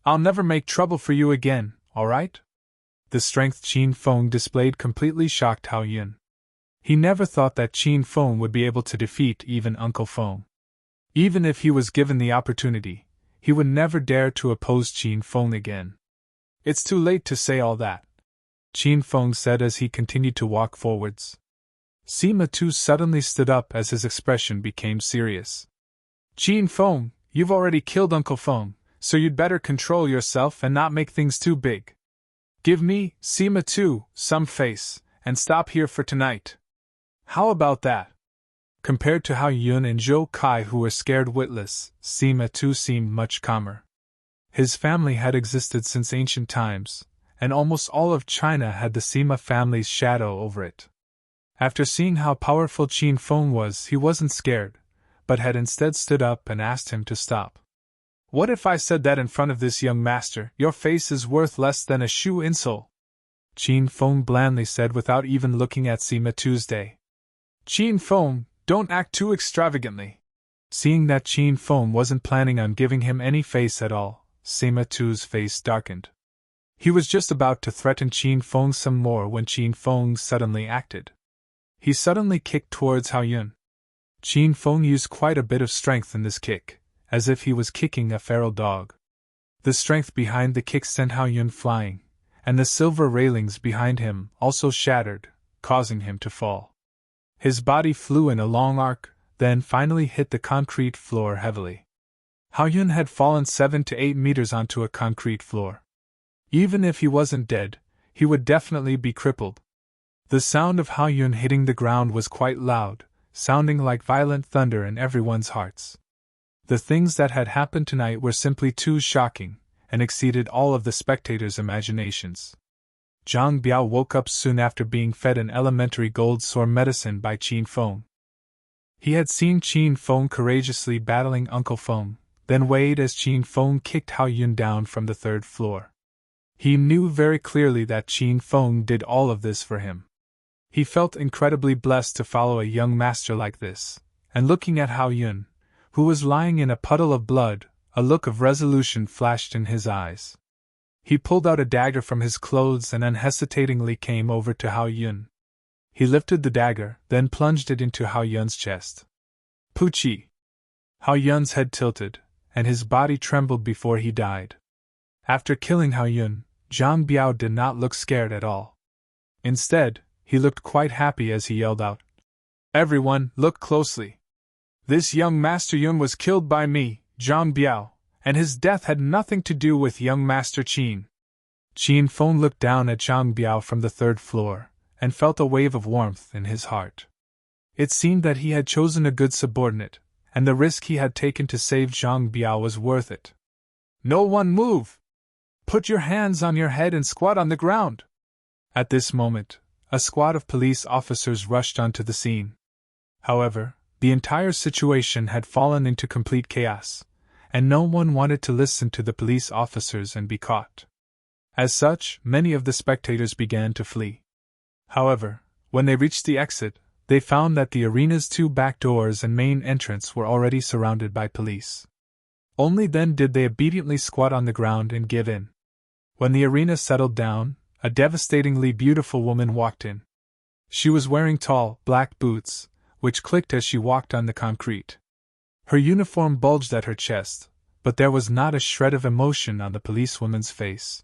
I'll never make trouble for you again, all right? The strength Qin Feng displayed completely shocked Hao Yun. He never thought that Qin Feng would be able to defeat even Uncle Feng. Even if he was given the opportunity, he would never dare to oppose Qin Feng again. It's too late to say all that, Qin Feng said as he continued to walk forwards. Sima Tu suddenly stood up as his expression became serious. Qin Feng, you've already killed Uncle Feng, so you'd better control yourself and not make things too big. Give me, Sima Tu, some face, and stop here for tonight. How about that? Compared to Hao Yun and Zhou Kai, who were scared witless, Sima Tu seemed much calmer. His family had existed since ancient times, and almost all of China had the Sima family's shadow over it. After seeing how powerful Qin Feng was, he wasn't scared, but had instead stood up and asked him to stop. What if I said that in front of this young master, your face is worth less than a shoe insole? Qin Feng blandly said without even looking at Sima Tuesday. Qin Feng, don't act too extravagantly. Seeing that Qin Feng wasn't planning on giving him any face at all, Sima Tu's face darkened. He was just about to threaten Qin Feng some more when Qin Feng suddenly acted. He suddenly kicked towards Hao Yun. Qin Feng used quite a bit of strength in this kick, as if he was kicking a feral dog. The strength behind the kick sent Hao Yun flying, and the silver railings behind him also shattered, causing him to fall. His body flew in a long arc, then finally hit the concrete floor heavily. Hao Yun had fallen 7 to 8 meters onto a concrete floor. Even if he wasn't dead, he would definitely be crippled. The sound of Hao Yun hitting the ground was quite loud, sounding like violent thunder in everyone's hearts. The things that had happened tonight were simply too shocking, and exceeded all of the spectators' imaginations. Zhang Biao woke up soon after being fed an elementary gold sore medicine by Qin Feng. He had seen Qin Feng courageously battling Uncle Feng, then weighed as Qin Feng kicked Hao Yun down from the third floor. He knew very clearly that Qin Feng did all of this for him. He felt incredibly blessed to follow a young master like this, and looking at Hao Yun, who was lying in a puddle of blood, a look of resolution flashed in his eyes. He pulled out a dagger from his clothes and unhesitatingly came over to Hao Yun. He lifted the dagger, then plunged it into Hao Yun's chest. Puchi! Hao Yun's head tilted, and his body trembled before he died. After killing Hao Yun, Zhang Biao did not look scared at all. Instead, he looked quite happy as he yelled out, "Everyone, look closely! This young Master Yun was killed by me, Zhang Biao, and his death had nothing to do with young Master Qin." Qin Feng looked down at Zhang Biao from the third floor, and felt a wave of warmth in his heart. It seemed that he had chosen a good subordinate, and the risk he had taken to save Zhang Biao was worth it. "No one move! Put your hands on your head and squat on the ground!" At this moment, a squad of police officers rushed onto the scene. However, the entire situation had fallen into complete chaos, and no one wanted to listen to the police officers and be caught. As such, many of the spectators began to flee. However, when they reached the exit, they found that the arena's 2 back doors and main entrance were already surrounded by police. Only then did they obediently squat on the ground and give in. When the arena settled down, a devastatingly beautiful woman walked in. She was wearing tall, black boots, which clicked as she walked on the concrete. Her uniform bulged at her chest, but there was not a shred of emotion on the policewoman's face.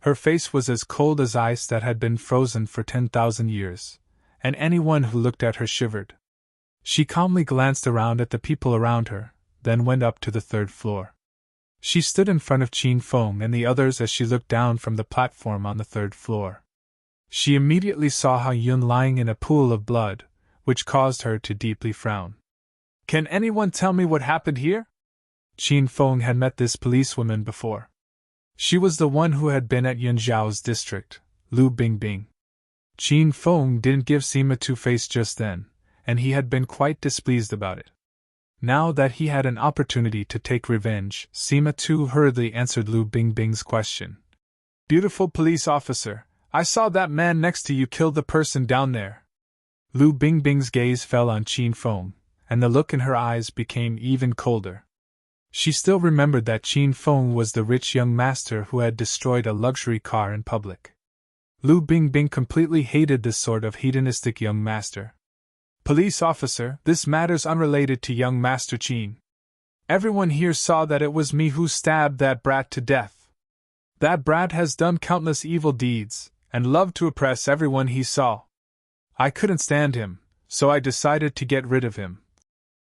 Her face was as cold as ice that had been frozen for 10,000 years, and anyone who looked at her shivered. She calmly glanced around at the people around her, then went up to the third floor. She stood in front of Qin Feng and the others as she looked down from the platform on the third floor. She immediately saw Hao Yun lying in a pool of blood, which caused her to deeply frown. "Can anyone tell me what happened here?" Qin Feng had met this policewoman before. She was the one who had been at Yun Zhao's district, Lu Bingbing. Qin Feng didn't give Sima Two face just then, and he had been quite displeased about it. Now that he had an opportunity to take revenge, Sima Tu hurriedly answered Lu Bingbing's question. Beautiful police officer, I saw that man next to you kill the person down there. Lu Bingbing's gaze fell on Qin Feng, and the look in her eyes became even colder. She still remembered that Qin Feng was the rich young master who had destroyed a luxury car in public. Lu Bingbing completely hated this sort of hedonistic young master. Police officer, this matter's unrelated to young Master Qin. Everyone here saw that it was me who stabbed that brat to death. That brat has done countless evil deeds, and loved to oppress everyone he saw. I couldn't stand him, so I decided to get rid of him.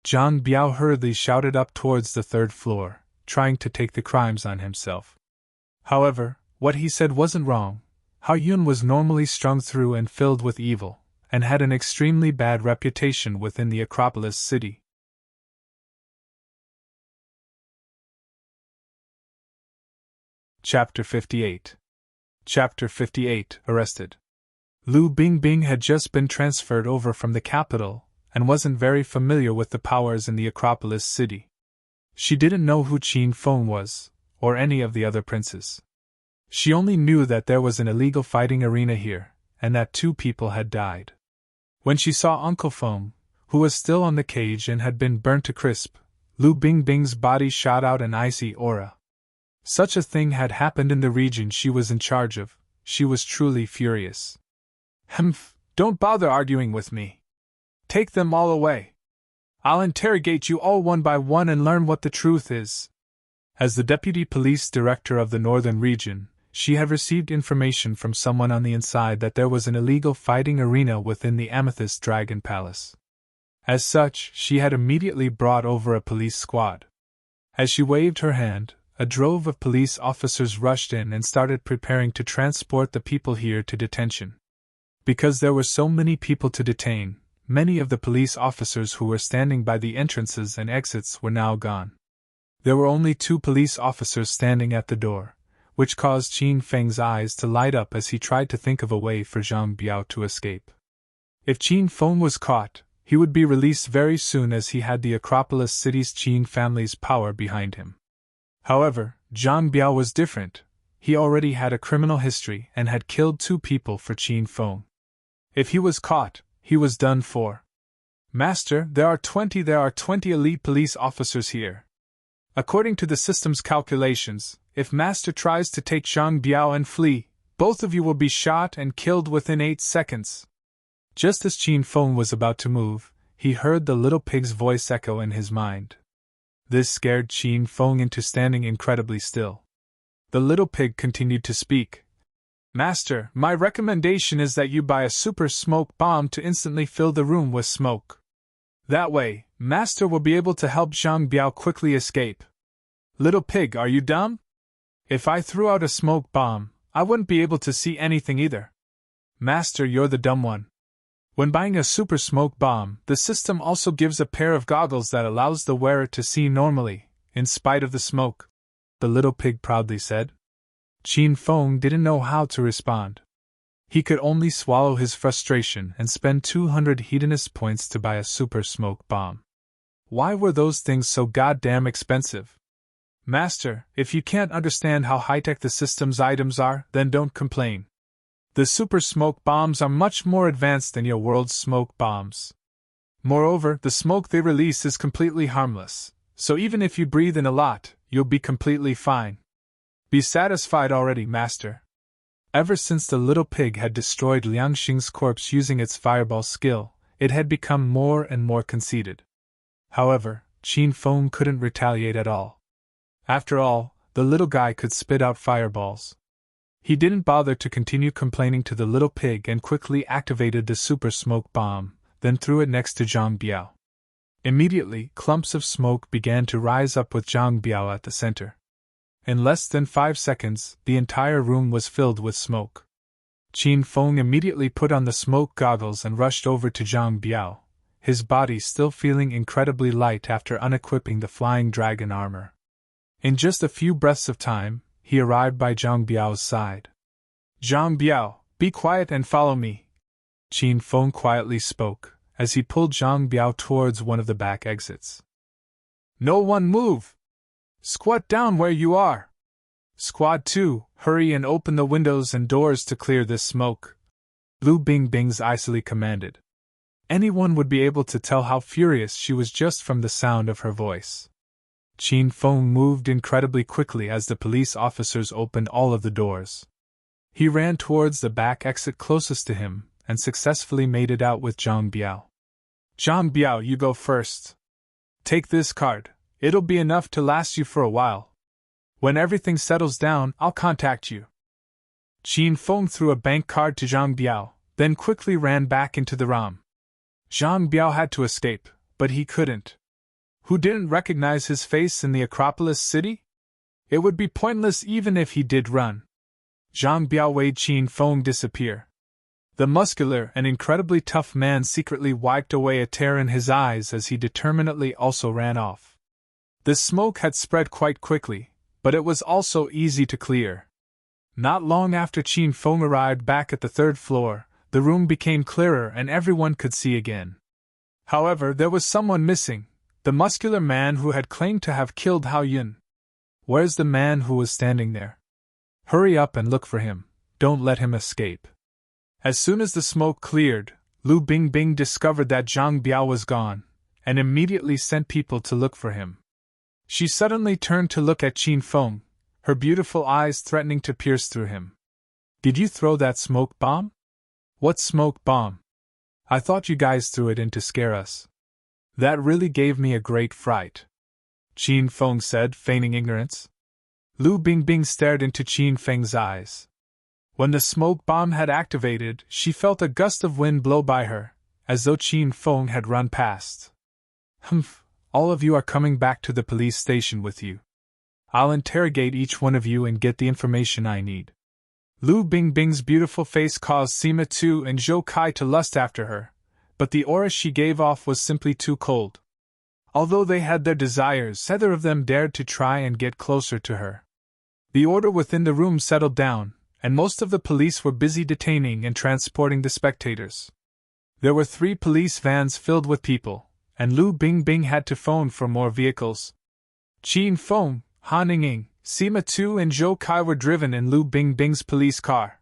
Zhang Biao hurriedly shouted up towards the third floor, trying to take the crimes on himself. However, what he said wasn't wrong. Hao Yun was normally strung through and filled with evil, and had an extremely bad reputation within the Acropolis city. Chapter 58. Chapter 58. Arrested. Lu Bingbing had just been transferred over from the capital, and wasn't very familiar with the powers in the Acropolis city. She didn't know who Qin Feng was, or any of the other princes. She only knew that there was an illegal fighting arena here, and that 2 people had died. When she saw Uncle Feng, who was still on the cage and had been burnt to crisp, Lu Bingbing's body shot out an icy aura. Such a thing had happened in the region she was in charge of. She was truly furious. Humph, don't bother arguing with me. Take them all away. I'll interrogate you all one by one and learn what the truth is. As the deputy police director of the northern region, she had received information from someone on the inside that there was an illegal fighting arena within the Amethyst Dragon Palace. As such, she had immediately brought over a police squad. As she waved her hand, a drove of police officers rushed in and started preparing to transport the people here to detention. Because there were so many people to detain, many of the police officers who were standing by the entrances and exits were now gone. There were only 2 police officers standing at the door, which caused Qin Feng's eyes to light up as he tried to think of a way for Zhang Biao to escape. If Qin Feng was caught, he would be released very soon as he had the Acropolis city's Qin family's power behind him. However, Zhang Biao was different. He already had a criminal history and had killed 2 people for Qin Feng. If he was caught, he was done for. Master, there are 20 elite police officers here. According to the system's calculations, if Master tries to take Zhang Biao and flee, both of you will be shot and killed within 8 seconds. Just as Qin Feng was about to move, he heard the little pig's voice echo in his mind. This scared Qin Feng into standing incredibly still. The little pig continued to speak. Master, my recommendation is that you buy a super smoke bomb to instantly fill the room with smoke. That way, Master will be able to help Zhang Biao quickly escape. Little pig, are you dumb? If I threw out a smoke bomb, I wouldn't be able to see anything either. Master, you're the dumb one. When buying a super smoke bomb, the system also gives a pair of goggles that allows the wearer to see normally, in spite of the smoke, the little pig proudly said. Qin Feng didn't know how to respond. He could only swallow his frustration and spend 200 hedonist points to buy a super smoke bomb. Why were those things so goddamn expensive? Master, if you can't understand how high-tech the system's items are, then don't complain. The super smoke bombs are much more advanced than your world's smoke bombs. Moreover, the smoke they release is completely harmless, so even if you breathe in a lot, you'll be completely fine. Be satisfied already, Master. Ever since the little pig had destroyed Liang Xing's corpse using its fireball skill, it had become more and more conceited. However, Qin Feng couldn't retaliate at all. After all, the little guy could spit out fireballs. He didn't bother to continue complaining to the little pig and quickly activated the super smoke bomb, then threw it next to Zhang Biao. Immediately, clumps of smoke began to rise up with Zhang Biao at the center. In less than 5 seconds, the entire room was filled with smoke. Qin Feng immediately put on the smoke goggles and rushed over to Zhang Biao, his body still feeling incredibly light after unequipping the flying dragon armor. In just a few breaths of time, he arrived by Zhang Biao's side. Zhang Biao, be quiet and follow me. Qin Feng quietly spoke, as he pulled Zhang Biao towards one of the back exits. No one move! Squat down where you are! Squad 2, hurry and open the windows and doors to clear this smoke, Lu Bingbing's icily commanded. Anyone would be able to tell how furious she was just from the sound of her voice. Qin Feng moved incredibly quickly as the police officers opened all of the doors. He ran towards the back exit closest to him and successfully made it out with Zhang Biao. Zhang Biao, you go first. Take this card, it'll be enough to last you for a while. When everything settles down, I'll contact you. Qin Feng threw a bank card to Zhang Biao, then quickly ran back into the room. Zhang Biao had to escape, but he couldn't. Who didn't recognize his face in the Acropolis city? It would be pointless even if he did run. Zhang Biao made Qin Feng disappear. The muscular and incredibly tough man secretly wiped away a tear in his eyes as he determinedly also ran off. The smoke had spread quite quickly, but it was also easy to clear. Not long after Qin Feng arrived back at the third floor, the room became clearer and everyone could see again. However, there was someone missing, the muscular man who had claimed to have killed Hao Yun. Where's the man who was standing there? Hurry up and look for him, don't let him escape. As soon as the smoke cleared, Lu Bingbing discovered that Zhang Biao was gone, and immediately sent people to look for him. She suddenly turned to look at Qin Feng, her beautiful eyes threatening to pierce through him. Did you throw that smoke bomb? What smoke bomb? I thought you guys threw it in to scare us. That really gave me a great fright, Qin Feng said, feigning ignorance. Lu Bingbing stared into Qin Feng's eyes. When the smoke bomb had activated, she felt a gust of wind blow by her, as though Qin Feng had run past. Humph, all of you are coming back to the police station with you. I'll interrogate each one of you and get the information I need. Lu Bingbing's beautiful face caused Sima Tu and Zhou Kai to lust after her, but the aura she gave off was simply too cold. Although they had their desires, neither of them dared to try and get closer to her. The order within the room settled down, and most of the police were busy detaining and transporting the spectators. There were 3 police vans filled with people, and Lu Bingbing had to phone for more vehicles. Qin Feng, Han Ying, Sima Tu and Zhou Kai were driven in Lu Bingbing's police car.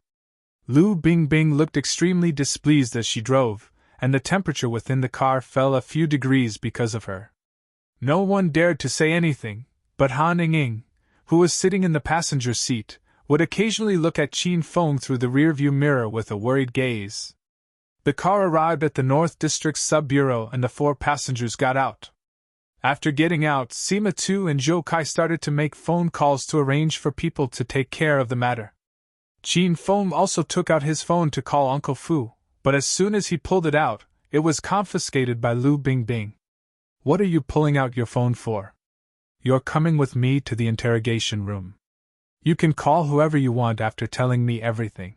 Lu Bingbing looked extremely displeased as she drove, and the temperature within the car fell a few degrees because of her. No one dared to say anything, but Han Ying, who was sitting in the passenger seat, would occasionally look at Qin Feng through the rearview mirror with a worried gaze. The car arrived at the North District Sub-Bureau and the 4 passengers got out. After getting out, Sima Tu and Zhou Kai started to make phone calls to arrange for people to take care of the matter. Qin Feng also took out his phone to call Uncle Fu, but as soon as he pulled it out, it was confiscated by Lu Bingbing. What are you pulling out your phone for? You're coming with me to the interrogation room. You can call whoever you want after telling me everything.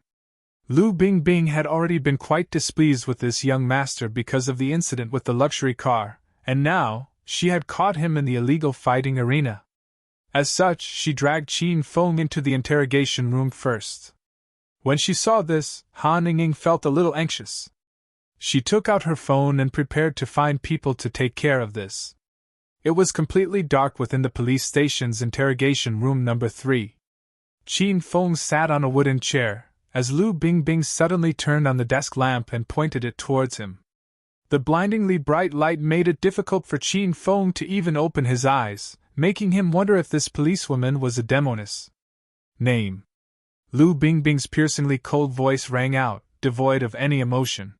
Lu Bingbing had already been quite displeased with this young master because of the incident with the luxury car, and now, she had caught him in the illegal fighting arena. As such, she dragged Qin Feng into the interrogation room first. When she saw this, Han Ying felt a little anxious. She took out her phone and prepared to find people to take care of this. It was completely dark within the police station's interrogation room number 3. Qin Feng sat on a wooden chair, as Lu Bingbing suddenly turned on the desk lamp and pointed it towards him. The blindingly bright light made it difficult for Qin Feng to even open his eyes, making him wonder if this policewoman was a demoness. Name. Lu Bingbing's piercingly cold voice rang out, devoid of any emotion.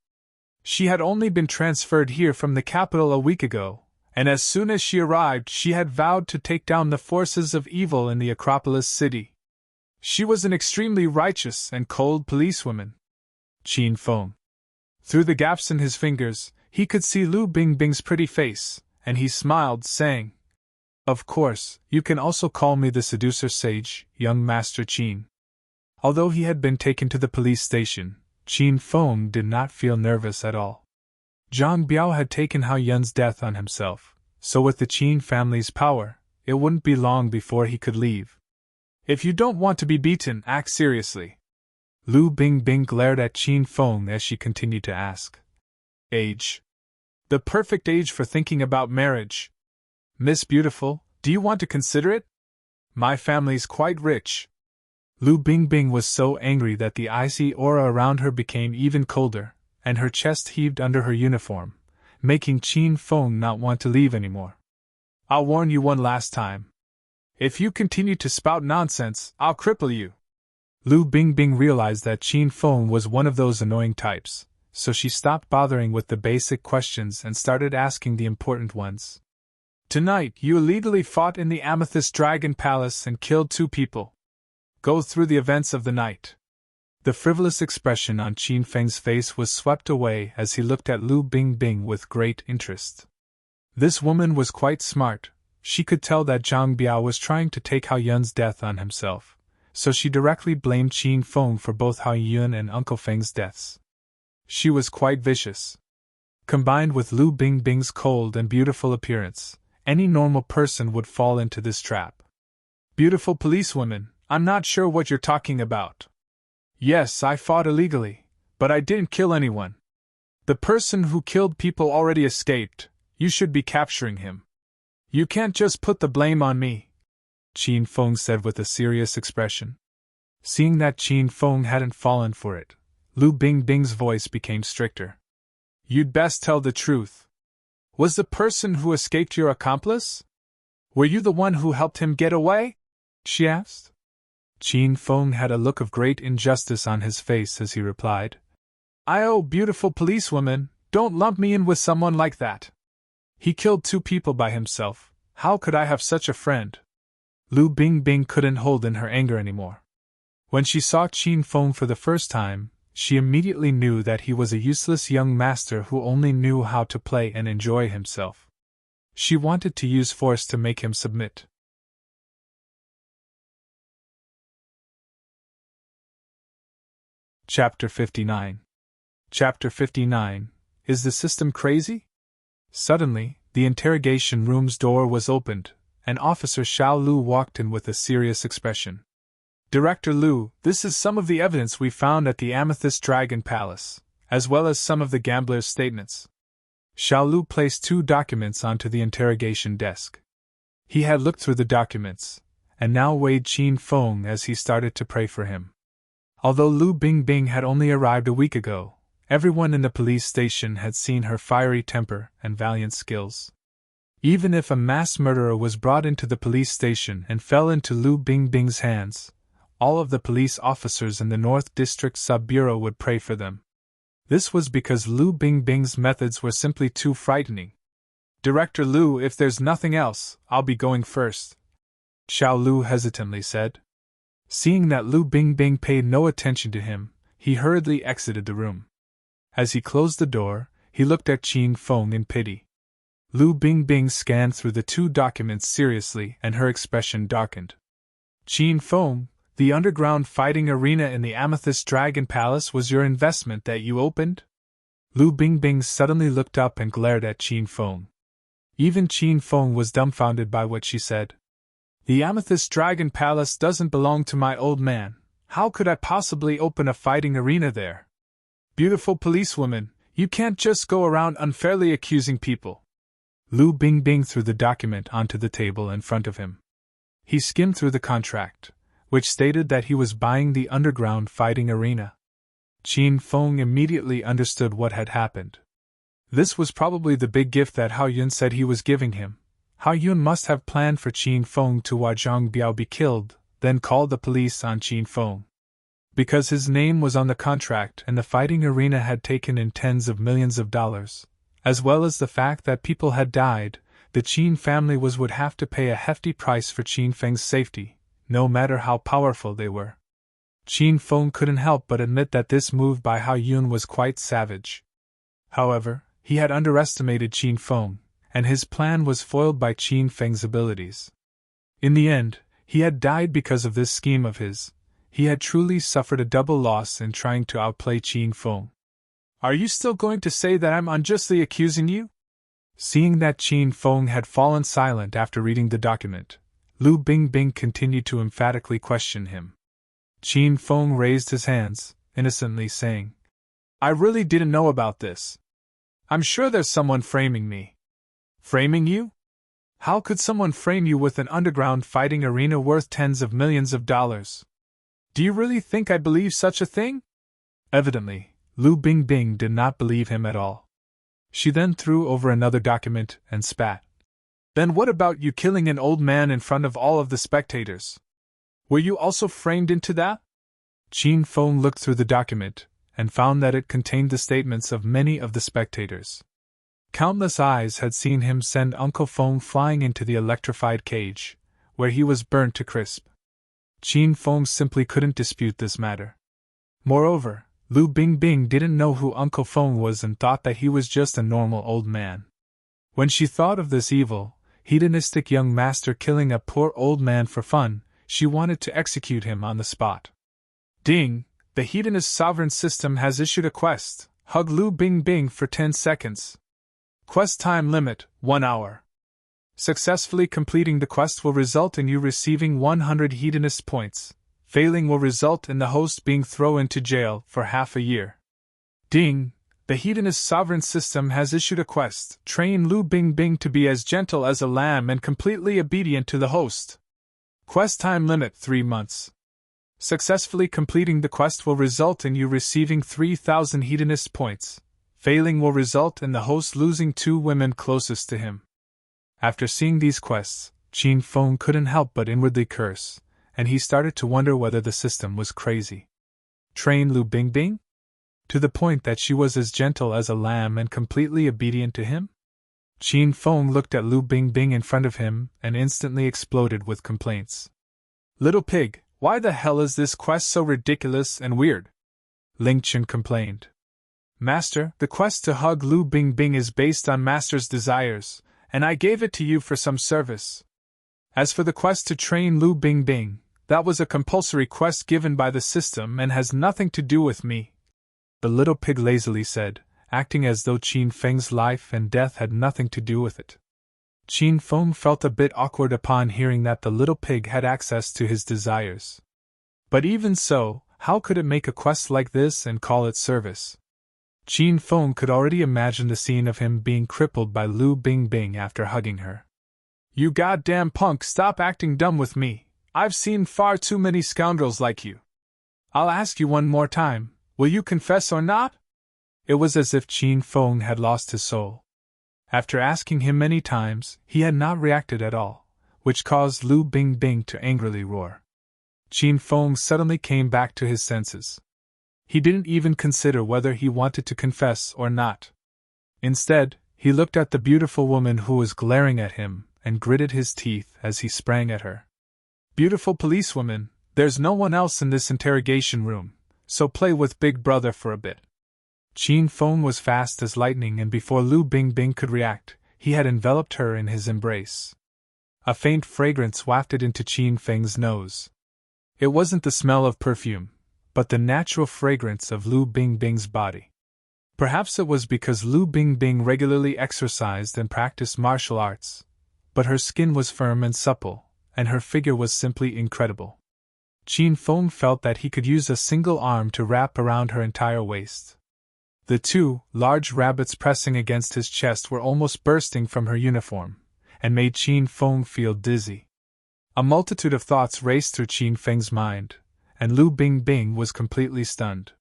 She had only been transferred here from the capital a week ago, and as soon as she arrived she had vowed to take down the forces of evil in the Acropolis city. She was an extremely righteous and cold policewoman. Qin Feng. Through the gaps in his fingers, he could see Lu Bingbing's pretty face, and he smiled, saying, "Of course, you can also call me the seducer sage, young Master Qin." Although he had been taken to the police station, Qin Feng did not feel nervous at all. Zhang Biao had taken Hao Yun's death on himself, so with the Qin family's power, it wouldn't be long before he could leave. If you don't want to be beaten, act seriously. Lu Bingbing glared at Qin Feng as she continued to ask. Age. The perfect age for thinking about marriage. Miss Beautiful, do you want to consider it? My family's quite rich. Lu Bingbing was so angry that the icy aura around her became even colder, and her chest heaved under her uniform, making Qin Feng not want to leave anymore. I'll warn you one last time. If you continue to spout nonsense, I'll cripple you. Lu Bingbing realized that Qin Feng was one of those annoying types, so she stopped bothering with the basic questions and started asking the important ones. Tonight, you illegally fought in the Amethyst Dragon Palace and killed 2 people. Go through the events of the night. The frivolous expression on Qin Feng's face was swept away as he looked at Lu Bingbing with great interest. This woman was quite smart. She could tell that Zhang Biao was trying to take Hao Yun's death on himself, so she directly blamed Qin Feng for both Hao Yun and Uncle Feng's deaths. She was quite vicious. Combined with Lu Bingbing's cold and beautiful appearance, any normal person would fall into this trap. Beautiful policewoman, I'm not sure what you're talking about. Yes, I fought illegally, but I didn't kill anyone. The person who killed people already escaped. You should be capturing him. You can't just put the blame on me, Qin Feng said with a serious expression. Seeing that Qin Feng hadn't fallen for it, Lu Bingbing's voice became stricter. You'd best tell the truth. Was the person who escaped your accomplice? Were you the one who helped him get away? She asked. Qin Feng had a look of great injustice on his face as he replied. Oh, beautiful policewoman, don't lump me in with someone like that. He killed 2 people by himself. How could I have such a friend? Lu Bingbing couldn't hold in her anger anymore. When she saw Qin Feng for the first time, she immediately knew that he was a useless young master who only knew how to play and enjoy himself. She wanted to use force to make him submit. Chapter 59. Chapter 59. Is the system crazy? Suddenly, the interrogation room's door was opened, and Officer Xiao Lu walked in with a serious expression. Director Lu, this is some of the evidence we found at the Amethyst Dragon Palace, as well as some of the gamblers' statements. Xiao Lu placed 2 documents onto the interrogation desk. He had looked through the documents, and now weighed Qin Feng as he started to pray for him. Although Lu Bingbing had only arrived a week ago, everyone in the police station had seen her fiery temper and valiant skills. Even if a mass murderer was brought into the police station and fell into Lu Bingbing's hands, all of the police officers in the North District Sub-Bureau would pray for them. This was because Lu Bingbing's methods were simply too frightening. Director Lu, if there's nothing else, I'll be going first, Xiao Lu hesitantly said. Seeing that Lu Bingbing paid no attention to him, he hurriedly exited the room. As he closed the door, he looked at Qin Feng in pity. Lu Bingbing scanned through the 2 documents seriously and her expression darkened. Qin Feng, the underground fighting arena in the Amethyst Dragon Palace was your investment that you opened? Lu Bingbing suddenly looked up and glared at Qin Feng. Even Qin Feng was dumbfounded by what she said. The Amethyst Dragon Palace doesn't belong to my old man. How could I possibly open a fighting arena there? Beautiful policewoman, you can't just go around unfairly accusing people. Lu Bingbing threw the document onto the table in front of him. He skimmed through the contract, which stated that he was buying the underground fighting arena. Qin Feng immediately understood what had happened. This was probably the big gift that Hao Yun said he was giving him. Hao Yun must have planned for Qin Feng to watch Zhang Biao be killed, then called the police on Qin Feng. Because his name was on the contract and the fighting arena had taken in tens of millions of dollars, as well as the fact that people had died, the Qin family would have to pay a hefty price for Qin Feng's safety, no matter how powerful they were. Qin Feng couldn't help but admit that this move by Hao Yun was quite savage. However, he had underestimated Qin Feng, and his plan was foiled by Qin Feng's abilities. In the end, he had died because of this scheme of his. He had truly suffered a double loss in trying to outplay Qin Feng. Are you still going to say that I'm unjustly accusing you? Seeing that Qin Feng had fallen silent after reading the document, Lu Bingbing continued to emphatically question him. Qin Feng raised his hands, innocently saying, I really didn't know about this. I'm sure there's someone framing me. Framing you? How could someone frame you with an underground fighting arena worth tens of millions of dollars? Do you really think I believe such a thing? Evidently, Lu Bingbing did not believe him at all. She then threw over another document and spat. Then what about you killing an old man in front of all of the spectators? Were you also framed into that? Qin Feng looked through the document and found that it contained the statements of many of the spectators. Countless eyes had seen him send Uncle Feng flying into the electrified cage, where he was burnt to crisp. Qin Feng simply couldn't dispute this matter. Moreover, Lu Bingbing didn't know who Uncle Feng was and thought that he was just a normal old man. When she thought of this evil, hedonistic young master killing a poor old man for fun, she wanted to execute him on the spot. Ding! The hedonist sovereign system has issued a quest. Hug Lu Bingbing for 10 seconds. Quest time limit, 1 hour. Successfully completing the quest will result in you receiving 100 hedonist points. Failing will result in the host being thrown into jail for half a year. Ding! The hedonist sovereign system has issued a quest. Train Lu Bingbing to be as gentle as a lamb and completely obedient to the host. Quest time limit, 3 months. Successfully completing the quest will result in you receiving 3,000 hedonist points. Failing will result in the host losing 2 women closest to him. After seeing these quests, Qin Feng couldn't help but inwardly curse, and he started to wonder whether the system was crazy. Train Lu Bingbing? To the point that she was as gentle as a lamb and completely obedient to him? Qin Feng looked at Lu Bingbing in front of him and instantly exploded with complaints. Little pig, why the hell is this quest so ridiculous and weird? Ling Chen complained. Master, the quest to hug Lu Bingbing is based on Master's desires, and I gave it to you for some service. As for the quest to train Lu Bingbing, that was a compulsory quest given by the system and has nothing to do with me. The little pig lazily said, acting as though Qin Feng's life and death had nothing to do with it. Qin Feng felt a bit awkward upon hearing that the little pig had access to his desires. But even so, how could it make a quest like this and call it service? Qin Feng could already imagine the scene of him being crippled by Lu Bingbing after hugging her. You goddamn punk, stop acting dumb with me. I've seen far too many scoundrels like you. I'll ask you one more time, will you confess or not? It was as if Qin Feng had lost his soul. After asking him many times, he had not reacted at all, which caused Lu Bingbing to angrily roar. Qin Feng suddenly came back to his senses. He didn't even consider whether he wanted to confess or not. Instead, he looked at the beautiful woman who was glaring at him and gritted his teeth as he sprang at her. Beautiful policewoman, there's no one else in this interrogation room, so play with Big Brother for a bit. Qin Feng was fast as lightning, and before Lu Bingbing could react, he had enveloped her in his embrace. A faint fragrance wafted into Qin Feng's nose. It wasn't the smell of perfume, but the natural fragrance of Lu Bingbing's body. Perhaps it was because Lu Bingbing regularly exercised and practiced martial arts, but her skin was firm and supple, and her figure was simply incredible. Qin Feng felt that he could use a single arm to wrap around her entire waist. The 2 large rabbits pressing against his chest were almost bursting from her uniform, and made Qin Feng feel dizzy. A multitude of thoughts raced through Qin Feng's mind, and Lu Bingbing was completely stunned.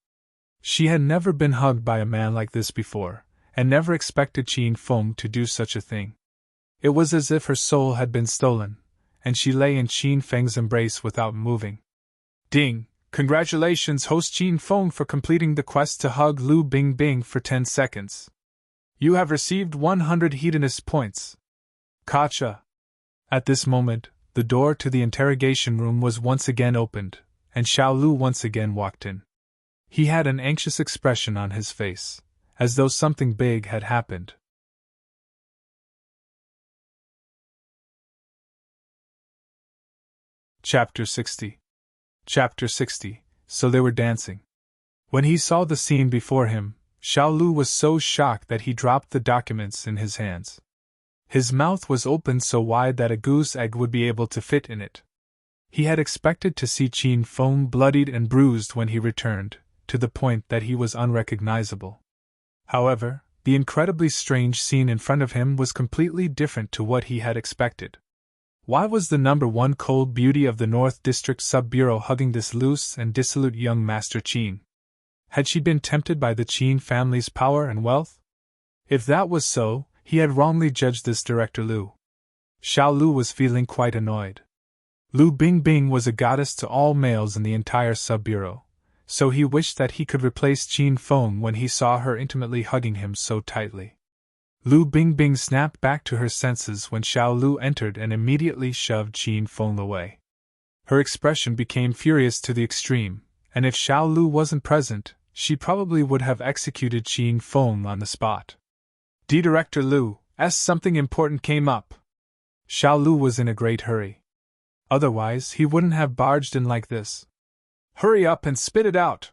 She had never been hugged by a man like this before, and never expected Qin Feng to do such a thing. It was as if her soul had been stolen, and she lay in Qin Feng's embrace without moving. Ding! Congratulations, host Qin Feng, for completing the quest to hug Lu Bingbing for 10 seconds. You have received 100 hedonist points. Gotcha! At this moment, the door to the interrogation room was once again opened, and Xiao Lu once again walked in. He had an anxious expression on his face, as though something big had happened. Chapter 60. Chapter 60. So they were dancing. When he saw the scene before him, Xiao Lu was so shocked that he dropped the documents in his hands. His mouth was opened so wide that a goose egg would be able to fit in it. He had expected to see Qin Feng bloodied and bruised when he returned, to the point that he was unrecognizable. However, The incredibly strange scene in front of him was completely different to what he had expected. Why was the #1 cold beauty of the North District Sub-Bureau hugging this loose and dissolute young Master Qin? Had she been tempted by the Qin family's power and wealth? If that was so, he had wrongly judged this Director Lu. Xiao Lu was feeling quite annoyed. Lu Bingbing was a goddess to all males in the entire Sub-Bureau, so he wished that he could replace Qin Feng when he saw her intimately hugging him so tightly. Lu Bingbing snapped back to her senses when Xiao Lu entered and immediately shoved Qin Feng away. Her expression became furious to the extreme, and if Xiao Lu wasn't present, she probably would have executed Qin Feng on the spot. Director Lu, something important came up. Xiao Lu was in a great hurry. Otherwise, he wouldn't have barged in like this. Hurry up and spit it out!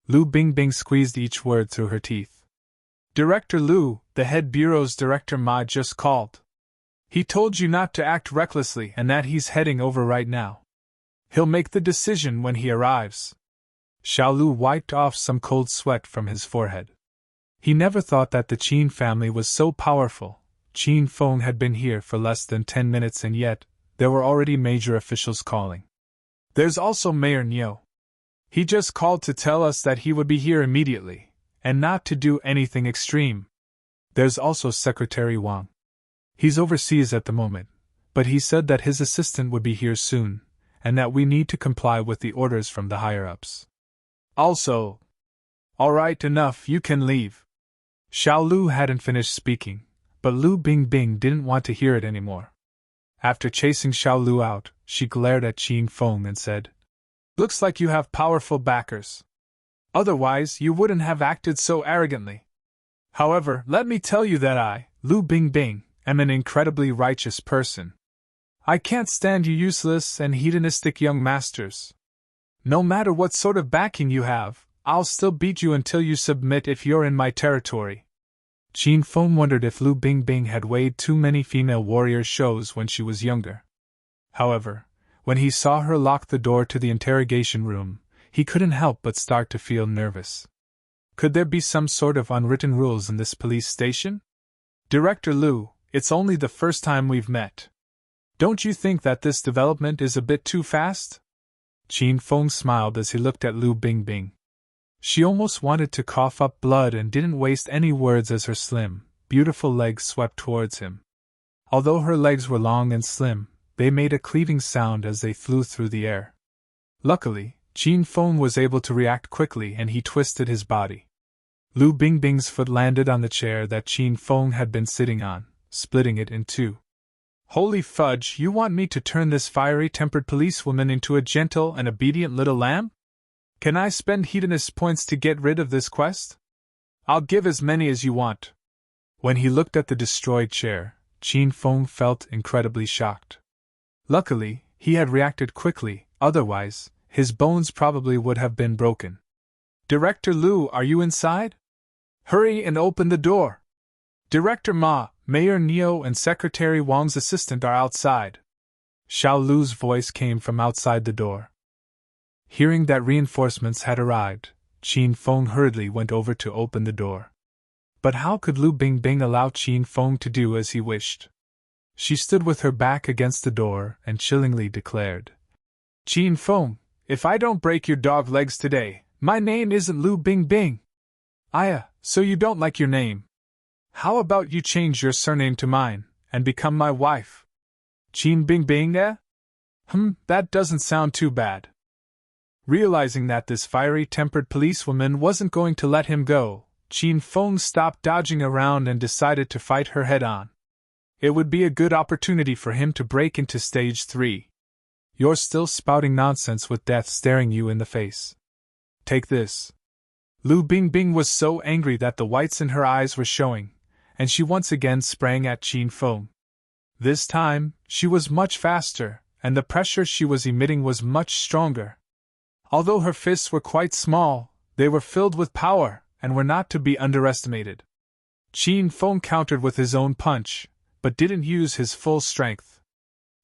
Lu Bingbing squeezed each word through her teeth. Director Lu, the head bureau's Director Ma just called. He told you not to act recklessly and that he's heading over right now. He'll make the decision when he arrives. Xiao Lu wiped off some cold sweat from his forehead. He never thought that the Qin family was so powerful. Qin Feng had been here for less than 10 minutes and yet, there were already major officials calling. There's also Mayor Niu. He just called to tell us that he would be here immediately, and not to do anything extreme. There's also Secretary Wang. He's overseas at the moment, but he said that his assistant would be here soon, and that we need to comply with the orders from the higher-ups. Also, all right, enough, you can leave. Xiao Lu hadn't finished speaking, but Lu Bingbing didn't want to hear it anymore. After chasing Xiao Lu out, she glared at Qin Feng and said, Looks like you have powerful backers. Otherwise, you wouldn't have acted so arrogantly. However, let me tell you that I, Lu Bingbing, am an incredibly righteous person. I can't stand you useless and hedonistic young masters. No matter what sort of backing you have, I'll still beat you until you submit if you're in my territory. Qin Feng wondered if Lu Bingbing had weighed too many female warrior shows when she was younger. However, when he saw her lock the door to the interrogation room, he couldn't help but start to feel nervous. Could there be some sort of unwritten rules in this police station? Director Lu, it's only the first time we've met. Don't you think that this development is a bit too fast? Qin Feng smiled as he looked at Lu Bingbing. She almost wanted to cough up blood and didn't waste any words as her slim, beautiful legs swept towards him. Although her legs were long and slim, they made a cleaving sound as they flew through the air. Luckily, Qin Feng was able to react quickly and he twisted his body. Lu Bingbing's foot landed on the chair that Qin Feng had been sitting on, splitting it in two. Holy fudge, you want me to turn this fiery-tempered policewoman into a gentle and obedient little lamb? Can I spend hedonist points to get rid of this quest? I'll give as many as you want. When he looked at the destroyed chair, Qin Feng felt incredibly shocked. Luckily, he had reacted quickly, otherwise, his bones probably would have been broken. Director Lu, are you inside? Hurry and open the door. Director Ma, Mayor Niu and Secretary Wang's assistant are outside. Xiao Lu's voice came from outside the door. Hearing that reinforcements had arrived, Qin Feng hurriedly went over to open the door. But how could Lu Bingbing allow Qin Feng to do as he wished? She stood with her back against the door and chillingly declared, Qin Feng, if I don't break your dog legs today, my name isn't Lu Bingbing. So you don't like your name. How about you change your surname to mine, and become my wife? Qin Bingbing, that doesn't sound too bad. Realizing that this fiery-tempered policewoman wasn't going to let him go, Qin Feng stopped dodging around and decided to fight her head-on. It would be a good opportunity for him to break into Stage 3. You're still spouting nonsense with death staring you in the face. Take this. Lu Bingbing was so angry that the whites in her eyes were showing, and she once again sprang at Qin Feng. This time, she was much faster, and the pressure she was emitting was much stronger. Although her fists were quite small, they were filled with power, and were not to be underestimated. Qin Feng countered with his own punch, but didn't use his full strength.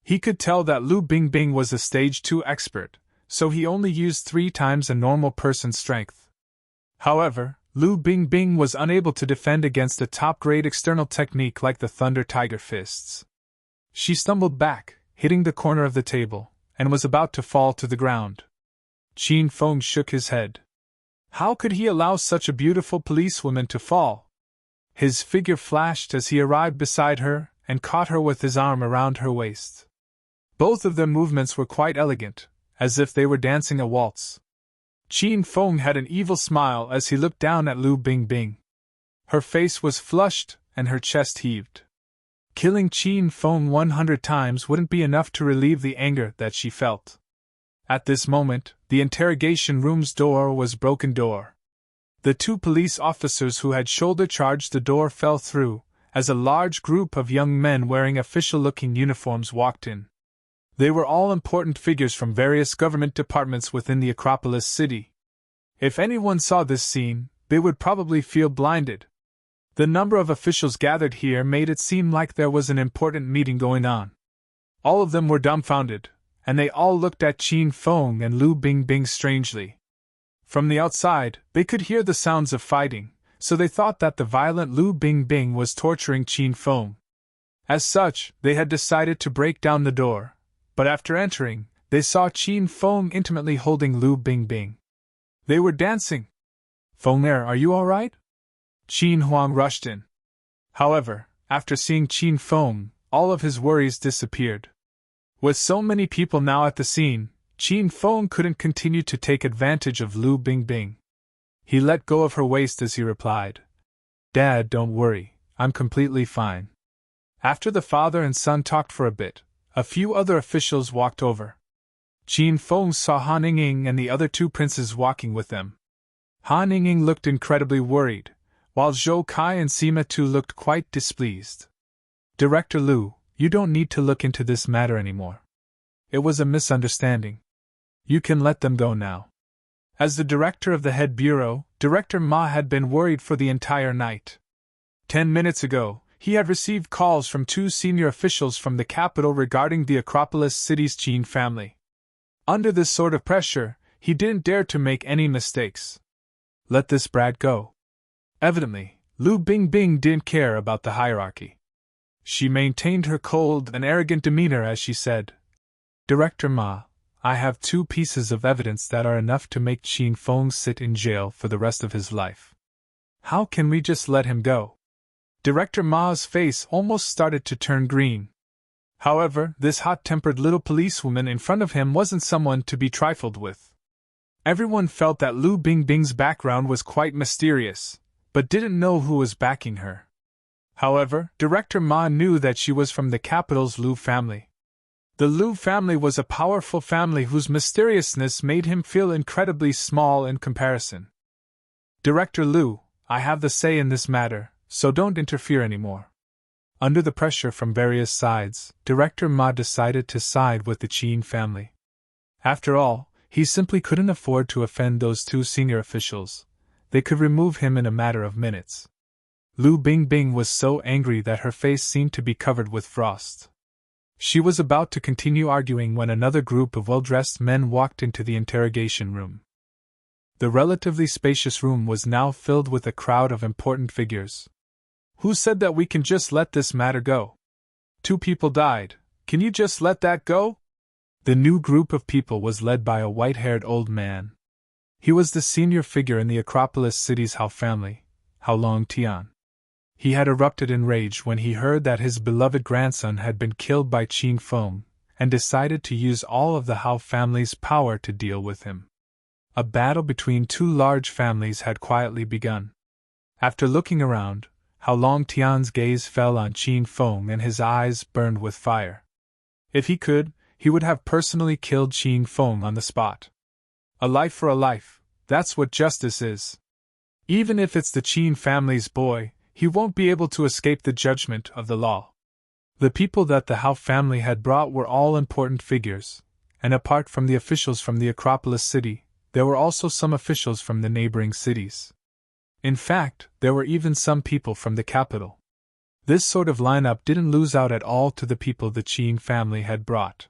He could tell that Lu Bingbing was a Stage 2 expert, so he only used 3 times a normal person's strength. However, Lu Bingbing was unable to defend against a top-grade external technique like the Thunder Tiger fists. She stumbled back, hitting the corner of the table, and was about to fall to the ground. Qin Feng shook his head. How could he allow such a beautiful policewoman to fall? His figure flashed as he arrived beside her and caught her with his arm around her waist. Both of their movements were quite elegant, as if they were dancing a waltz. Qin Feng had an evil smile as he looked down at Lu Bingbing. Her face was flushed and her chest heaved. Killing Qin Feng 100 times wouldn't be enough to relieve the anger that she felt. At this moment, the interrogation room's door was broken door. The two police officers who had shoulder-charged the door fell through, as a large group of young men wearing official-looking uniforms walked in. They were all important figures from various government departments within the Acropolis city. If anyone saw this scene, they would probably feel blinded. The number of officials gathered here made it seem like there was an important meeting going on. All of them were dumbfounded, and they all looked at Qin Feng and Lu Bingbing strangely. From the outside, they could hear the sounds of fighting, so they thought that the violent Lu Bingbing was torturing Qin Feng. As such, they had decided to break down the door, but after entering, they saw Qin Feng intimately holding Lu Bingbing. They were dancing. "Feng are you all right?" Qin Huang rushed in. However, after seeing Qin Feng, all of his worries disappeared. With so many people now at the scene, Qin Feng couldn't continue to take advantage of Lu Bingbing. He let go of her waist as he replied, "Dad, don't worry, I'm completely fine." After the father and son talked for a bit, a few other officials walked over. Qin Feng saw Han Ying and the other two princes walking with them. Han Ying looked incredibly worried, while Zhou Kai and Sima Tu looked quite displeased. "Director Lu, you don't need to look into this matter anymore. It was a misunderstanding. You can let them go now." As the director of the head bureau, Director Ma had been worried for the entire night. 10 minutes ago, he had received calls from two senior officials from the capital regarding the Acropolis city's Qin family. Under this sort of pressure, he didn't dare to make any mistakes. Let this brat go. Evidently, Lu Bingbing didn't care about the hierarchy. She maintained her cold and arrogant demeanor as she said, "Director Ma, I have 2 pieces of evidence that are enough to make Qin Feng sit in jail for the rest of his life. How can we just let him go?" Director Ma's face almost started to turn green. However, this hot-tempered little policewoman in front of him wasn't someone to be trifled with. Everyone felt that Lu Bingbing's background was quite mysterious, but didn't know who was backing her. However, Director Ma knew that she was from the capital's Lu family. The Lu family was a powerful family whose mysteriousness made him feel incredibly small in comparison. "Director Lu, I have the say in this matter, so don't interfere anymore." Under the pressure from various sides, Director Ma decided to side with the Qin family. After all, he simply couldn't afford to offend those 2 senior officials. They could remove him in a matter of minutes. Lu Bingbing was so angry that her face seemed to be covered with frost. She was about to continue arguing when another group of well-dressed men walked into the interrogation room. The relatively spacious room was now filled with a crowd of important figures. "Who said that we can just let this matter go? 2 people died, can you just let that go?" The new group of people was led by a white-haired old man. He was the senior figure in the Acropolis city's Hao family, Hao Long Tian. He had erupted in rage when he heard that his beloved grandson had been killed by Qin Feng, and decided to use all of the Hao family's power to deal with him. A battle between 2 large families had quietly begun. After looking around, Hao Long Tian's gaze fell on Qin Feng and his eyes burned with fire. If he could, he would have personally killed Qin Feng on the spot. A life for a life, that's what justice is. Even if it's the Qin family's boy, he won't be able to escape the judgment of the law. The people that the Hao family had brought were all important figures, and apart from the officials from the Acropolis city, there were also some officials from the neighboring cities. In fact, there were even some people from the capital. This sort of lineup didn't lose out at all to the people the Qin family had brought.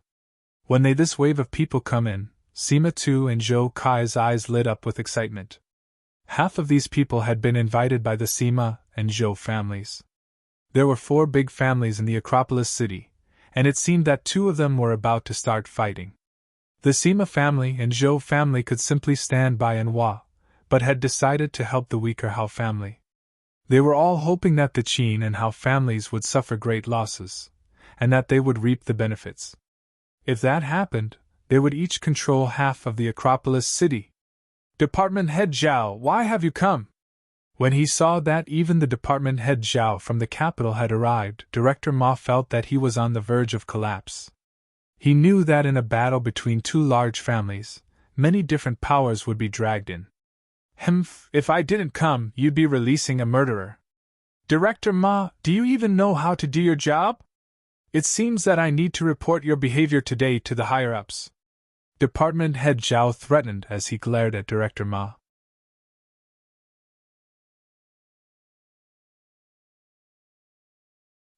When this wave of people come in, Sima Tu and Zhou Kai's eyes lit up with excitement. Half of these people had been invited by the Sima and Zhou families. There were 4 big families in the Acropolis city, and it seemed that 2 of them were about to start fighting. The Sima family and Zhou family could simply stand by and watch, but had decided to help the weaker Hao family. They were all hoping that the Qin and Hao families would suffer great losses, and that they would reap the benefits. If that happened, they would each control half of the Acropolis city. "Department Head Zhao, why have you come?" When he saw that even the department head Zhao from the capital had arrived, Director Ma felt that he was on the verge of collapse. He knew that in a battle between 2 large families, many different powers would be dragged in. If I didn't come, you'd be releasing a murderer. Director Ma, do you even know how to do your job? It seems that I need to report your behavior today to the higher-ups. Department Head Zhao threatened as he glared at Director Ma.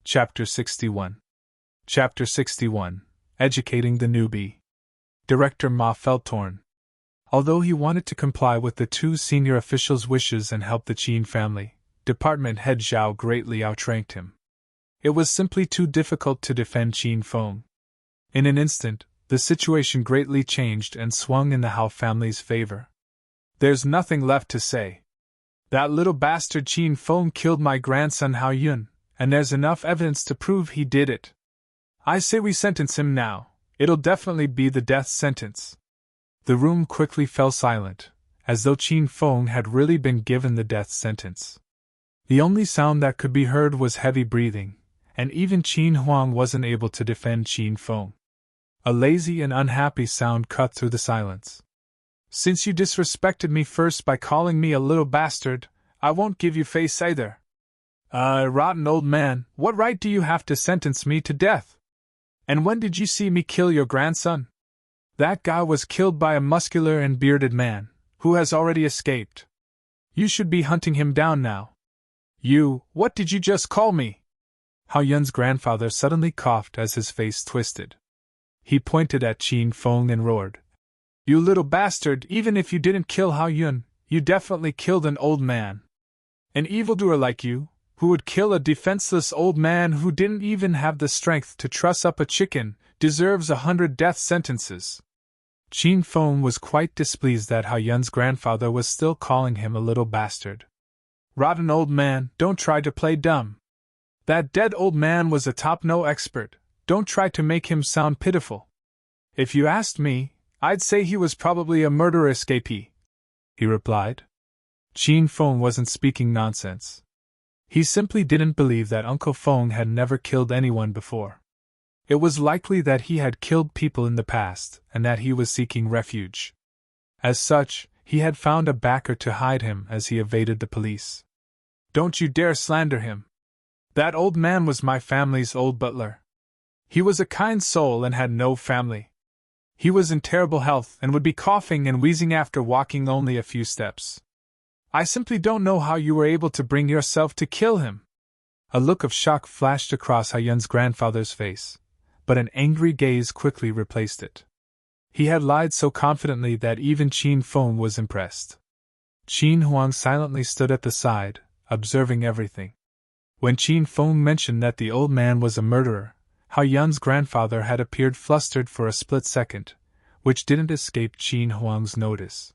Chapter 61. Chapter 61. Educating the Newbie. Director Ma felt torn. Although he wanted to comply with the 2 senior officials' wishes and help the Qin family, Department Head Zhao greatly outranked him. It was simply too difficult to defend Qin Feng. In an instant, the situation greatly changed and swung in the Hao family's favor. "There's nothing left to say. That little bastard Qin Feng killed my grandson Hao Yun, and there's enough evidence to prove he did it. I say we sentence him now. It'll definitely be the death sentence." The room quickly fell silent, as though Qin Feng had really been given the death sentence. The only sound that could be heard was heavy breathing, and even Qin Huang wasn't able to defend Qin Feng. A lazy and unhappy sound cut through the silence. "Since you disrespected me first by calling me a little bastard, I won't give you face either. Rotten old man, what right do you have to sentence me to death? And when did you see me kill your grandson? That guy was killed by a muscular and bearded man, who has already escaped. You should be hunting him down now." What did you just call me?" Hao Yun's grandfather suddenly coughed as his face twisted. He pointed at Qin Feng and roared, "You little bastard, even if you didn't kill Hao Yun, you definitely killed an old man. An evildoer like you, who would kill a defenseless old man who didn't even have the strength to truss up a chicken, deserves 100 death sentences." Qin Feng was quite displeased that Hao Yun's grandfather was still calling him a little bastard. "Rotten old man, don't try to play dumb. That dead old man was a top-no expert, don't try to make him sound pitiful. If you asked me, I'd say he was probably a murderer escapee," he replied. Qin Feng wasn't speaking nonsense. He simply didn't believe that Uncle Feng had never killed anyone before. It was likely that he had killed people in the past, and that he was seeking refuge. As such, he had found a backer to hide him as he evaded the police. "Don't you dare slander him. That old man was my family's old butler. He was a kind soul and had no family. He was in terrible health and would be coughing and wheezing after walking only a few steps. I simply don't know how you were able to bring yourself to kill him." A look of shock flashed across Hao Yun's grandfather's face, but an angry gaze quickly replaced it. He had lied so confidently that even Qin Feng was impressed. Qin Huang silently stood at the side, observing everything. When Qin Feng mentioned that the old man was a murderer, Hao Yun's grandfather had appeared flustered for a split second, which didn't escape Qin Huang's notice.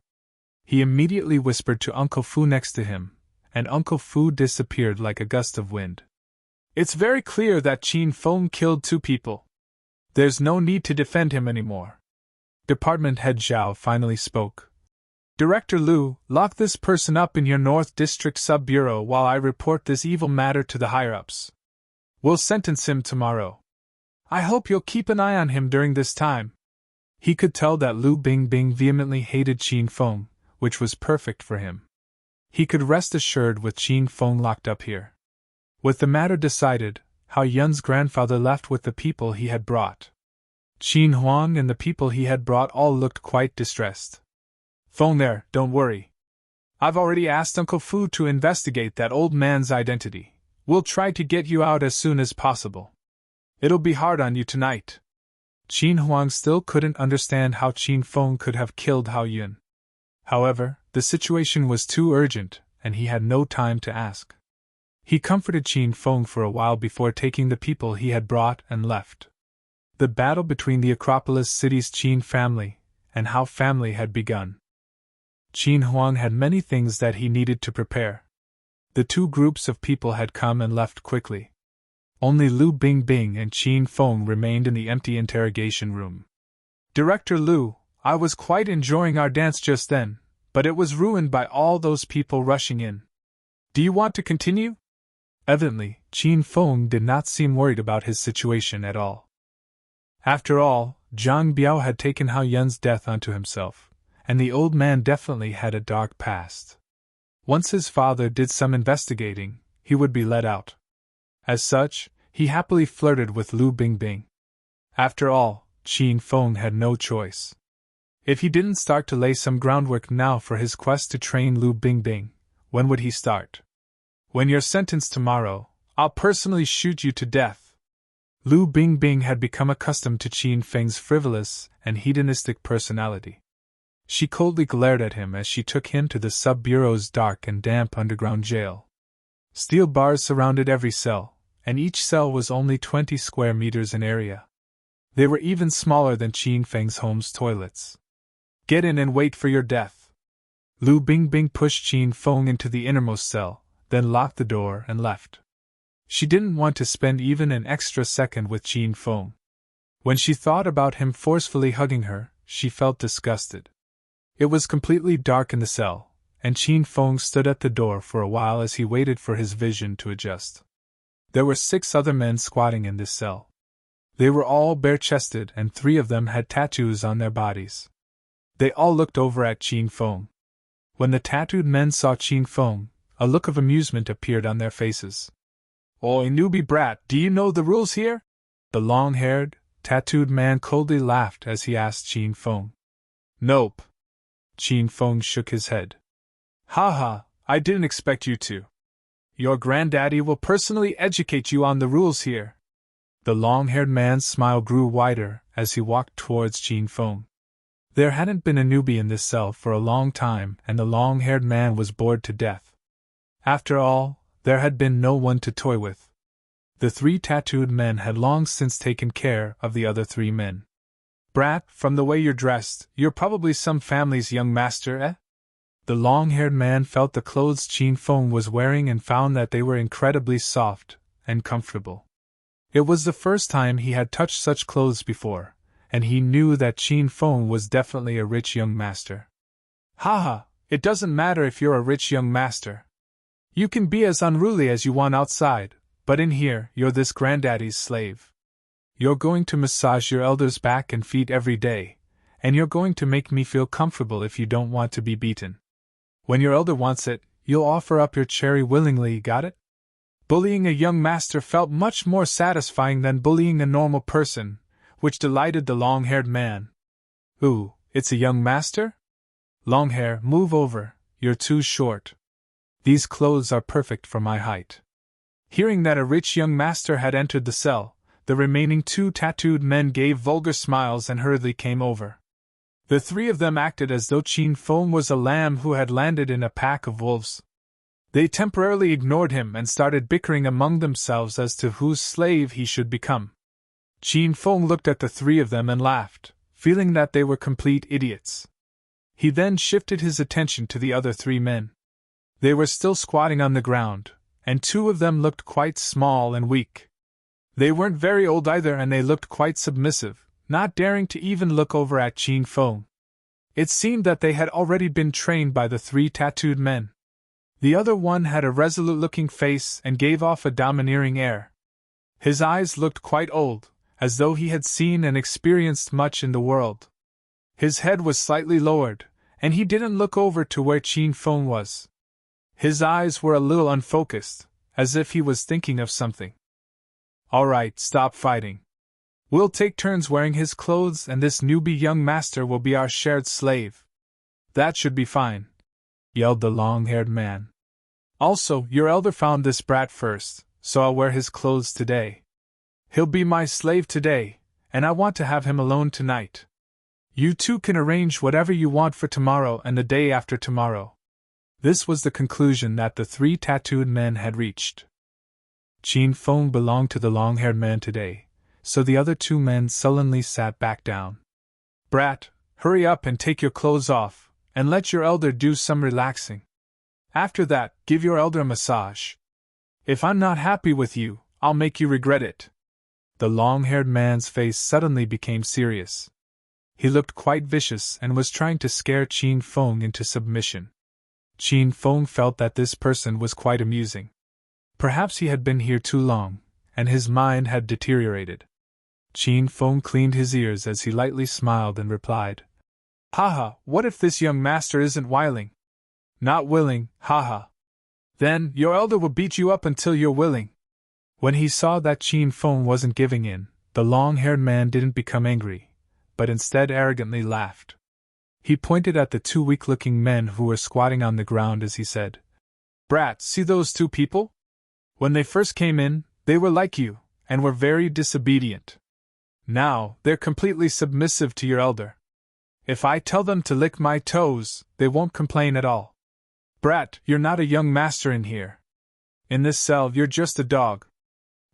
He immediately whispered to Uncle Fu next to him, and Uncle Fu disappeared like a gust of wind. "It's very clear that Qin Feng killed 2 people. There's no need to defend him anymore." Department Head Zhao finally spoke. "Director Liu, lock this person up in your North District Sub-Bureau while I report this evil matter to the higher-ups. We'll sentence him tomorrow. I hope you'll keep an eye on him during this time." He could tell that Liu Bingbing vehemently hated Qin Feng, which was perfect for him. He could rest assured with Qin Feng locked up here. With the matter decided, Hao Yun's grandfather left with the people he had brought. Qin Huang and the people he had brought all looked quite distressed. "Feng there, don't worry. I've already asked Uncle Fu to investigate that old man's identity. We'll try to get you out as soon as possible. It'll be hard on you tonight." Qin Huang still couldn't understand how Qin Feng could have killed Hao Yun. However, the situation was too urgent, and he had no time to ask. He comforted Qin Feng for a while before taking the people he had brought and left. The battle between the Acropolis City's Qin family and Hao family had begun. Qin Huang had many things that he needed to prepare. The two groups of people had come and left quickly. Only Lu Bingbing and Qin Feng remained in the empty interrogation room. Director Lu, I was quite enjoying our dance just then, but it was ruined by all those people rushing in. Do you want to continue? Evidently, Qin Feng did not seem worried about his situation at all. After all, Zhang Biao had taken Hao Yun's death onto himself, and the old man definitely had a dark past. Once his father did some investigating, he would be let out. As such, he happily flirted with Lu Bingbing. After all, Qin Feng had no choice. If he didn't start to lay some groundwork now for his quest to train Lu Bingbing, when would he start? When you're sentenced tomorrow, I'll personally shoot you to death. Lu Bingbing had become accustomed to Qin Feng's frivolous and hedonistic personality. She coldly glared at him as she took him to the sub-bureau's dark and damp underground jail. Steel bars surrounded every cell, and each cell was only 20 square meters in area. They were even smaller than Qin Feng's home's toilets. Get in and wait for your death. Lu Bingbing pushed Qin Feng into the innermost cell, then locked the door and left. She didn't want to spend even an extra second with Qin Feng. When she thought about him forcefully hugging her, she felt disgusted. It was completely dark in the cell, and Qin Feng stood at the door for a while as he waited for his vision to adjust. There were 6 other men squatting in this cell. They were all bare-chested and 3 of them had tattoos on their bodies. They all looked over at Qin Feng. When the tattooed men saw Qin Feng, a look of amusement appeared on their faces. Oi, newbie brat, do you know the rules here? The long-haired, tattooed man coldly laughed as he asked Qin Feng. Nope. Qin Feng shook his head. Ha, I didn't expect you to. Your granddaddy will personally educate you on the rules here. The long-haired man's smile grew wider as he walked towards Qin Feng. There hadn't been a newbie in this cell for a long time, and the long-haired man was bored to death. After all, there had been no one to toy with. The 3 tattooed men had long since taken care of the other 3 men. Brat, from the way you're dressed, you're probably some family's young master, eh? The long-haired man felt the clothes Qin Feng was wearing and found that they were incredibly soft and comfortable. It was the first time he had touched such clothes before, and he knew that Qin Feng was definitely a rich young master. Haha, it doesn't matter if you're a rich young master. You can be as unruly as you want outside, but in here, you're this granddaddy's slave. You're going to massage your elder's back and feet every day, and you're going to make me feel comfortable if you don't want to be beaten. When your elder wants it, you'll offer up your cherry willingly, got it? Bullying a young master felt much more satisfying than bullying a normal person, which delighted the long-haired man. Ooh, it's a young master? Long hair, move over, you're too short. These clothes are perfect for my height. Hearing that a rich young master had entered the cell, the remaining 2 tattooed men gave vulgar smiles and hurriedly came over. The 3 of them acted as though Qin Feng was a lamb who had landed in a pack of wolves. They temporarily ignored him and started bickering among themselves as to whose slave he should become. Qin Feng looked at the 3 of them and laughed, feeling that they were complete idiots. He then shifted his attention to the other 3 men. They were still squatting on the ground, and 2 of them looked quite small and weak. They weren't very old either, and they looked quite submissive, not daring to even look over at Qin Feng. It seemed that they had already been trained by the 3 tattooed men. The other one had a resolute-looking face and gave off a domineering air. His eyes looked quite old, as though he had seen and experienced much in the world. His head was slightly lowered, and he didn't look over to where Qin Feng was. His eyes were a little unfocused, as if he was thinking of something. All right, stop fighting. We'll take turns wearing his clothes, and this newbie young master will be our shared slave. That should be fine, yelled the long-haired man. Also, your elder found this brat first, so I'll wear his clothes today. He'll be my slave today, and I want to have him alone tonight. You two can arrange whatever you want for tomorrow and the day after tomorrow. This was the conclusion that the three tattooed men had reached. Qin Feng belonged to the long-haired man today, so the other two men sullenly sat back down. Brat, hurry up and take your clothes off, and let your elder do some relaxing. After that, give your elder a massage. If I'm not happy with you, I'll make you regret it. The long-haired man's face suddenly became serious. He looked quite vicious and was trying to scare Qin Feng into submission. Qin Feng felt that this person was quite amusing. Perhaps he had been here too long, and his mind had deteriorated. Qin Feng cleaned his ears as he lightly smiled and replied, Haha, what if this young master isn't willing? Not willing, haha. Then, your elder will beat you up until you're willing. When he saw that Qin Feng wasn't giving in, the long-haired man didn't become angry, but instead arrogantly laughed. He pointed at the two weak-looking men who were squatting on the ground as he said, Brat, see those two people? When they first came in, they were like you, and were very disobedient. Now, they're completely submissive to your elder. If I tell them to lick my toes, they won't complain at all. Brat, you're not a young master in here. In this cell, you're just a dog.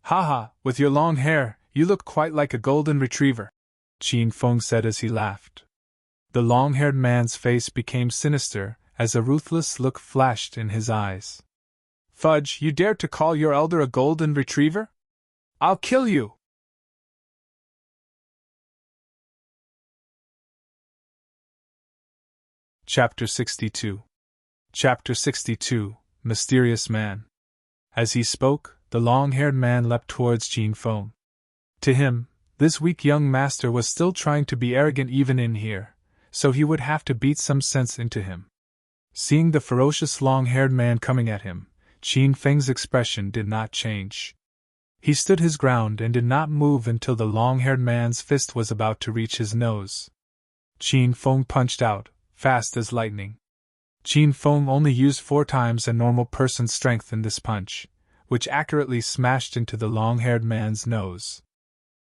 Haha, with your long hair, you look quite like a golden retriever, Qin Feng said as he laughed. The long-haired man's face became sinister as a ruthless look flashed in his eyes. Fudge, you dare to call your elder a golden retriever? I'll kill you! Chapter 62. Chapter 62, Mysterious Man. As he spoke, the long-haired man leapt towards Qin Feng. To him, this weak young master was still trying to be arrogant even in here, so he would have to beat some sense into him. Seeing the ferocious long-haired man coming at him, Qin Feng's expression did not change. He stood his ground and did not move until the long-haired man's fist was about to reach his nose. Qin Feng punched out, fast as lightning. Qin Feng only used 4 times a normal person's strength in this punch, which accurately smashed into the long-haired man's nose.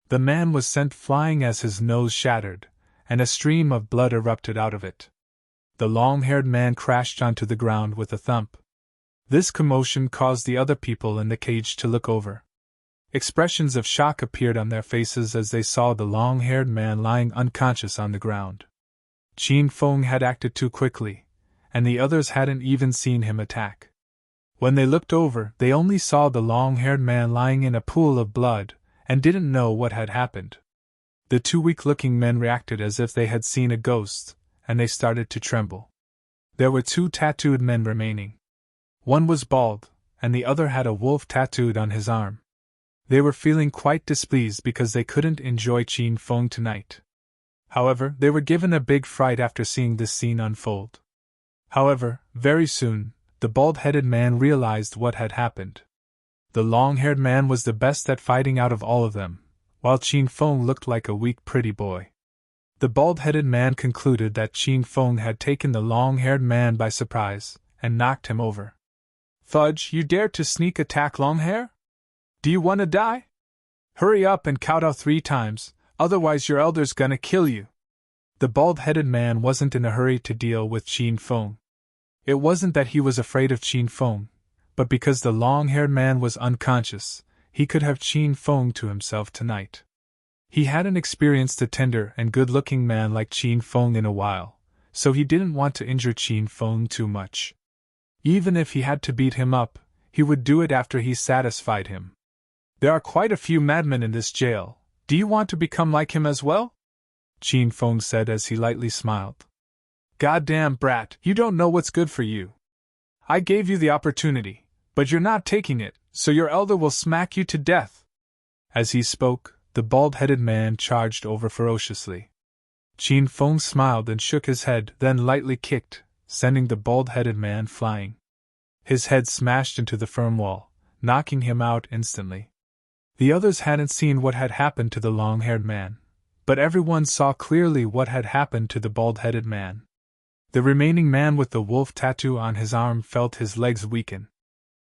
The man was sent flying as his nose shattered, and a stream of blood erupted out of it. The long-haired man crashed onto the ground with a thump. This commotion caused the other people in the cage to look over. Expressions of shock appeared on their faces as they saw the long-haired man lying unconscious on the ground. Qin Feng had acted too quickly, and the others hadn't even seen him attack. When they looked over, they only saw the long-haired man lying in a pool of blood, and didn't know what had happened. The two weak-looking men reacted as if they had seen a ghost, and they started to tremble. There were 2 tattooed men remaining. One was bald, and the other had a wolf tattooed on his arm. They were feeling quite displeased because they couldn't enjoy Qin Feng tonight. However, they were given a big fright after seeing this scene unfold. However, very soon, the bald-headed man realized what had happened. The long-haired man was the best at fighting out of all of them, while Qin Feng looked like a weak pretty boy. The bald-headed man concluded that Qin Feng had taken the long-haired man by surprise, and knocked him over. Fudge, you dare to sneak attack Longhair? Do you want to die? Hurry up and kowtow 3 times, otherwise your elder's gonna kill you. The bald-headed man wasn't in a hurry to deal with Qin Feng. It wasn't that he was afraid of Qin Feng, but because the long-haired man was unconscious, he could have Qin Feng to himself tonight. He hadn't experienced a tender and good-looking man like Qin Feng in a while, so he didn't want to injure Qin Feng too much. Even if he had to beat him up, he would do it after he satisfied him. There are quite a few madmen in this jail. Do you want to become like him as well? Qin Feng said as he lightly smiled. Goddamn brat, you don't know what's good for you. I gave you the opportunity, but you're not taking it, so your elder will smack you to death. As he spoke, the bald-headed man charged over ferociously. Qin Feng smiled and shook his head, then lightly kicked, sending the bald-headed man flying. His head smashed into the firm wall, knocking him out instantly. The others hadn't seen what had happened to the long-haired man, but everyone saw clearly what had happened to the bald-headed man. The remaining man with the wolf tattoo on his arm felt his legs weaken.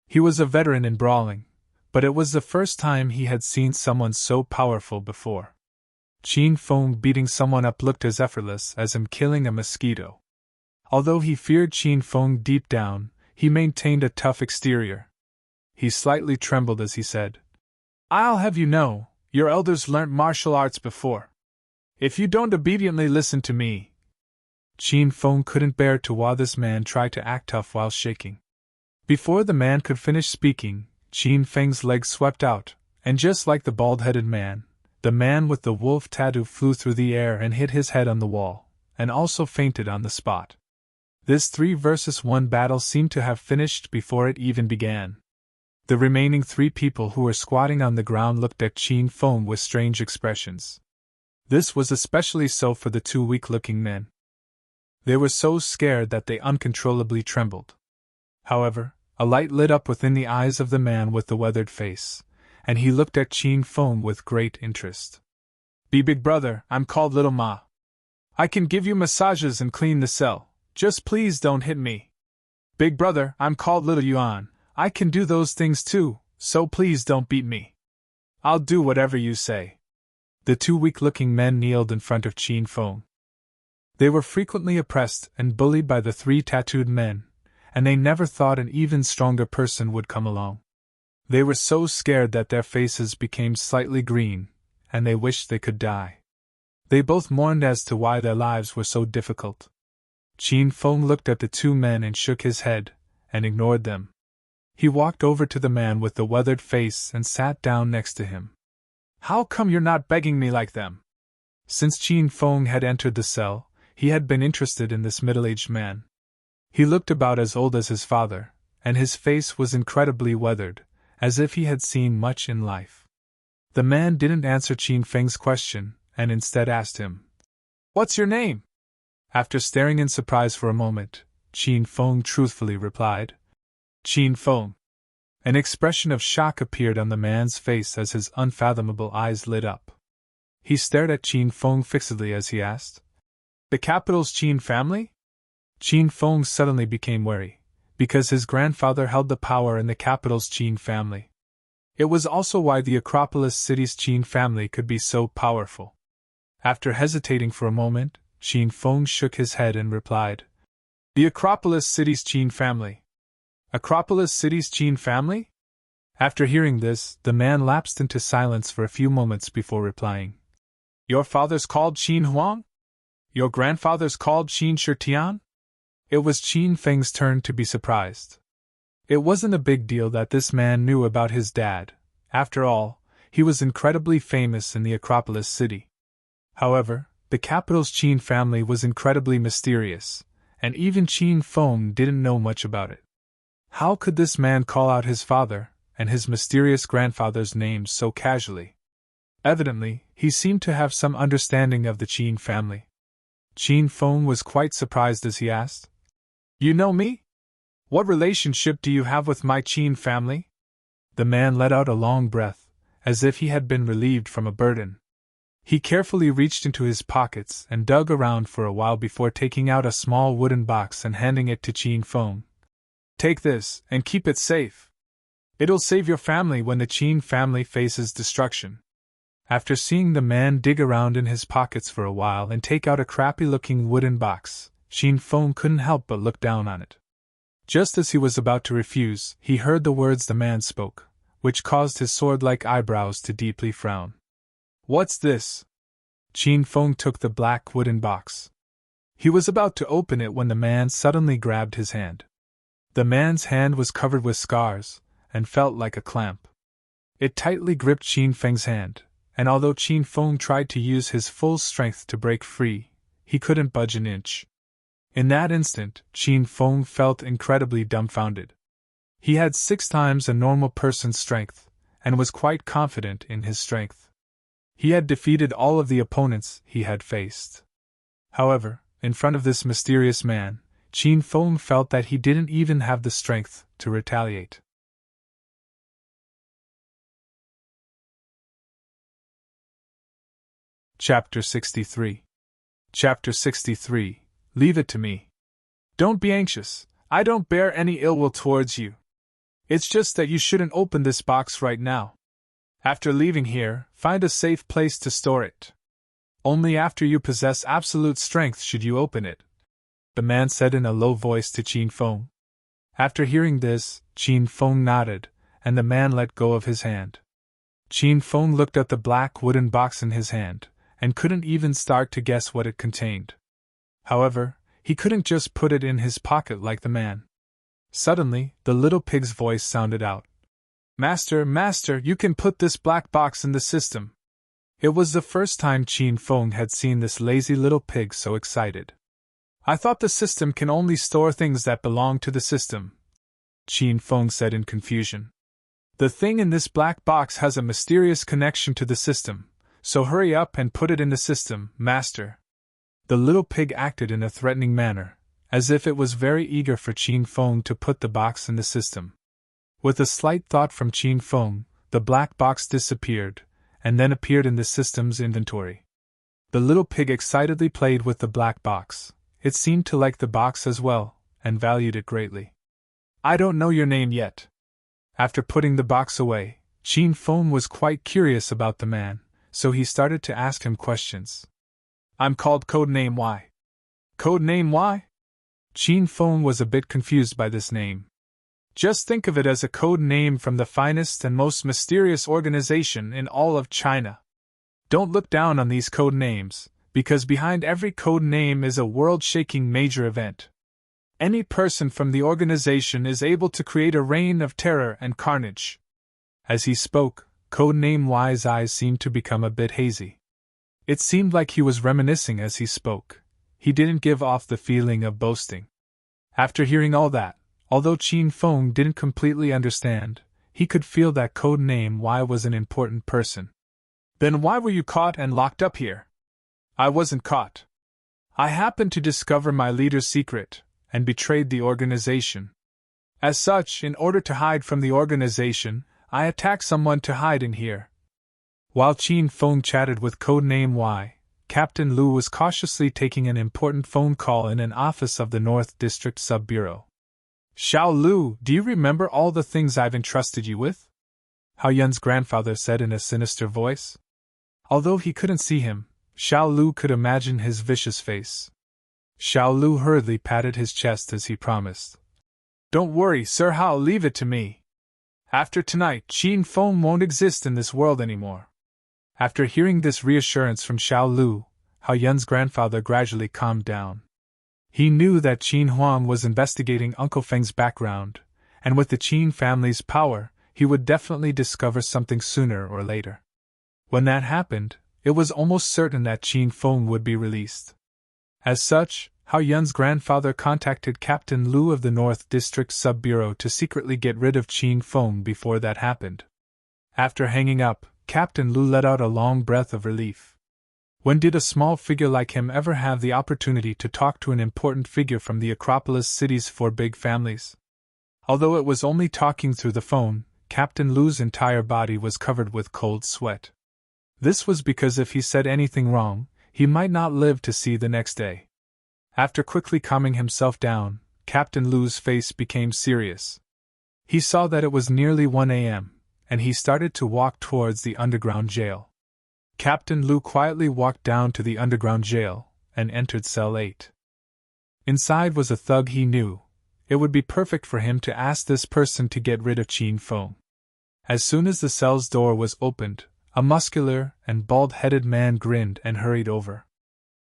He was a veteran in brawling, but it was the first time he had seen someone so powerful before. Qin Feng beating someone up looked as effortless as him killing a mosquito. Although he feared Qin Feng deep down, he maintained a tough exterior. He slightly trembled as he said, "I'll have you know, your elders learnt martial arts before. If you don't obediently listen to me." Qin Feng couldn't bear to watch this man try to act tough while shaking. Before the man could finish speaking, Qin Feng's leg swept out, and just like the bald-headed man, the man with the wolf tattoo flew through the air and hit his head on the wall, and also fainted on the spot. This 3-versus-1 battle seemed to have finished before it even began. The remaining 3 people who were squatting on the ground looked at Qin Feng with strange expressions. This was especially so for the 2 weak-looking men. They were so scared that they uncontrollably trembled. However, a light lit up within the eyes of the man with the weathered face, and he looked at Qin Feng with great interest. "Be big brother, I'm called Little Ma. I can give you massages and clean the cell, just please don't hit me. Big brother, I'm called Little Yuan. I can do those things too, so please don't beat me. I'll do whatever you say." The 2 weak-looking men kneeled in front of Qin Feng. They were frequently oppressed and bullied by the 3 tattooed men, and they never thought an even stronger person would come along. They were so scared that their faces became slightly green, and they wished they could die. They both mourned as to why their lives were so difficult. Qin Feng looked at the 2 men and shook his head, and ignored them. He walked over to the man with the weathered face and sat down next to him. "How come you're not begging me like them?" Since Qin Feng had entered the cell, he had been interested in this middle-aged man. He looked about as old as his father, and his face was incredibly weathered, as if he had seen much in life. The man didn't answer Qin Feng's question, and instead asked him, "What's your name?" After staring in surprise for a moment, Qin Feng truthfully replied, "Qin Feng." An expression of shock appeared on the man's face as his unfathomable eyes lit up. He stared at Qin Feng fixedly as he asked, "The capital's Qin family?" Qin Feng suddenly became wary, because his grandfather held the power in the capital's Qin family. It was also why the Acropolis city's Qin family could be so powerful. After hesitating for a moment, Qin Feng shook his head and replied, "The Acropolis city's Qin family." "Acropolis city's Qin family?" After hearing this, the man lapsed into silence for a few moments before replying, "Your father's called Qin Huang? Your grandfather's called Qin Shitian?" It was Qin Feng's turn to be surprised. It wasn't a big deal that this man knew about his dad. After all, he was incredibly famous in the Acropolis city. However, the capital's Qin family was incredibly mysterious, and even Qin Feng didn't know much about it. How could this man call out his father and his mysterious grandfather's names so casually? Evidently, he seemed to have some understanding of the Qin family. Qin Feng was quite surprised as he asked, "You know me? What relationship do you have with my Qin family?" The man let out a long breath, as if he had been relieved from a burden. He carefully reached into his pockets and dug around for a while before taking out a small wooden box and handing it to Qin Feng. "Take this, and keep it safe. It'll save your family when the Qin family faces destruction." After seeing the man dig around in his pockets for a while and take out a crappy-looking wooden box, Qin Feng couldn't help but look down on it. Just as he was about to refuse, he heard the words the man spoke, which caused his sword-like eyebrows to deeply frown. "What's this?" Qin Feng took the black wooden box. He was about to open it when the man suddenly grabbed his hand. The man's hand was covered with scars, and felt like a clamp. It tightly gripped Qin Feng's hand, and although Qin Feng tried to use his full strength to break free, he couldn't budge an inch. In that instant, Qin Feng felt incredibly dumbfounded. He had 6 times a normal person's strength, and was quite confident in his strength. He had defeated all of the opponents he had faced. However, in front of this mysterious man, Qin Feng felt that he didn't even have the strength to retaliate. Chapter 63. Chapter 63. Leave it to me. Don't be anxious, I don't bear any ill will towards you. It's just that you shouldn't open this box right now. After leaving here, find a safe place to store it. Only after you possess absolute strength should you open it, the man said in a low voice to Qin Feng. After hearing this, Qin Feng nodded, and the man let go of his hand. Qin Feng looked at the black wooden box in his hand, and couldn't even start to guess what it contained. However, he couldn't just put it in his pocket like the man. Suddenly, the little pig's voice sounded out. Master, master, you can put this black box in the system. It was the first time Qin Feng had seen this lazy little pig so excited. I thought the system can only store things that belong to the system, Qin Feng said in confusion. The thing in this black box has a mysterious connection to the system, so hurry up and put it in the system, master. The little pig acted in a threatening manner, as if it was very eager for Qin Feng to put the box in the system. With a slight thought from Qin Feng, the black box disappeared, and then appeared in the system's inventory. The little pig excitedly played with the black box. It seemed to like the box as well, and valued it greatly. I don't know your name yet. After putting the box away, Qin Feng was quite curious about the man, so he started to ask him questions. I'm called Codename Y. Codename Y? Qin Feng was a bit confused by this name. Just think of it as a code name from the finest and most mysterious organization in all of China. Don't look down on these code names, because behind every code name is a world-shaking major event. Any person from the organization is able to create a reign of terror and carnage. As he spoke, Codename Y's eyes seemed to become a bit hazy. It seemed like he was reminiscing as he spoke. He didn't give off the feeling of boasting. After hearing all that, although Qin Feng didn't completely understand, he could feel that Codename Y was an important person. Then why were you caught and locked up here? I wasn't caught. I happened to discover my leader's secret, and betrayed the organization. As such, in order to hide from the organization, I attacked someone to hide in here. While Qin Feng chatted with Codename Y, Captain Lu was cautiously taking an important phone call in an office of the North District Sub-Bureau. Xiao Lu, do you remember all the things I've entrusted you with? Hao Yun's grandfather said in a sinister voice. Although he couldn't see him, Xiao Lu could imagine his vicious face. Xiao Lu hurriedly patted his chest as he promised. Don't worry, Sir Hao, leave it to me. After tonight, Qin Feng won't exist in this world anymore. After hearing this reassurance from Xiao Lu, Hao Yun's grandfather gradually calmed down. He knew that Qin Huang was investigating Uncle Feng's background, and with the Qin family's power, he would definitely discover something sooner or later. When that happened, it was almost certain that Qin Feng would be released. As such, Hao Yun's grandfather contacted Captain Lu of the North District Sub-Bureau to secretly get rid of Qin Feng before that happened. After hanging up, Captain Lu let out a long breath of relief. When did a small figure like him ever have the opportunity to talk to an important figure from the Acropolis city's 4 big families? Although it was only talking through the phone, Captain Lu's entire body was covered with cold sweat. This was because if he said anything wrong, he might not live to see the next day. After quickly calming himself down, Captain Lu's face became serious. He saw that it was nearly 1 a.m., and he started to walk towards the underground jail. Captain Lu quietly walked down to the underground jail, and entered cell 8. Inside was a thug he knew. It would be perfect for him to ask this person to get rid of Qin Feng. As soon as the cell's door was opened, a muscular and bald-headed man grinned and hurried over.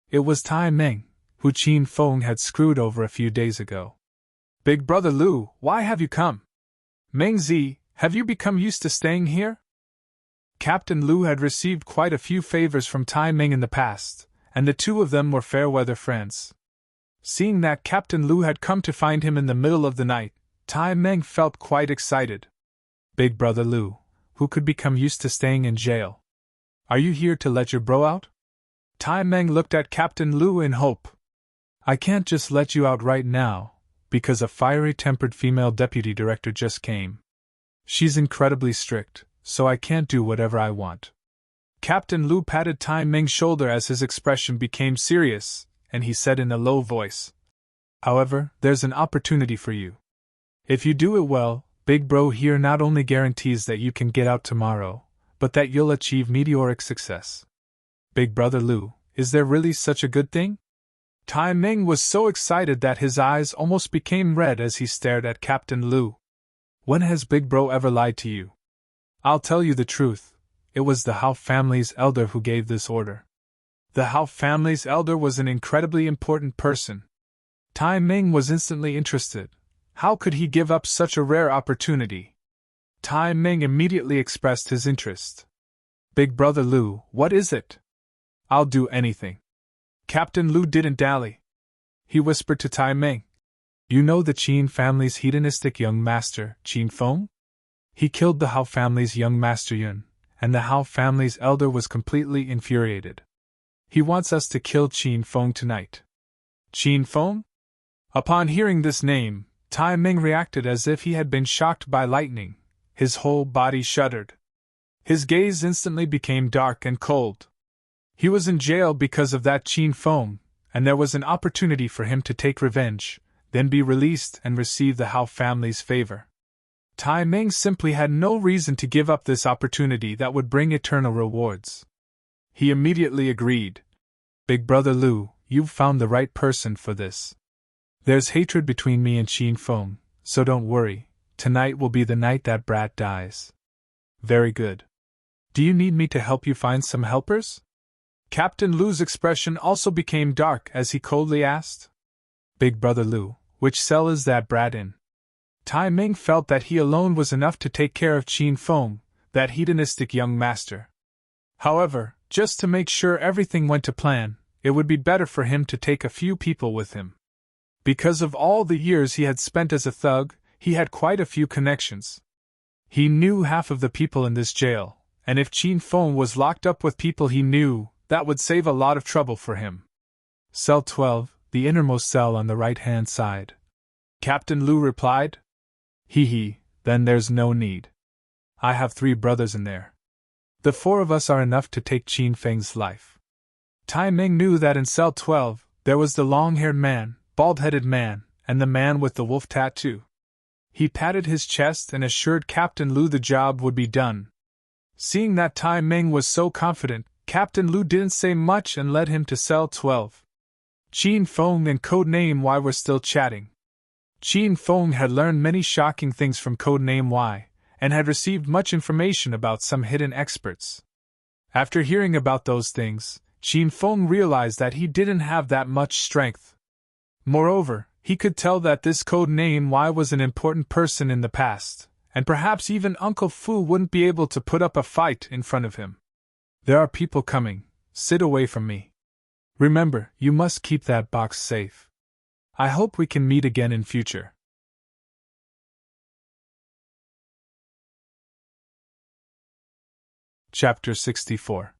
It was Tai Meng, who Qin Feng had screwed over a few days ago. Big brother Lu, why have you come? Meng Zi, have you become used to staying here? Captain Lu had received quite a few favors from Tai Meng in the past, and the two of them were fair-weather friends. Seeing that Captain Lu had come to find him in the middle of the night, Tai Meng felt quite excited. Big brother Lu, who could become used to staying in jail. Are you here to let your bro out? Tai Meng looked at Captain Lu in hope. I can't just let you out right now, because a fiery-tempered female deputy director just came. She's incredibly strict, so I can't do whatever I want. Captain Lu patted Tai Meng's shoulder as his expression became serious, and he said in a low voice, However, there's an opportunity for you. If you do it well, Big Bro here not only guarantees that you can get out tomorrow, but that you'll achieve meteoric success. Big Brother Lu, Is there really such a good thing? Tai Ming was so excited that his eyes almost became red as he stared at Captain Lu. When has Big Bro ever lied to you? I'll tell you the truth. It was the Hao family's elder who gave this order. The Hao family's elder was an incredibly important person. Tai Ming was instantly interested. How could he give up such a rare opportunity? Tai Ming immediately expressed his interest. Big Brother Lu, what is it? I'll do anything. Captain Lu didn't dally. He whispered to Tai Ming. You know the Qin family's hedonistic young master, Qin Feng? He killed the Hao family's young master Yun, and the Hao family's elder was completely infuriated. He wants us to kill Qin Feng tonight. Qin Feng? Upon hearing this name, Tai Ming reacted as if he had been shocked by lightning. His whole body shuddered. His gaze instantly became dark and cold. He was in jail because of that Qin Feng, and there was an opportunity for him to take revenge, then be released and receive the Hao family's favor. Tai Ming simply had no reason to give up this opportunity that would bring eternal rewards. He immediately agreed. Big Brother Lu, you've found the right person for this. There's hatred between me and Qin Feng, so don't worry, tonight will be the night that brat dies. Very good. Do you need me to help you find some helpers? Captain Lu's expression also became dark as he coldly asked. Big Brother Lu, which cell is that brat in? Tai Ming felt that he alone was enough to take care of Qin Feng, that hedonistic young master. However, just to make sure everything went to plan, it would be better for him to take a few people with him. Because of all the years he had spent as a thug, he had quite a few connections. He knew half of the people in this jail, and if Qin Feng was locked up with people he knew, that would save a lot of trouble for him. Cell 12, the innermost cell on the right-hand side. Captain Lu replied. Then there's no need. I have 3 brothers in there. The 4 of us are enough to take Qin Feng's life. Tai Ming knew that in cell 12, there was the long-haired man, bald-headed man, and the man with the wolf tattoo. He patted his chest and assured Captain Lu the job would be done. Seeing that Tai Ming was so confident, Captain Lu didn't say much and led him to cell 12. Qin Feng and Codename Y were still chatting. Qin Feng had learned many shocking things from Codename Y, and had received much information about some hidden experts. After hearing about those things, Qin Feng realized that he didn't have that much strength. Moreover, he could tell that this Codename Y was an important person in the past, and perhaps even Uncle Fu wouldn't be able to put up a fight in front of him. There are people coming, sit away from me. Remember, you must keep that box safe. I hope we can meet again in future. Chapter 64.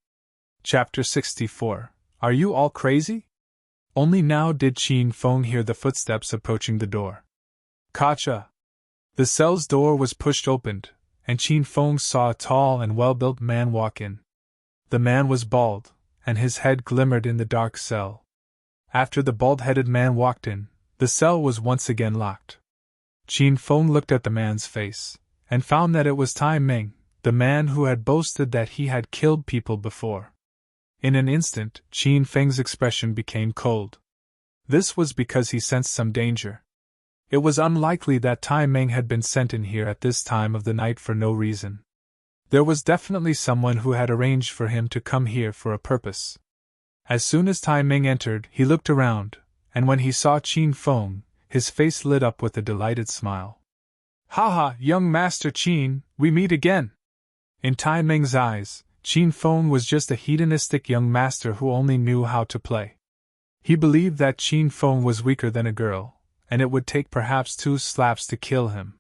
Chapter 64. Are you all crazy? Only now did Qin Feng hear the footsteps approaching the door. Kacha! The cell's door was pushed open, and Qin Feng saw a tall and well-built man walk in. The man was bald, and his head glimmered in the dark cell. After the bald-headed man walked in, the cell was once again locked. Qin Feng looked at the man's face, and found that it was Tai Ming, the man who had boasted that he had killed people before. In an instant, Qin Feng's expression became cold. This was because he sensed some danger. It was unlikely that Tai Ming had been sent in here at this time of the night for no reason. There was definitely someone who had arranged for him to come here for a purpose. As soon as Tai Ming entered, he looked around, and when he saw Qin Feng, his face lit up with a delighted smile. "Haha, young Master Qin, we meet again!" In Tai Ming's eyes, Qin Feng was just a hedonistic young master who only knew how to play. He believed that Qin Feng was weaker than a girl, and it would take perhaps 2 slaps to kill him.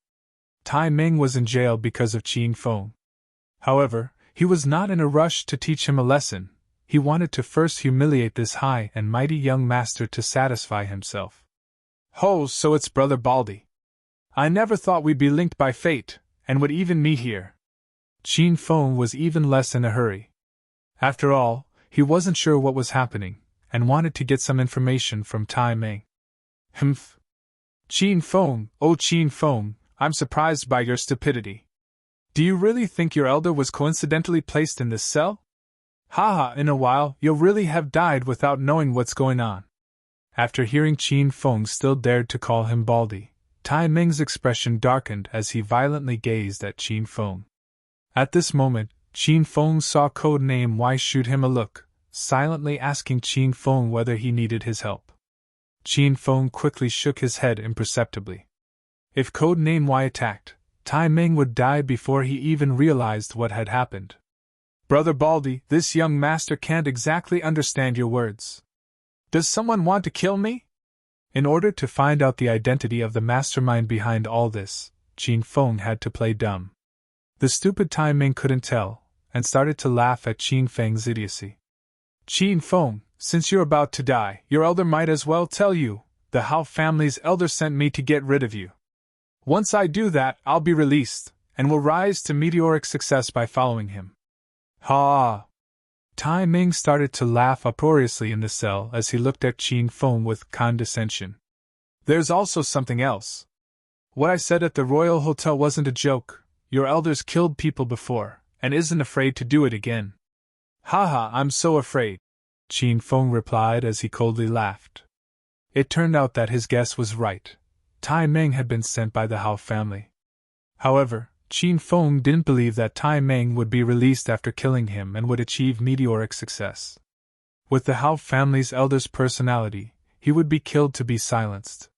Tai Ming was in jail because of Qin Feng. However, he was not in a rush to teach him a lesson. He wanted to first humiliate this high and mighty young master to satisfy himself. "Ho, so it's Brother Baldy. I never thought we'd be linked by fate, and would even meet here." Qin Feng was even less in a hurry. After all, he wasn't sure what was happening, and wanted to get some information from Tai Ming. "Humph. Qin Feng, oh Qin Feng, I'm surprised by your stupidity. Do you really think your elder was coincidentally placed in this cell? Haha, in a while, you'll really have died without knowing what's going on. After hearing Qin Feng still dared to call him Baldy, Tai Ming's expression darkened as he violently gazed at Qin Feng. At this moment, Qin Feng saw code name Y shoot him a look, silently asking Qin Feng whether he needed his help. Qin Feng quickly shook his head imperceptibly. If code name Y attacked, Tai Ming would die before he even realized what had happened. Brother Baldy, this young master can't exactly understand your words. Does someone want to kill me? In order to find out the identity of the mastermind behind all this, Qin Feng had to play dumb. The stupid Tai Ming couldn't tell, and started to laugh at Qin Feng's idiocy. Qin Feng, since you're about to die, your elder might as well tell you, the Hao family's elder sent me to get rid of you. Once I do that, I'll be released, and will rise to meteoric success by following him. Ha! Tai Ming started to laugh uproariously in the cell as he looked at Qin Feng with condescension. There's also something else. What I said at the Royal Hotel wasn't a joke. Your elders killed people before, and isn't afraid to do it again. Haha, I'm so afraid, Qin Feng replied as he coldly laughed. It turned out that his guess was right. Tai Ming had been sent by the Hao family. However, Qin Feng didn't believe that Tai Ming would be released after killing him and would achieve meteoric success. With the Hao family's elder's personality, he would be killed to be silenced.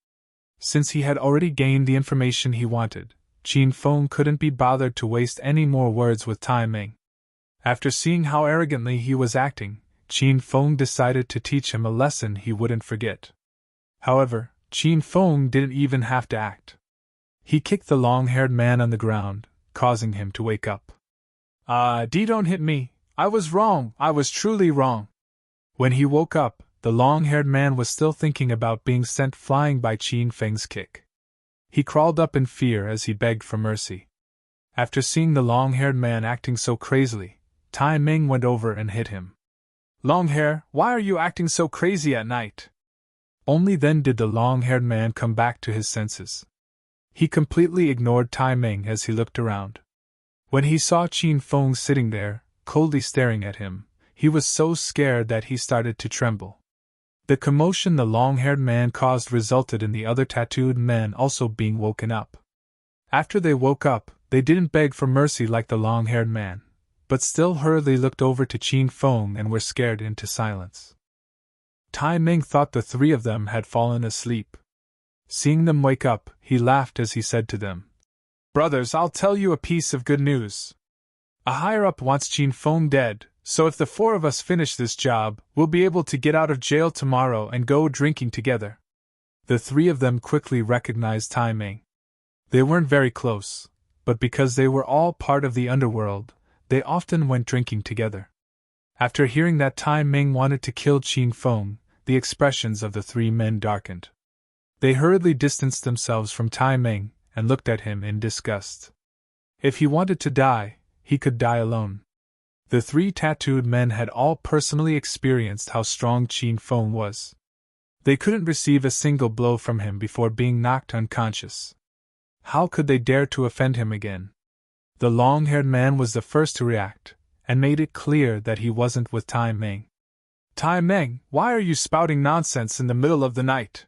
Since he had already gained the information he wanted, Qin Feng couldn't be bothered to waste any more words with Tai Ming. After seeing how arrogantly he was acting, Qin Feng decided to teach him a lesson he wouldn't forget. However, Qin Feng didn't even have to act. He kicked the long-haired man on the ground, causing him to wake up. Don't hit me. I was wrong. I was truly wrong. When he woke up, the long-haired man was still thinking about being sent flying by Qin Feng's kick. He crawled up in fear as he begged for mercy. After seeing the long-haired man acting so crazily, Tai Ming went over and hit him. Longhair, why are you acting so crazy at night? Only then did the long-haired man come back to his senses. He completely ignored Tai Ming as he looked around. When he saw Qin Feng sitting there, coldly staring at him, he was so scared that he started to tremble. The commotion the long-haired man caused resulted in the other tattooed men also being woken up. After they woke up, they didn't beg for mercy like the long-haired man, but still hurriedly looked over to Qin Feng and were scared into silence. Tai Ming thought the three of them had fallen asleep. Seeing them wake up, he laughed as he said to them, Brothers, I'll tell you a piece of good news. A higher-up wants Qin Feng dead, so if the four of us finish this job, we'll be able to get out of jail tomorrow and go drinking together. The three of them quickly recognized Tai Ming. They weren't very close, but because they were all part of the underworld, they often went drinking together. After hearing that Tai Ming wanted to kill Qin Feng, the expressions of the three men darkened. They hurriedly distanced themselves from Tai Ming and looked at him in disgust. If he wanted to die, he could die alone. The three tattooed men had all personally experienced how strong Qin Feng was. They couldn't receive a single blow from him before being knocked unconscious. How could they dare to offend him again? The long-haired man was the first to react, and made it clear that he wasn't with Tai Ming. Tai Ming, why are you spouting nonsense in the middle of the night?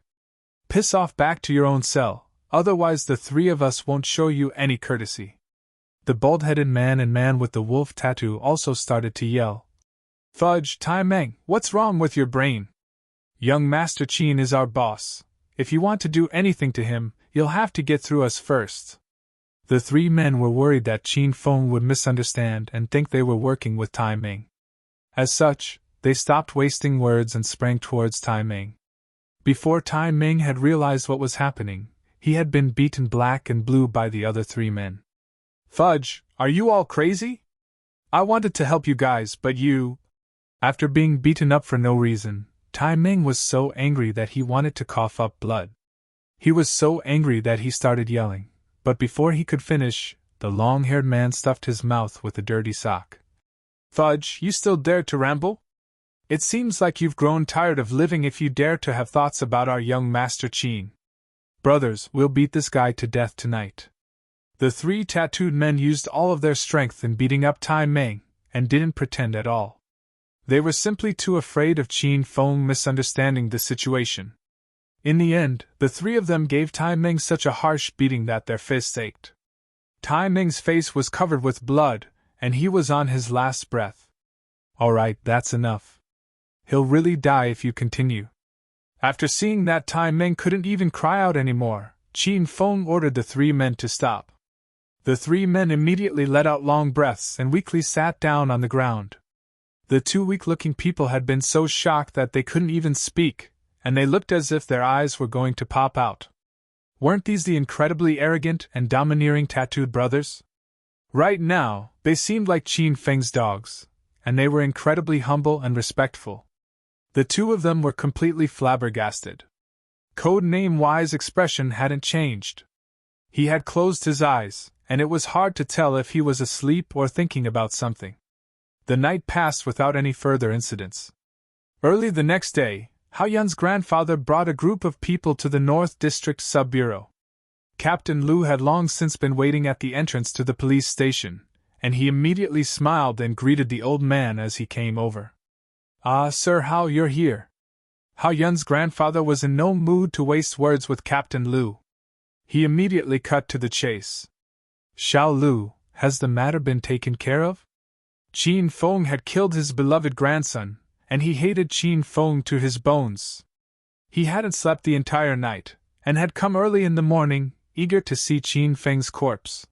Piss off back to your own cell, otherwise the three of us won't show you any courtesy. The bald-headed man and man with the wolf tattoo also started to yell. Fudge, Tai Ming, what's wrong with your brain? Young Master Qin is our boss. If you want to do anything to him, you'll have to get through us first. The three men were worried that Qin Feng would misunderstand and think they were working with Tai Ming. As such, they stopped wasting words and sprang towards Tai Ming. Before Tai Ming had realized what was happening, he had been beaten black and blue by the other three men. Fudge, are you all crazy? I wanted to help you guys, but you... After being beaten up for no reason, Tai Ming was so angry that he wanted to cough up blood. He was so angry that he started yelling, but before he could finish, the long-haired man stuffed his mouth with a dirty sock. Fudge, you still dare to ramble? It seems like you've grown tired of living if you dare to have thoughts about our young Master Qin. Brothers, we'll beat this guy to death tonight. The three tattooed men used all of their strength in beating up Tai Ming, and didn't pretend at all. They were simply too afraid of Qin Feng misunderstanding the situation. In the end, the three of them gave Tai Meng such a harsh beating that their fists ached. Tai Meng's face was covered with blood, and he was on his last breath. "All right, that's enough. He'll really die if you continue." After seeing that Tai Meng couldn't even cry out anymore, Qin Feng ordered the three men to stop. The three men immediately let out long breaths and weakly sat down on the ground. The two weak-looking people had been so shocked that they couldn't even speak, and they looked as if their eyes were going to pop out. Weren't these the incredibly arrogant and domineering tattooed brothers? Right now, they seemed like Qin Feng's dogs, and they were incredibly humble and respectful. The two of them were completely flabbergasted. Code-name Y's expression hadn't changed. He had closed his eyes, and it was hard to tell if he was asleep or thinking about something. The night passed without any further incidents. Early the next day, Hao Yun's grandfather brought a group of people to the North District Sub-Bureau. Captain Lu had long since been waiting at the entrance to the police station, and he immediately smiled and greeted the old man as he came over. "Ah, Sir Hao, you're here." Hao Yun's grandfather was in no mood to waste words with Captain Lu. He immediately cut to the chase. "Xiao Lu, has the matter been taken care of?" Qin Feng had killed his beloved grandson, and he hated Qin Feng to his bones. He hadn't slept the entire night, and had come early in the morning, eager to see Qin Feng's corpse.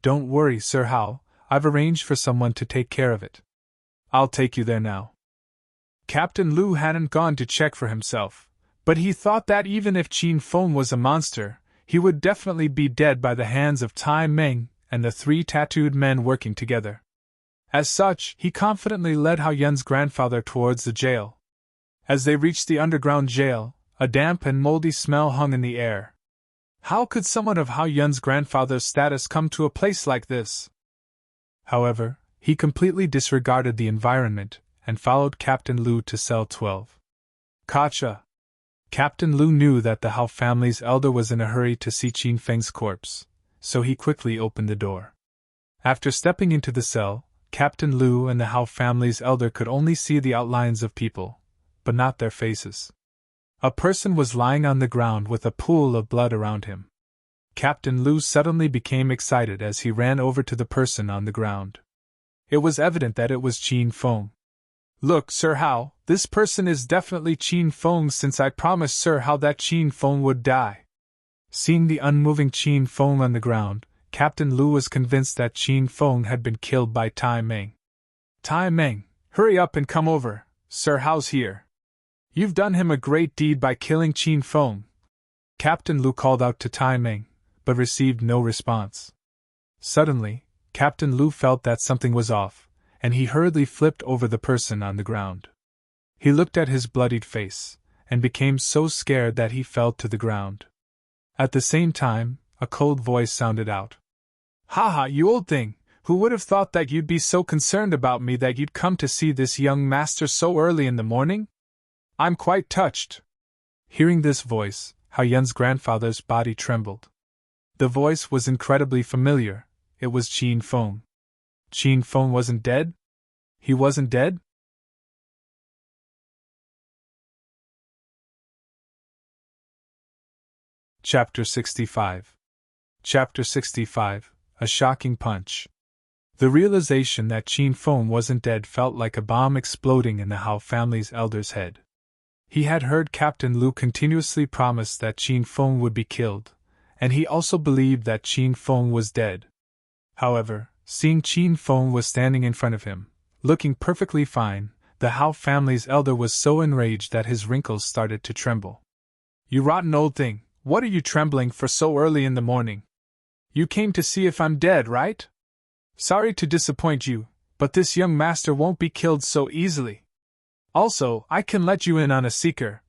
"Don't worry, Sir Hao, I've arranged for someone to take care of it. I'll take you there now." Captain Lu hadn't gone to check for himself, but he thought that even if Qin Feng was a monster, he would definitely be dead by the hands of Tai Meng and the three tattooed men working together. As such, he confidently led Hao Yun's grandfather towards the jail. As they reached the underground jail, a damp and moldy smell hung in the air. How could someone of Hao Yun's grandfather's status come to a place like this? However, he completely disregarded the environment and followed Captain Lu to cell 12. Gotcha! Captain Lu knew that the Hao family's elder was in a hurry to see Qin Feng's corpse, so he quickly opened the door. After stepping into the cell, Captain Lu and the Hao family's elder could only see the outlines of people, but not their faces. A person was lying on the ground with a pool of blood around him. Captain Lu suddenly became excited as he ran over to the person on the ground. It was evident that it was Qin Feng. "Look, Sir Hao, this person is definitely Qin Feng since I promised Sir Hao that Qin Feng would die." Seeing the unmoving Qin Feng on the ground, Captain Lu was convinced that Qin Feng had been killed by Tai Meng. "Tai Meng, hurry up and come over, Sir Hao's here. You've done him a great deed by killing Qin Feng." Captain Lu called out to Tai Meng, but received no response. Suddenly, Captain Lu felt that something was off, and he hurriedly flipped over the person on the ground. He looked at his bloodied face, and became so scared that he fell to the ground. At the same time, a cold voice sounded out. "Haha, you old thing, who would have thought that you'd be so concerned about me that you'd come to see this young master so early in the morning? I'm quite touched." Hearing this voice, Hao Yun's grandfather's body trembled. The voice was incredibly familiar. It was Qin Feng. Qin Feng wasn't dead? He wasn't dead? Chapter 65. Chapter 65. A shocking punch. The realization that Qin Feng wasn't dead felt like a bomb exploding in the Hao family's elder's head. He had heard Captain Lu continuously promise that Qin Feng would be killed, and he also believed that Qin Feng was dead. However, seeing Qin Feng was standing in front of him, looking perfectly fine, the Hao family's elder was so enraged that his wrinkles started to tremble. "You rotten old thing, what are you trembling for so early in the morning? You came to see if I'm dead, right? Sorry to disappoint you, but this young master won't be killed so easily. Also, I can let you in on a secret.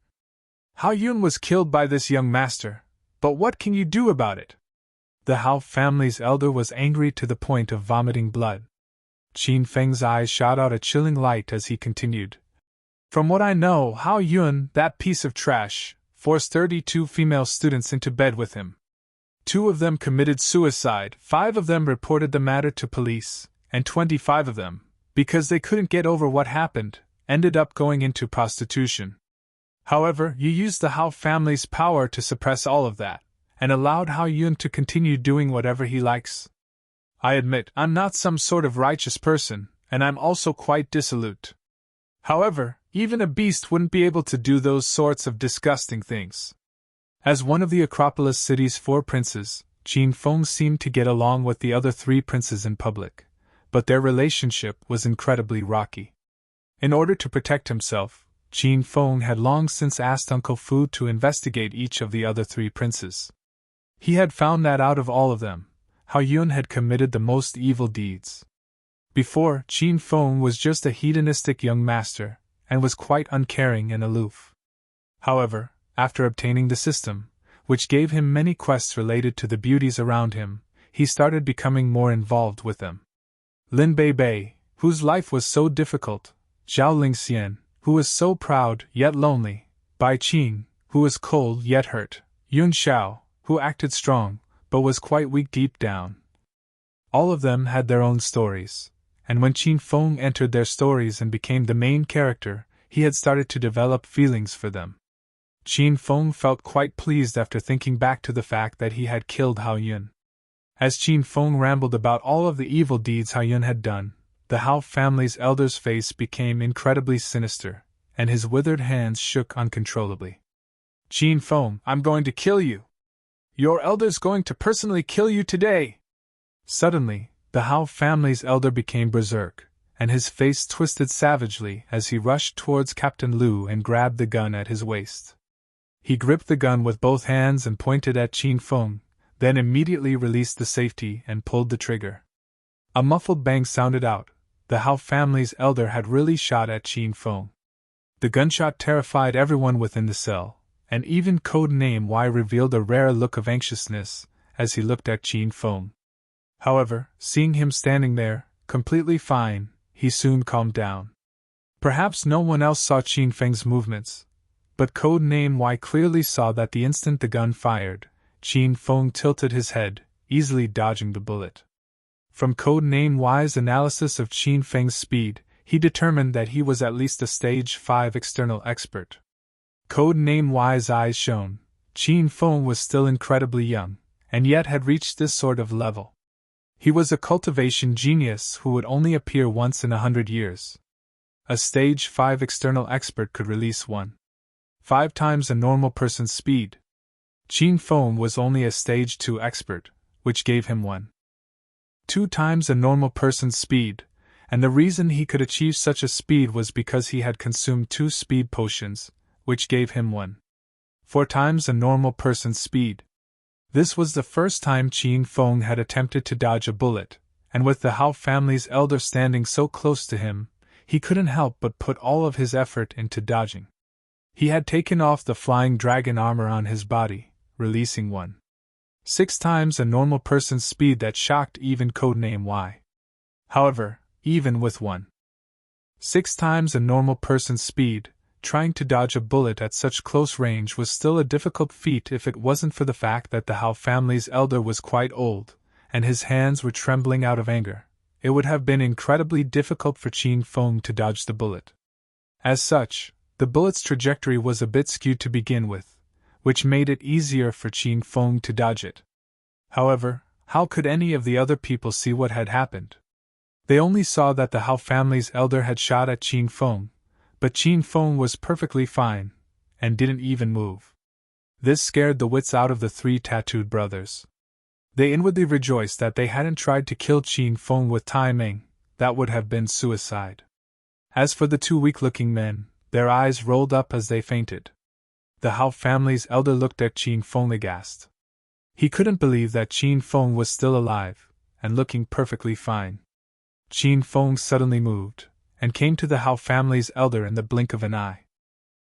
Hao Yun was killed by this young master, but what can you do about it?" The Hao family's elder was angry to the point of vomiting blood. Qin Feng's eyes shot out a chilling light as he continued. "From what I know, Hao Yun, that piece of trash, forced 32 female students into bed with him. 2 of them committed suicide, 5 of them reported the matter to police, and 25 of them, because they couldn't get over what happened, ended up going into prostitution. However, you used the Hao family's power to suppress all of that, and allowed Hao Yun to continue doing whatever he likes. I admit, I'm not some sort of righteous person, and I'm also quite dissolute. However, even a beast wouldn't be able to do those sorts of disgusting things. As one of the Acropolis city's 4 princes, Qin Feng seemed to get along with the other 3 princes in public, but their relationship was incredibly rocky. In order to protect himself, Qin Feng had long since asked Uncle Fu to investigate each of the other 3 princes. He had found that out of all of them, Hao Yun had committed the most evil deeds. Before, Qin Feng was just a hedonistic young master, and was quite uncaring and aloof. However, after obtaining the system, which gave him many quests related to the beauties around him, he started becoming more involved with them. Lin Bei, whose life was so difficult, Zhao Lingxian, who was so proud yet lonely, Bai Qing, who was cold yet hurt, Yun Xiao, who acted strong, but was quite weak deep down. All of them had their own stories, and when Qin Feng entered their stories and became the main character, he had started to develop feelings for them. Qin Feng felt quite pleased after thinking back to the fact that he had killed Hao Yun. As Qin Feng rambled about all of the evil deeds Hao Yun had done, the Hao family's elder's face became incredibly sinister, and his withered hands shook uncontrollably. Qin Feng, I'm going to kill you! Your elder's going to personally kill you today! Suddenly, the Hao family's elder became berserk, and his face twisted savagely as he rushed towards Captain Liu and grabbed the gun at his waist. He gripped the gun with both hands and pointed at Qin Feng, then immediately released the safety and pulled the trigger. A muffled bang sounded out. The Hao family's elder had really shot at Qin Feng. The gunshot terrified everyone within the cell, and even Codename Y revealed a rare look of anxiousness as he looked at Qin Feng. However, seeing him standing there, completely fine, he soon calmed down. Perhaps no one else saw Qin Feng's movements, but Codename Y clearly saw that the instant the gun fired, Qin Feng tilted his head, easily dodging the bullet. From Codename Y's analysis of Qin Feng's speed, he determined that he was at least a Stage 5 external expert. Codename Y's eyes shone. Qin Feng was still incredibly young, and yet had reached this sort of level. He was a cultivation genius who would only appear once in 100 years. A Stage 5 external expert could release 5 times a normal person's speed. Qin Feng was only a Stage 2 expert, which gave him 2 times a normal person's speed, and the reason he could achieve such a speed was because he had consumed 2 speed potions, which gave him 4 times a normal person's speed. This was the first time Qin Feng had attempted to dodge a bullet, and with the Hao family's elder standing so close to him, he couldn't help but put all of his effort into dodging. He had taken off the flying dragon armor on his body, releasing 6 times a normal person's speed that shocked even Codename Y. However, even with 6 times a normal person's speed, trying to dodge a bullet at such close range was still a difficult feat if it wasn't for the fact that the Hao family's elder was quite old, and his hands were trembling out of anger. It would have been incredibly difficult for Qin Feng to dodge the bullet. As such, the bullet's trajectory was a bit skewed to begin with, which made it easier for Qin Feng to dodge it. However, how could any of the other people see what had happened? They only saw that the Hao family's elder had shot at Qin Feng, but Qin Feng was perfectly fine, and didn't even move. This scared the wits out of the 3 tattooed brothers. They inwardly rejoiced that they hadn't tried to kill Qin Feng with timing. That would have been suicide. As for the 2 weak-looking men, their eyes rolled up as they fainted. The Hao family's elder looked at Qin Feng aghast. He couldn't believe that Qin Feng was still alive, and looking perfectly fine. Qin Feng suddenly moved, and came to the Hao family's elder in the blink of an eye.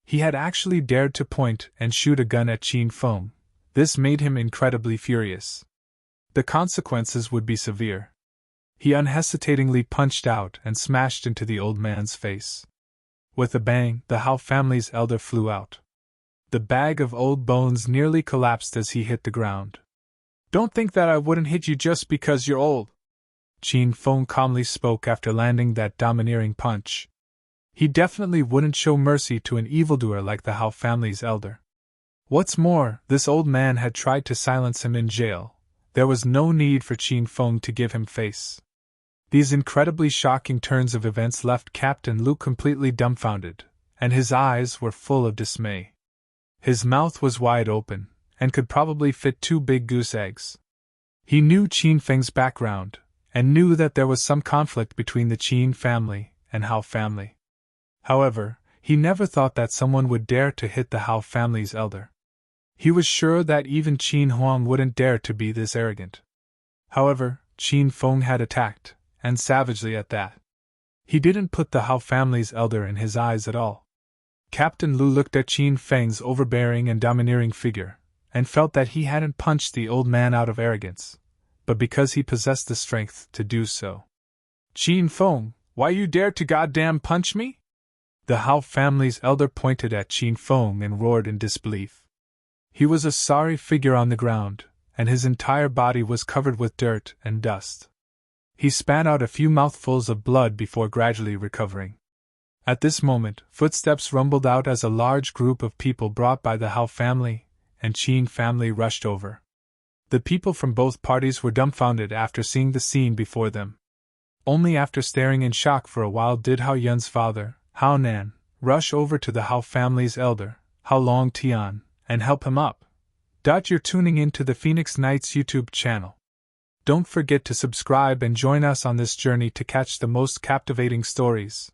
He had actually dared to point and shoot a gun at Qin Feng. This made him incredibly furious. The consequences would be severe. He unhesitatingly punched out and smashed into the old man's face. With a bang, the Hao family's elder flew out. The bag of old bones nearly collapsed as he hit the ground. Don't think that I wouldn't hit you just because you're old, Qin Feng calmly spoke after landing that domineering punch. He definitely wouldn't show mercy to an evildoer like the Hao family's elder. What's more, this old man had tried to silence him in jail. There was no need for Qin Feng to give him face. These incredibly shocking turns of events left Captain Lu completely dumbfounded, and his eyes were full of dismay. His mouth was wide open, and could probably fit 2 big goose eggs. He knew Qin Feng's background, and knew that there was some conflict between the Qin family and Hao family. However, he never thought that someone would dare to hit the Hao family's elder. He was sure that even Qin Huang wouldn't dare to be this arrogant. However, Qin Feng had attacked, and savagely at that. He didn't put the Hao family's elder in his eyes at all. Captain Lu looked at Qin Feng's overbearing and domineering figure, and felt that he hadn't punched the old man out of arrogance, but because he possessed the strength to do so. "Qin Feng, why you dare to goddamn punch me?" The Hao family's elder pointed at Qin Feng and roared in disbelief. He was a sorry figure on the ground, and his entire body was covered with dirt and dust. He spat out a few mouthfuls of blood before gradually recovering. At this moment, footsteps rumbled out as a large group of people brought by the Hao family and Qin family rushed over. The people from both parties were dumbfounded after seeing the scene before them. Only after staring in shock for a while did Hao Yun's father, Hao Nan, rush over to the Hao family's elder, Hao Long Tian, and help him up. You're tuning in to the Phoenix Knights YouTube channel. Don't forget to subscribe and join us on this journey to catch the most captivating stories.